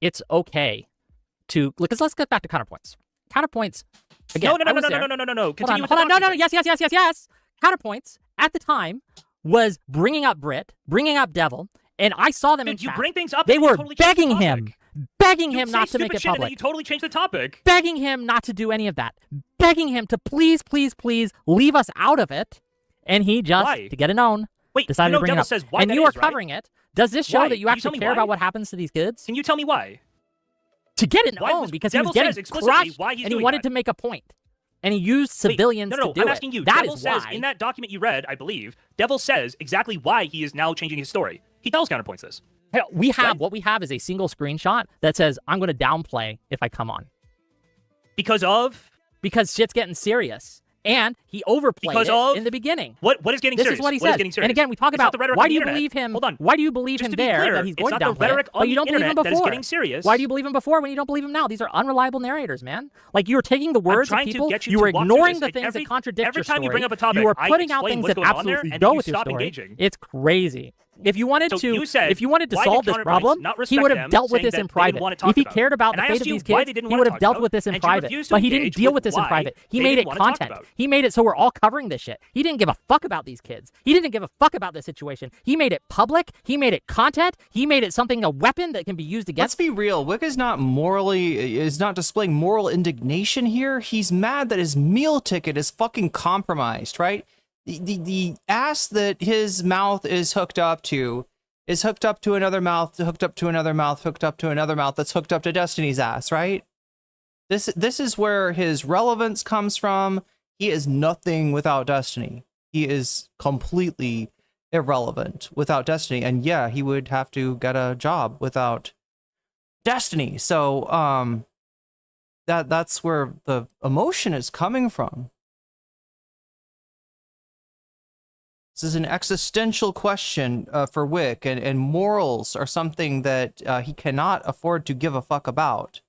it's okay to, because let's get back to counterpoints. Counterpoints, again, No. Continue with Hold on, the no, doxing. yes. Counterpoints at the time was bringing up Brit, bringing up Devil, and I saw them in Dude, you chat. bring things up. They and you were totally change the begging him You not say to make stupid it shit and then public. you totally change the topic. Begging him not to do any of that. Begging him to please leave us out of it. And he just, Why? to get it known, Wait, decided you know to bring it Devil up. says why and that you are is, right? covering it. Does this show Why? that you Can you actually tell me care why? about what happens to these kids? Can you tell me why? To get it Why known, was- because he Devil was getting says explicitly crushed, why he's and he doing wanted that. to make a point. And he used civilians no, to do I'm it. asking you. That Devil is says why. in that document you read, I believe, Devil says exactly why he is now changing his story. He tells counterpoints this. Hell, what we have is a single screenshot that says, I'm going to downplay if I come on. Because shit's getting serious. And he overplayed it in the beginning. What is getting this serious? Is what he What is said. getting serious? And again, we talk It's not about the rhetoric why on do the you internet. believe him? Hold on. Why do you believe Just him to be there clear, that he's it's going to not the downplay rhetoric it, on but you the don't believe him internet that is before? getting serious. Why do you believe him before when you don't believe him now? These are unreliable narrators, man. Like you're taking the words of trying to people, get you you to are walk through ignoring this, the and things every- that contradict every your time story. you bring up a topic, you are I putting out explain things what's that going on there, absolutely and go then you with your stop story. engaging. It's crazy. If you wanted So to, you said, if you wanted to why did solve this counterpoints problem, not he respect would have them, dealt with saying this that in they didn't private. want to talk If he about it? cared about And the I fate asked of you these why kids, they didn't he want would to have talk dealt about, with this in and you private. refused to But he engage didn't deal with with this in why private. He they made didn't it want to talk content. about it. He made it so we're all covering this shit. He didn't give a fuck about these kids. He didn't give a fuck about this situation. He made it public. He made it content. He made it something, a weapon that can be used against. Let's be real. Wick is not displaying moral indignation here. He's mad that his meal ticket is fucking compromised, right? The ass that his mouth is hooked up to another mouth, hooked up to another mouth, hooked up to another mouth that's hooked up to Destiny's ass, right? This is where his relevance comes from. He is nothing without Destiny. He is completely irrelevant without Destiny. And yeah, he would have to get a job without Destiny. So that's where the emotion is coming from. This is an existential question for Wick, and morals are something that he cannot afford to give a fuck about.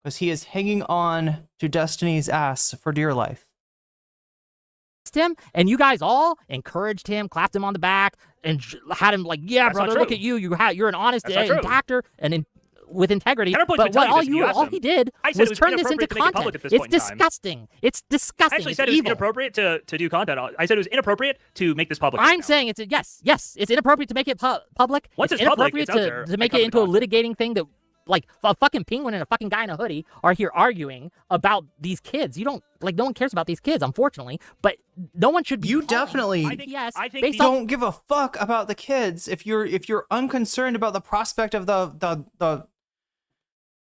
Because he is hanging on to Destiny's ass for dear life. Him, and you guys all encouraged him, clapped him on the back, and had him like, yeah, That's not brother, look true. at you. You're an honest That's not true. actor, and with integrity. Counterpoint's But been telling what you this if you ask all him. he did I said was it was turn this into inappropriate to make it public content. at this It's point in time. disgusting. It's disgusting. I actually It's said it was evil. inappropriate to do content. I said it was inappropriate to make this public. right I'm now. saying it's yes. It's inappropriate to make it public. Once it's it's public, inappropriate it's out there. to make it I into a covered litigating thing that, like, a fucking penguin and a fucking guy in a hoodie are here arguing about these kids. You don't, like, no one cares about these kids, unfortunately. But no one should be. You definitely I think based on don't give a fuck about the kids if you're unconcerned about the prospect of the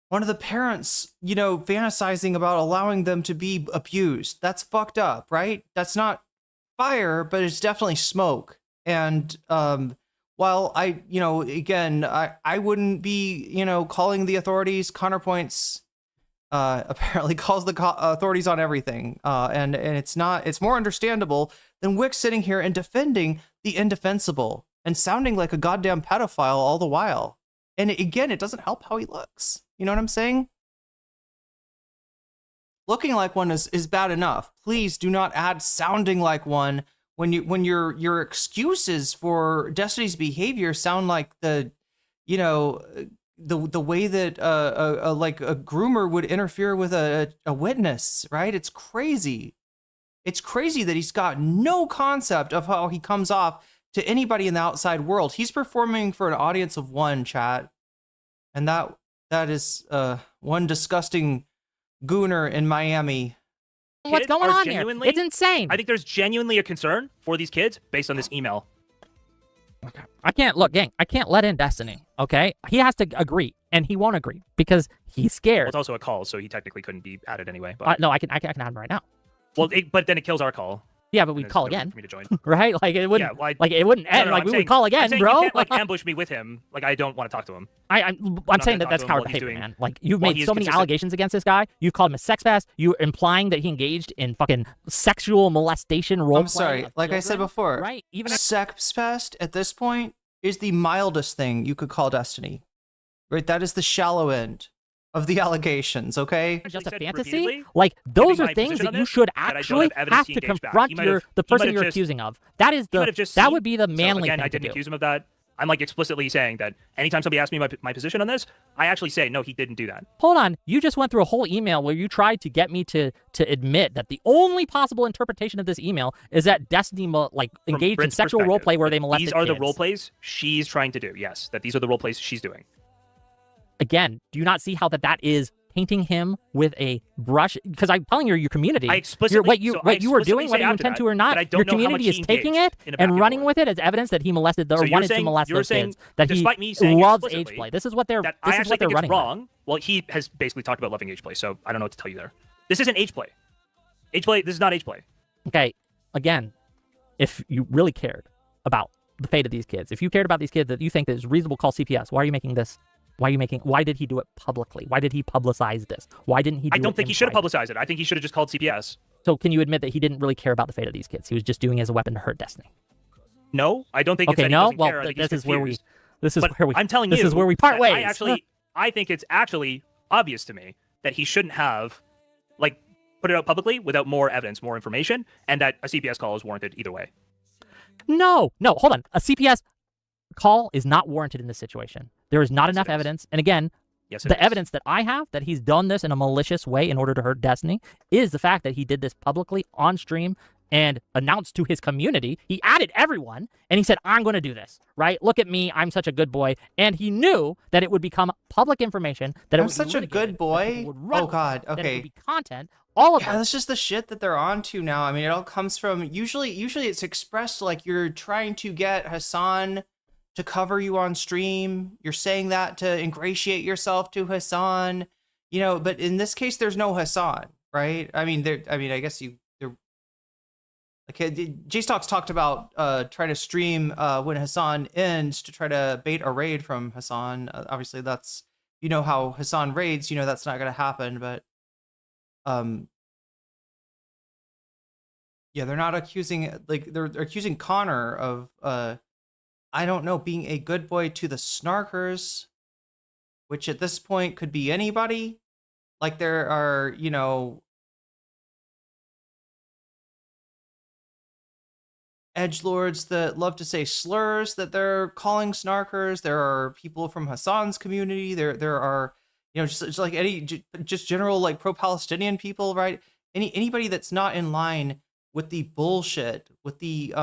one of the parents, fantasizing about allowing them to be abused. That's fucked up, right? That's not fire, but it's definitely smoke. And while I wouldn't be, calling the authorities. Counterpoints apparently calls the authorities on everything, and it's more understandable than Whick sitting here and defending the indefensible and sounding like a goddamn pedophile all the while. And again, it doesn't help how he looks. You know what I'm saying? Looking like one is bad enough. Please do not add sounding like one when your excuses for Destiny's behavior sound like the way that a groomer would interfere with a witness, right? It's crazy. It's crazy that he's got no concept of how he comes off to anybody in the outside world. He's performing for an audience of one, chat. And that is one disgusting gooner in Miami. What's Kids going are on here? genuinely- It's insane. I think there's genuinely a concern for these kids based on this email. I can't look, gang. I can't let in Destiny. Okay, he has to agree, and he won't agree because he's scared. Well, it's also a call, so he technically couldn't be added anyway. But No, I can add him right now. well, but then it kills our call. Yeah, but we'd There's call no room again, for me to join. right? Like it wouldn't, Yeah, well, like it wouldn't end. No, Like I'm we saying- would call again, I'm saying bro. You can't, like ambush me with him. Like I don't want to talk to him. I'm saying that talk that's to him coward while he's behavior, doing- man. Like you've while made he's so many consistent. allegations against this guy. You called him a sex pest. You implying that he engaged in fucking sexual molestation role. I'm sorry. Like I said before, right? Even sex pest at this point is the mildest thing you could call Destiny. Right? That is the shallow end of the allegations, okay? just a said fantasy. repeatedly, Like those giving are my things position that on you this, should that I don't actually have evidence have he to engaged back. confront He might have- the he might person have you're just- accusing of. That is He might the have just that seen- would be the So manly again, thing I to didn't do. accuse him of that. I'm like explicitly saying that anytime somebody asks me my position on this, I actually say no, he didn't do that. Hold on, you just went through a whole email where you tried to get me to admit that the only possible interpretation of this email is that Destiny engaged in Brit's sexual role perspective, play where they molested These are the kids. role plays she's trying to do. Yes, that these are the role plays she's doing. Again, do you not see how that is painting him with a brush? Because I'm telling you, your community, I explicitly- what you so I were explicitly doing, say whether you after intend that to or not, that I don't your know how community much is he taking engaged it in a back and and running forth. with it as evidence that he molested So or you're wanted to saying- molest you're those saying, kids. That he despite me saying loves age explicitly play. This is what they're. that This I is what actually they're think running it's with. wrong. Well, he has basically talked about loving age play, so I don't know what to tell you there. This isn't age play. Age play. This is not age play. Okay, again, if you really cared about the fate of these kids, if you cared about these kids that you think that it's reasonable to call CPS, why are you making this? Why did he do it publicly? Why did he publicize this? Why didn't he do I don't it think he in should have private? publicized it. I think he should have just called CPS. So can you admit that he didn't really care about the fate of these kids? He was just doing it as a weapon to hurt Destiny. No, I don't think it's Okay, that he no? doesn't Well, care. I think this he's is where we- confused. this is But where we- I'm telling this you, is where we part that ways. I think it's actually obvious to me that he shouldn't have, put it out publicly without more evidence, more information, and that a CPS call is warranted either way. No, hold on. A CPS call is not warranted in this situation. There is not enough evidence. And again, Yes, it the is. evidence that I have that he's done this in a malicious way in order to hurt Destiny is the fact that he did this publicly on stream and announced to his community. He added everyone and he said, I'm going to do this, right? Look at me. I'm such a good boy. And he knew that it would become public information, that it I'm would be such a litigated, good that boy. people would run Oh with, God. that it Okay. would be content. All of Yeah, that. that's just the shit that they're on to now. I mean, it all comes from usually it's expressed like you're trying to get Hassan to cover you on stream. You're saying that to ingratiate yourself to Hassan, but in this case there's no Hassan, right? I mean, I guess they're like JSTLK talked about trying to stream when Hassan ends to try to bait a raid from Hassan. Obviously that's how Hassan raids, that's not going to happen, but yeah, they're not accusing, they're accusing Connor of I don't know, being a good boy to the snarkers, which at this point could be anybody. Like there are, edgelords that love to say slurs that they're calling snarkers. There are people from Hassan's community. There are, just like just general like pro-Palestinian people, right? Anybody that's not in line with the bullshit, with the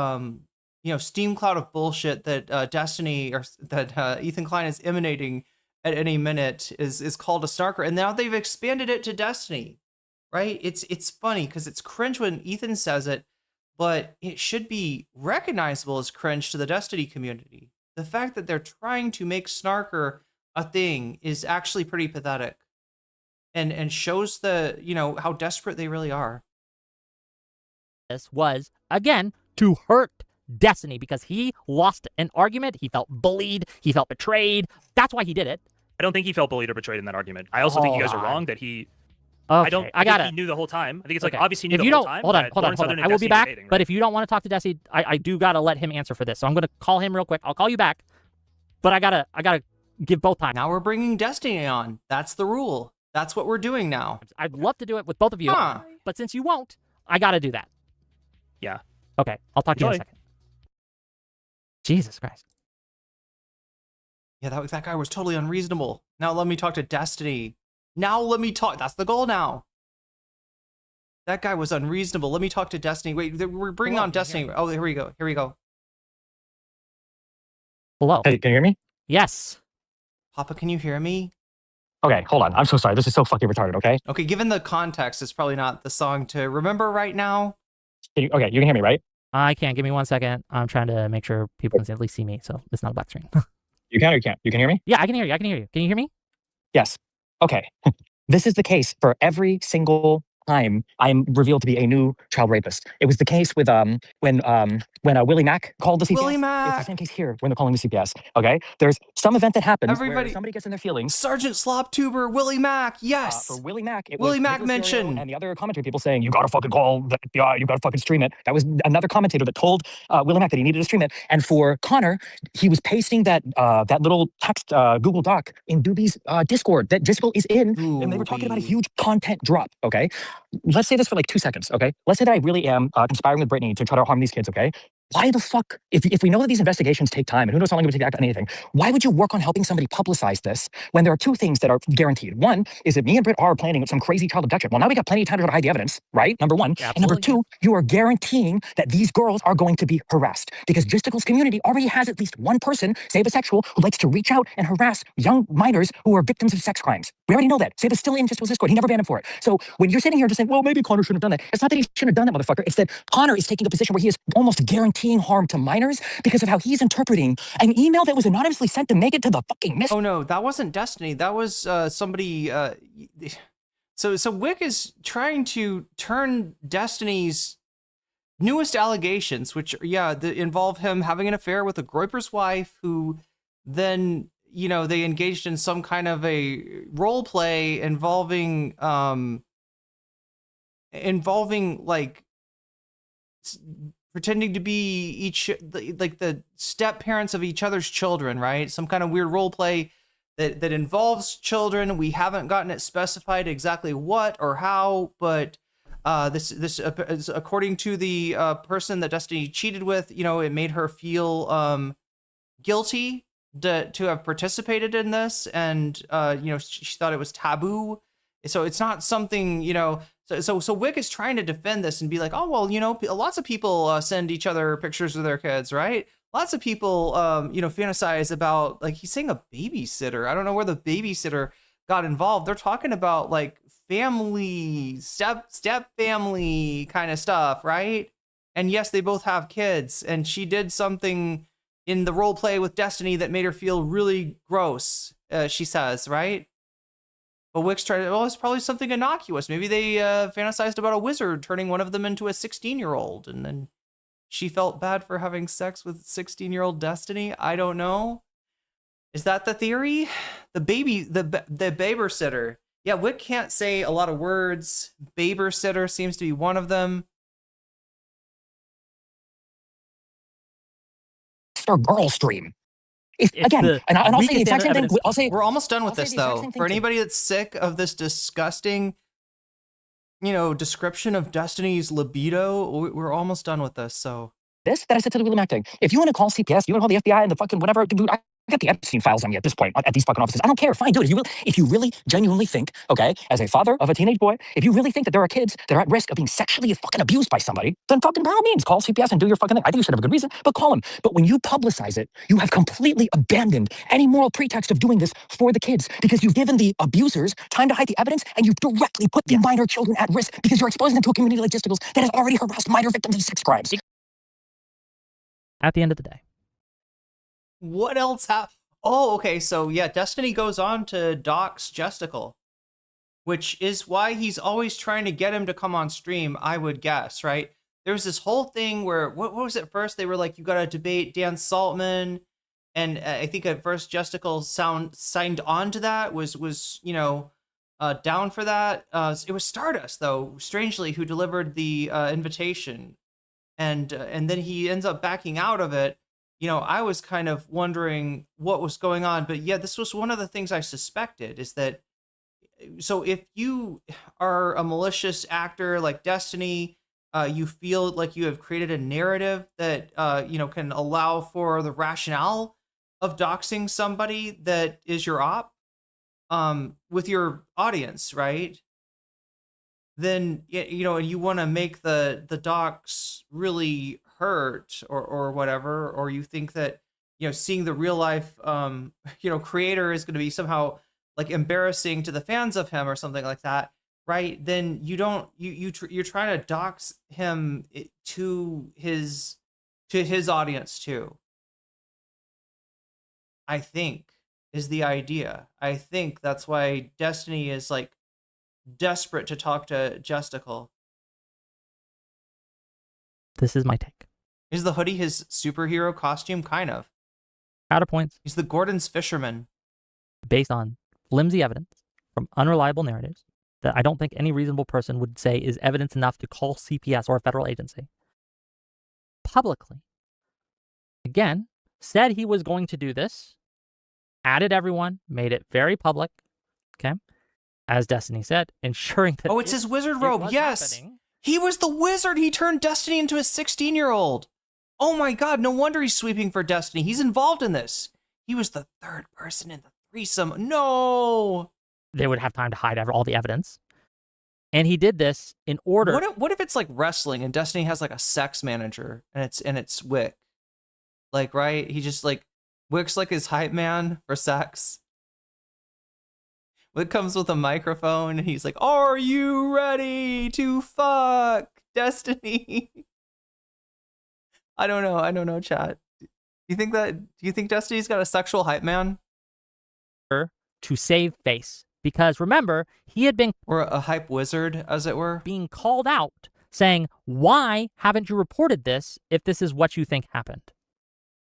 steam cloud of bullshit that Destiny or that Ethan Klein is emanating at any minute is called a snarker, and now they've expanded it to Destiny, right? It's funny because it's cringe when Ethan says it, but it should be recognizable as cringe to the Destiny community. The fact that they're trying to make snarker a thing is actually pretty pathetic, and shows the how desperate they really are. This was again to hurt Destiny because he lost an argument. He felt bullied. He felt betrayed. That's why he did it. I don't think he felt bullied or betrayed in that argument. I also think you guys are wrong that he I don't. I I got think it. he knew the whole time. I think it's like Okay. obvious he knew If the you whole don't, time. hold on, but hold on, Lauren hold Southern on. and I will be Destiny back. debating, But right? if you don't want to talk to Desi, I do gotta let him answer for this. So I'm gonna call him real quick. I'll call you back. But I gotta give both time. Now we're bringing Destiny on. That's the rule. That's what we're doing now. I'd love to do it with both of you, Huh. but since you won't, I gotta do that. Yeah. Okay, I'll talk to you in a Enjoy. second. Jesus Christ. Yeah, that guy was totally unreasonable. Now let me talk to Destiny. Now let me talk. That's the goal now. That guy was unreasonable. Let me talk to Destiny. Wait, we're bringing on Destiny. Oh, here we go. Here we go. Hello. Hey, can you hear me? Yes. Papa, can you hear me? Okay, hold on. I'm so sorry. This is so fucking retarded, okay? Okay, given the context, it's probably not the song to remember right now. Okay, you can hear me, right? I can't. Give me 1 second. I'm trying to make sure people can at least see me, so it's not a black screen. You can or you can't? You can hear me? Yeah, I can hear you. I can hear you. Can you hear me? Yes. Okay. This is the case for every single time I'm revealed to be a new child rapist. It was the case with when Willie Mack called the CPS. Willie It's the Mack. same case here when they're calling the CPS. Okay, there's some event that happens Everybody. where somebody gets in their feelings. Sergeant Sloptuber, Willie Mack. Yes. For Willie Mack, it Willie was Mack Nicholas Furio mentioned. and the other commentary people saying you gotta fucking call the FBI, you gotta fucking stream it. That was another commentator that told Willie Mack that he needed to stream it. And for Connor, he was pasting that that little text Google Doc in Doobie's Discord that Driscoll is in, and they were talking about a huge content drop. Okay, let's say this for like 2 seconds. Okay, let's say that I really am conspiring with Brittany to try to harm these kids. Okay. Why the fuck, if we know that these investigations take time and who knows how long it would take to act on anything, why would you work on helping somebody publicize this when there are two things that are guaranteed? One is that me and Britt are planning some crazy child abduction. Well, now we got plenty of time to hide the evidence, right? Number one. Absolutely. And number two, you are guaranteeing that these girls are going to be harassed because Justicle's community already has at least one person, say a bisexual, who likes to reach out and harass young minors who are victims of sex crimes. We already know that. Saba's still in Justicle's Discord. He never banned him for it. So when you're sitting here just saying, well, maybe Connor shouldn't have done that. It's not that he shouldn't have done that, motherfucker. It's that Connor is taking a position where he is almost guaranteeing harm to minors because of how he's interpreting an email that was anonymously sent to make it to the fucking Oh no, that wasn't Destiny. That was somebody. So Whick is trying to turn Destiny's newest allegations, which involve him having an affair with a Groiper's wife, who then they engaged in some kind of a role play involving like pretending to be the step parents of each other's children, right? Some kind of weird role play that involves children. We haven't gotten it specified exactly what or how, but this is according to the person that Destiny cheated with. It made her feel guilty to have participated in this, and she thought it was taboo. So it's not something, So Whick is trying to defend this and be like, oh, well, lots of people send each other pictures of their kids, right? Lots of people, fantasize about, like, he's saying a babysitter. I don't know where the babysitter got involved. They're talking about like family, step family kind of stuff, right? And yes, they both have kids. And she did something in the role play with Destiny that made her feel really gross, she says, right? But Wick's tried to, well, it's probably something innocuous. Maybe they fantasized about a wizard turning one of them into a 16-year-old, and then she felt bad for having sex with 16-year-old Destiny. I don't know. Is that the theory? The babysitter. Yeah, Wick can't say a lot of words. Babysitter seems to be one of them. Or girl stream. Again, and I'll say the exact same thing. I'll say we're almost done with this, though. For anybody that's sick of this disgusting, description of Destiny's libido, we're almost done with this. So this that I said to the Willie Mack thing. If you want to call CPS, you want to call the FBI and the fucking whatever, dude, I got the Epstein files on me at this point at these fucking offices. I don't care. Fine, dude. If you really genuinely think, okay, as a father of a teenage boy, if you really think that there are kids that are at risk of being sexually fucking abused by somebody, then fucking by all means call CPS and do your fucking thing. I think you should have a good reason, but call them. But when you publicize it, you have completely abandoned any moral pretext of doing this for the kids because you've given the abusers time to hide the evidence and you've directly put the minor children at risk because you're exposing them to a community like Justicles that has already harassed minor victims of sex crimes. At the end of the day. What else happened? Oh, okay. So yeah, Destiny goes on to dox Justicle, which is why he's always trying to get him to come on stream, I would guess, right? There was this whole thing where, what was it first? They were like, you got to debate Dan Saltman. And I think at first Justicle signed on to that, was down for that. It was Stardust, though, strangely, who delivered the invitation, and then he ends up backing out of it. You know, I was kind of wondering what was going on, but yeah, this was one of the things I suspected, is that, so if you are a malicious actor like Destiny, you feel like you have created a narrative that you know, can allow for the rationale of doxing somebody that is your op with your audience, right? Then you know, and you want to make the docs really hurt or whatever, or you think that, you know, seeing the real life you know, creator is going to be somehow like embarrassing to the fans of him or something like that, right? Then you don't, you're trying to dox him to his audience too, I think, is the idea. I think that's why Destiny is like desperate to talk to JSTLK. This is my take. Is the hoodie his superhero costume? Kind of. Counterpoints. He's the Gordon's fisherman. Based on flimsy evidence from unreliable narratives that I don't think any reasonable person would say is evidence enough to call CPS or a federal agency. Publicly. Again, said he was going to do this, added everyone, made it very public, okay? As Destiny said, ensuring that... Oh, it's his wizard robe, yes! He was the wizard! He turned Destiny into a 16-year-old! Oh my god, no wonder he's sweeping for Destiny. He's involved in this. He was the third person in the threesome. No! They would have time to hide all the evidence. And he did this in order... What if it's like wrestling and Destiny has like a sex manager and it's Whick? Like, right? He just like... Wick's like his hype man for sex. Wick comes with a microphone and he's like, "Are you ready to fuck Destiny?" I don't know, chat. Do you think Destiny's got a sexual hype man? To save face. Because remember, he had been... Or a hype wizard, as it were. Being called out, saying, "Why haven't you reported this if this is what you think happened?"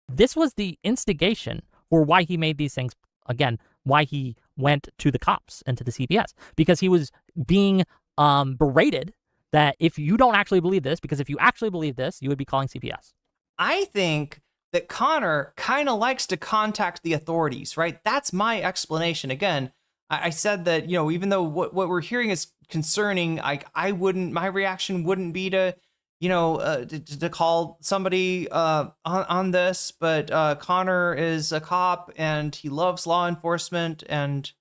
This was the instigation for why he made these things, again, why he went to the cops and to the CPS. Because he was being berated that if you don't actually believe this, because if you actually believe this, you would be calling CPS. I think that Connor kind of likes to contact the authorities, right? That's my explanation. Again, I said that, you know, even though what we're hearing is concerning, my reaction wouldn't be to, you know, to call somebody on this, but Connor is a cop and he loves law enforcement and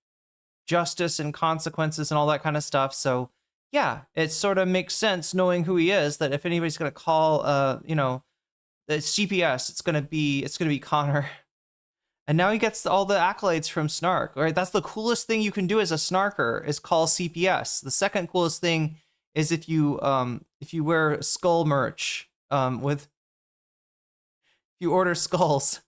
justice and consequences and all that kind of stuff. So yeah, it sort of makes sense, knowing who he is, that if anybody's going to call, you know, the CPS, it's going to be Connor. And now he gets all the accolades from Snark, right? That's the coolest thing you can do as a snarker, is call CPS. The second coolest thing is if you wear skull merch, if you order skulls.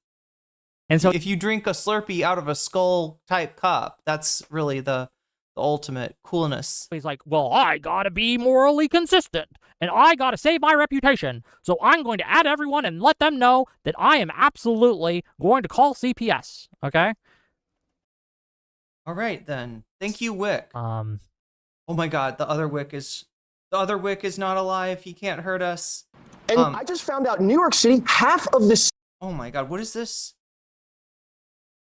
And so if you drink a Slurpee out of a skull type cup, that's really the ultimate coolness. He's like, "Well, I gotta be morally consistent and I gotta save my reputation. So I'm going to add everyone and let them know that I am absolutely going to call CPS." Okay? All right, then. Thank you, Whick. Oh my god, the other Whick is not alive. He can't hurt us. And I just found out New York City, half of this... Oh my god, what is this?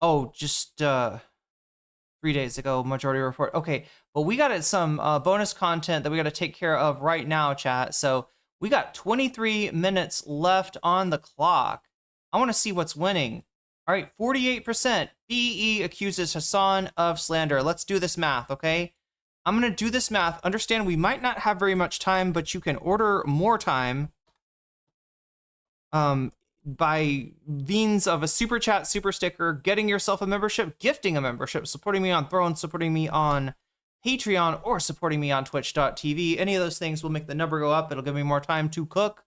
Oh, just 3 days ago, Majority Report. Okay, but we got some bonus content that we got to take care of right now, chat. So we got 23 minutes left on the clock. I want to see what's winning. All right, 48%. BE accuses Hassan of slander. Let's do this math, okay? I'm going to do this math. Understand, we might not have very much time, but you can order more time by means of a super chat, super sticker, getting yourself a membership, gifting a membership, supporting me on Throne, supporting me on Patreon, or supporting me on twitch.tv. Any of those things will make the number go up. It'll give me more time to cook,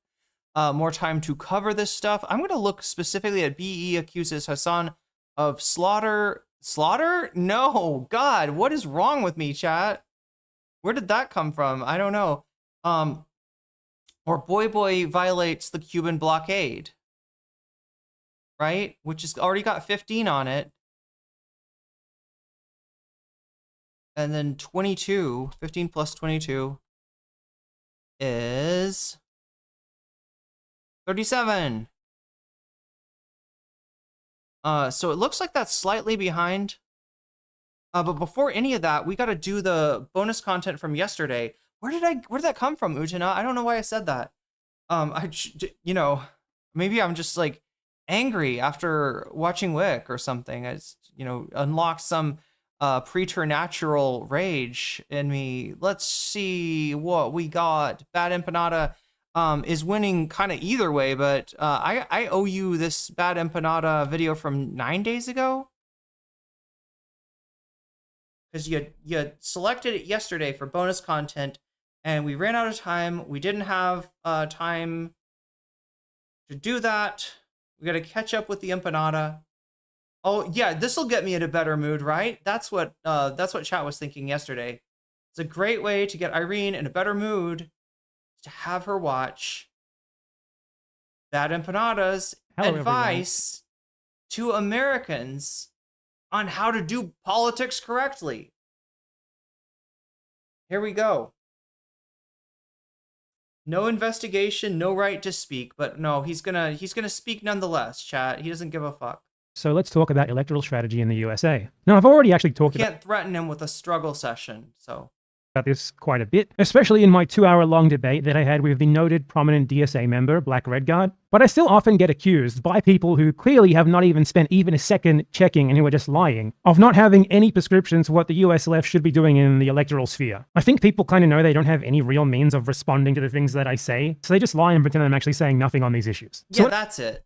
more time to cover this stuff. I'm going to look specifically at BE accuses Hassan of slaughter. Slaughter? No, God, what is wrong with me, chat? Where did that come from? I don't know. Or Boy violates the Cuban blockade. Right? Which has already got 15 on it. And then 22, 15 plus 22 is 37. So it looks like that's slightly behind. But before any of that, we got to do the bonus content from yesterday. Where did that come from, Ujana? I don't know why I said that. You know, maybe I'm just like angry after watching Whick or something. I just, you know, unlocked some preternatural rage in me. Let's see what we got. Bad Empanada is winning kind of either way, but I owe you this Bad Empanada video from 9 days ago. Because you selected it yesterday for bonus content, and we ran out of time. We didn't have time to do that. We got to catch up with the empanada. Oh yeah, this will get me in a better mood, right? That's what chat was thinking yesterday. It's a great way to get Irene in a better mood, to have her watch Bad Empanadas advice to Americans on how to do politics correctly. Here we go. No investigation, no right to speak, but no, he's gonna speak nonetheless, chat. He doesn't give a fuck. So let's talk about electoral strategy in the USA. Now, I've already actually talked You can't threaten him with a struggle session, so. about this quite a bit, especially in my 2-hour-long debate that I had with the noted prominent DSA member, Black Redguard. But I still often get accused by people who clearly have not even spent even a second checking and who are just lying, of not having any prescriptions for what the US left should be doing in the electoral sphere. I think people kind of know they don't have any real means of responding to the things that I say, so they just lie and pretend I'm actually saying nothing on these issues. Yeah, that's it.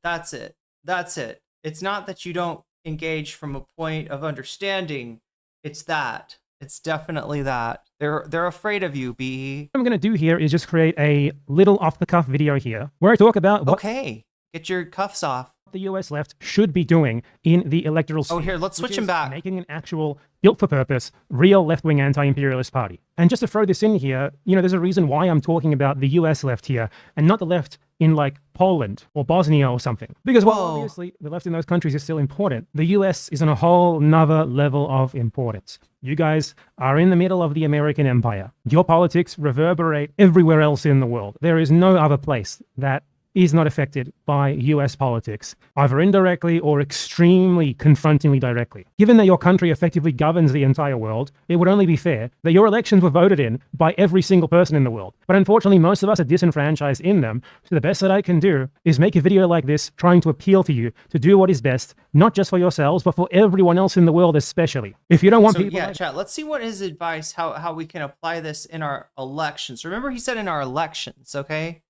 It's not that you don't engage from a point of understanding. It's that. It's definitely that. They're afraid of you, B. What I'm going to do here is just create a little off-the-cuff video here where I talk about what get your cuffs off. The US left should be doing in the electoral sphere. Oh, here, let's switch which him is back. Making an actual, built-for-purpose, real left-wing anti-imperialist party. And just to throw this in here, you know, there's a reason why I'm talking about the US left here and not the left in, like, Poland or Bosnia or something. Because, well, obviously, the left in those countries is still important. The US is on a whole nother level of importance. You guys are in the middle of the American empire. Your politics reverberate everywhere else in the world. There is no other place that is not affected by US politics, either indirectly or extremely confrontingly directly. Given that your country effectively governs the entire world, it would only be fair that your elections were voted in by every single person in the world. But unfortunately, most of us are disenfranchised in them, so the best that I can do is make a video like this trying to appeal to you to do what is best, not just for yourselves, but for everyone else in the world especially. If you don't want people... Yeah, chat, let's see what his advice, how we can apply this in our elections. Remember he said in our elections, okay?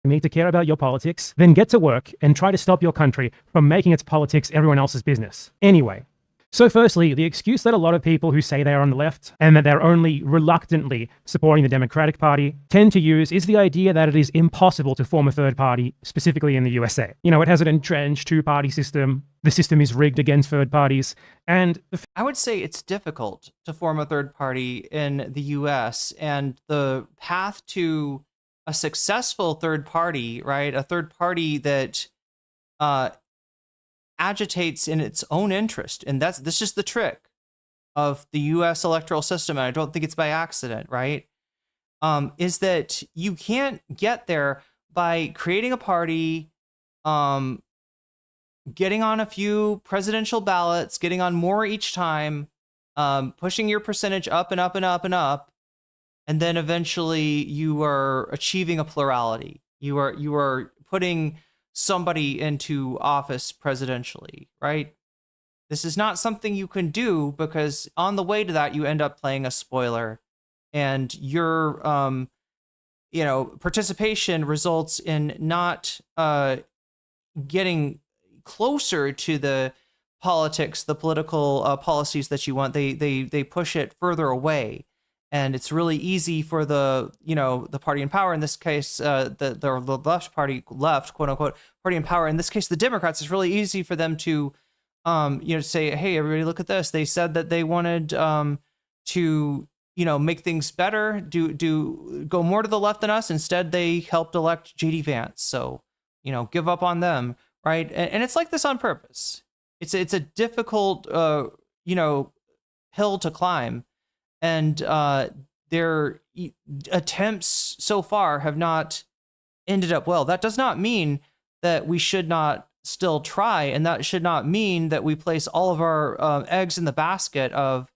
Need to care about your politics, then get to work and try to stop your country from making its politics everyone else's business. Anyway, so firstly, the excuse that a lot of people who say they are on the left and that they're only reluctantly supporting the Democratic Party tend to use is the idea that it is impossible to form a third party, specifically in the USA. You know, it has an entrenched two-party system. The system is rigged against third parties. And I would say it's difficult to form a third party in the US, and the path to a successful third party, right? A third party that agitates in its own interest. And this is the trick of the US electoral system, and I don't think it's by accident, right? Is that you can't get there by creating a party, getting on a few presidential ballots, getting on more each time, pushing your percentage up and up and up and up, and then eventually you are achieving a plurality. You are putting somebody into office presidentially, right? This is not something you can do, because on the way to that, you end up playing a spoiler, and your participation results in not getting closer to the politics, the political policies that you want. They push it further away. And it's really easy for the party in power, in this case, the left party, quote unquote, party in power. In this case, the Democrats, it's really easy for them to, say, hey, everybody, look at this. They said that they wanted to, make things better, go more to the left than us. Instead, they helped elect JD Vance. So, give up on them, right? And it's like this on purpose. It's a difficult, hill to climb. and their attempts so far have not ended up well. That does not mean that we should not still try, and that should not mean that we place all of our eggs in the basket of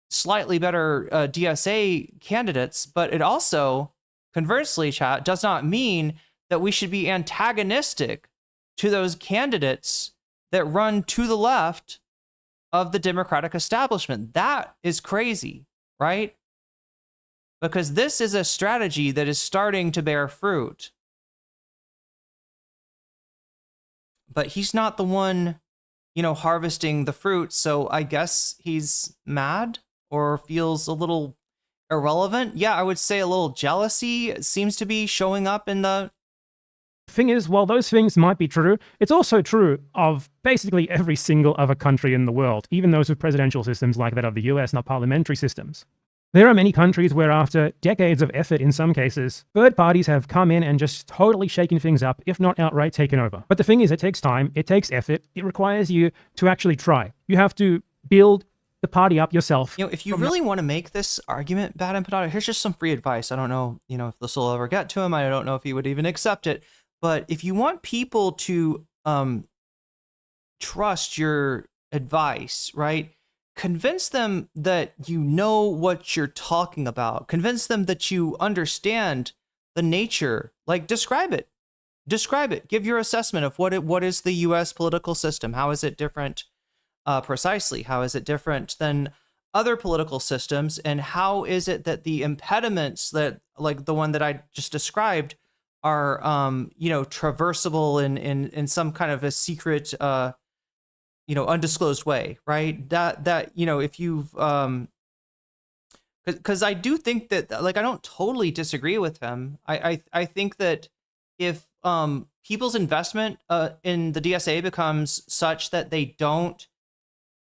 slightly better DSA candidates. But it also, conversely, chat, does not mean that we should be antagonistic to those candidates that run to the left of the Democratic establishment. That is crazy, right? Because this is a strategy that is starting to bear fruit. But he's not the one, harvesting the fruit, so I guess he's mad or feels a little irrelevant. Yeah, I would say a little jealousy seems to be showing up in the... Thing is, while those things might be true, it's also true of basically every single other country in the world, even those with presidential systems like that of the US, not parliamentary systems. There are many countries where after decades of effort in some cases, third parties have come in and just totally shaken things up, if not outright taken over. But the thing is, it takes time, it takes effort, it requires you to actually try. You have to build the party up yourself. If you really want to make this argument, Bad and Potato, here's just some free advice. I don't know, if this will ever get to him. I don't know if he would even accept it. But if you want people to trust your advice, right? Convince them that you know what you're talking about. Convince them that you understand the nature. Like, describe it. Describe it. Give your assessment of what is the U.S. political system. How is it different precisely? How is it different than other political systems? And how is it that the impediments that, like the one that I just described, are traversable in some kind of a secret undisclosed way, right? That if you've because I do think that, like, I don't totally disagree with him. I think that if people's investment in the DSA becomes such that they don't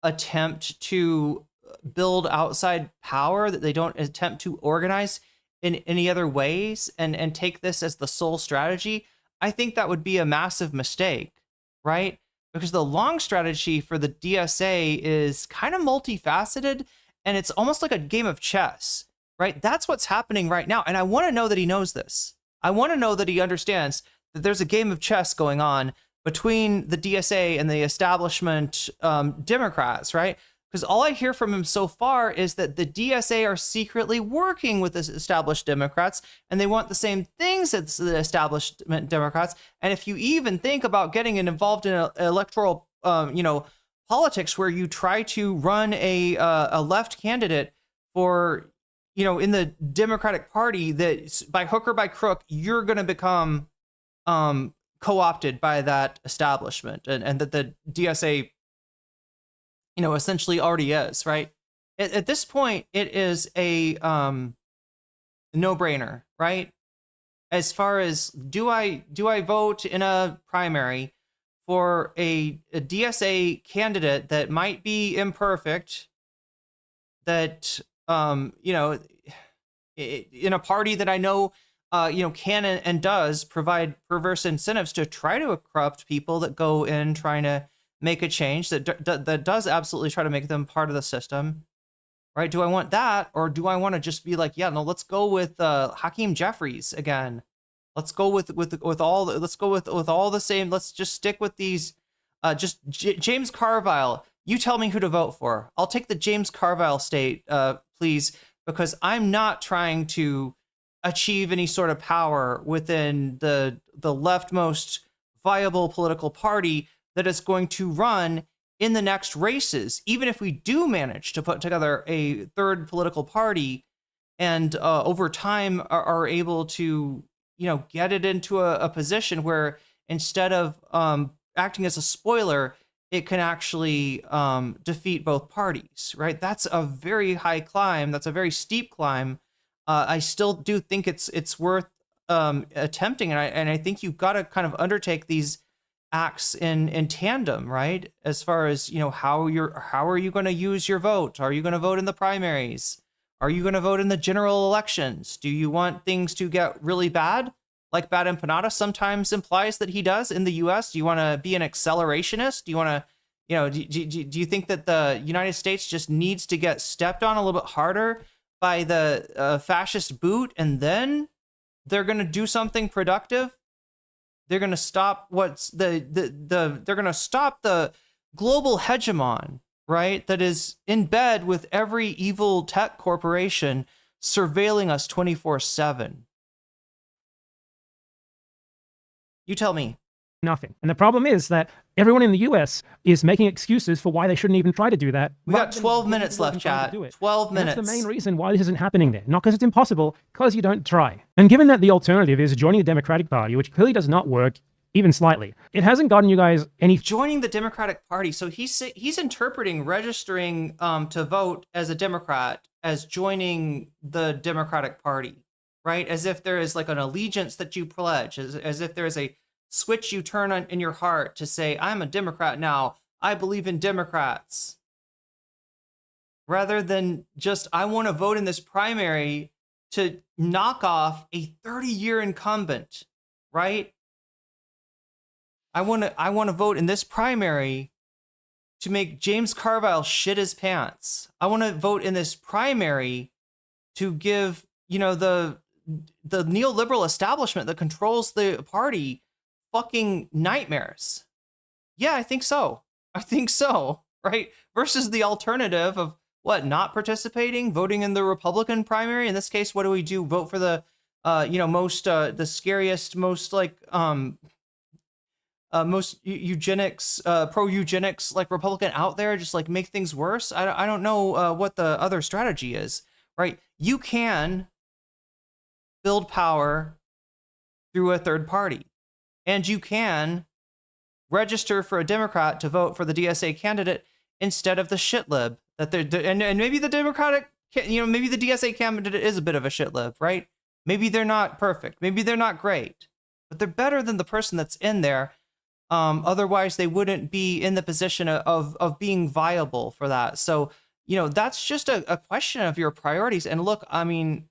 attempt to build outside power, that they don't attempt to organize in any other ways and take this as the sole strategy, I think that would be a massive mistake, right? Because the long strategy for the DSA is kind of multifaceted, and it's almost like a game of chess, right? That's what's happening right now. And I want to know that he knows this. I want to know that he understands that there's a game of chess going on between the DSA and the establishment Democrats, right? Because all I hear from him so far is that the DSA are secretly working with the established Democrats, and they want the same things as the establishment Democrats. And if you even think about getting involved in electoral, politics, where you try to run a left candidate for, in the Democratic Party, that by hook or by crook, you're going to become co-opted by that establishment, and that the DSA essentially already is, right? At this point, it is a no-brainer, right? As far as do I vote in a primary for a DSA candidate that might be imperfect, that in a party that I know can and does provide perverse incentives to try to corrupt people that go in trying to make a change, that does absolutely try to make them part of the system, right? Do I want that, or do I want to just be like, yeah, no, let's go with Hakeem Jeffries again. Let's go with all the same. Let's just stick with these. James Carville. You tell me who to vote for. I'll take the James Carville state, please, because I'm not trying to achieve any sort of power within the leftmost viable political party that is going to run in the next races. Even if we do manage to put together a third political party and over time are able to, get it into a position where instead of acting as a spoiler, it can actually defeat both parties, right? That's a very high climb. That's a very steep climb. I still do think it's worth attempting, and I think you've got to kind of undertake these acts in tandem, right? As far as, how are you going to use your vote? Are you going to vote in the primaries? Are you going to vote in the general elections? Do you want things to get really bad, like Bad Empanada sometimes implies that he does in the US? Do you want to be an accelerationist? Do you want to You know, do you think that the United States just needs to get stepped on a little bit harder by the fascist boot, and then they're going to do something productive? They're going to stop they're going to stop the global hegemon, right? That is in bed with every evil tech corporation surveilling us 24/7. You tell me. Nothing. And the problem is that everyone in the US is making excuses for why they shouldn't even try to do that. We got 12 minutes left, chat. 12 And minutes. that's the main reason why this isn't happening there. Not because it's impossible, because you don't try. And given that the alternative is joining the Democratic Party, which clearly does not work even slightly, it hasn't gotten you guys any... Joining the Democratic Party. So he's interpreting registering to vote as a Democrat as joining the Democratic Party, right? As if there is like an allegiance that you pledge, as if there is a switch you turn on in your heart to say, I'm a Democrat now. I believe in Democrats. Rather than just, I want to vote in this primary to knock off a 30-year incumbent, right? I want to vote in this primary to make James Carville shit his pants. I want to vote in this primary to give, you know, the neoliberal establishment that controls the party fucking nightmares. Yeah, I think so. Right? Versus the alternative of what, not participating, voting in the Republican primary. In this case, what do? Vote for the, most, the scariest, most like, most eugenics, pro-eugenics, like Republican out there, just like make things worse. I don't know what the other strategy is, right? You can build power through a third party. And you can register for a Democrat to vote for the DSA candidate instead of the shitlib that and maybe the Democratic, maybe the DSA candidate is a bit of a shitlib, right? Maybe they're not perfect. Maybe they're not great, but they're better than the person that's in there. Otherwise, they wouldn't be in the position of being viable for that. So, that's just a question of your priorities. And look, I mean,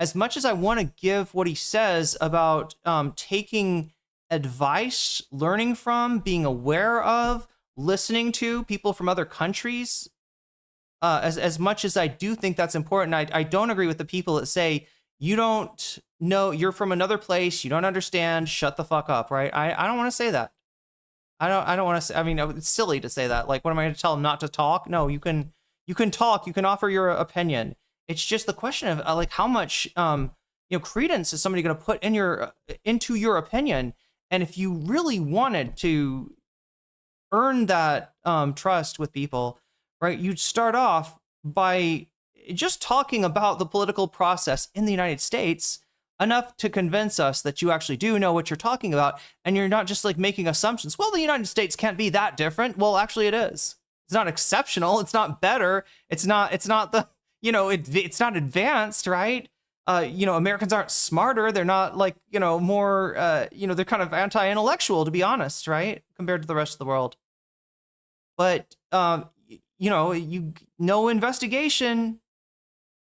as much as I want to give what he says about taking advice, learning from, being aware of, listening to people from other countries, as much as I do think that's important, I don't agree with the people that say, you don't know, you're from another place, you don't understand, shut the fuck up, right? I don't want to say that. I don't want to say, I mean, it's silly to say that. Like, what am I going to tell them, not to talk? No, you can talk, you can offer your opinion. It's just the question of like how much credence is somebody going to put into your opinion. And if you really wanted to earn that trust with people, right, you'd start off by just talking about the political process in the United States enough to convince us that you actually do know what you're talking about, and you're not just like making assumptions. Well, the United States can't be that different. Well, actually it is. It's not exceptional. It's not better. It's not the, it's not advanced, right? Americans aren't smarter. They're not like, more, they're kind of anti-intellectual, to be honest, right? Compared to the rest of the world. But, no investigation,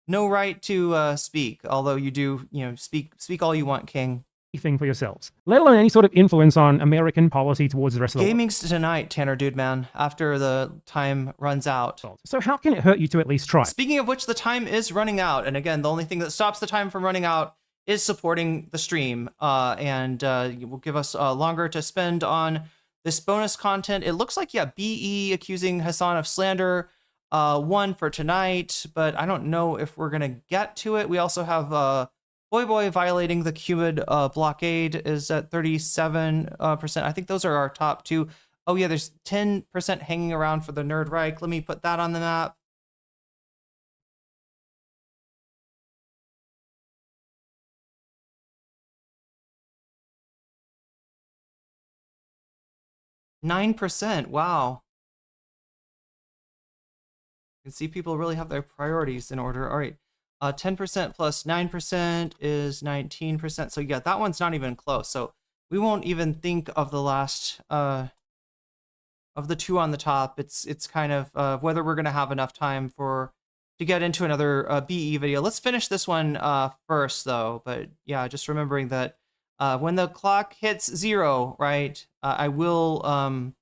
no right to speak. Although you do, speak all you want, King. Thing for yourselves, let alone any sort of influence on American policy towards the rest of the world. Gaming's tonight, Tanner Dude Man, after the time runs out. So how can it hurt you to at least try? Speaking of which, the time is running out. And again, the only thing that stops the time from running out is supporting the stream. And it will give us longer to spend on this bonus content. It looks like, BE accusing Hassan of slander, one for tonight, but I don't know if we're going to get to it. We also have Boy violating the Cuban blockade is at 37%. I think those are our top two. Oh yeah, there's 10% hanging around for the Nerd Reich. Let me put that on the map. %. Wow. You can see people really have their priorities in order. All right. 10% plus 9% is 19%. So yeah, that one's not even close. So we won't even think of the last of the two on the top. It's kind of whether we're gonna have enough time to get into another BE video. Let's finish this one first though. But yeah, just remembering that when the clock hits 0, right, I will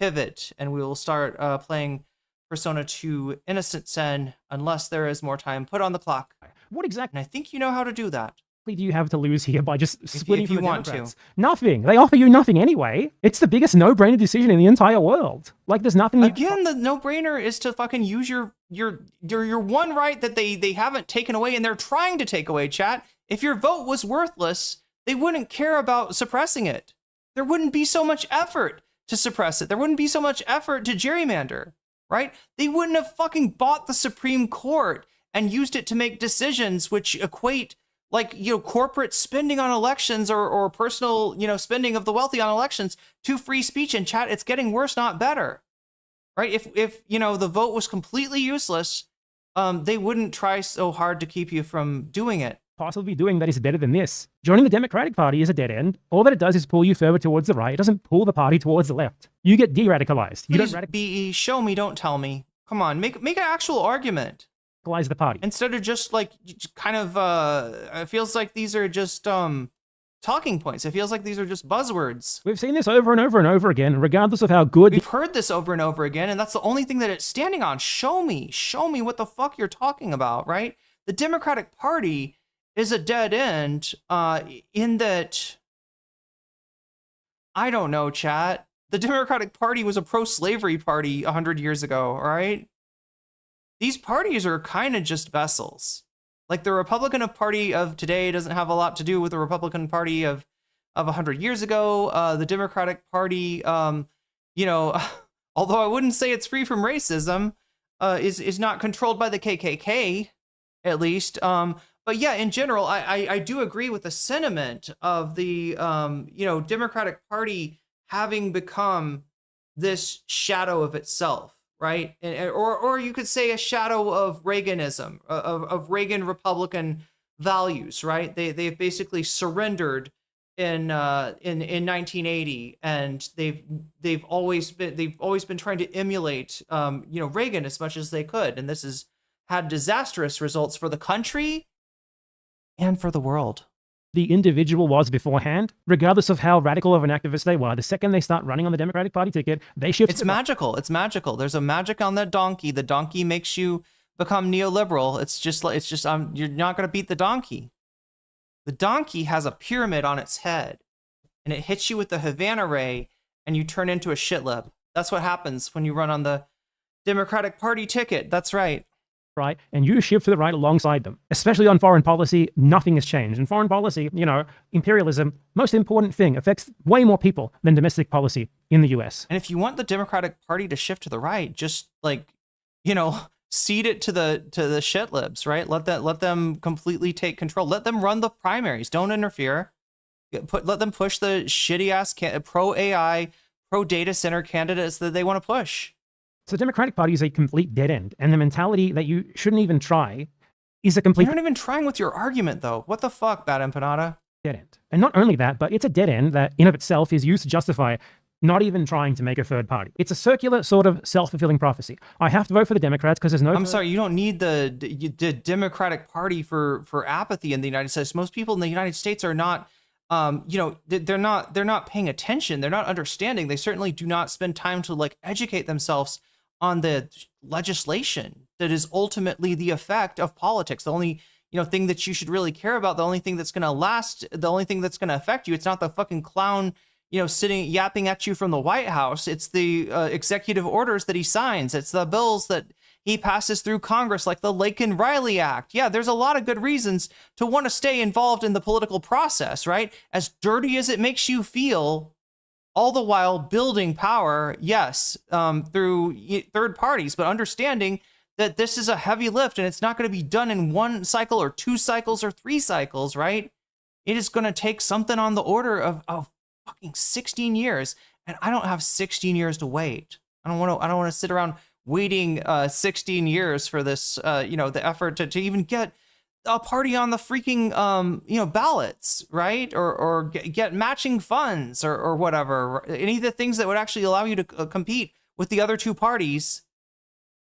pivot and we will start playing Persona 2 Innocent Sin unless there is more time put on the clock. What exactly? And I think you know how to do that. Do you have to lose here by just splitting if from you the want Democrats? to. Nothing. They offer you nothing anyway. It's the biggest no-brainer decision in the entire world. Like, there's nothing. Again, the no-brainer is to fucking use your one right that they haven't taken away and they're trying to take away, chat. If your vote was worthless, they wouldn't care about suppressing it. There wouldn't be so much effort to suppress it. There wouldn't be so much effort to gerrymander, right? They wouldn't have fucking bought the Supreme Court and used it to make decisions which equate, like, corporate spending on elections or personal, spending of the wealthy on elections to free speech. And chat, it's getting worse, not better, right? If the vote was completely useless, they wouldn't try so hard to keep you from doing it. Possibly doing that is better than this. Joining the Democratic Party is a dead end. All that it does is pull you further towards the right. It doesn't pull the party towards the left. You get de-radicalized. You don't BE, show me, don't tell me. Come on, make an actual argument. Radicalize the party. Instead of just like kind of it feels like these are just talking points. It feels like these are just buzzwords. We've seen this over and over and over again, regardless of how good. We've heard this over and over again, and that's the only thing that it's standing on. Show me what the fuck you're talking about, right? The Democratic Party is a dead end in that, I don't know, chat. The Democratic Party was a pro-slavery party 100 years ago, right? These parties are kind of just vessels. Like the Republican Party of today doesn't have a lot to do with the Republican Party of 100 years ago. The Democratic Party, although I wouldn't say it's free from racism, is not controlled by the KKK, at least. But yeah, in general, I do agree with the sentiment of the Democratic Party having become this shadow of itself, right? Or you could say a shadow of Reaganism, of Reagan Republican values, right? They've basically surrendered in 1980, and they've always been trying to emulate Reagan as much as they could, and this has had disastrous results for the country and for the world. The individual was beforehand, regardless of how radical of an activist they were. The second they start running on the Democratic Party ticket, they shift. It's magical. It's magical. There's a magic on that donkey. The donkey makes you become neoliberal. It's just you're not going to beat the donkey. The donkey has a pyramid on its head, and it hits you with the Havana Ray, and you turn into a shitlib. That's what happens when you run on the Democratic Party ticket. That's right. Right, and you shift to the right alongside them. Especially on foreign policy, nothing has changed. In foreign policy, imperialism, most important thing, affects way more people than domestic policy in the US. And if you want the Democratic Party to shift to the right, just cede it to the shitlibs, right? Let them completely take control. Let them run the primaries. Don't interfere. Let them push the shitty ass pro AI, pro data center candidates that they want to push. So the Democratic Party is a complete dead end, and the mentality that you shouldn't even try is a complete... You're not even trying with your argument, though. What the fuck, Bad Empanada? Dead end. And not only that, but it's a dead end that in of itself is used to justify not even trying to make a third party. It's a circular sort of self-fulfilling prophecy. I have to vote for the Democrats because there's no... I'm sorry, you don't need the Democratic Party for apathy in the United States. Most people in the United States are not... they're not paying attention. They're not understanding. They certainly do not spend time to educate themselves on the legislation that is ultimately the effect of politics. The only thing that you should really care about, the only thing that's going to last, the only thing that's going to affect you, it's not the fucking clown sitting yapping at you from the White House. It's the executive orders that he signs. It's the bills that he passes through Congress, like the Laken Riley Act. Yeah, there's a lot of good reasons to want to stay involved in the political process, right? As dirty as it makes you feel, all the while building power, yes, through third parties, but understanding that this is a heavy lift and it's not going to be done in 1 cycle or 2 cycles or 3 cycles, right? It is going to take something on the order of fucking 16 years, and I don't have 16 years to wait. I don't want to sit around waiting 16 years for this, the effort to even get a party on the freaking, ballots, right? Or get matching funds or whatever. Any of the things that would actually allow you to compete with the other 2 parties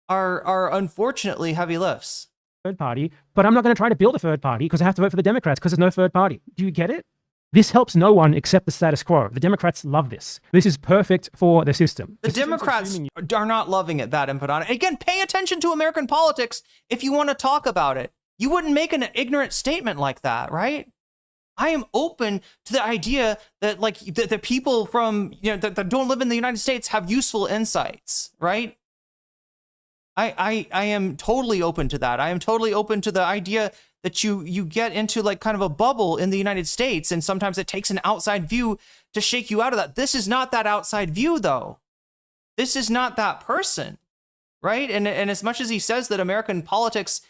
are unfortunately heavy lifts. Third party, but I'm not going to try to build a third party because I have to vote for the Democrats because there's no third party. Do you get it? This helps no one except the status quo. The Democrats love this. This is perfect for the system. The Democrats are not loving it, that input on it. Again, pay attention to American politics if you want to talk about it. You wouldn't make an ignorant statement like that, right? I am open to the idea that like the people from, that don't live in the United States have useful insights, right? I am totally open to that. I am totally open to the idea that you get into like kind of a bubble in the United States, and sometimes it takes an outside view to shake you out of that. This is not that outside view, though. This is not that person, right? And as much as he says that American politics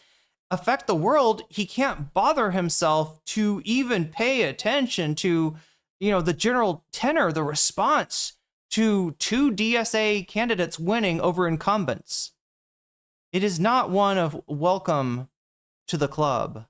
affect the world, he can't bother himself to even pay attention to, the general tenor, the response to 2 DSA candidates winning over incumbents. It is not one of welcome to the club,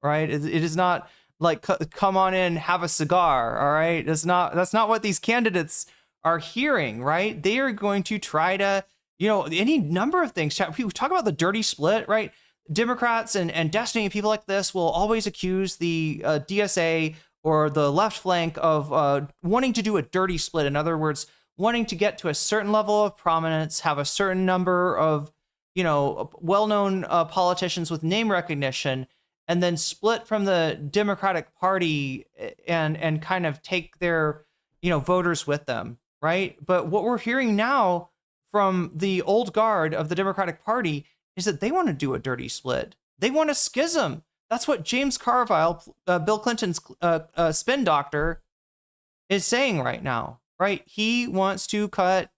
right? It is not like come on in, have a cigar, all right? That's not what these candidates are hearing, right? They are going to try to, any number of things. People talk about the dirty split, right? Democrats and Destiny and people like this will always accuse the DSA or the left flank of wanting to do a dirty split. In other words, wanting to get to a certain level of prominence, have a certain number of well-known politicians with name recognition, and then split from the Democratic Party and kind of take their, voters with them, right? But what we're hearing now from the old guard of the Democratic Party is that they want to do a dirty split. They want a schism. That's what James Carville, Bill Clinton's spin doctor, is saying right now, right? He wants to cut,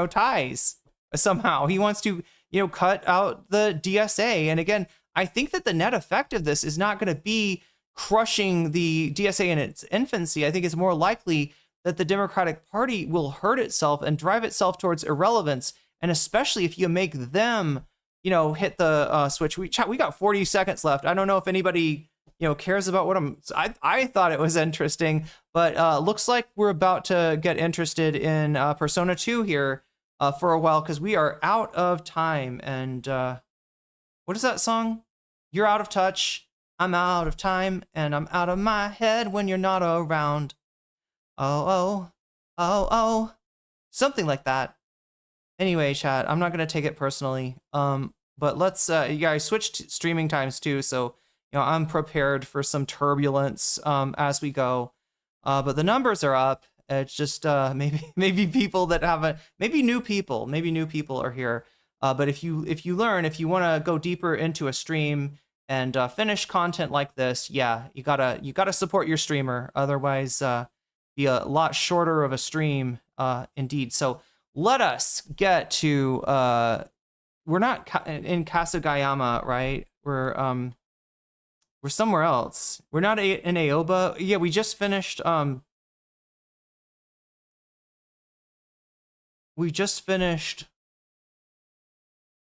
ties somehow. He wants to cut out the DSA. And again, I think that the net effect of this is not going to be crushing the DSA in its infancy. I think it's more likely that the Democratic Party will hurt itself and drive itself towards irrelevance. And especially if you make them, hit the switch. We got 40 seconds left. I don't know if anybody, cares about what I thought it was interesting, but looks like we're about to get interested in Persona 2 here. For a while, because we are out of time. And what is that song? You're out of touch, I'm out of time, and I'm out of my head when you're not around. Oh, something like that. Anyway, chat, I'm not gonna take it personally. But let's I switched streaming times too, so I'm prepared for some turbulence as we go. But the numbers are up. It's just maybe people that haven't, maybe new people are here. But if you want to go deeper into a stream and finish content like this, yeah, you gotta support your streamer. Otherwise, be a lot shorter of a stream, indeed. So let us get to we're not in Kasagayama, right? We're somewhere else. We're not in Aoba. Yeah, we just finished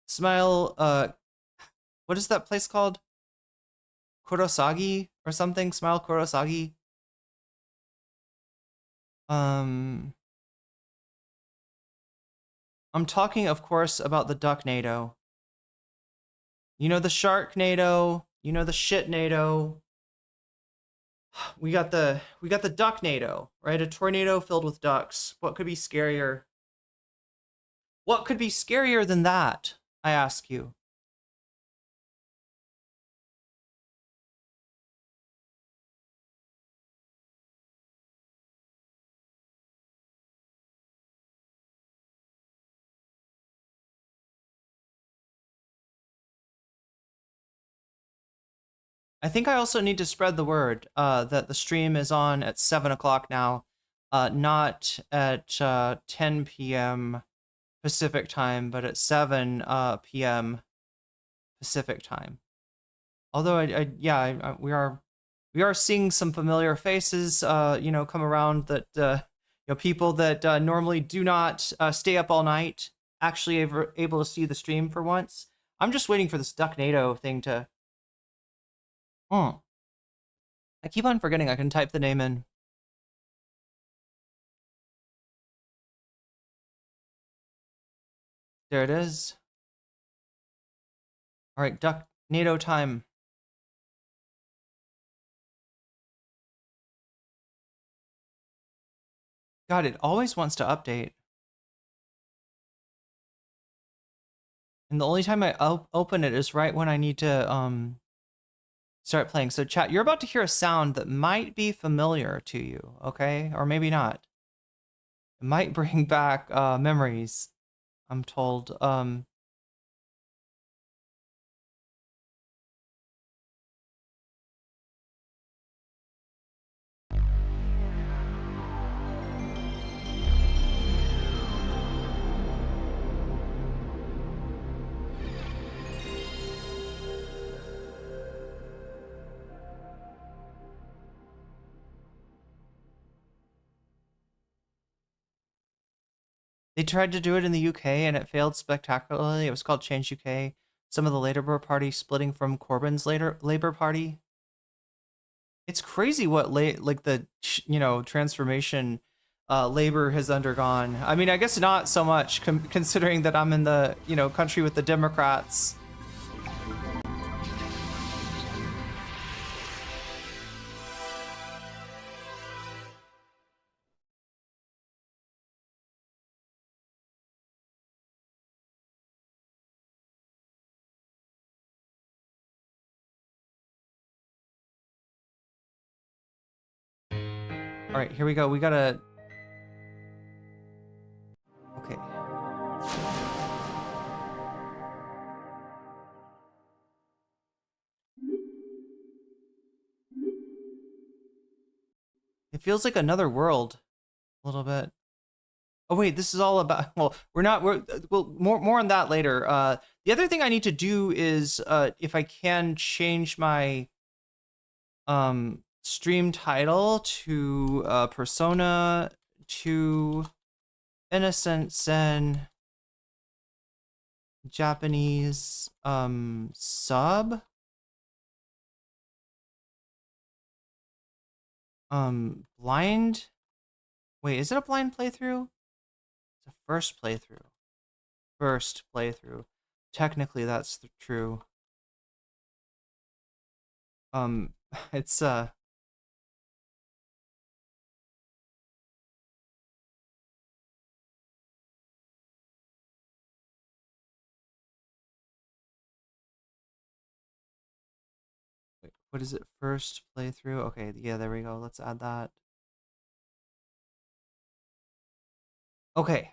Smile, what is that place called? Kurosagi or something? Smile Kurosagi? I'm talking, of course, about the Ducknado. The Sharknado, the Shitnado. We got the Ducknado, right? A tornado filled with ducks. What could be scarier? What could be scarier than that, I ask you? I think I also need to spread the word that the stream is on at 7 o'clock now, not at 10 p.m. Pacific time, but at 7 p.m. Pacific time. Although we are seeing some familiar faces, come around that people that normally do not stay up all night actually able to see the stream for once. I'm just waiting for this Ducknado thing to. I keep on forgetting I can type the name in. There it is. All right, Ducknado time. God, it always wants to update. And the only time I open it is right when I need to start playing. So chat, you're about to hear a sound that might be familiar to you, okay? Or maybe not. It might bring back memories, I'm told. They tried to do it in the UK and it failed spectacularly. It was called Change UK. Some of the Labour Party splitting from Corbyn's Labour Party. It's crazy what the transformation Labour has undergone. I mean, I guess not so much considering that I'm in the country with the Democrats. All right, here we go. We gotta. Okay. It feels like another world, a little bit. Oh wait, this is all about. Well, more on that later. The other thing I need to do is, if I can change my stream title to Persona 2 Innocent Sin Japanese sub. Blind. Wait, is it a blind playthrough? It's a first playthrough. First playthrough. Technically, that's true. It's wait, what is it? First playthrough. Okay, yeah, there we go. Let's add that. Okay.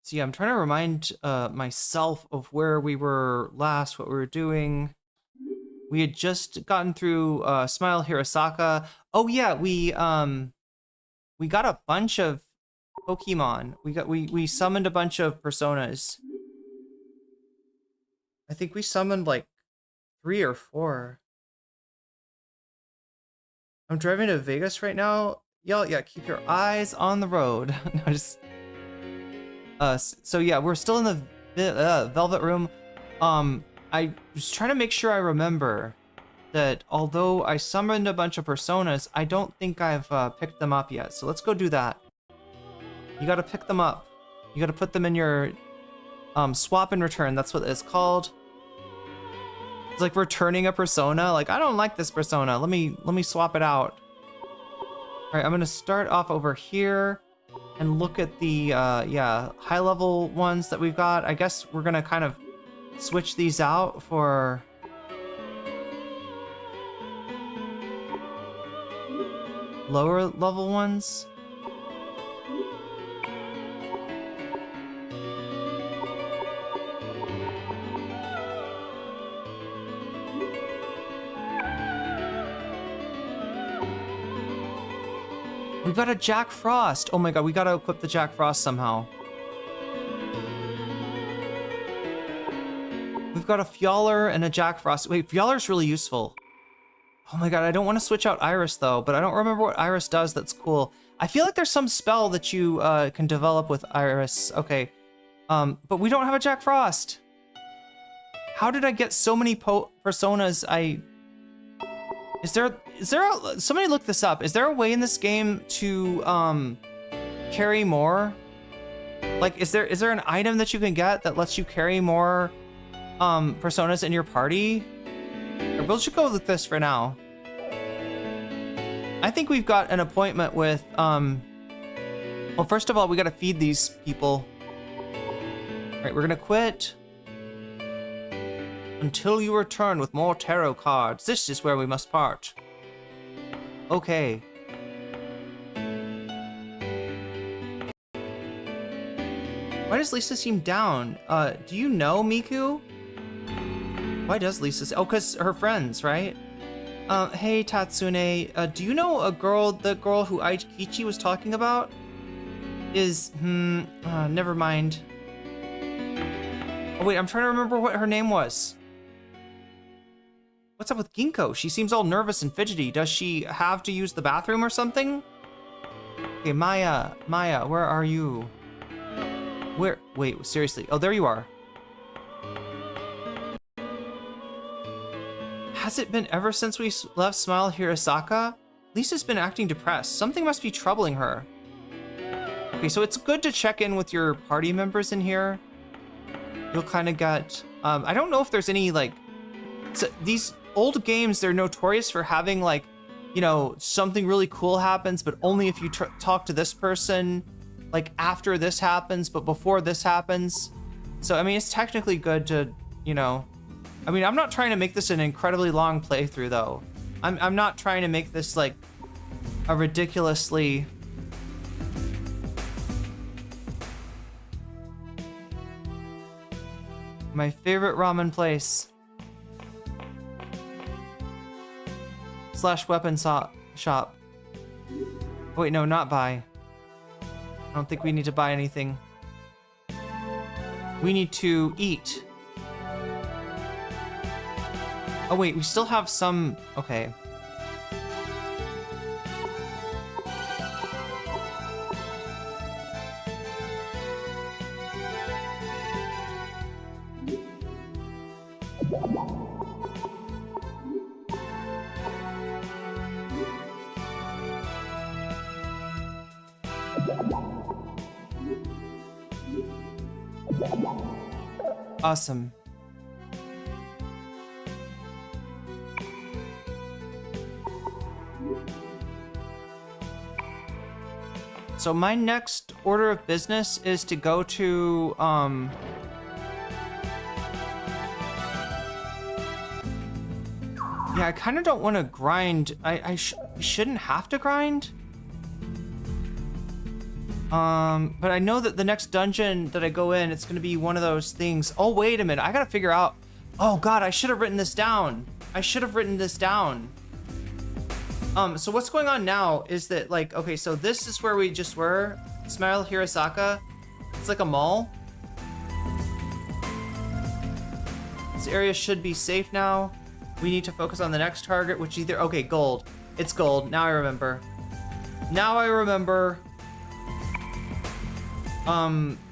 See, I'm trying to remind myself of where we were last, what we were doing. We had just gotten through Smile Hirosaka. Oh yeah, we got a bunch of Pokemon. We summoned a bunch of personas. I think we summoned like 3 or 4. I'm driving to Vegas right now. Y'all, yeah, keep your eyes on the road. No, just so yeah, we're still in the Velvet Room. I was trying to make sure I remember that although I summoned a bunch of personas, I don't think I've picked them up yet. So let's go do that. You gotta pick them up. You gotta put them in your swap and return. That's what it's called. It's like returning a persona. Like, I don't like this persona. Let me swap it out. All right, I'm gonna start off over here and look at the high level ones that we've got. I guess we're gonna kind of switch these out for lower level ones. We've got a Jack Frost. Oh my god, we gotta equip the Jack Frost somehow. We've got a Fjaller and a Jack Frost. Wait, Fjaller's really useful. Oh my god, I don't want to switch out Iris though, but I don't remember what Iris does that's cool. I feel like there's some spell that you can develop with Iris. Okay, but we don't have a Jack Frost. How did I get so many personas? Is there somebody look this up. Is there a way in this game to carry more? Like, is there an item that you can get that lets you carry more personas in your party? Or we'll just go with this for now. I think we've got an appointment with, well, first of all, we gotta feed these people. All right, we're gonna quit. Until you return with more tarot cards, this is where we must part. Okay. Why does Lisa seem down? Do you know Miku? Why does Lisa? Oh, cause her friends, right? Hey Tatsune, do you know the girl who Aikichi was talking about? Never mind. Oh wait, I'm trying to remember what her name was. What's up with Ginkgo? She seems all nervous and fidgety. Does she have to use the bathroom or something? Okay, Maya, where are you? Wait, seriously. Oh, there you are. Has it been ever since we left Smile Hirasaka? Lisa's been acting depressed. Something must be troubling her. Okay, so it's good to check in with your party members in here. You'll kind of get... I don't know if there's any, like... these old games, they're notorious for having, like, you know, something really cool happens, but only if you talk to this person, like, after this happens, but before this happens. So, I mean, it's technically good to, you know... I mean, I'm not trying to make this an incredibly long playthrough, though. I'm not trying to make this, like, a ridiculously... My favorite ramen place. / weapon shop. Wait, no, not buy. I don't think we need to buy anything. We need to eat. Oh wait, we still have some... Okay. Awesome. So my next order of business is to go to, yeah, I kind of don't want to grind. I shouldn't have to grind. But I know that the next dungeon that I go in, it's going to be one of those things. Oh, wait a minute. I got to figure out. Oh, God, I should have written this down. So what's going on now is that, like, okay, so this is where we just were. Smile Hirasaka. It's like a mall. This area should be safe now. We need to focus on the next target, which either... Okay, gold. It's gold. Now I remember.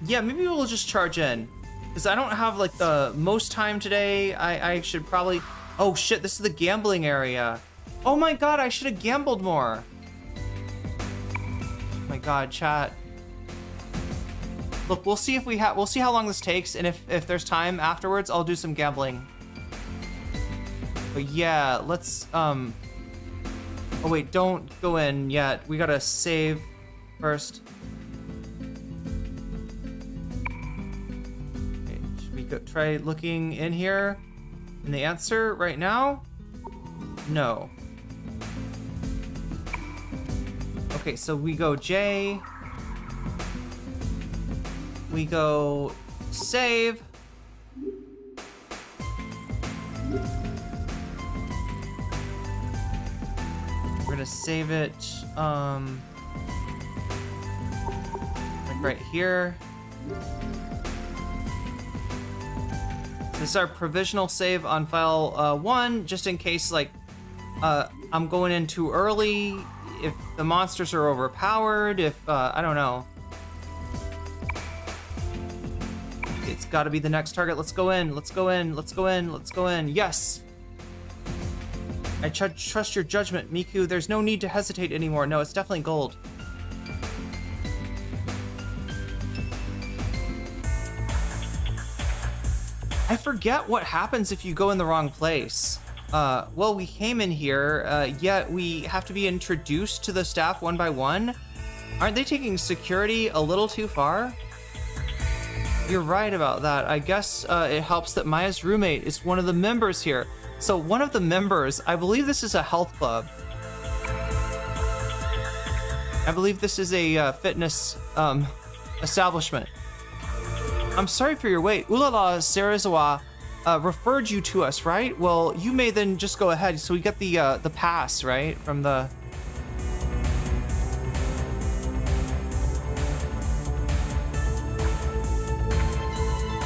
Yeah, maybe we'll just charge in. Because I don't have, like, the most time today. I should probably... Oh, shit, this is the gambling area. Oh my god, I should have gambled more. Oh my god, chat. Look, we'll see if we'll see how long this takes, and if there's time afterwards, I'll do some gambling. But yeah, let's, oh wait, don't go in yet. We gotta save first. Okay, should we go try looking in here? And the answer right now? No. Okay, so we go J. We go save. We're gonna save it, like right here. This is our provisional save on file 1, just in case, like, I'm going in too early, if the monsters are overpowered, if, I don't know. It's gotta be the next target. Let's go in, let's go in, let's go in, let's go in. Yes! I trust your judgment, Miku. There's no need to hesitate anymore. No, it's definitely gold. I forget what happens if you go in the wrong place. well, we came in here, yet we have to be introduced to the staff one by one. Aren't they taking security a little too far? You're right about that. I guess it helps that Maya's roommate is one of the members here. So one of the members, I believe this is a health club. I believe this is a fitness establishment. I'm sorry for your wait. Ulala Sarazawa referred you to us, right? Well, you may then just go ahead. So we get the pass, right? From the...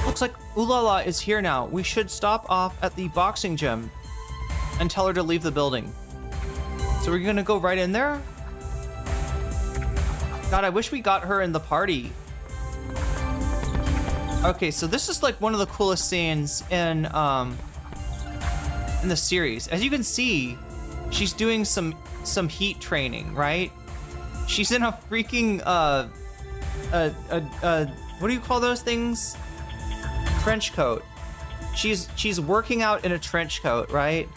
Looks like Ulala is here now. We should stop off at the boxing gym and tell her to leave the building. So we're gonna go right in there? God, I wish we got her in the party. Okay, so this is like one of the coolest scenes in the series. As you can see, she's doing some heat training, right? She's in a freaking what do you call those things? Trench coat. She's working out in a trench coat, right?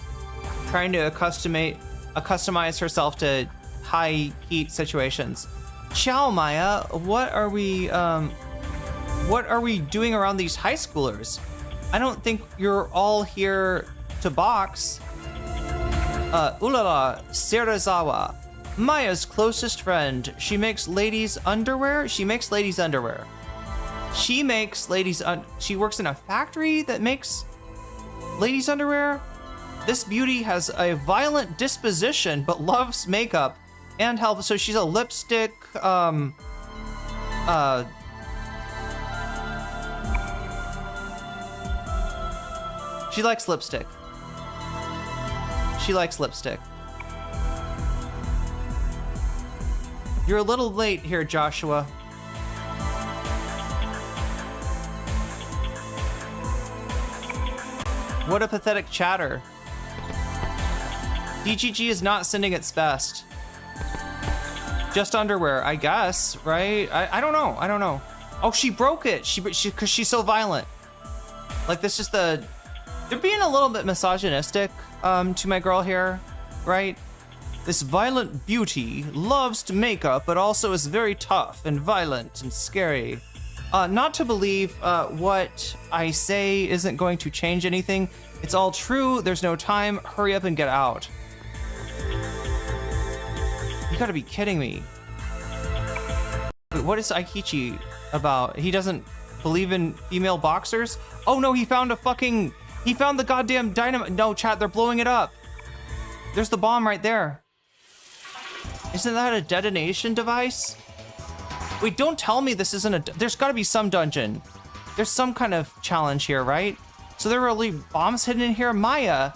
Trying to customize herself to high heat situations. Ciao, Maya. What are we doing around these high schoolers? I don't think you're all here to box. Ulala Sarazawa, Maya's closest friend. She makes ladies' underwear. She makes ladies' underwear. She works in a factory that makes ladies' underwear. This beauty has a violent disposition, but loves makeup and health. So she's a lipstick, she likes lipstick. She likes lipstick. You're a little late here, Joshua. What a pathetic chatter. DGG is not sending its best. Just underwear, I guess, right? I don't know. I don't know. Oh, she broke it. Because she's so violent. Like, this is they're being a little bit misogynistic to my girl here, right? This violent beauty loves to makeup, but also is very tough and violent and scary. Not to believe what I say isn't going to change anything. It's all true. There's no time. Hurry up and get out. You gotta be kidding me. Wait, what is Aikichi about? He doesn't believe in female boxers? Oh no, he found the goddamn dynamite. No, chat, they're blowing it up. There's the bomb right there. Isn't that a detonation device? Wait, don't tell me this isn't there's gotta be some dungeon. There's some kind of challenge here, right? So there are really bombs hidden in here? Maya,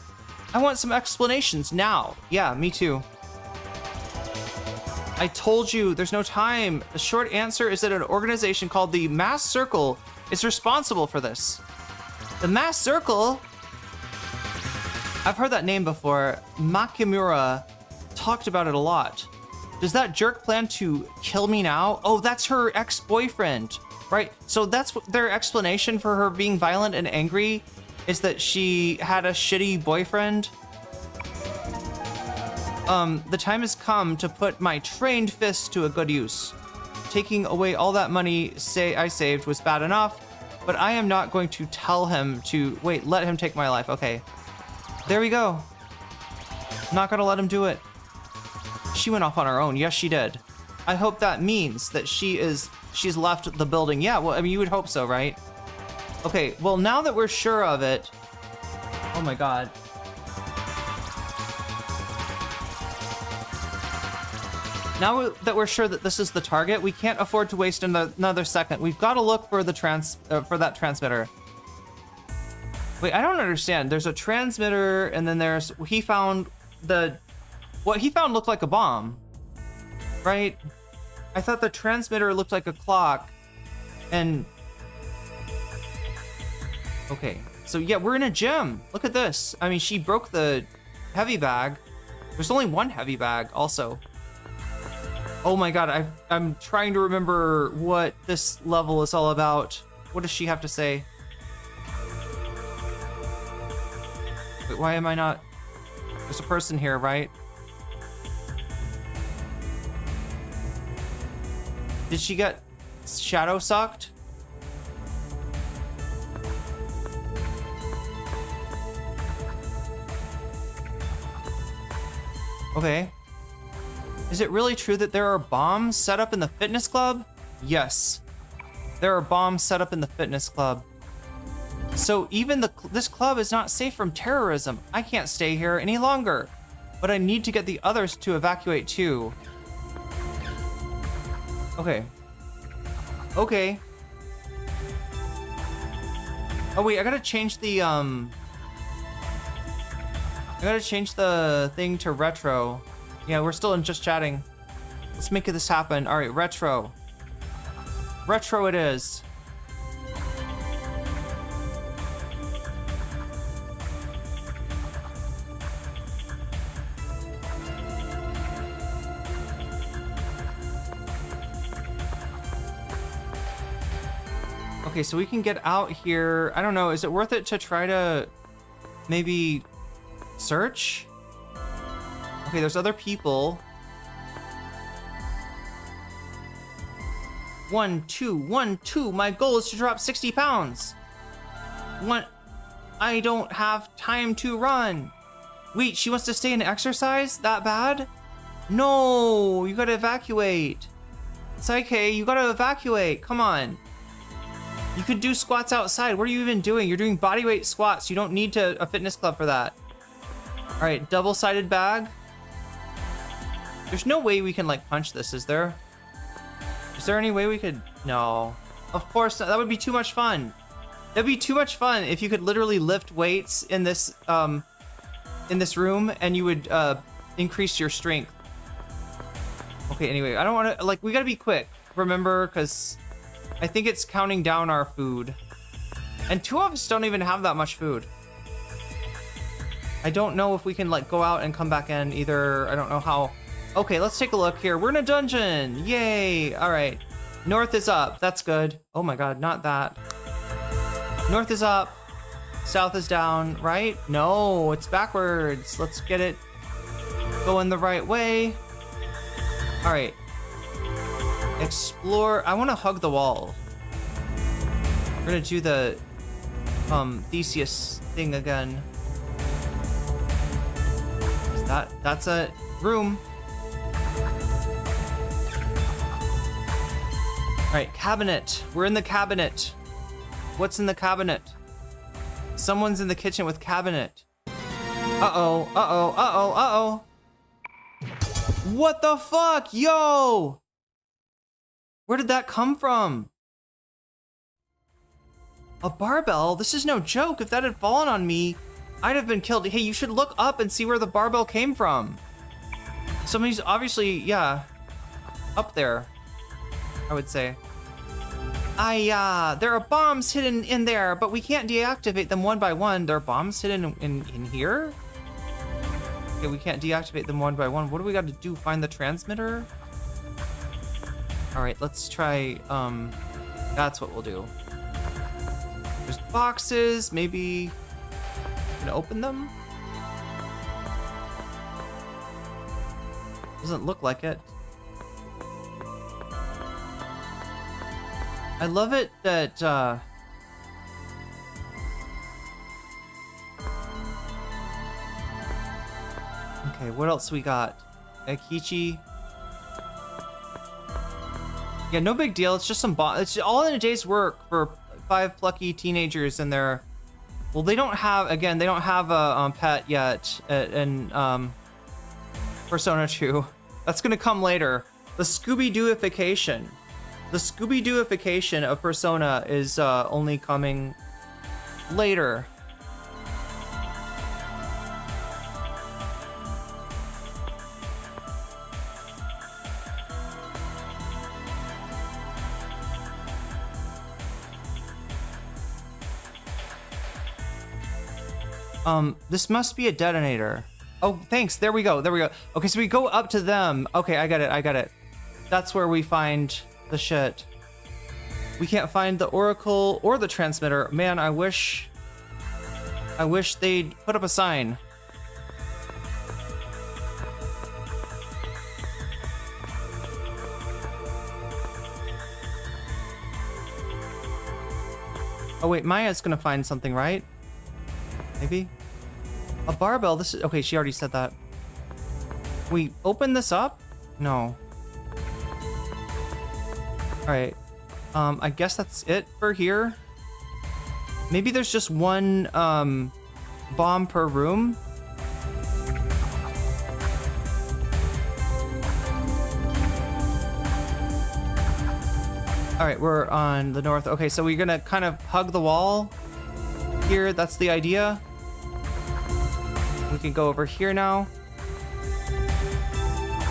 I want some explanations now. Yeah, me too. I told you there's no time. The short answer is that an organization called the Mass Circle is responsible for this. The Mass Circle? I've heard that name before. Makimura talked about it a lot. Does that jerk plan to kill me now? Oh, that's her ex-boyfriend, right? So that's their explanation for her being violent and angry, is that she had a shitty boyfriend. The time has come to put my trained fist to a good use. Taking away all that money I saved was bad enough, but I am not going to tell him to, wait, let him take my life. Okay, there we go. I'm not gonna let him do it. She went off on her own. Yes, she did. I hope that means that she's left the building. Yeah, well, I mean, you would hope so, right? Okay, well, now that we're sure of it, oh my God. Now that we're sure that this is the target, we can't afford to waste another second. We've got to look for the for that transmitter. Wait, I don't understand. There's a transmitter, and then what he found looked like a bomb, right? I thought the transmitter looked like a clock, and okay, so yeah, we're in a gym. Look at this. I mean, she broke the heavy bag. There's only one heavy bag, also. Oh my God, I'm trying to remember what this level is all about. What does she have to say? Wait, why am I not? There's a person here, right? Did she get shadow sucked? Okay. Is it really true that there are bombs set up in the fitness club? Yes. There are bombs set up in the fitness club. So even this club is not safe from terrorism. I can't stay here any longer. But I need to get the others to evacuate too. Okay. Okay. Oh wait, I gotta change the I gotta change the thing to retro. Yeah, we're still in just chatting. Let's make this happen. All right, retro. Retro it is. Okay, so we can get out here. I don't know, is it worth it to try to maybe search? Okay, there's other people. 1, 2, 1, 2. My goal is to drop 60 pounds. What? I don't have time to run. Wait, she wants to stay and exercise? That bad? No, you gotta evacuate. Psyche, you gotta evacuate. Come on. You could do squats outside. What are you even doing? You're doing bodyweight squats. You don't need a fitness club for that. All right, double-sided bag. There's no way we can like punch this, is there? Is there any way we could? No. Of course not. That would be too much fun. That'd be too much fun if you could literally lift weights in this room and you would increase your strength. Okay, anyway, I don't want to, like, we gotta be quick, remember, because I think it's counting down our food. And two of us don't even have that much food. I don't know if we can like go out and come back in either. I don't know how. Okay, let's take a look here. We're in a dungeon. Yay. All right. North is up. That's good. Oh my God, not that. North is up. South is down, right? No, it's backwards. Let's get it going the right way. All right. Explore. I want to hug the wall. We're gonna do the Theseus thing again. That's a room. All right, cabinet. We're in the cabinet. What's in the cabinet? Someone's in the kitchen with cabinet. Uh-oh, uh-oh, uh-oh, uh-oh. What the fuck? Yo! Where did that come from? A barbell? This is no joke. If that had fallen on me, I'd have been killed. Hey, you should look up and see where the barbell came from. Somebody's obviously, yeah, up there, I would say. There are bombs hidden in there, but we can't deactivate them one by one. There are bombs hidden in here? Okay, we can't deactivate them one by one. What do we got to do? Find the transmitter? All right, let's try, that's what we'll do. There's boxes, maybe we can open them? Doesn't look like it. I love it that, okay, what else we got? Akichi. Yeah, no big deal. It's just some it's all in a day's work for 5 plucky teenagers and their. Well, they don't have, again, they don't have a pet yet in Persona 2. That's gonna come later. The Scooby-Dooification. The Scooby-Dooification of Persona is only coming later. This must be a detonator. Oh, thanks. There we go. There we go. Okay, so we go up to them. Okay, I got it. I got it. That's where we find the shit. We can't find the oracle or the transmitter. Man, I wish they'd put up a sign. Oh wait, Maya's gonna find something, right? Maybe? A barbell, this is, okay, she already said that. We open this up? No. All right, I guess that's it for here. Maybe there's just one bomb per room. All right, we're on the north. Okay, so we're gonna kind of hug the wall here. That's the idea. We can go over here now.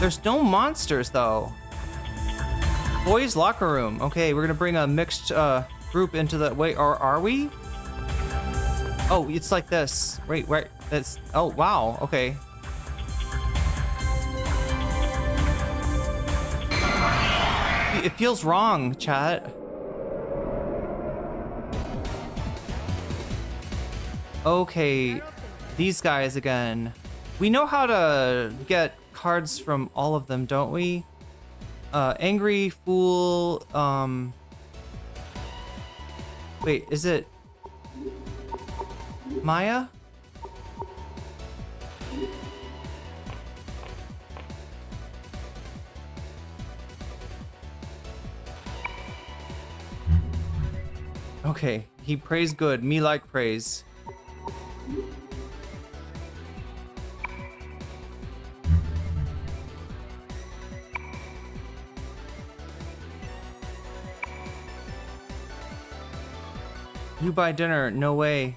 There's no monsters though. Boys' locker room. Okay, we're gonna bring a mixed group into the, wait, or are we? Oh, it's like this. Wait, that's, oh, wow, okay. It feels wrong, chat. Okay, these guys again. We know how to get cards from all of them, don't we? Angry, Fool, wait, is it Maya? Okay, he prays good. Me like praise. You buy dinner? No way.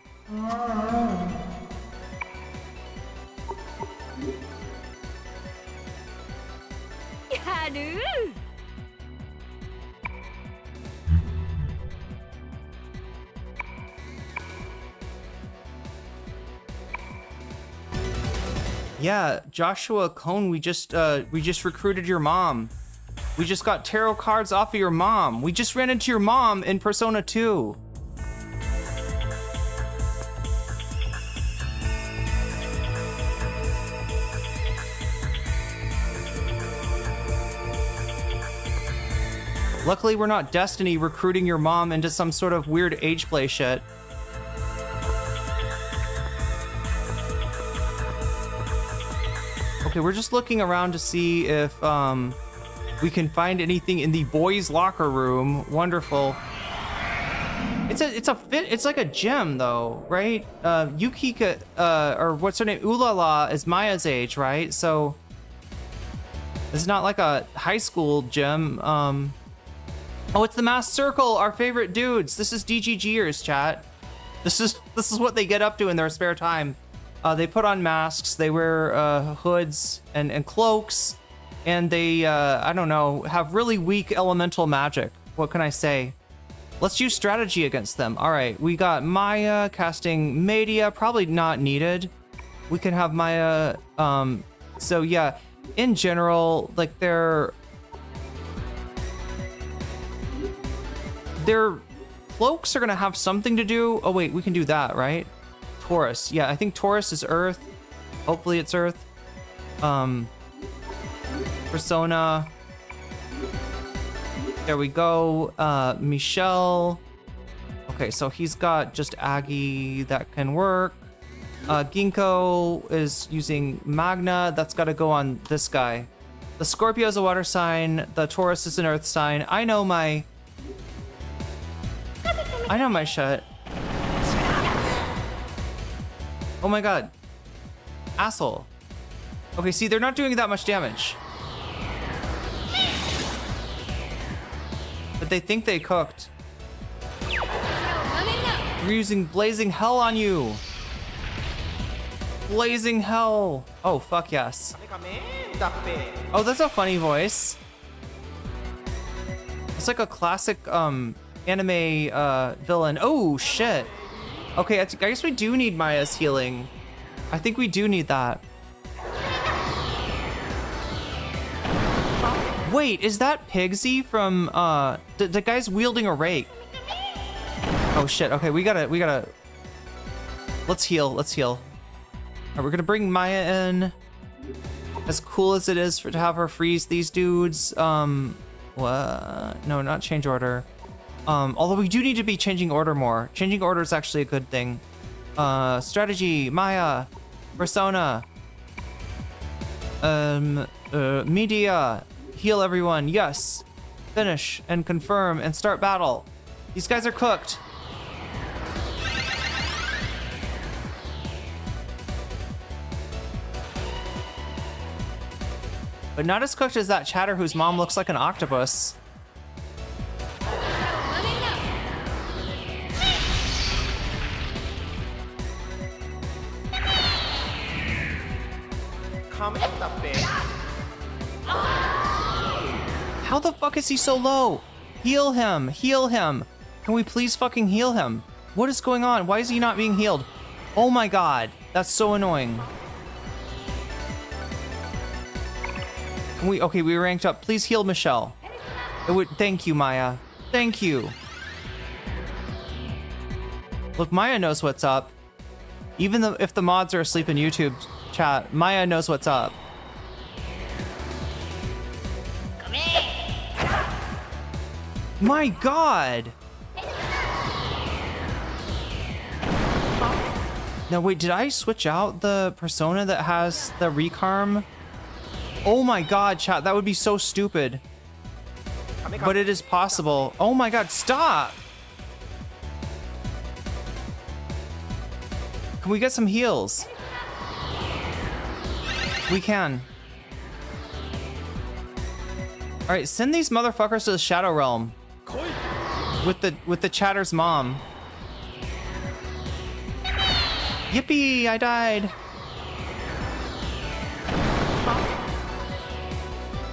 Yeah, Joshua Cohn, we just recruited your mom. We just got tarot cards off of your mom. We just ran into your mom in Persona 2. Luckily, we're not Destiny recruiting your mom into some sort of weird age play shit. Okay, we're just looking around to see if we can find anything in the boys' locker room. Wonderful. It's like a gym though, right? Yukika, or what's her name? Ulala is Maya's age, right? So it's not like a high school gym. Oh, it's the Masked Circle, our favorite dudes. This is DGGers, chat. This is what they get up to in their spare time. They put on masks, they wear hoods and cloaks, and they, I don't know, have really weak elemental magic. What can I say? Let's use strategy against them. All right, we got Maya casting Media, probably not needed. We can have Maya, so yeah, in general, like their cloaks are gonna have something to do. Oh wait, we can do that, right? Taurus, yeah, I think Taurus is Earth. Hopefully it's Earth. Persona. There we go. Michelle. Okay, so he's got just Aggie, that can work. Ginkgo is using Magna, that's gotta go on this guy. The Scorpio is a water sign, the Taurus is an earth sign. I know my shit. Oh my god. Asshole. Okay, see, they're not doing that much damage. But they think they cooked. We're using Blazing Hell on you. Blazing Hell. Oh, fuck yes. Oh, that's a funny voice. It's like a classic anime villain. Oh, shit. Okay, I guess we do need Maya's healing. I think we do need that. Wait, is that Pigsy from, the guy's wielding a rake. Oh shit, okay, we gotta, let's heal. All right, we're gonna bring Maya in. As cool as it is to have her freeze these dudes, what? No, not change order. Although we do need to be changing order more. Changing order is actually a good thing. Strategy, Maya, persona, media, heal everyone, yes. Finish and confirm and start battle. These guys are cooked. But not as cooked as that chatter whose mom looks like an octopus. Come at the bit. How the fuck is he so low? Heal him, heal him. Can we please fucking heal him? What is going on? Why is he not being healed? Oh my god, that's so annoying. Can we, okay, we ranked up. Please heal Michelle. It would, thank you, Maya. Thank you. Look, Maya knows what's up. Even though if the mods are asleep in YouTube chat, Maya knows what's up. My god! Now wait, did I switch out the persona that has the recarm? Oh my god, chat, that would be so stupid. But it is possible. Oh my god, stop! Can we get some heals? We can. Alright, send these motherfuckers to the Shadow Realm. With the chatter's mom. Yippee, I died.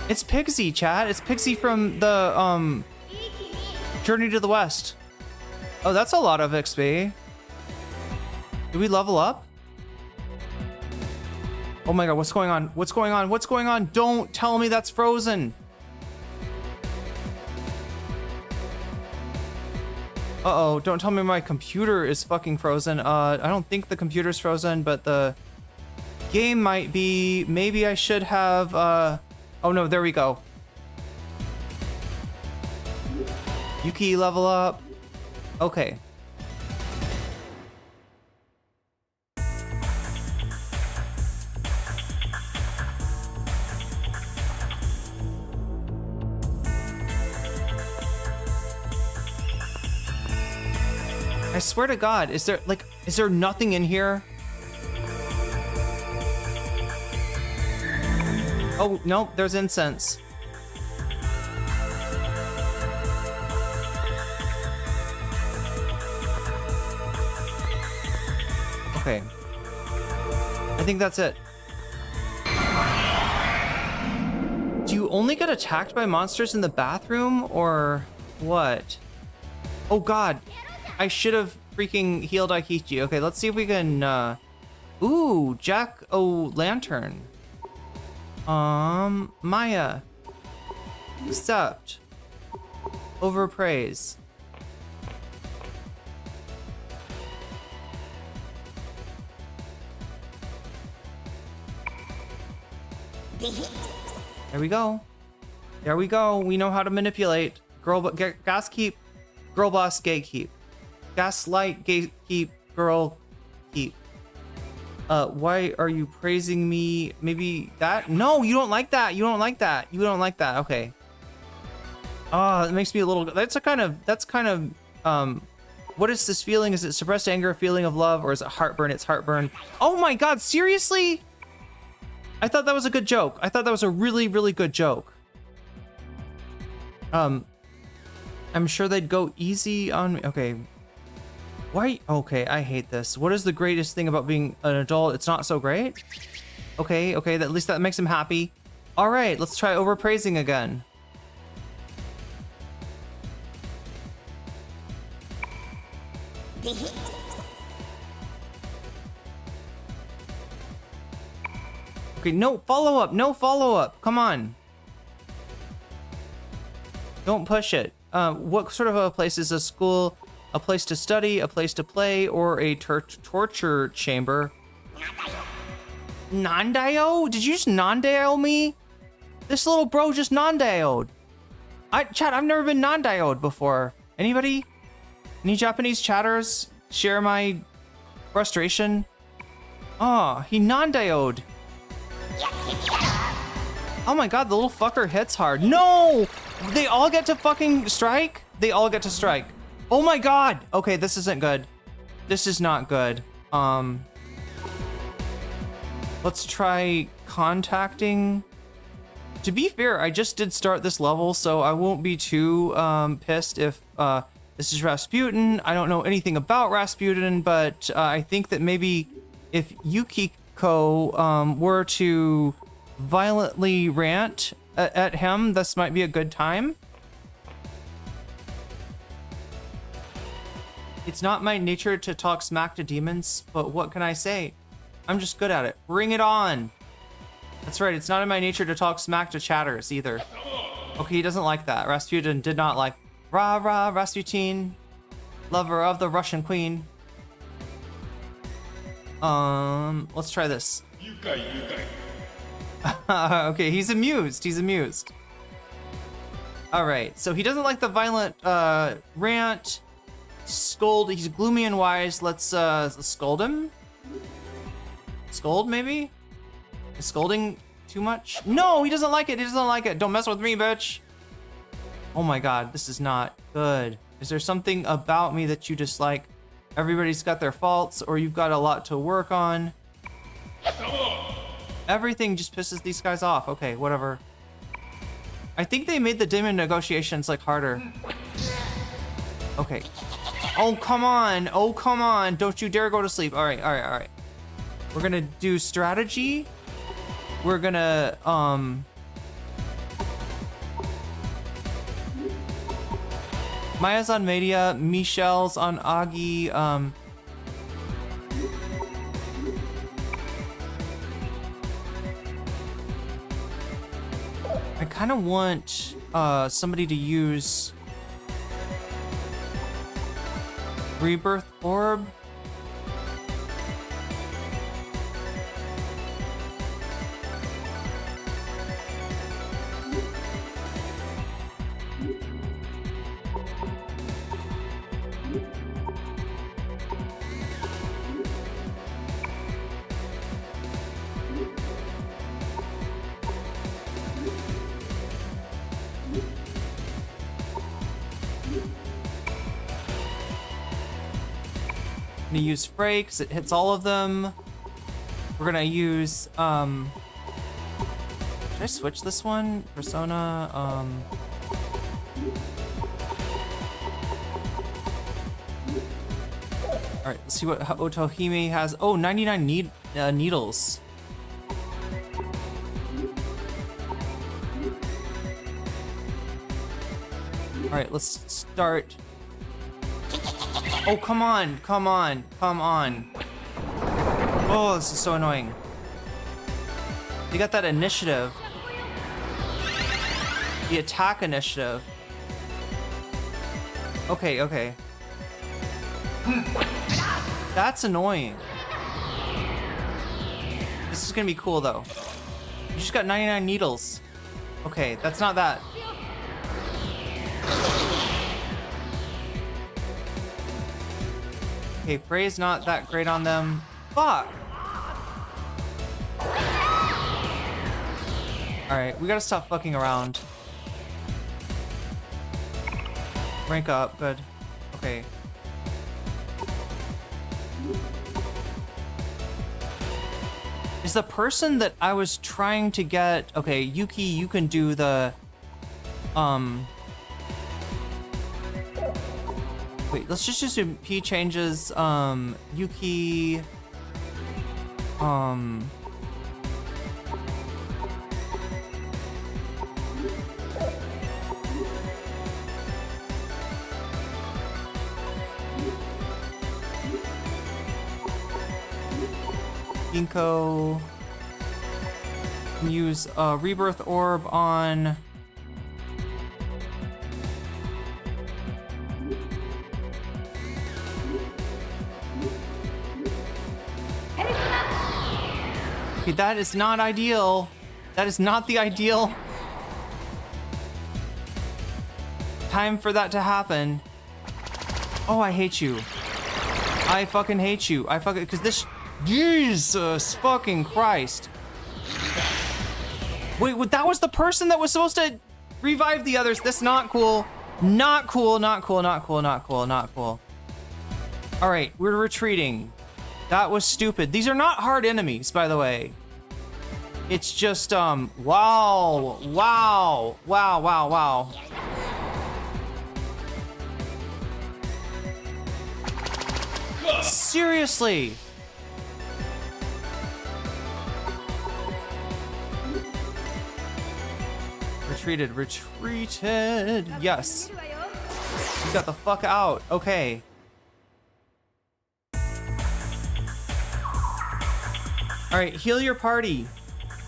It's Pigsy, chat. It's Pigsy from the Journey to the West. Oh, that's a lot of XP. Did we level up? Oh my god, what's going on? What's going on? What's going on? Don't tell me that's frozen. Uh-oh, don't tell me my computer is fucking frozen. I don't think the computer's frozen, but the game might be. Maybe I should have, oh no, there we go. Yuki, level up. Okay. I swear to God, is there nothing in here? Oh, no, there's incense. Okay. I think that's it. Do you only get attacked by monsters in the bathroom, or what? Oh God. I should have freaking healed Aikichi. Okay, let's see if we can, ooh, Jack-o'-lantern. Maya. Accept. Overpraise. There we go. There we go. We know how to manipulate. Gas keep. Girl boss gatekeep. Gaslight, gatekeep, girl, keep. Why are you praising me? Maybe that? No, you don't like that. You don't like that. You don't like that. Okay. Oh, it makes me a little. That's kind of. What is this feeling? Is it suppressed anger, a feeling of love, or is it heartburn? It's heartburn. Oh my God! Seriously? I thought that was a good joke. I thought that was a really, really good joke. I'm sure they'd go easy on me. Okay. Why? Okay, I hate this. What is the greatest thing about being an adult? It's not so great? Okay, okay, at least that makes him happy. All right, let's try overpraising again. Okay, no follow-up, no follow-up. Come on. Don't push it. What sort of a place is a school? A place to study, a place to play, or a torture chamber? Non-dio? Did you just non-dio me? This little bro just non-dioed. Chat, I've never been non-dioed before. Anybody? Any Japanese chatters share my frustration? Oh, he non-dioed. Oh my god, the little fucker hits hard. No! They all get to fucking strike? They all get to strike. Oh my god! Okay, this isn't good. This is not good. Let's try contacting. To be fair, I just did start this level, so I won't be too pissed if this is Rasputin. I don't know anything about Rasputin, but I think that maybe if Yukiko were to violently rant at him, this might be a good time. It's not my nature to talk smack to demons, but what can I say? I'm just good at it. Bring it on. That's right, it's not in my nature to talk smack to chatters either. Okay, he doesn't like that. Rasputin did not like. Rah rah, Rasputin, lover of the Russian queen. Let's try this. Okay, he's amused. He's amused. All right, so he doesn't like the violent rant. Scold. He's gloomy and wise. Let's scold him. Scold maybe. Is scolding too much? No, he doesn't like it. He doesn't like it. Don't mess with me, bitch. Oh my god, this is not good. Is there something about me that you dislike? Everybody's got their faults, or you've got a lot to work on. Everything just pisses these guys off. Okay, whatever. I think they made the demon negotiations like harder. Okay. Oh, come on. Oh, come on. Don't you dare go to sleep. All right, all right, all right. We're gonna do strategy. We're gonna, Maya's on Media, Michelle's on Agi, I kind of want, somebody to use Rebirth Orb. Gonna use Fray because it hits all of them. We're gonna use should I switch this one? Persona Alright, let's see what Otohime has. Oh, 99 needles. Alright, let's start. Oh, come on, come on, come on. Oh, this is so annoying. You got that initiative. The attack initiative. Okay, okay. That's annoying. This is gonna be cool though. You just got 99 needles. Okay, that's not that. Okay, Frey's not that great on them. Fuck! Alright, we gotta stop fucking around. Rank up, good. Okay. Is the person that I was trying to get... Okay, Yuki, you can do the... Wait, let's just assume P changes, Yuki... Ginkgo... Use Rebirth Orb on... Okay, that is not ideal. That is not the ideal time for that to happen. Oh, I hate you. I fucking hate you. I fucking, because this, Jesus fucking Christ. Wait, that was the person that was supposed to revive the others. That's not cool. Not cool, not cool, not cool, not cool, not cool. All right, we're retreating. That was stupid. These are not hard enemies, by the way. It's just, wow, wow, wow, wow, wow. Seriously. Retreated. Yes. We got the fuck out. Okay. All right, heal your party.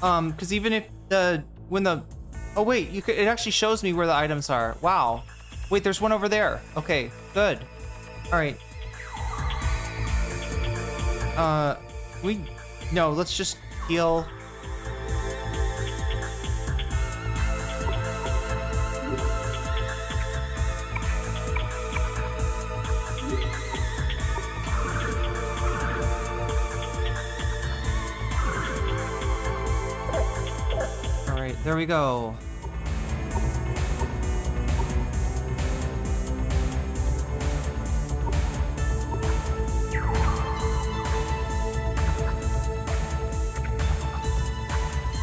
Because even if oh wait, it actually shows me where the items are. Wow. Wait, there's one over there. Okay, good. All right. No, let's just heal. All right, there we go.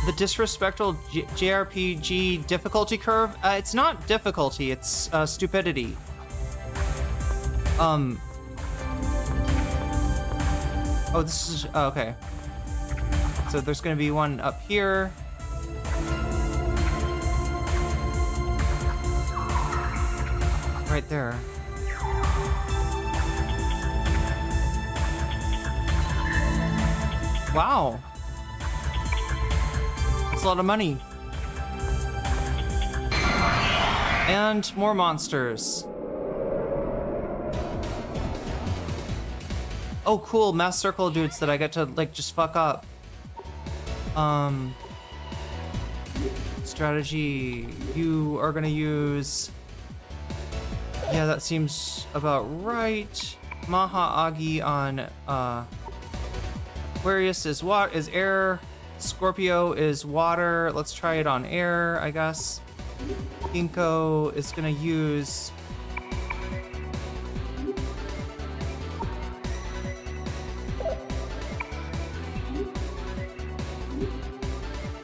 The disrespectful JRPG difficulty curve? It's not difficulty, it's stupidity. Oh, this is, oh, okay. So there's gonna be one up here. Right there. Wow. That's a lot of money. And more monsters. Oh, cool. Mass circle dudes that I get to, like, just fuck up. Strategy. You are gonna use... Yeah, that seems about right. Maha Agi on, Aquarius is air. Scorpio is water. Let's try it on air, I guess. Ginkgo is gonna use...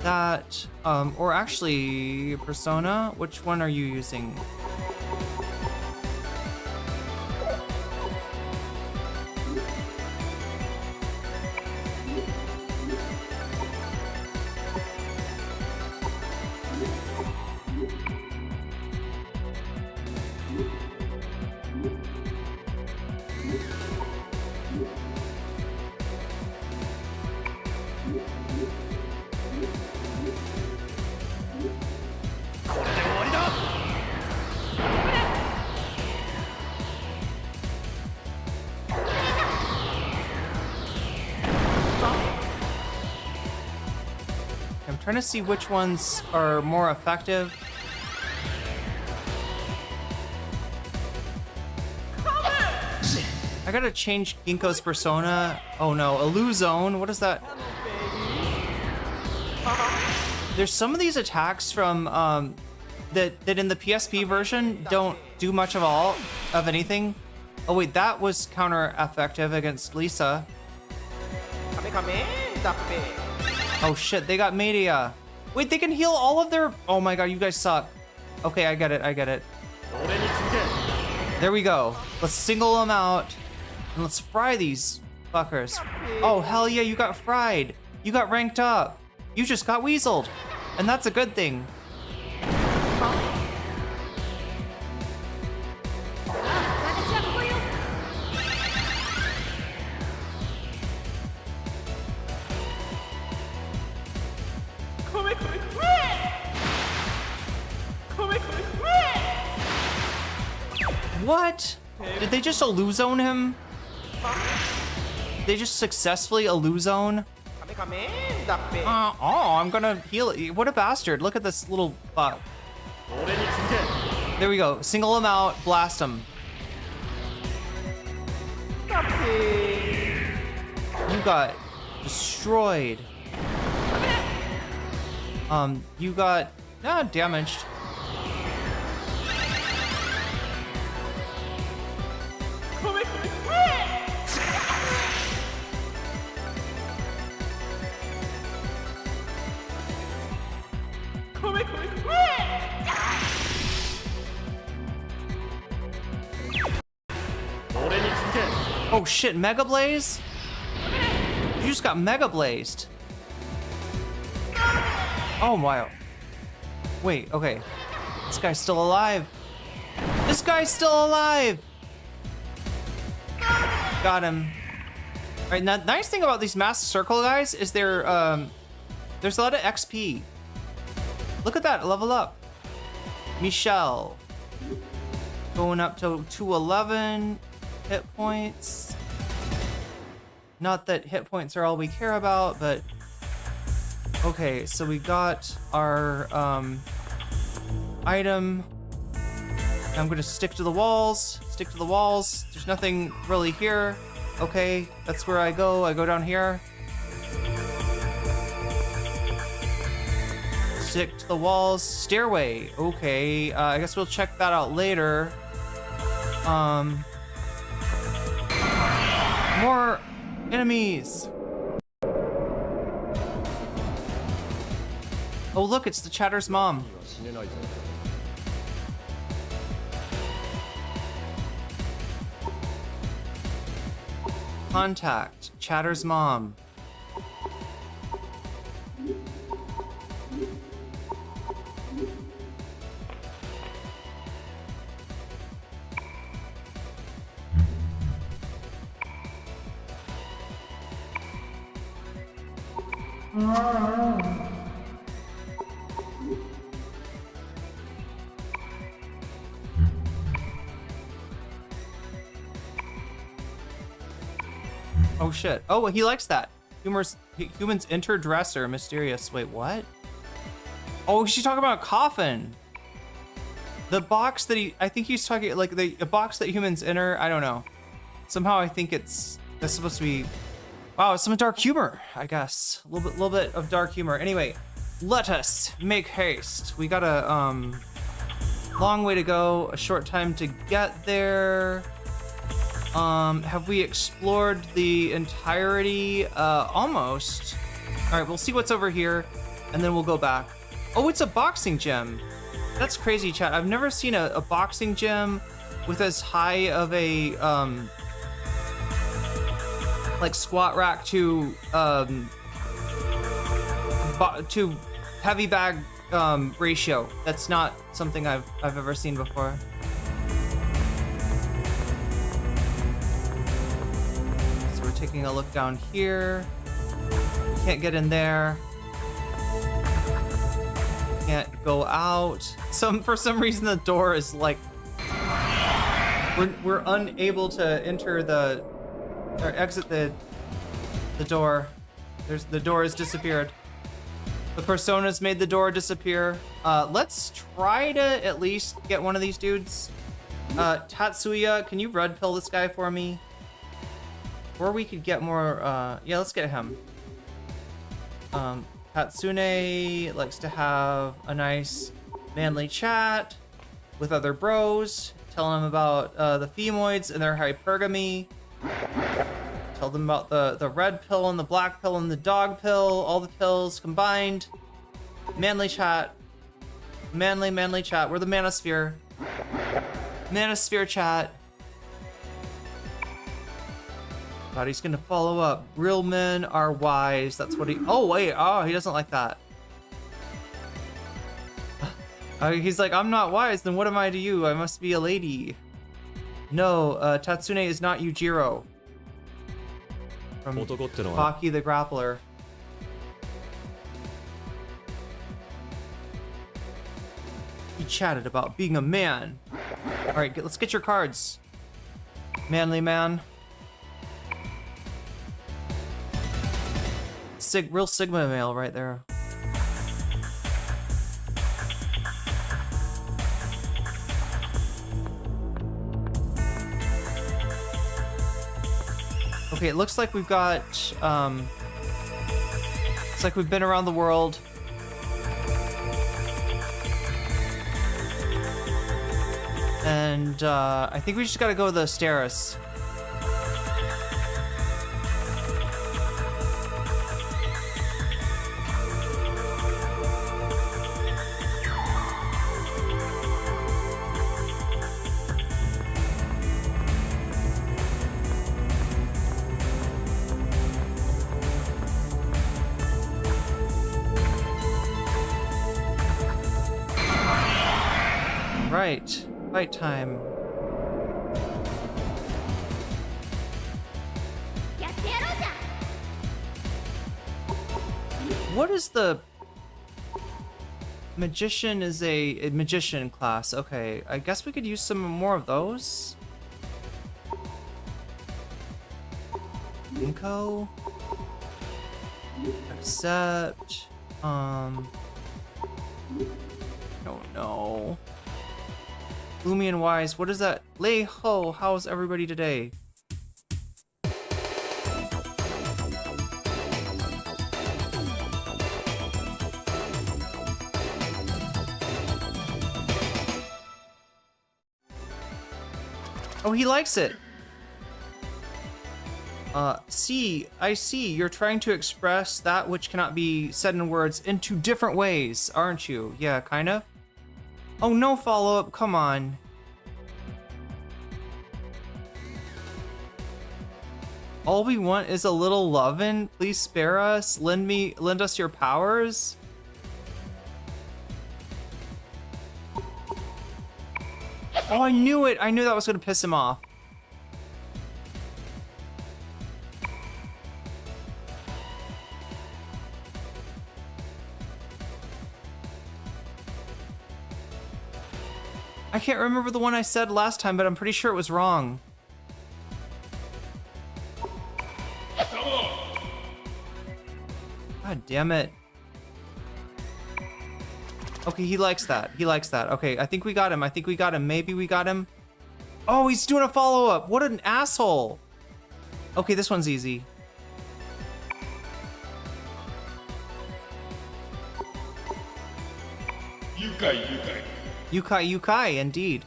that, or actually, Persona, which one are you using? Trying to see which ones are more effective. I gotta change Ginkgo's persona. Oh no, Illuzone. What is that? There's some of these attacks from that in the PSP version don't do much of anything. Oh wait, that was counter effective against Lisa. Oh shit, they got media. Wait, they can heal all of their... Oh my god, you guys suck. Okay, I get it. There we go. Let's single them out. And let's fry these fuckers. Oh, hell yeah, you got fried. You got ranked up. You just got weaseled. And that's a good thing. What? Did they just Illuzone him? They just successfully Illuzone? Oh, I'm gonna heal it. What a bastard. Look at this little fuck. There we go. Single him out, blast him. You got destroyed. You got damaged. Oh shit, Mega Blaze? You just got Mega Blazed. Oh wow. Wait, okay. This guy's still alive. This guy's still alive! Got him. Alright, now nice thing about these Masked Circle guys is there's a lot of XP. Look at that, level up. Michelle. Going up to 211 hit points. Not that hit points are all we care about, but okay, so we got our item. I'm gonna stick to the walls. Stick to the walls. There's nothing really here. Okay, that's where I go. I go down here. Stick to the walls. Stairway. Okay, I guess we'll check that out later. More enemies. Oh look, it's the Chatter's mom. Contact Chatter's mom. Oh shit. Oh, he likes that. Humans enter dresser, mysterious. Wait, what? Oh, she's talking about a coffin. The box that I think he's talking, like the box that humans enter, I don't know. Somehow I think that's supposed to be, wow, some dark humor, I guess. A little bit of dark humor. Anyway, let us make haste. We got a long way to go, a short time to get there. Have we explored the entirety? Almost. All right, we'll see what's over here, and then we'll go back. Oh, it's a boxing gym. That's crazy, chat. I've never seen a boxing gym with as high of a, like squat rack to heavy bag, ratio. That's not something I've ever seen before. Taking a look down here. Can't get in there. Can't go out. For some reason the door is like, we're unable to enter or exit the door. The door has disappeared. The personas made the door disappear. Let's try to at least get one of these dudes. Tatsuya, can you red pill this guy for me? Or we could get more, yeah, let's get him. Hatsune likes to have a nice manly chat with other bros, tell them about the femoids and their hypergamy. Tell them about the red pill and the black pill and the dog pill, all the pills combined. Manly chat. Manly chat. We're the manosphere. Manosphere chat. God, he's gonna follow up. Real men are wise. That's what he. Oh wait. Oh, he doesn't like that. He's like, I'm not wise. Then what am I to you? I must be a lady. No, Tatsune is not Yujiro. From Baki the Grappler. He chatted about being a man. All right, let's get your cards. Manly man. Real Sigma male right there. Okay, it looks like we've got, it's like we've been around the world. And, I think we just gotta go to the stairs. Right. Fight time. What is the... Magician is a magician class. Okay, I guess we could use some more of those. Inko. Accept. Oh no. Gloomy and Wise, what is that? Lei Ho, how's everybody today? Oh, he likes it. I see. You're trying to express that which cannot be said in words into different ways, aren't you? Yeah, kind of. Oh, no follow-up, come on. All we want is a little lovin'. Please spare us. Lend us your powers. Oh, I knew it. I knew that was gonna piss him off. I can't remember the one I said last time, but I'm pretty sure it was wrong. God damn it. Okay, he likes that. He likes that. Okay, I think we got him. I think we got him. Maybe we got him. Oh, he's doing a follow-up. What an asshole. Okay, this one's easy. Yukai, indeed.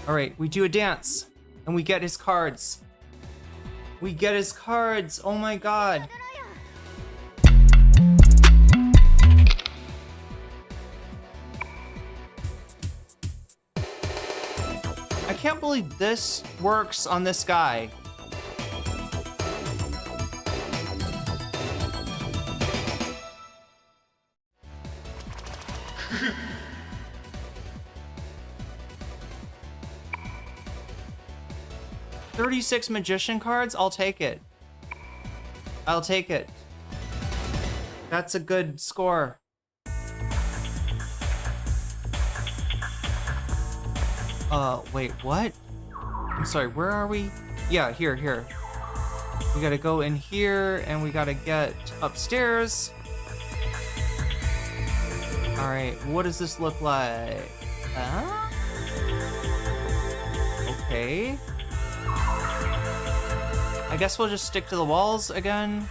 Alright, we do a dance. And we get his cards. We get his cards. Oh my god. I can't believe this works on this guy. $36 magician cards? I'll take it. I'll take it. That's a good score. Wait, what? I'm sorry, where are we? Yeah, here. We gotta go in here, and we gotta get upstairs. Alright, what does this look like? Okay. I guess we'll just stick to the walls again.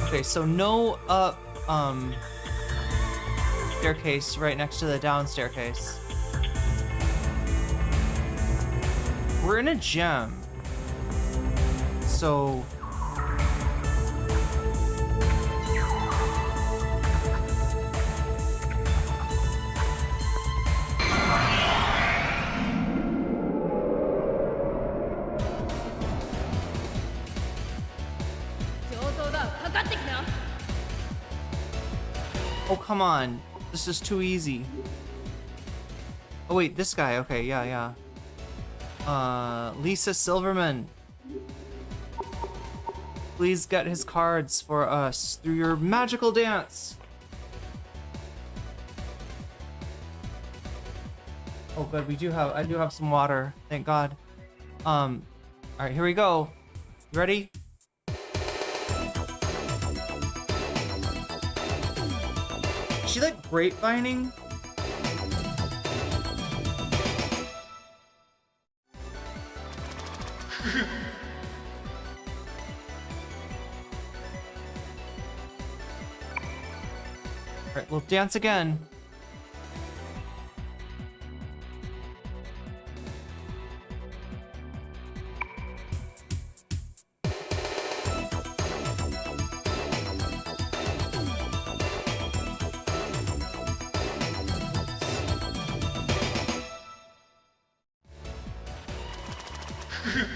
Okay, so no up, staircase right next to the down staircase. We're in a gem. So... Oh, come on. This is too easy. Oh, wait, this guy. Okay, yeah. Lisa Silverman. Please get his cards for us through your magical dance. Oh, good. I do have some water. Thank God. All right, here we go. You ready? Is she like grapevining? Alright, we'll dance again.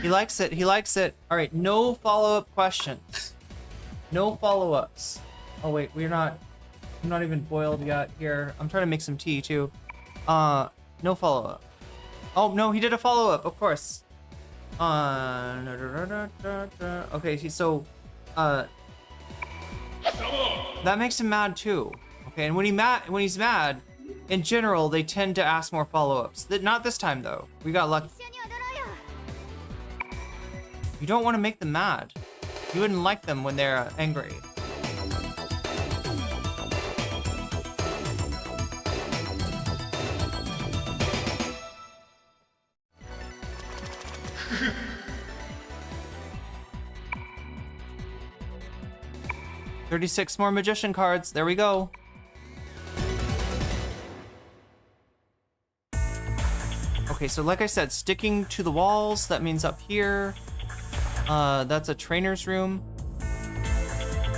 He likes it. He likes it. All right. No follow-up questions. No follow-ups. Oh wait, we're not. I'm not even boiled yet. Here, I'm trying to make some tea too. No follow-up. Oh no, he did a follow-up. Of course. Okay. So, that makes him mad too. Okay, and when he's mad, in general, they tend to ask more follow-ups. Not this time though. We got lucky. You don't want to make them mad. You wouldn't like them when they're angry. $36 more magician cards. There we go. Okay, so like I said, sticking to the walls, that means up here. That's a trainer's room.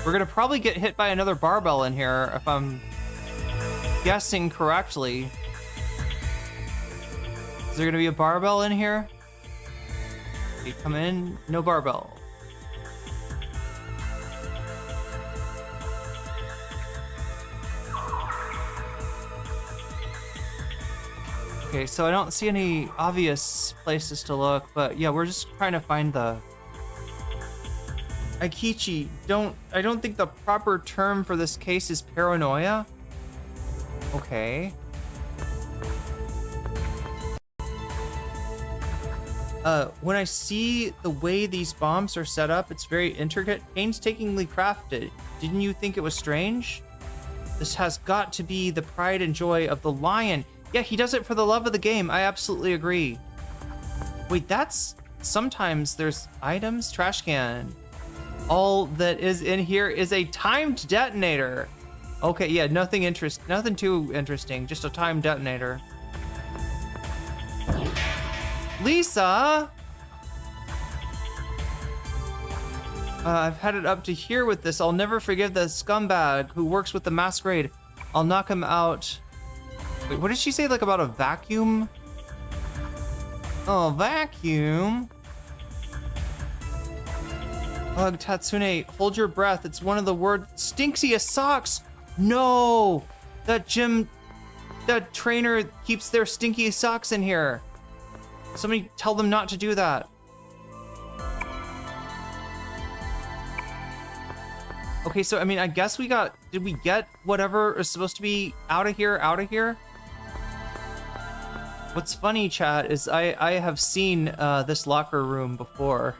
We're gonna probably get hit by another barbell in here if I'm guessing correctly. Is there gonna be a barbell in here? Okay, come in, no barbell. Okay, so I don't see any obvious places to look, but yeah, we're just trying to find the Aikichi. I don't think the proper term for this case is paranoia. Okay. When I see the way these bombs are set up, it's very intricate, painstakingly crafted. Didn't you think it was strange? This has got to be the pride and joy of the lion. Yeah, he does it for the love of the game. I absolutely agree. Wait, that's... Sometimes there's items, trash can. All that is in here is a timed detonator. Okay, yeah, nothing too interesting, just a timed detonator. Lisa! I've had it up to here with this. I'll never forgive the scumbag who works with the masquerade. I'll knock him out. Wait, what did she say, like, about a vacuum? Oh, vacuum. Ugh, Tatsune, hold your breath. It's one of the stinksiest socks. No! That trainer keeps their stinky socks in here. Somebody tell them not to do that. Okay, so, I mean, I guess did we get whatever is supposed to be out of here? What's funny, chat, is I have seen this locker room before.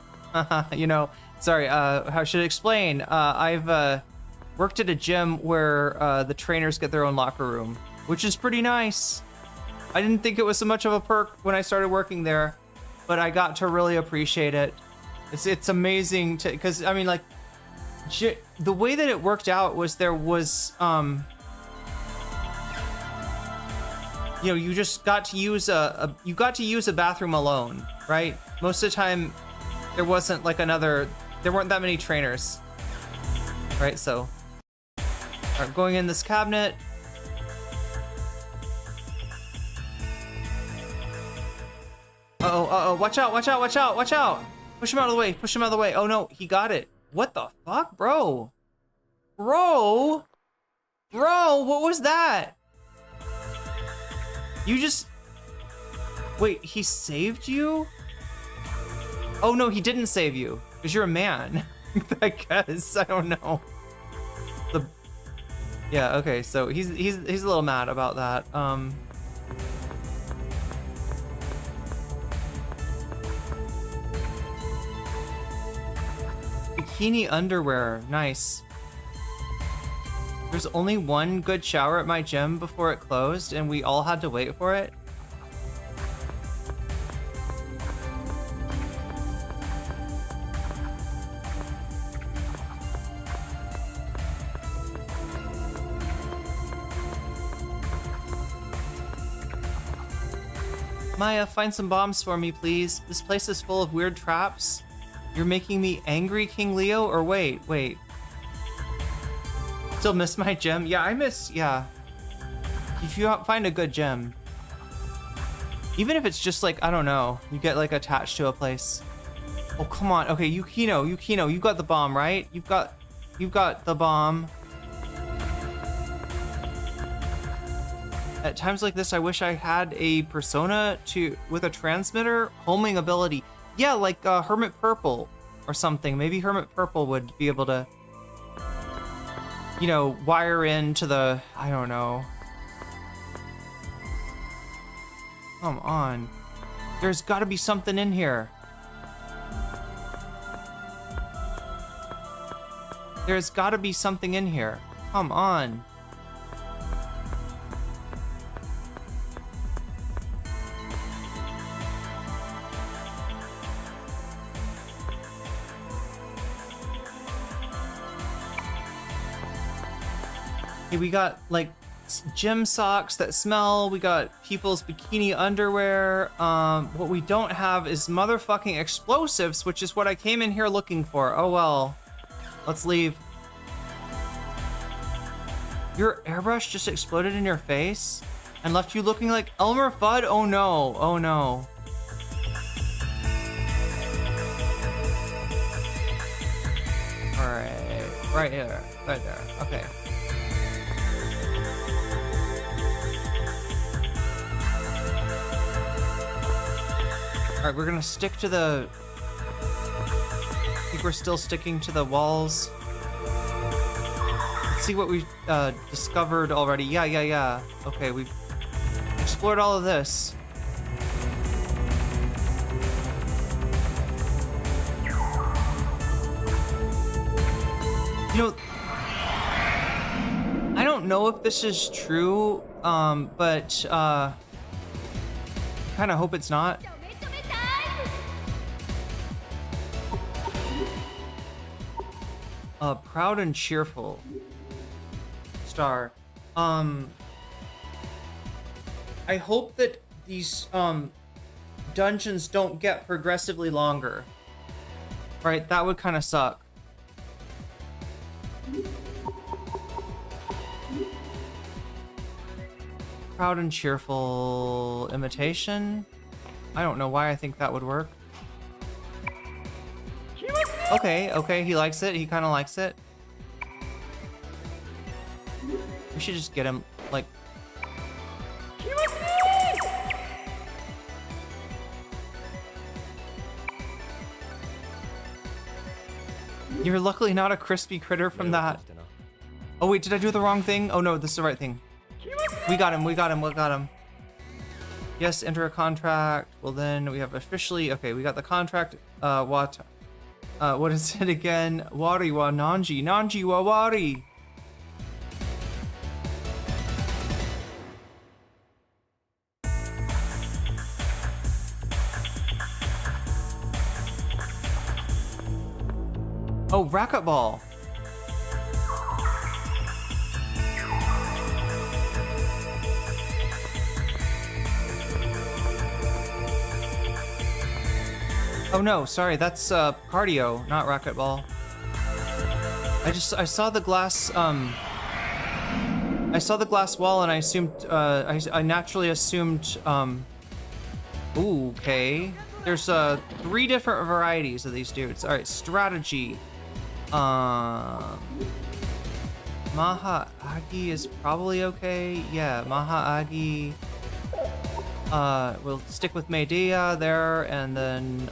You know, sorry, how should I explain? I've worked at a gym where the trainers get their own locker room, which is pretty nice. I didn't think it was so much of a perk when I started working there, but I got to really appreciate it. It's amazing because I mean, like, the way that it worked out was there was you know, you just got to use a bathroom alone, right? Most of the time there wasn't like there weren't that many trainers, right? So going in this cabinet. Uh-oh, watch out. Push him out of the way. Oh no, he got it. What the fuck, bro? Bro, what was that? You just... Wait, he saved you? Oh no, he didn't save you, because you're a man. I guess, I don't know. Yeah, okay, so he's a little mad about that. Bikini underwear, nice. There's only one good shower at my gym before it closed, and we all had to wait for it. Maya, find some bombs for me, please. This place is full of weird traps. You're making me angry, King Leo? Or wait. Still miss my gem? Yeah, I miss, yeah. If you find a good gem. Even if it's just like, I don't know, you get like attached to a place. Oh, come on. Okay, Yukino, you got the bomb, right? You've got the bomb. At times like this, I wish I had a persona with a transmitter homing ability. Yeah, like Hermit Purple or something. Maybe Hermit Purple would be able to, you know, wire into the, I don't know. Come on. There's gotta be something in here. There's gotta be something in here. Come on. Hey, we got like gym socks that smell. We got people's bikini underwear. What we don't have is motherfucking explosives, which is what I came in here looking for. Oh well. Let's leave. Your airbrush just exploded in your face and left you looking like Elmer Fudd? Oh no. Oh no. Alright. Right here. Right there. Okay. Alright, we're gonna stick to the... I think we're still sticking to the walls. Let's see what we discovered already. Yeah. Okay, we've explored all of this. You know, I don't know if this is true, but I kind of hope it's not. Proud and cheerful. Star. I hope that these dungeons don't get progressively longer. Right, that would kind of suck. Proud and cheerful imitation. I don't know why I think that would work. Okay, he likes it. He kind of likes it. We should just get him, like... You're luckily not a crispy critter from that. Oh wait, did I do the wrong thing? Oh no, this is the right thing. We got him. Yes, enter a contract. Well then, we have officially... Okay, we got the contract. What is it again? Wari wa Nanji wa wari. Oh, racquetball. Oh no, sorry, that's cardio, not racquetball. I saw the glass I saw the glass wall and I assumed I naturally assumed ooh, okay. There's 3 different varieties of these dudes. Alright, strategy. Maha Agi is probably okay. Yeah, Maha Agi. We'll stick with Medea there, and then,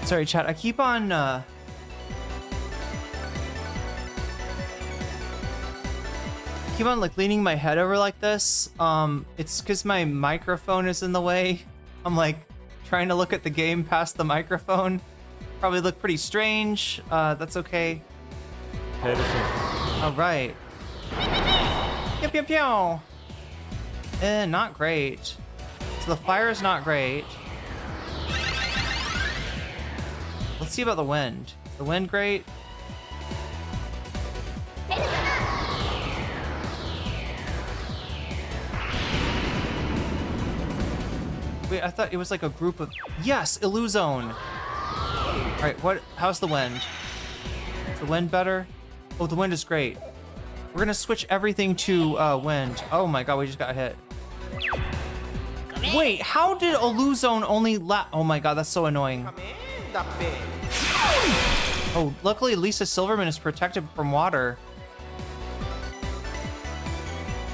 sorry, chat. I keep on like leaning my head over like this. It's because my microphone is in the way. I'm like trying to look at the game past the microphone. Probably look pretty strange. That's okay. All right. Pew, pew, pew. Not great. So the fire is not great. Let's see about the wind. Is the wind great? Wait, I thought it was like a group of... Yes, Illuzone. All right, how's the wind? Is the wind better? Oh, the wind is great. We're gonna switch everything to wind. Oh my god, we just got hit. Wait, how did Illuzone only oh my god, that's so annoying. Oh, luckily Lisa Silverman is protected from water.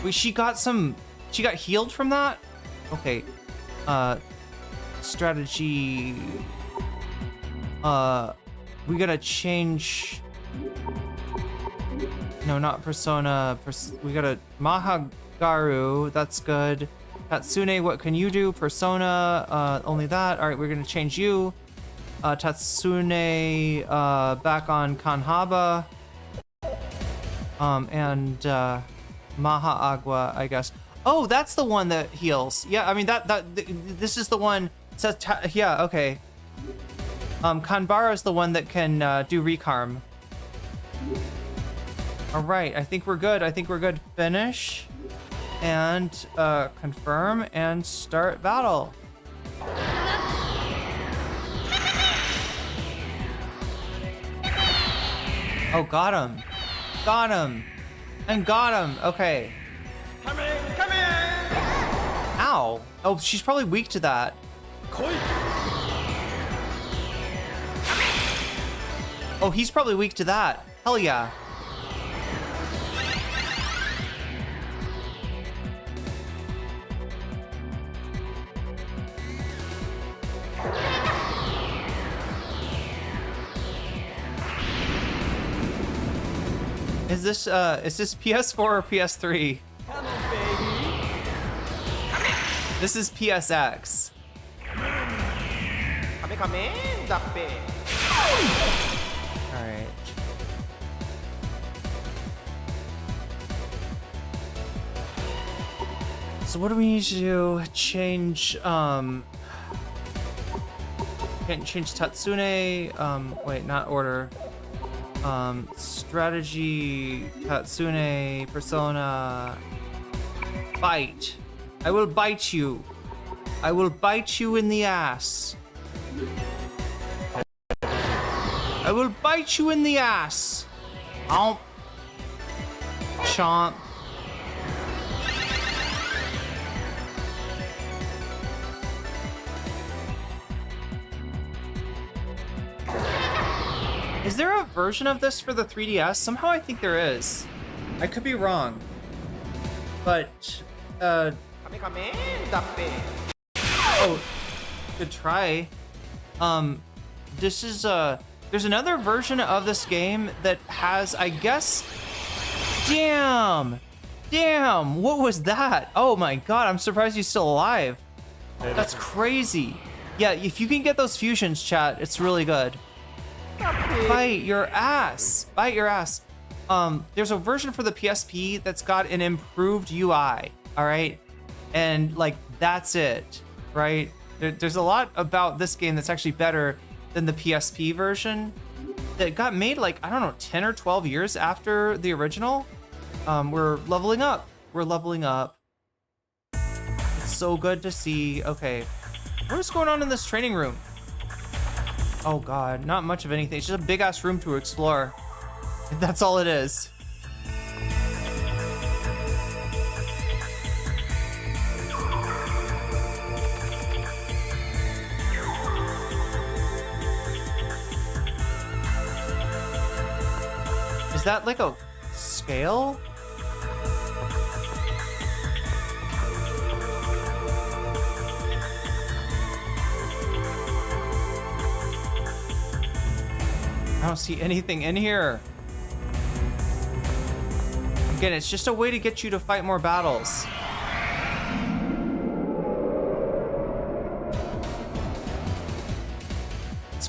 Wait, she got healed from that? Okay. Strategy. We gotta change. No, not Persona. We gotta Mahagaru. That's good. Tatsune, what can you do? Persona. Only that. All right, we're gonna change you. Tatsune. Back on Kanhaba. And Maha Agua, I guess. Oh, that's the one that heals. Yeah, I mean this is the one. Says yeah, okay. Kanbara is the one that can do recarm. All right, I think we're good. Finish and confirm and start battle. Oh, got him. And got him. Okay. Come in. Ow. Oh, she's probably weak to that. Oh, he's probably weak to that. Hell yeah. Is this PS4 or PS3? Come on, baby. This is PSX. Come in, all right. So what do we need to do? Change Tatsune. Wait, not order. Strategy, Tatsune, Persona. Bite. I will bite you. I will bite you in the ass. I will bite you in the ass. Chomp. Chomp. Is there a version of this for the 3DS? Somehow I think there is. I could be wrong. But, oh, good try. This is, there's another version of this game that has, I guess... Damn! What was that? Oh my god, I'm surprised he's still alive. That's crazy. Yeah, if you can get those fusions, chat, it's really good. Bite your ass. There's a version for the PSP that's got an improved UI, all right? And like, that's it, right? There's a lot about this game that's actually better than the PSP version that got made like, I don't know, 10 or 12 years after the original. We're leveling up. It's so good to see. Okay, what is going on in this training room? Oh god, not much of anything. It's just a big ass room to explore. That's all it is. Is that like a scale? I don't see anything in here. Again, it's just a way to get you to fight more battles.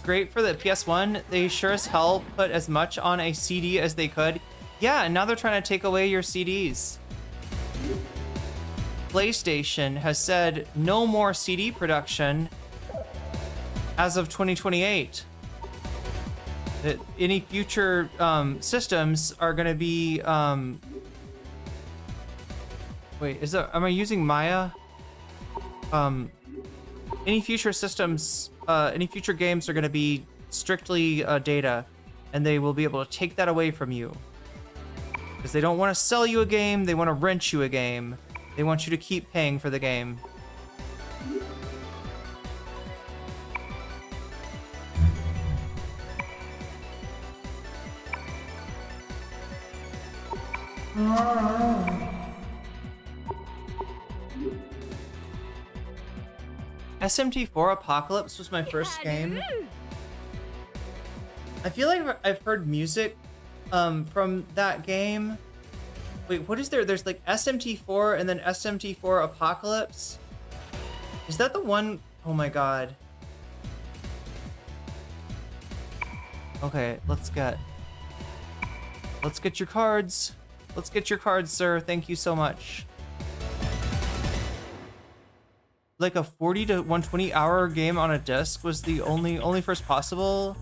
great for the PS1. They sure as hell put as much on a CD as they could. Yeah, and now they're trying to take away your CDs. PlayStation has said no more CD production as of 2028. That any future systems are going to be wait, am I using Maya? Any future systems, any future games are going to be strictly data, and they will be able to take that away from you. Because they don't want to sell you a game, they want to rent you a game. They want you to keep paying for the game. SMT4 Apocalypse was my first game. I feel like I've heard music from that game. Wait, what is there? There's like SMT4 and then SMT4 Apocalypse. Is that the one? Oh my god. Okay, let's get your cards. Let's get your cards, sir. Thank you so much. Like a 40 to 120 hour game on a disc was the only first possible.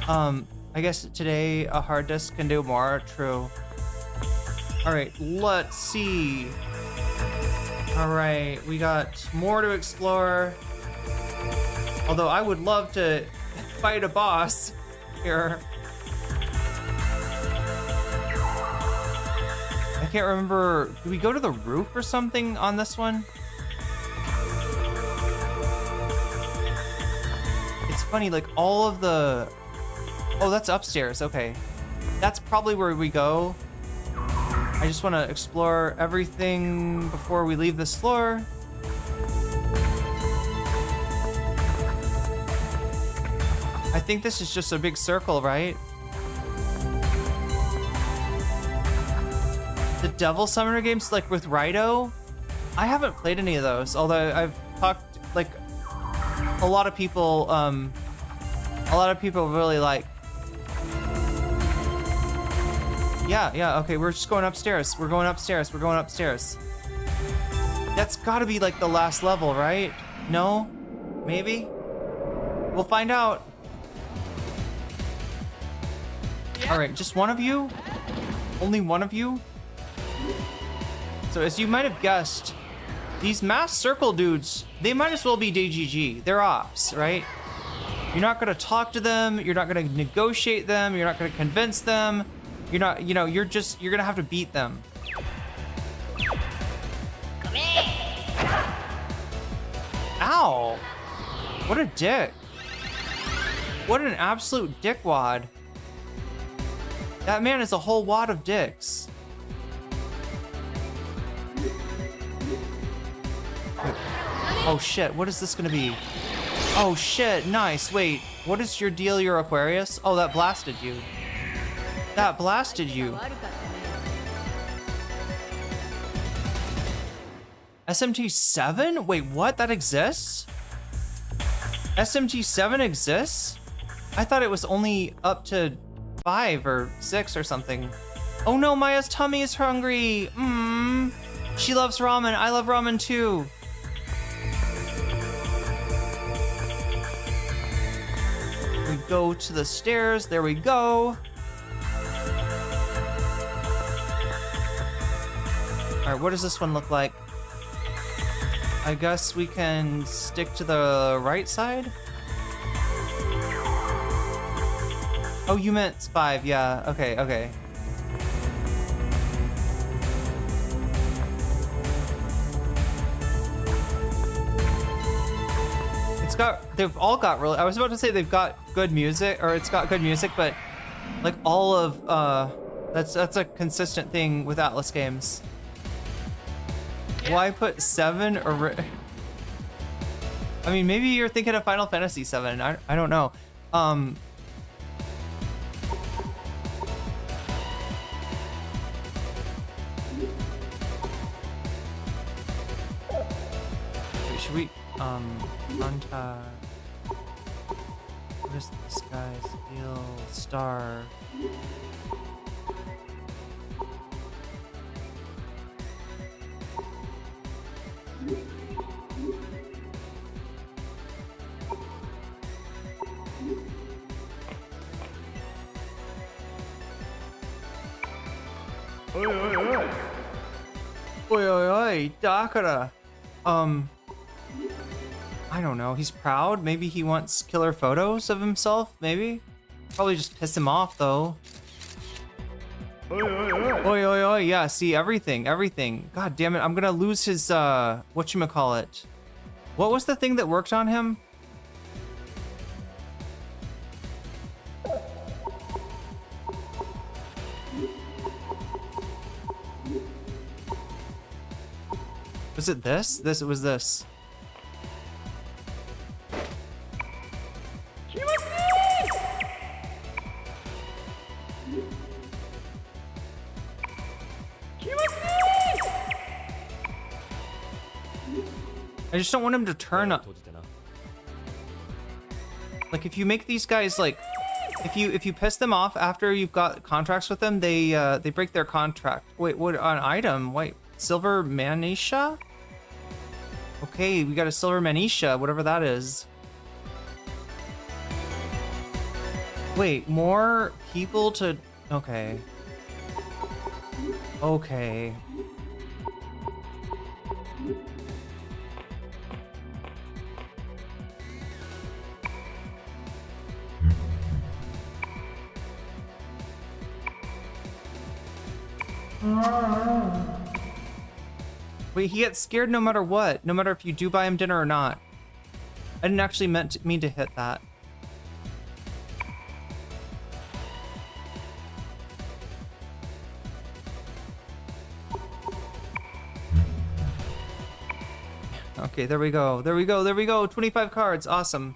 I guess today a hard disk can do more. True. All right, let's see. All right, we got more to explore. Although I would love to fight a boss here. I can't remember. Do we go to the roof or something on this one? It's funny, like all of the... Oh, that's upstairs. Okay. That's probably where we go. I just want to explore everything before we leave this floor. I think this is just a big circle, right? The Devil Summoner games, like with Raito, I haven't played any of those, although I've talked, like, a lot of people really like. Yeah, okay, we're just going upstairs. We're going upstairs. That's gotta be like the last level, right? No? Maybe? We'll find out. All right, just one of you? Only one of you? So as you might have guessed, these mass circle dudes, they might as well be DGG. They're ops, right? You're not gonna talk to them, you're not gonna negotiate them, you're not gonna convince them, you're not, you know, you're gonna have to beat them. Ow! What a dick. What an absolute dickwad. That man is a whole wad of dicks. Oh shit, what is this gonna be? Oh shit, nice. Wait, what is your deal, your Aquarius? Oh, that blasted you. That blasted you. SMT7? Wait, what? That exists? SMT7 exists? I thought it was only up to 5 or 6 or something. Oh no, Maya's tummy is hungry. She loves ramen. I love ramen too. We go to the stairs. There we go. All right, what does this one look like? I guess we can stick to the right side. Oh, you meant 5. Yeah, okay. They've all got really, I was about to say they've got good music, or it's got good music, but like all of, that's a consistent thing with Atlas games. Why put 7 or, I mean, maybe you're thinking of Final Fantasy 7. I don't know. Should we, What is this guy's deal? Star. Oi, oi, oi. Oi, oi, oi, Dakara. I don't know. He's proud. Maybe he wants killer photos of himself. Maybe. Probably just piss him off though. Oi, oi, oi. Oi, oi, oi. Yeah. See everything. Everything. God damn it. I'm gonna lose his whatchamacallit. What was the thing that worked on him? Was it this? It was this. I just don't want him to turn up. Like if you make these guys like, if you piss them off after you've got contracts with them, they break their contract. Wait, what? An item? Wait, silver magnesia? Okay, we got a silver magnesia, whatever that is. Wait, more people to... Okay. Okay. Wait, he gets scared no matter what, no matter if you do buy him dinner or not. I didn't actually mean to hit that. Okay, there we go. There we go. There we go. 25 cards. Awesome.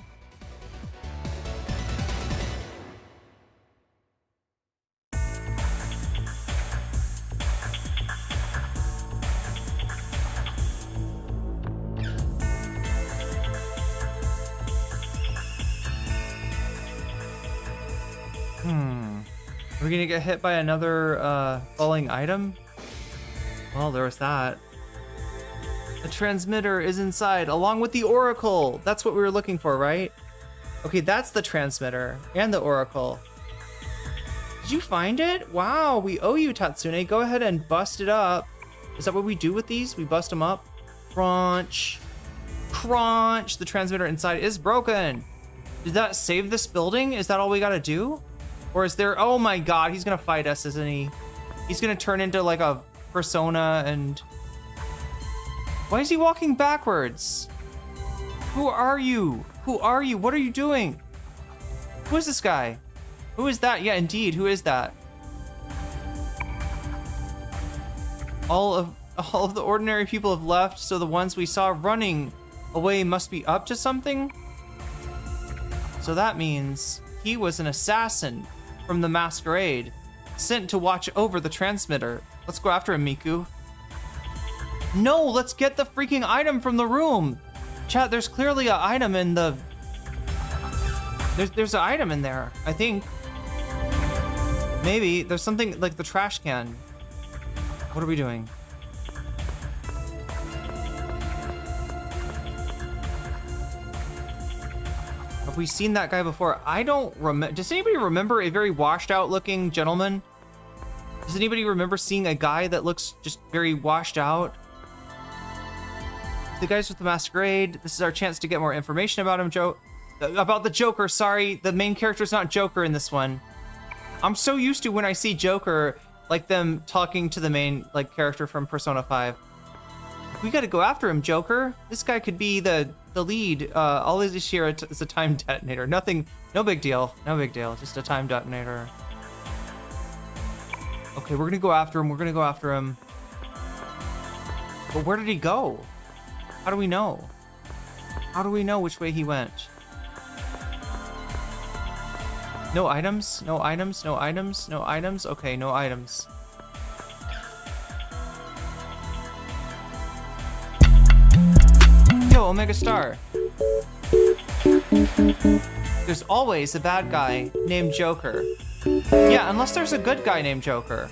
Are we gonna get hit by another falling item? Well, there was that. The transmitter is inside, along with the oracle. That's what we were looking for, right? Okay, that's the transmitter and the oracle. Did you find it? Wow, we owe you, Tatsune. Go ahead and bust it up. Is that what we do with these? We bust them up? Crunch. Crunch. The transmitter inside is broken. Did that save this building? Is that all we gotta do? Or is there... Oh my god, he's gonna fight us, isn't he? He's gonna turn into like a persona and... Why is he walking backwards? Who are you? Who are you? What are you doing? Who is this guy? Who is that? Yeah, indeed, who is that? All of the ordinary people have left, so the ones we saw running away must be up to something? So that means he was an assassin from the masquerade, sent to watch over the transmitter. Let's go after him, Miku. No, let's get the freaking item from the room. Chat, there's clearly an item in the... There's an item in there, I think. Maybe. There's something like the trash can. What are we doing? Have we seen that guy before? I don't remember. Does anybody remember a very washed out looking gentleman? Does anybody remember seeing a guy that looks just very washed out? The guys with the masquerade. This is our chance to get more information about him, about the Joker. Sorry, the main character's not Joker in this one. I'm so used to when I see Joker, like them talking to the main character from Persona 5. We gotta go after him, Joker. This guy could be the lead. All it is here is a time detonator. Nothing, no big deal. No big deal, just a time detonator. Okay, we're gonna go after him. We're gonna go after him. But where did he go? How do we know? How do we know which way he went? No items? No items? No items? No items? Okay, no items. Yo, Omega Star. There's always a bad guy named Joker. Yeah, unless there's a good guy named Joker.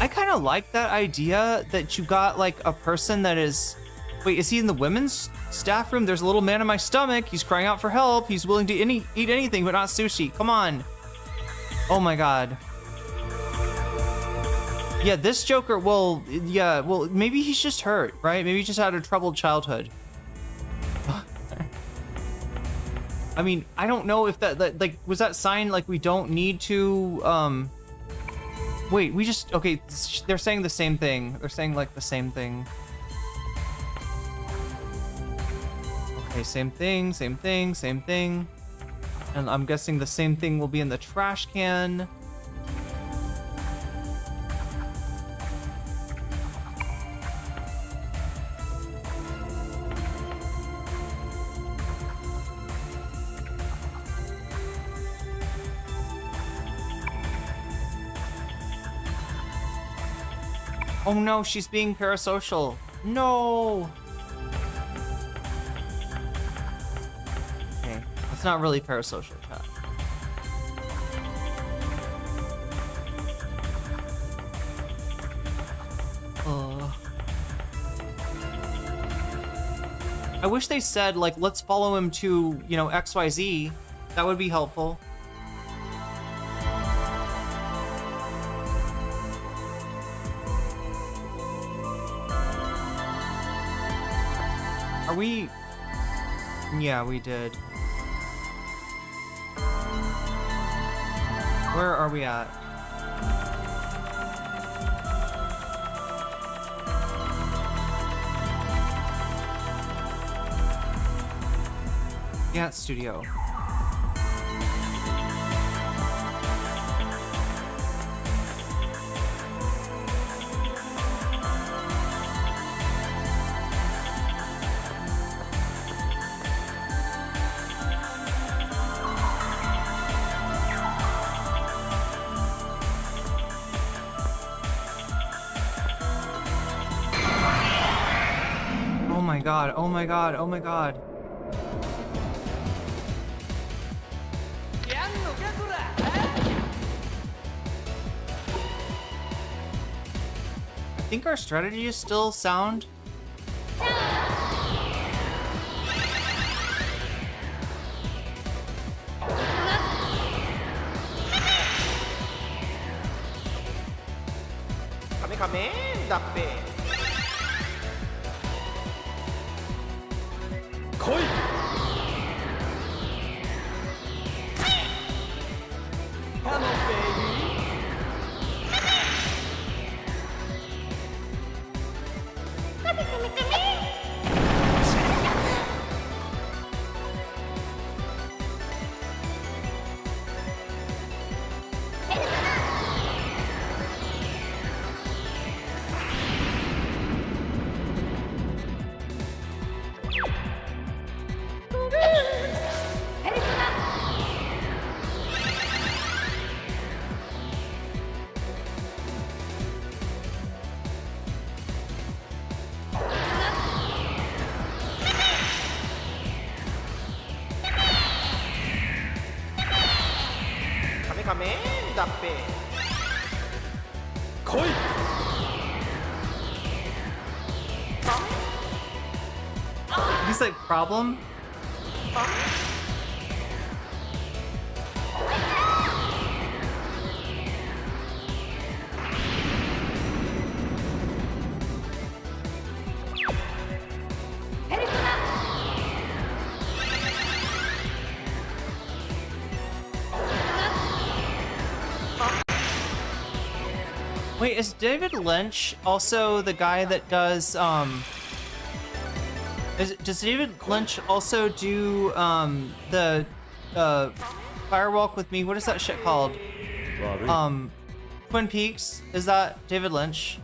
I kind of like that idea that you got like a person that is... Wait, is he in the women's staff room? There's a little man in my stomach. He's crying out for help. He's willing to eat anything but not sushi. Come on. Oh my god. Yeah, this Joker, well, yeah, well, maybe he's just hurt, right? Maybe he just had a troubled childhood. I mean, I don't know if that, like, was that sign like we don't need to, wait, we just, okay, they're saying the same thing. They're saying like the same thing. Okay, same thing, same thing, same thing. And I'm guessing the same thing will be in the trash can. Oh no, she's being parasocial. No. Okay, it's not really parasocial, chat. I wish they said, like, let's follow him to, you know, XYZ. That would be helpful. Are we... Yeah, we did. Where are we at? Yeah, studio. Oh my god, oh my god, oh my god. I think our strategy is still sound. He's like, problem? Wait, is David Lynch also the guy that does, does David Lynch also do, the, Firewalk with Me? What is that shit called? Twin Peaks? Is that David Lynch?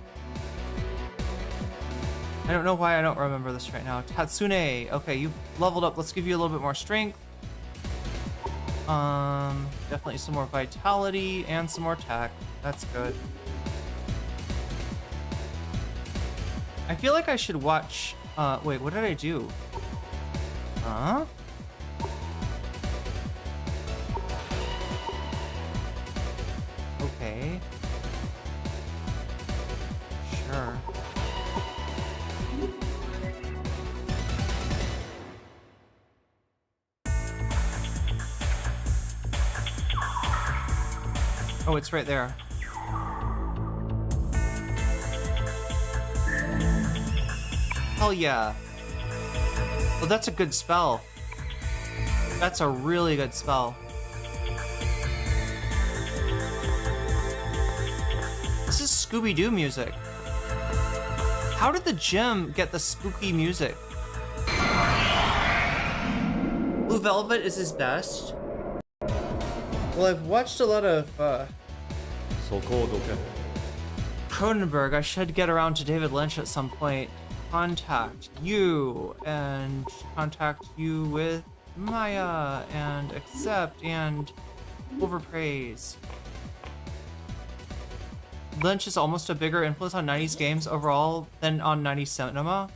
I don't know why I don't remember this right now. Tatsune. Okay, you've leveled up. Let's give you a little bit more strength. Definitely some more vitality and some more attack. That's good. I feel like I should watch Wait, what did I do? Huh? Okay. Sure. Oh, it's right there. Hell yeah. Well, that's a good spell. That's a really good spell. This is Scooby-Doo music. How did the gym get the spooky music? Blue Velvet is his best. Well, I've watched a lot of So cold, okay. Cronenberg. I should get around to David Lynch at some point. Contact you and contact you with Maya and accept and overpraise. Lynch is almost a bigger influence on 90s games overall than on 90s cinema.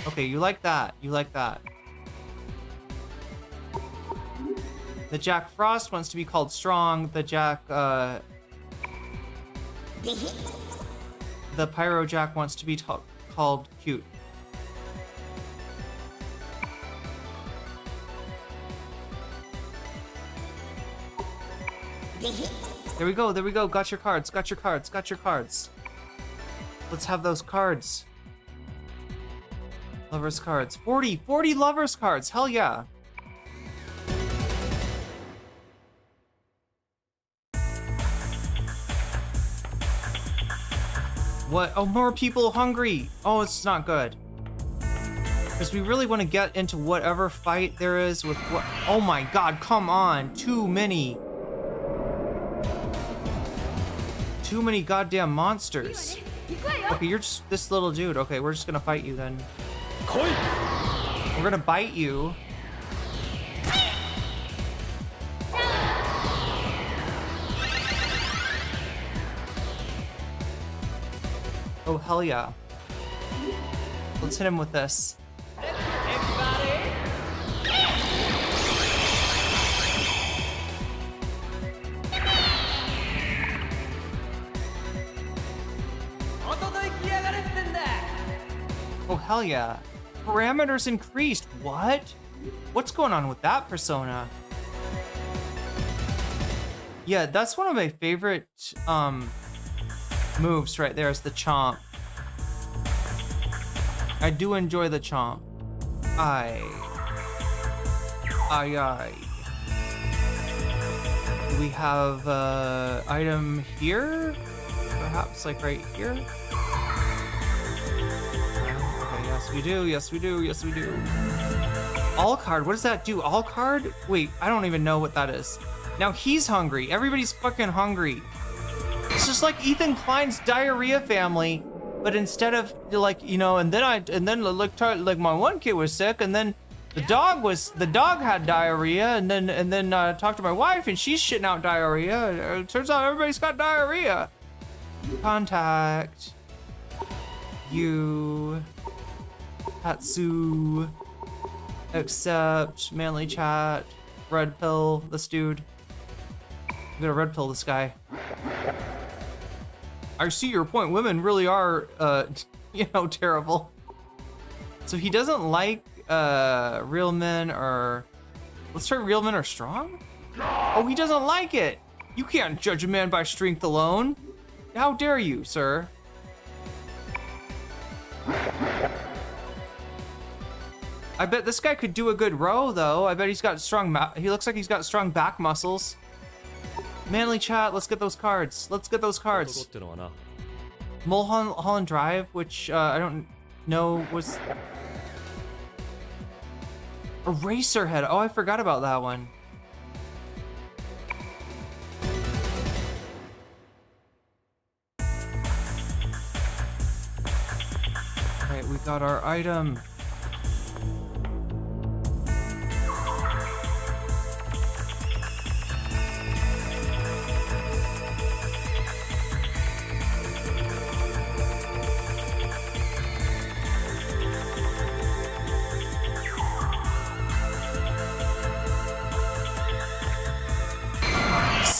Okay, you like that. You like that. The Jack Frost wants to be called strong. The Jack, the Pyro Jack wants to be called cute. There we go, there we go. Got your cards, got your cards, got your cards. Let's have those cards. Lovers cards. 40 lovers cards. Hell yeah. What? Oh, more people hungry. Oh, it's not good. Because we really want to get into whatever fight there is with what. Oh my god, come on. Too many. Too many goddamn monsters. Okay, you're just this little dude. Okay, we're just gonna fight you then. We're gonna bite you. Oh, hell yeah. Let's hit him with this. Oh, hell yeah. Parameters increased. What? What's going on with that persona? Yeah, that's one of my favorite moves right there is the chomp. I do enjoy the chomp. Aye. Do we have item here? Perhaps like right here? Okay, yes we do, yes we do, yes we do. All card, what does that do? All card? Wait, I don't even know what that is. Now he's hungry. Everybody's fucking hungry. It's just like Ethan Klein's diarrhea family, but instead of like, you know, and then like my one kid was sick, and then the dog had diarrhea, and then talked to my wife, and she's shitting out diarrhea. It turns out everybody's got diarrhea. Contact you, Hatsu, accept, manly chat, red pill this dude. I'm gonna red pill this guy. I see your point. Women really are, you know, terrible. So he doesn't like real men or... Let's try real men are strong? Oh, he doesn't like it. You can't judge a man by strength alone. How dare you, sir? I bet this guy could do a good row, though. I bet he's got strong... He looks like he's got strong back muscles. Manly chat, let's get those cards. Let's get those cards. Mulholland Drive, which I don't know was... Eraserhead. Oh, I forgot about that one. Alright, we got our item.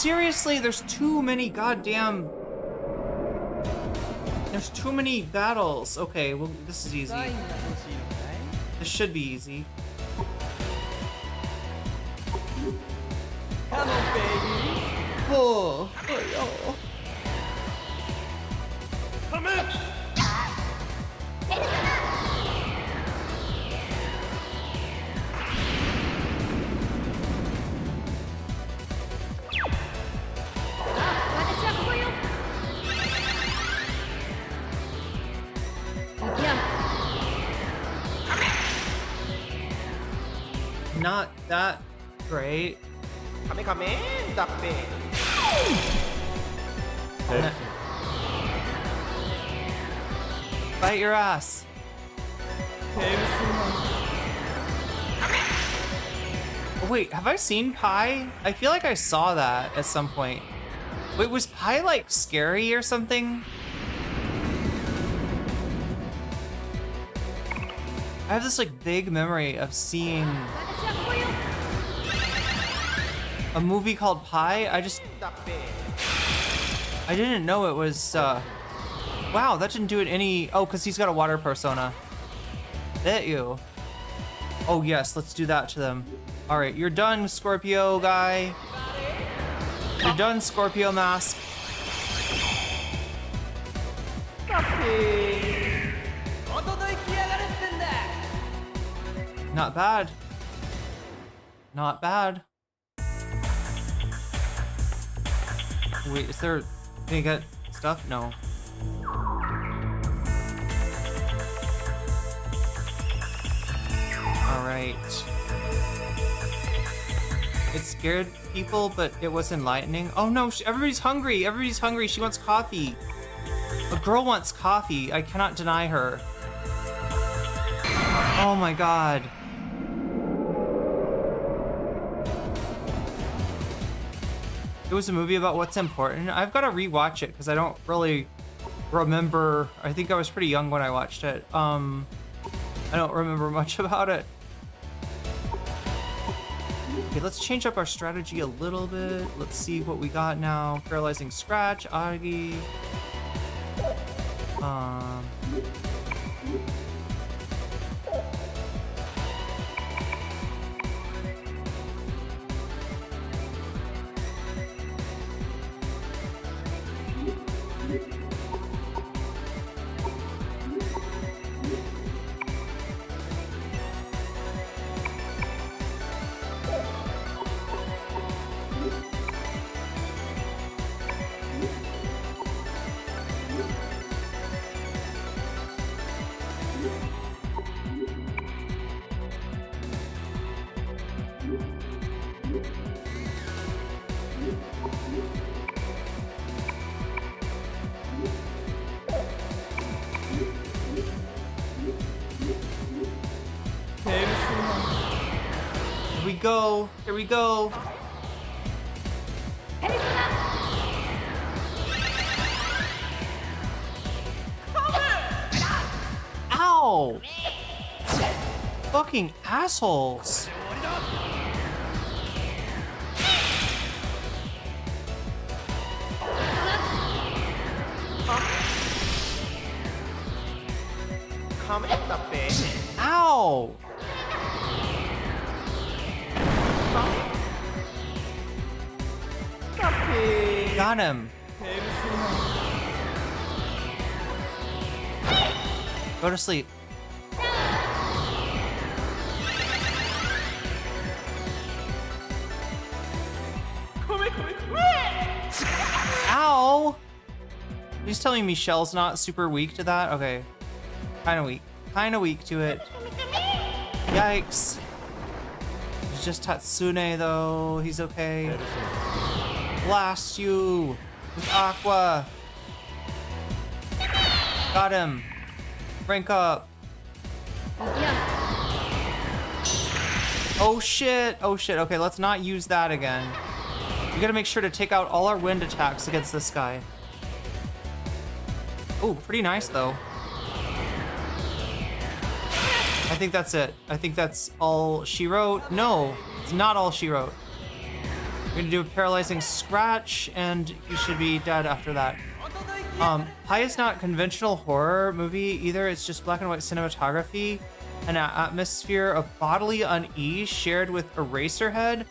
seriously, there's too many goddamn... There's too many battles. Okay, well, this is easy. This should be easy. Come on, baby. Oh, oh, Come in. Not that great. Come in, Duckpin. Bite your ass. Oh, wait, have I seen Pi? I feel like I saw that at some point. Wait, was Pi like scary or something? I have this like vague memory of seeing a movie called Pi. I didn't know it was, wow, that didn't do it any, oh, because he's got a water persona. Bet you. Oh yes, let's do that to them. All right, you're done, Scorpio guy. You're done, Scorpio mask. Not bad. Not bad. Wait, is there... Can you get stuff? No. Alright. It scared people, but it was enlightening. Oh no, everybody's hungry! Everybody's hungry! She wants coffee! A girl wants coffee. I cannot deny her. Oh my god. It was a movie about what's important. I've got to rewatch it because I don't really remember. I think I was pretty young when I watched it. I don't remember much about it. Okay, let's change up our strategy a little bit. Let's see what we got now. Paralyzing Scratch, Agi. Here we go. Here we go. Ow! Fucking assholes. Come at the bed. Ow! Got him. Go to sleep. Ow! He's telling me Shell's not super weak to that? Okay. Kinda weak. Kinda weak to it. Yikes. It's just Tatsune though. He's okay. Blast you with Aqua. Got him. Rank up. Oh shit. Oh shit. Okay, let's not use that again. We gotta make sure to take out all our wind attacks against this guy. Oh, pretty nice though. I think that's it. I think that's all she wrote. No, it's not all she wrote. We're gonna do a paralyzing scratch, and he should be dead after that. Pi is not conventional horror movie either. It's just black and white cinematography, an atmosphere of bodily unease shared with Eraserhead.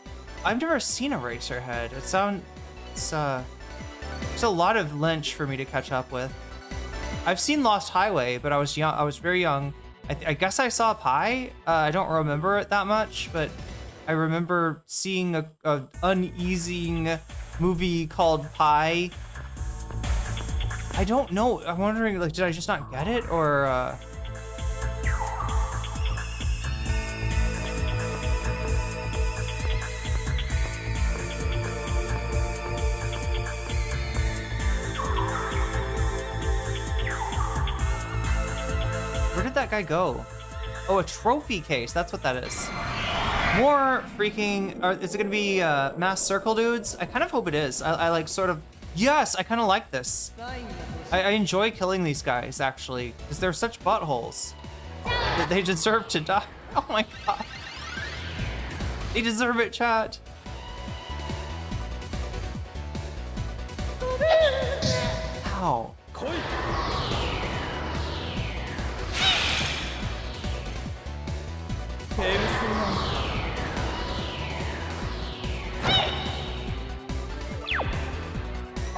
I've never seen Eraserhead. It's there's a lot of Lynch for me to catch up with. I've seen Lost Highway, but I was young. I was very young. I guess I saw Pi. I don't remember it that much, but I remember seeing a uneasing movie called Pi. I don't know. I'm wondering, like, did I just not get it, or? Where did that guy go? Oh, a trophy case. That's what that is. More freaking... is it going to be mass circle dudes? I kind of hope it is. I like sort of... Yes, I kind of like this. I enjoy killing these guys, actually, because they're such buttholes. They deserve to die. Oh my god. They deserve it, chat. Ow.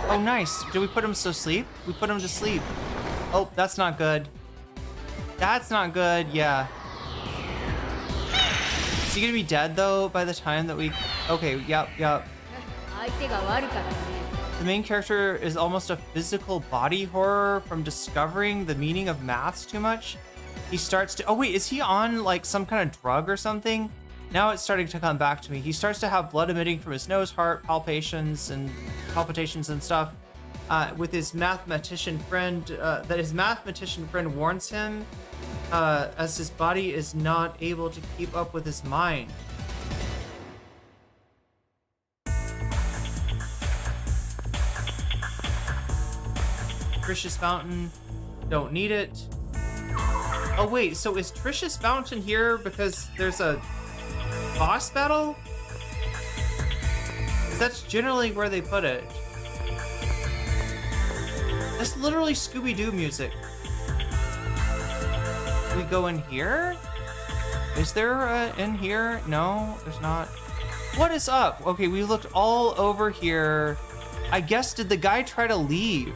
Oh, nice. Did we put him to sleep? We put him to sleep. Oh, that's not good. That's not good, yeah. Is he gonna be dead, though, by the time that we... Okay, yep. The main character is almost a physical body horror from discovering the meaning of maths too much. He starts to... Oh, wait, is he on, like, some kind of drug or something? Now it's starting to come back to me. He starts to have blood emitting from his nose, heart palpitations and stuff. With his mathematician friend, that his mathematician friend warns him, as his body is not able to keep up with his mind. Trish's Fountain, don't need it. Oh wait, so is Trish's Fountain here because there's a boss battle? That's generally where they put it. That's literally Scooby-Doo music. We go in here? Is there in here? No, there's not. What is up? Okay, we looked all over here. I guess, did the guy try to leave?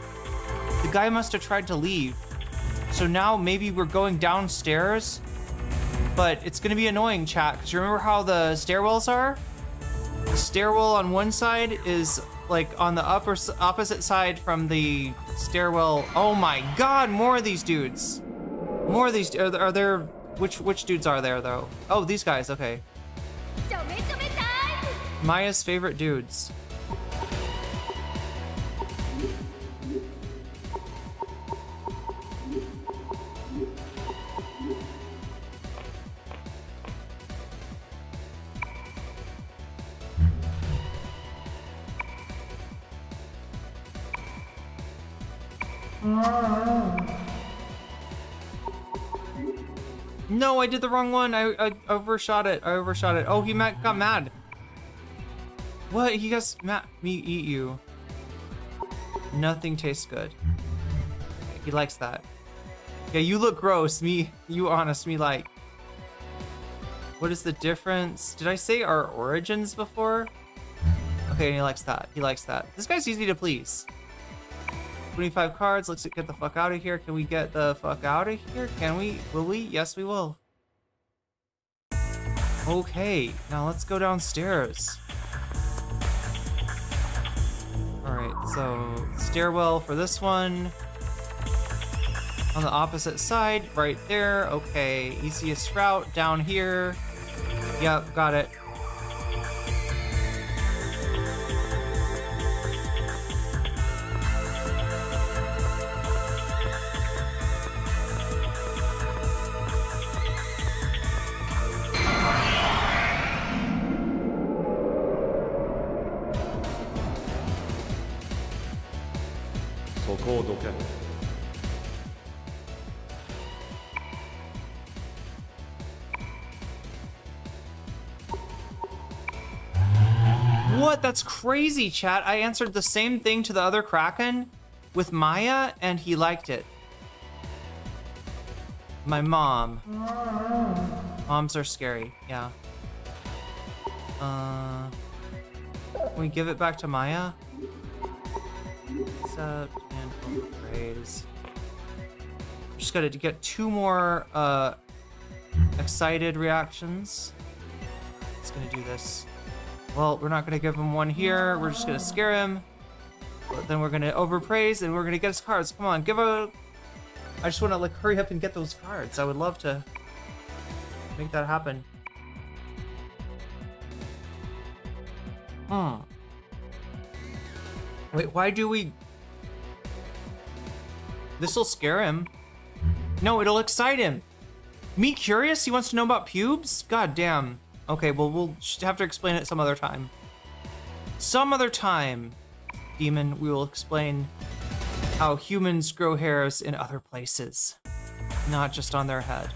The guy must have tried to leave. So now maybe we're going downstairs, but it's gonna be annoying, chat, because you remember how the stairwells are? The stairwell on one side is like on the opposite side from the stairwell. Oh my god, more of these dudes. More of these, are there, which dudes are there though? Oh, these guys, okay. Maya's favorite dudes. No, I did the wrong one. I overshot it. Oh, he got mad. What? He got mad. Me eat you. Nothing tastes good. Okay, he likes that. Yeah, you look gross. You honest. Me like. What is the difference? Did I say our origins before? Okay, he likes that. This guy's easy to please. 25 cards. Let's get the fuck out of here. Can we get the fuck out of here? Can we? Will we? Yes, we will. Okay, now let's go downstairs. Alright, so stairwell for this one. On the opposite side, right there. Okay, easiest route down here. Yep, got it. what? That's crazy, chat. I answered the same thing to the other Kraken with Maya, and he liked it. My mom. Moms are scary, yeah. Can we give it back to Maya? Accept and overpraise. Just gotta get 2 more excited reactions. It's gonna do this. Well, we're not gonna give him one here. We're just gonna scare him. But then we're gonna overpraise and we're gonna get his cards. Come on, give a... I just wanna like hurry up and get those cards. I would love to make that happen. Wait, why do we... This'll scare him. No, it'll excite him. Me curious? He wants to know about pubes? God damn. Okay, well, we'll just have to explain it some other time. Some other time, Demon, we will explain how humans grow hairs in other places, not just on their head.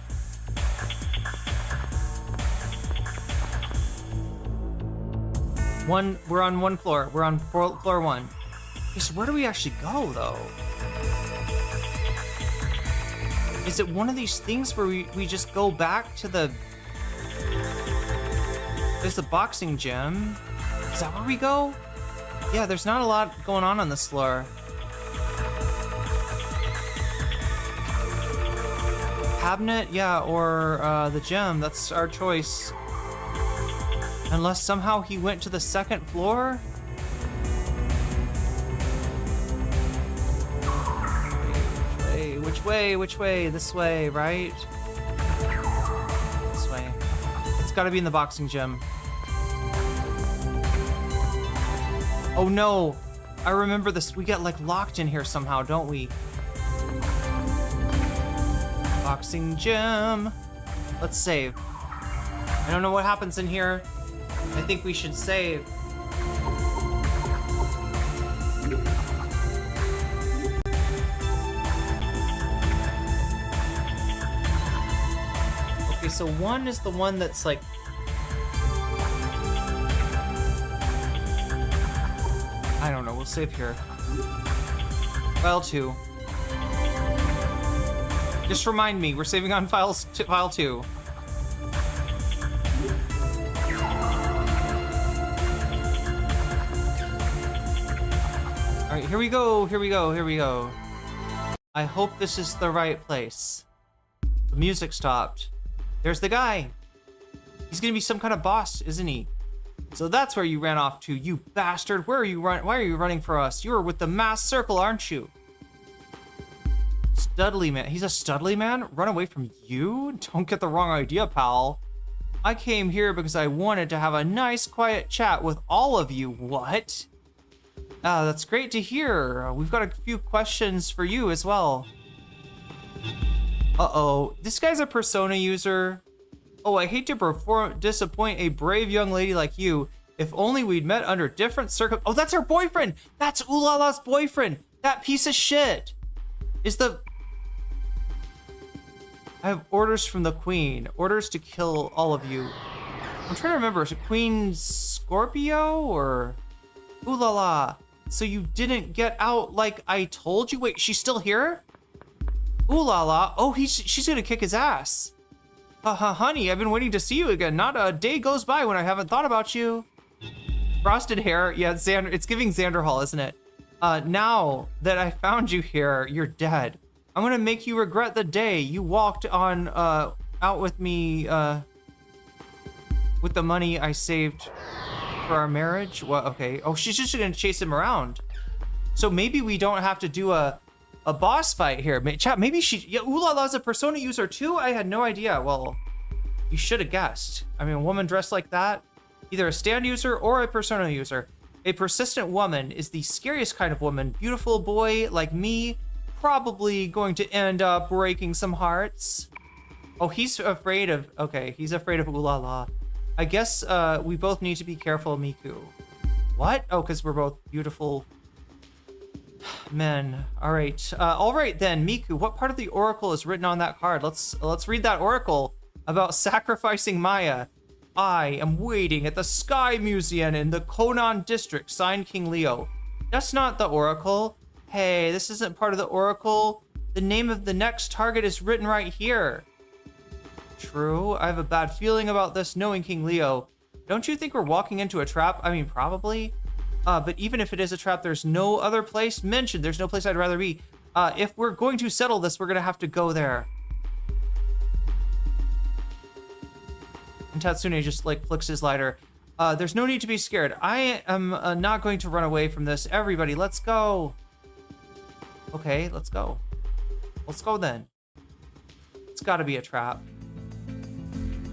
We're on 1 floor. We're on floor 1. Okay, so where do we actually go, though? Is it one of these things where we just go back to the... There's the boxing gym. Is that where we go? Yeah, there's not a lot going on this floor. Cabinet, yeah, or the gym. That's our choice. Unless somehow he went to the 2nd floor? Which way? Which way? This way, right? This way. It's gotta be in the boxing gym. Oh no! I remember this. We get like locked in here somehow, don't we? Boxing gym. Let's save. I don't know what happens in here. I think we should save. Okay, so 1 is the one that's like... I don't know, we'll save here. File 2. Just remind me, we're saving on file 2. All right, here we go, here we go, here we go. I hope this is the right place. The music stopped. There's the guy. He's gonna be some kind of boss, isn't he? So that's where you ran off to, you bastard. Where are you why are you running for us? You're with the mass circle, aren't you? Studley man. He's a Studley man? Run away from you? Don't get the wrong idea, pal. I came here because I wanted to have a nice, quiet chat with all of you. What? Ah, that's great to hear. We've got a few questions for you as well. Uh-oh. This guy's a persona user. Oh, I hate to disappoint a brave young lady like you. If only we'd met under different Oh, that's her boyfriend! That's Ulala's boyfriend! That piece of shit! Is the... I have orders from the queen. Orders to kill all of you. I'm trying to remember. Is it Queen Scorpio or... Ulala. So you didn't get out like I told you? Wait, she's still here? Ooh la la. Oh, she's gonna kick his ass. Honey, I've been waiting to see you again. Not a day goes by when I haven't thought about you. Frosted hair. Yeah, it's giving Xander Hall, isn't it? Now that I found you here, you're dead. I'm gonna make you regret the day you walked on out with me with the money I saved for our marriage. Well, okay. Oh, she's just gonna chase him around. So maybe we don't have to do a boss fight here. Chat, maybe yeah, Ulala's a persona user too? I had no idea. Well, you should have guessed. I mean, a woman dressed like that, either a stand user or a persona user. A persistent woman is the scariest kind of woman. Beautiful boy like me, probably going to end up breaking some hearts. Oh, he's afraid of, okay, he's afraid of Ulala. I guess we both need to be careful, Miku. What? Oh, because we're both beautiful men. All right then, Miku, what part of the oracle is written on that card? Let's read that oracle about sacrificing Maya. I am waiting at the Sky Museum in the Conan district. Signed, King Leo. That's not the Oracle. Hey, this isn't part of the Oracle. The name of the next target is written right here. True, I have a bad feeling about this, knowing King Leo. Don't you think we're walking into a trap? I mean, probably. But even if it is a trap, there's no other place mentioned. There's no place I'd rather be. If we're going to settle this, we're going to have to go there. And Tatsune just, like, flicks his lighter. There's no need to be scared. I am not going to run away from this. Everybody, let's go. Okay, let's go. Let's go then. It's got to be a trap.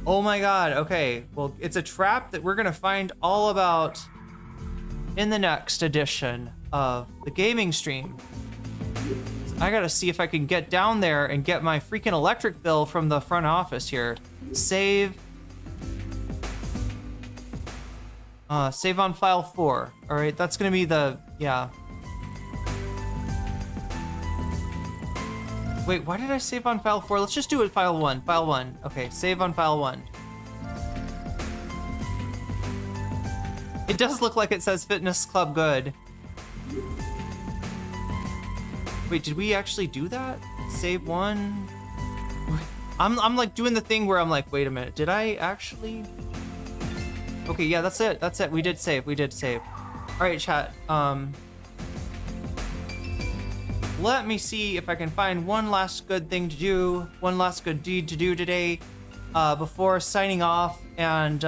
Oh my god, okay. Well, it's a trap that we're going to find all about in the next edition of the gaming stream. I got to see if I can get down there and get my freaking electric bill from the front office here. Save. Save on file 4. All right, that's going to be the, yeah. Wait, why did I save on file 4? Let's just do it file 1. File 1. Okay, save on file 1. It does look like it says Fitness Club Good. Wait, did we actually do that? Save 1? I'm like doing the thing where I'm like, wait a minute, did I actually? Okay, yeah, that's it. That's it. We did save. We did save. All right, chat. Let me see if I can find one last good thing to do, one last good deed to do today, before signing off and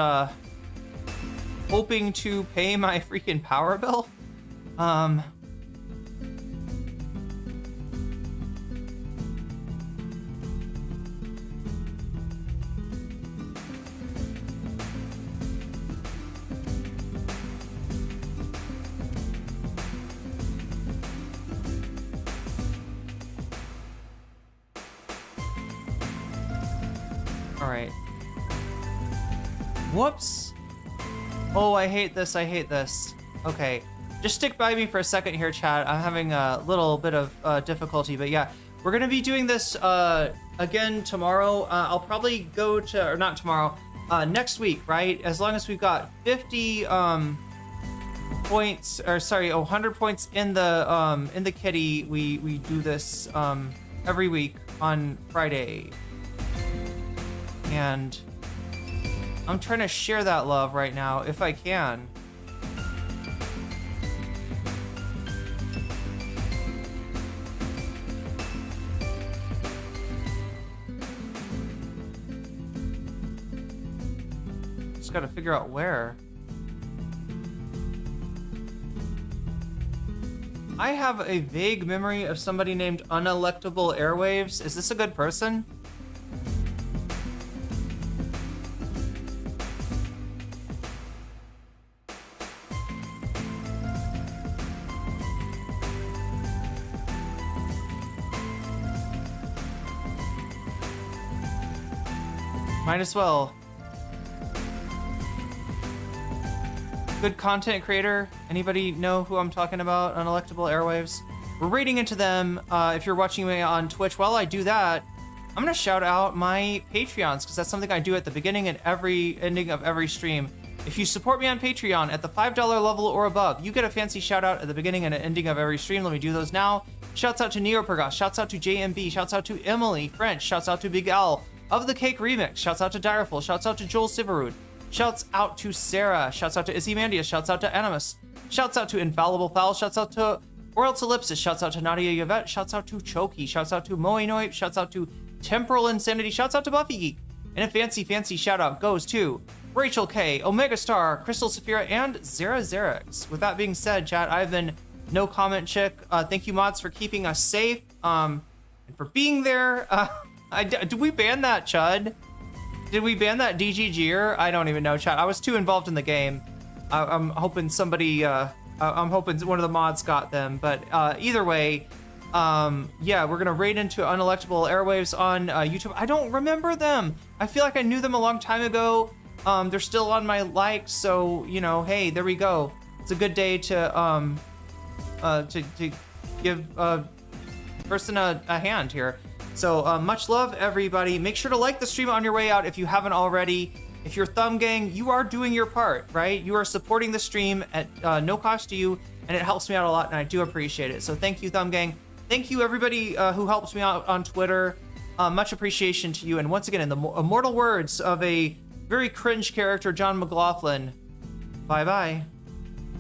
hoping to pay my freaking power bill. All right. Whoops. Oh, I hate this. I hate this. Okay. Just stick by me for a second here, chat. I'm having a little bit of difficulty, but yeah. We're going to be doing this again tomorrow. I'll probably go to, or not tomorrow, next week, right? As long as we've got 50 points, or sorry, 100 points in the kitty, we do this every week on Friday. And I'm trying to share that love right now, if I can. Just gotta figure out where. I have a vague memory of somebody named Unelectable Airwaves. Is this a good person? Might as well. Good content creator. Anybody know who I'm talking about? Unelectable Airwaves. We're raiding into them. If you're watching me on Twitch, while I do that, I'm gonna shout out my Patreons, because that's something I do at the beginning and every ending of every stream. If you support me on Patreon at the $5 level or above, you get a fancy shout out at the beginning and ending of every stream. Let me do those now. Shouts out to Neopergas, shouts out to JMB, shouts out to Emily French, shouts out to Big Al of the Cake Remix, shouts out to Direful, shouts out to Joel Siverud, shouts out to Sarah, shouts out to Izzymandius, shouts out to Animus, shouts out to Infallible Fowl, shouts out to World's Ellipsis, shouts out to Nadia Yvette, shouts out to Choki, shouts out to Moe Noip, shouts out to Temporal Insanity, shouts out to Buffy Geek, and a fancy shout out goes to Rachel K, Omega Star, Crystal Saphira, and Zara Xerix. With that being said, chat, I've been No Comment Chick. Thank you, mods, for keeping us safe, and for being there. Did we ban that Chud? Did we ban that DGGer? I don't even know, chat. I was too involved in the game. I'm hoping somebody, I'm hoping one of the mods got them. But either way, yeah, we're gonna raid into Unelectable Airwaves on YouTube. I don't remember them. I feel like I knew them a long time ago. They're still on my likes, so you know, hey, there we go. It's a good day to give a person a hand here. So much love, everybody. Make sure to like the stream on your way out if you haven't already. If you're Thumb Gang, you are doing your part, right? You are supporting the stream at no cost to you, and it helps me out a lot, and I do appreciate it. So thank you, Thumb Gang. Thank you, everybody who helps me out on Twitter. Much appreciation to you. And once again, in the immortal words of a very cringe character, John McLaughlin, bye-bye,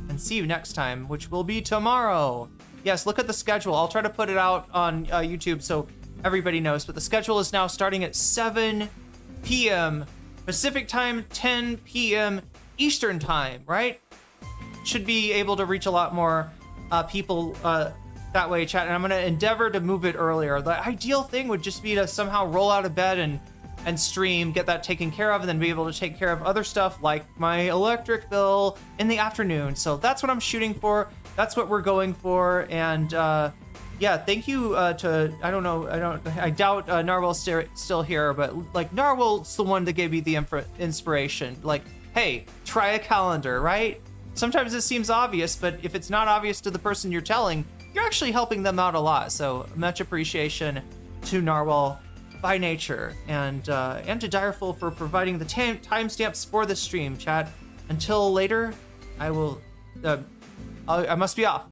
and see you next time, which will be tomorrow. Yes, look at the schedule. I'll try to put it out on YouTube so everybody knows, but the schedule is now starting at 7 p.m. Pacific time, 10 p.m. Eastern time, right? Should be able to reach a lot more people that way, chat, and I'm gonna endeavor to move it earlier. The ideal thing would just be to somehow roll out of bed and stream, get that taken care of, and then be able to take care of other stuff like my electric bill in the afternoon. So that's what I'm shooting for. That's what we're going for, and yeah, thank you to, I doubt Narwhal's still here, but like Narwhal's the one that gave me the inspiration. Like, hey, try a calendar, right? Sometimes it seems obvious, but if it's not obvious to the person you're telling, you're actually helping them out a lot. So much appreciation to Narwhal by nature, and to Direful for providing the timestamps for the stream, chat. Until later, I will, I must be off.